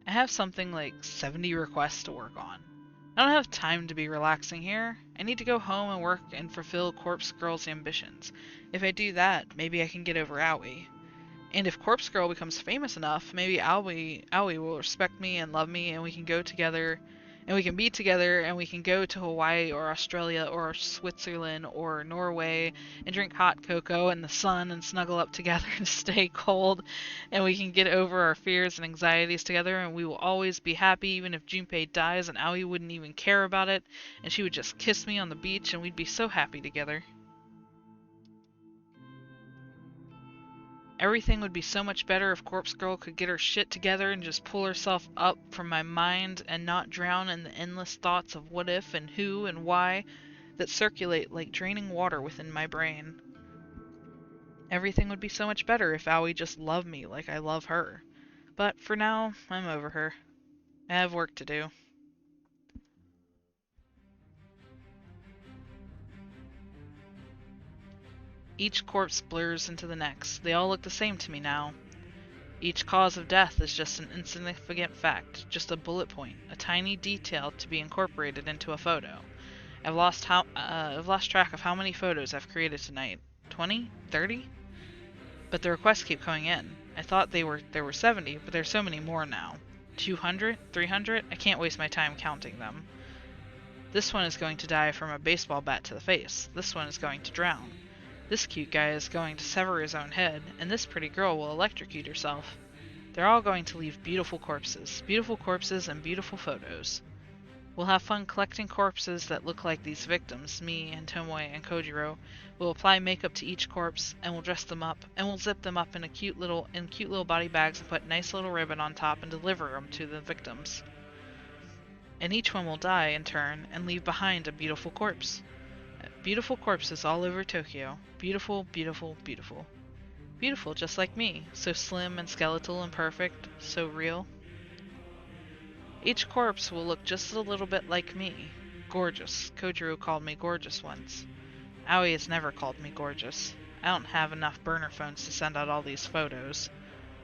I have something like 70 requests to work on. I don't have time to be relaxing here. I need to go home and work and fulfill Corpse Girl's ambitions. If I do that, maybe I can get over Aoi. And if Corpse Girl becomes famous enough, maybe Aoi will respect me and love me and we can go together and we can be together and we can go to Hawaii or Australia or Switzerland or Norway and drink hot cocoa in the sun and snuggle up together and stay cold, and we can get over our fears and anxieties together, and we will always be happy even if Junpei dies and Aoi wouldn't even care about it and she would just kiss me on the beach and we'd be so happy together. Everything would be so much better if Corpse Girl could get her shit together and just pull herself up from my mind and not drown in the endless thoughts of what if and who and why that circulate like draining water within my brain. Everything would be so much better if Aoi just loved me like I love her. But for now, I'm over her. I have work to do. Each corpse blurs into the next. They all look the same to me now. Each cause of death is just an insignificant fact, just a bullet point, a tiny detail to be incorporated into a photo. I've lost track of how many photos I've created tonight. 20? 30? But the requests keep coming in. I thought there were 70, but there's so many more now. 200? 300? I can't waste my time counting them. This one is going to die from a baseball bat to the face. This one is going to drown. This cute guy is going to sever his own head, and this pretty girl will electrocute herself. They're all going to leave beautiful corpses and beautiful photos. We'll have fun collecting corpses that look like these victims, me and Tomoe and Kojiro. We'll apply makeup to each corpse, and we'll dress them up, and we'll zip them up in cute little body bags and put nice little ribbon on top and deliver them to the victims. And each one will die in turn and leave behind a beautiful corpse. Beautiful corpses all over Tokyo. Beautiful, beautiful, beautiful. Beautiful just like me, so slim and skeletal and perfect, so real. Each corpse will look just a little bit like me. Gorgeous. Kojiro called me gorgeous once. Aoi has never called me gorgeous. I don't have enough burner phones to send out all these photos.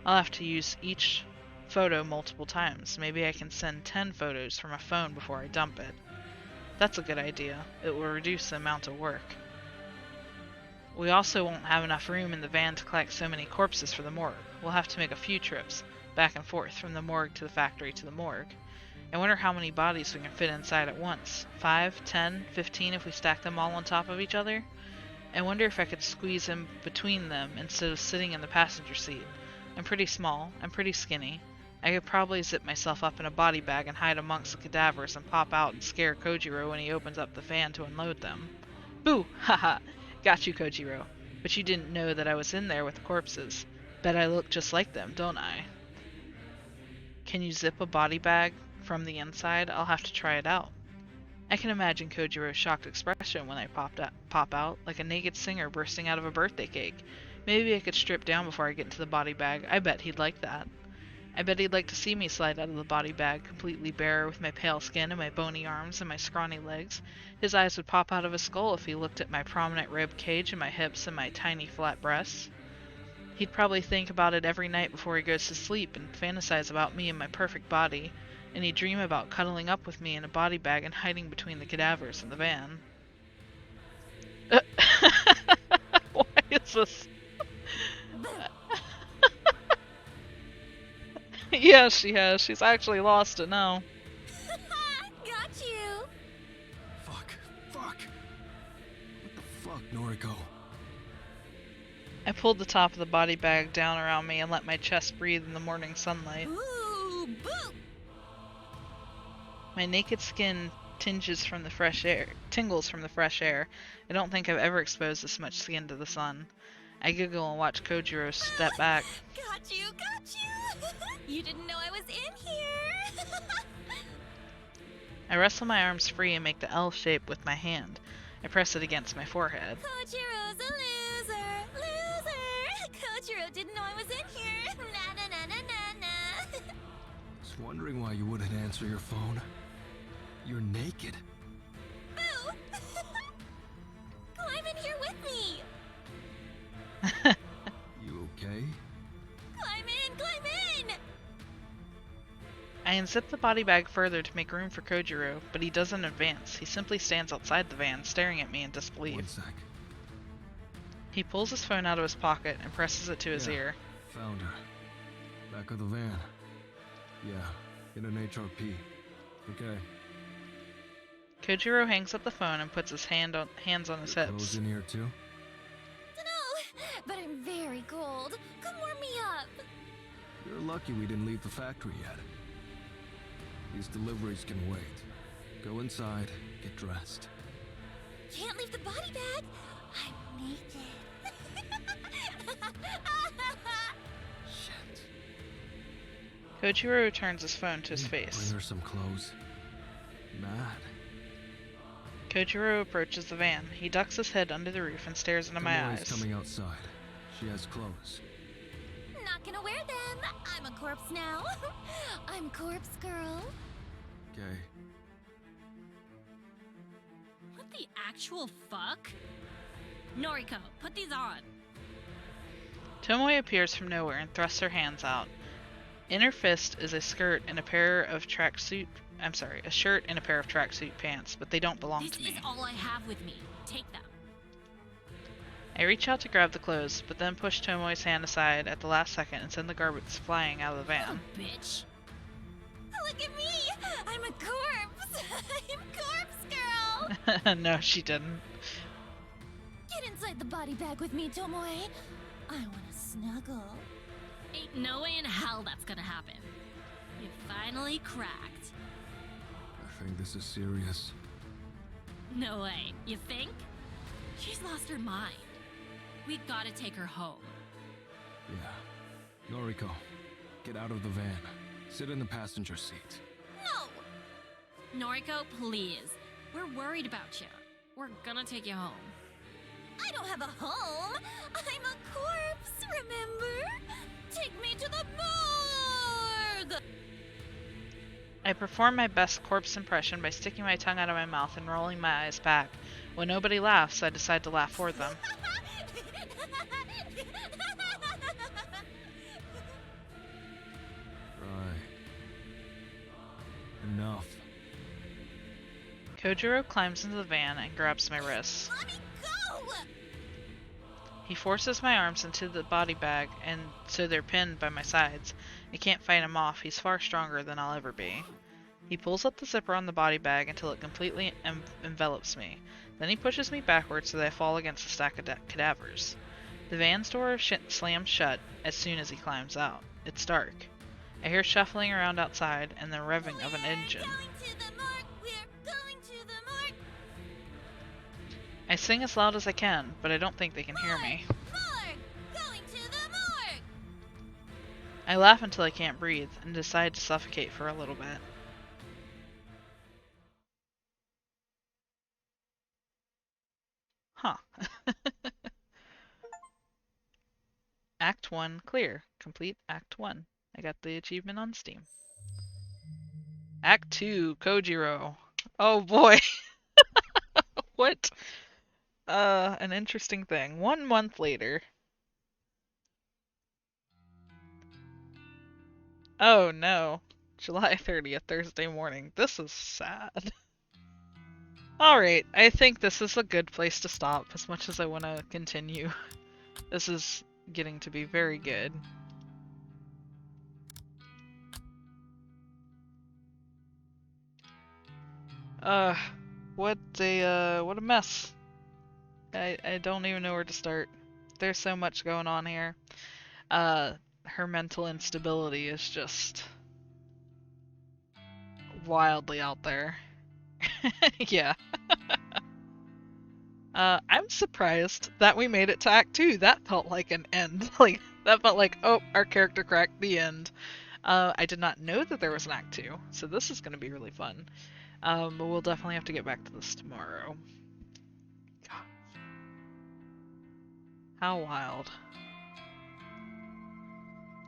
I'll have to use each photo multiple times. Maybe I can send 10 photos from a phone before I dump it. That's a good idea. It will reduce the amount of work. We also won't have enough room in the van to collect so many corpses for the morgue. We'll have to make a few trips, back and forth, from the morgue to the factory to the morgue. I wonder how many bodies we can fit inside at once. 5, 10, 15 if we stack them all on top of each other? I wonder if I could squeeze in between them instead of sitting in the passenger seat. I'm pretty small. I'm pretty skinny. I could probably zip myself up in a body bag and hide amongst the cadavers and pop out and scare Kojiro when he opens up the van to unload them. Boo! Haha! Got you, Kojiro. But you didn't know that I was in there with the corpses. Bet I look just like them, don't I? Can you zip a body bag from the inside? I'll have to try it out. I can imagine Kojiro's shocked expression when I pop out, like a naked singer bursting out of a birthday cake. Maybe I could strip down before I get into the body bag. I bet he'd like that. I bet he'd like to see me slide out of the body bag, completely bare, with my pale skin and my bony arms and my scrawny legs. His eyes would pop out of his skull if he looked at my prominent rib cage and my hips and my tiny flat breasts. He'd probably think about it every night before he goes to sleep and fantasize about me and my perfect body, and he'd dream about cuddling up with me in a body bag and hiding between the cadavers in the van. Why is this? Yeah, she has. She's actually lost it now. Got you! Fuck. Fuck. What the fuck, Noriko? I pulled the top of the body bag down around me and let my chest breathe in the morning sunlight. Ooh, boo! My naked skin tingles from the fresh air. I don't think I've ever exposed this much skin to the sun. I giggle and watch Kojiro step back. Got you! You didn't know I was in here! I wrestle my arms free and make the L shape with my hand. I press it against my forehead. Kojiro's a loser! Kojiro didn't know I was in here! Na na na na na na! Was wondering why you wouldn't answer your phone. You're naked. Boo! Climb in here with me! You okay? Climb in! I unzip the body bag further to make room for Kojiro, but he doesn't advance. He simply stands outside the van, staring at me in disbelief. 1 sec. He pulls his phone out of his pocket and presses it to his Yeah. ear. Found her. Back of the van. Yeah, in an HRP. Okay. Kojiro hangs up the phone and puts his hands on his Your clothes hips. in here too? Dunno, but I'm very cold. Come warm me up. You're lucky we didn't leave the factory yet. These deliveries can wait. Go inside, get dressed. Can't leave the body bag. I'm naked. Shit. Kojiro returns his phone to his Bring face. her some clothes. Mad. Kojiro approaches the van. He ducks his head under the roof and stares into my Tomoe's eyes. coming outside. She has clothes. Not gonna wear them. I'm a corpse now. I'm corpse girl. Okay. What the actual fuck? Noriko, put these on. Tomoe appears from nowhere and thrusts her hands out. In her fist is a skirt and a pair of tracksuit. A shirt and a pair of tracksuit pants, but they don't belong This to is me. all I have with me. Take them. I reach out to grab the clothes, but then push Tomoe's hand aside at the last second and send the garments flying out of the van. Oh, bitch. Look at me. I'm a corpse. I'm corpse girl. No, she didn't. Get inside the body bag with me, Tomoe. I wanna snuggle. Ain't no way in hell that's gonna happen. You finally cracked. I think this is serious. No way. You think? She's lost her mind. We gotta take her home. Yeah. Noriko, get out of the van. Sit in the passenger seat. No. Noriko, please. We're worried about you. We're gonna take you home. I don't have a home. I'm a corpse, remember? Take me to the morgue. I perform my best corpse impression by sticking my tongue out of my mouth and rolling my eyes back. When nobody laughs, I decide to laugh for them. Right. Enough. Kojiro climbs into the van and grabs my wrists. Let me go. He forces my arms into the body bag, and so they're pinned by my sides. I can't fight him off. He's far stronger than I'll ever be. He pulls up the zipper on the body bag until it completely envelops me. Then he pushes me backwards so that I fall against a stack of cadavers. The van's door slams shut as soon as he climbs out. It's dark. I hear shuffling around outside and the revving of an engine. We're going to the morgue. I sing as loud as I can, but I don't think they can hear me. Morgue. Going to the morgue. I laugh until I can't breathe and decide to suffocate for a little bit. Huh. Act 1 clear. Complete Act 1. I got the achievement on Steam. Act 2 Kojiro. Oh boy. What? An interesting thing. 1 month later. Oh no. July 30th, Thursday morning. This is sad. Alright, I think this is a good place to stop as much as I want to continue. This is getting to be very good. What a mess. I don't even know where to start. There's so much going on here. Her mental instability is just wildly out there. Yeah. I'm surprised that we made it to Act 2. That felt like an end. Like, that felt like, oh, our character cracked the end. I did not know that there was an Act 2, so this is going to be really fun. But we'll definitely have to get back to this tomorrow. God. How wild.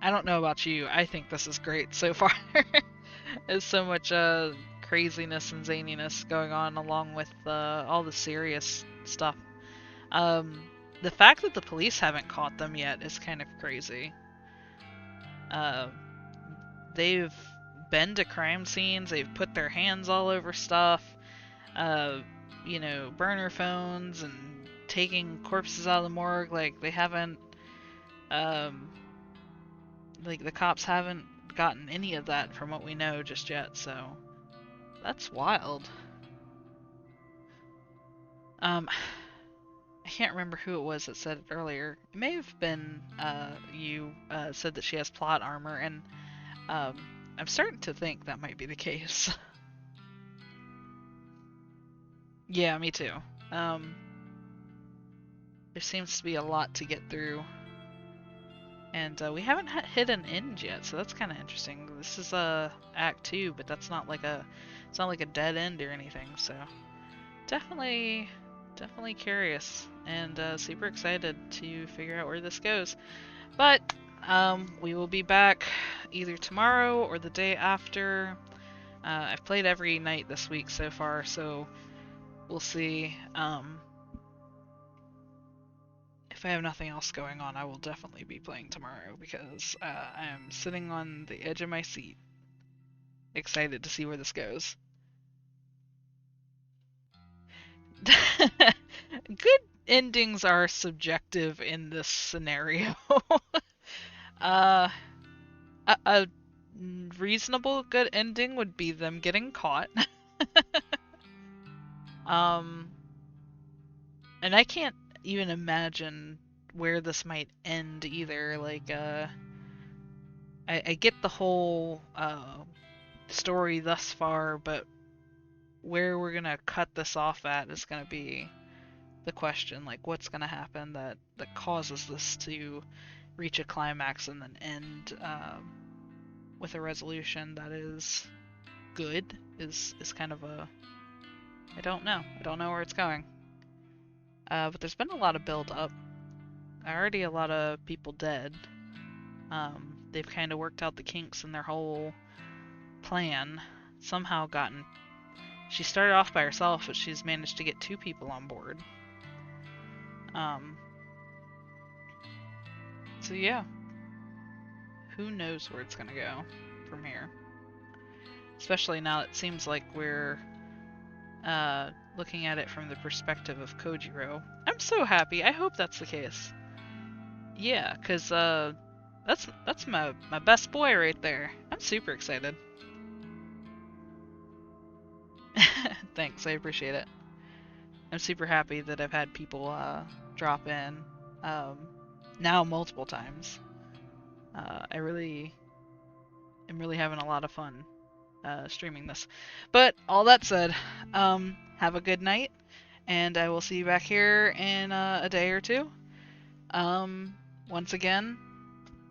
I don't know about you. I think this is great so far. There's so much craziness and zaniness going on along with all the serious stuff. The fact that the police haven't caught them yet is kind of crazy. They've been to crime scenes, they've put their hands all over stuff, you know, burner phones and taking corpses out of the morgue. Like, they haven't, like, the cops haven't gotten any of that from what we know just yet, so that's wild. I can't remember who it was that said it earlier. It may have been you said that she has plot armor, and I'm starting to think that might be the case. Yeah, me too. There seems to be a lot to get through. And we haven't hit an end yet, so that's kind of interesting. This is Act 2, but that's not like it's not like a dead end or anything. So definitely curious and super excited to figure out where this goes. But we will be back either tomorrow or the day after. I've played every night this week so far, so we'll see. If I have nothing else going on, I will definitely be playing tomorrow because I am sitting on the edge of my seat, excited to see where this goes. Good endings are subjective in this scenario. A reasonable good ending would be them getting caught. And I can't even imagine where this might end either. Like, I get the whole story thus far, but where we're gonna cut this off at is gonna be the question. Like, what's gonna happen that causes this to reach a climax and then end with a resolution that is good is kind of a... I don't know where it's going. But there's been a lot of build up. Already a lot of people dead. They've kind of worked out the kinks in their whole plan. Somehow gotten... She started off by herself, but she's managed to get 2 people on board. So yeah. Who knows where it's gonna go from here. Especially now it seems like we're looking at it from the perspective of Kojiro. I'm so happy. I hope that's the case. Yeah, because that's my best boy right there. I'm super excited. Thanks, I appreciate it. I'm super happy that I've had people drop in now multiple times. I'm really having a lot of fun streaming this. But all that said, have a good night, and I will see you back here in a day or two. Once again,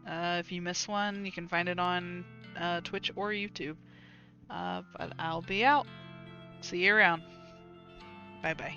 if you miss one, you can find it on Twitch or YouTube. But I'll be out. See you around. Bye bye.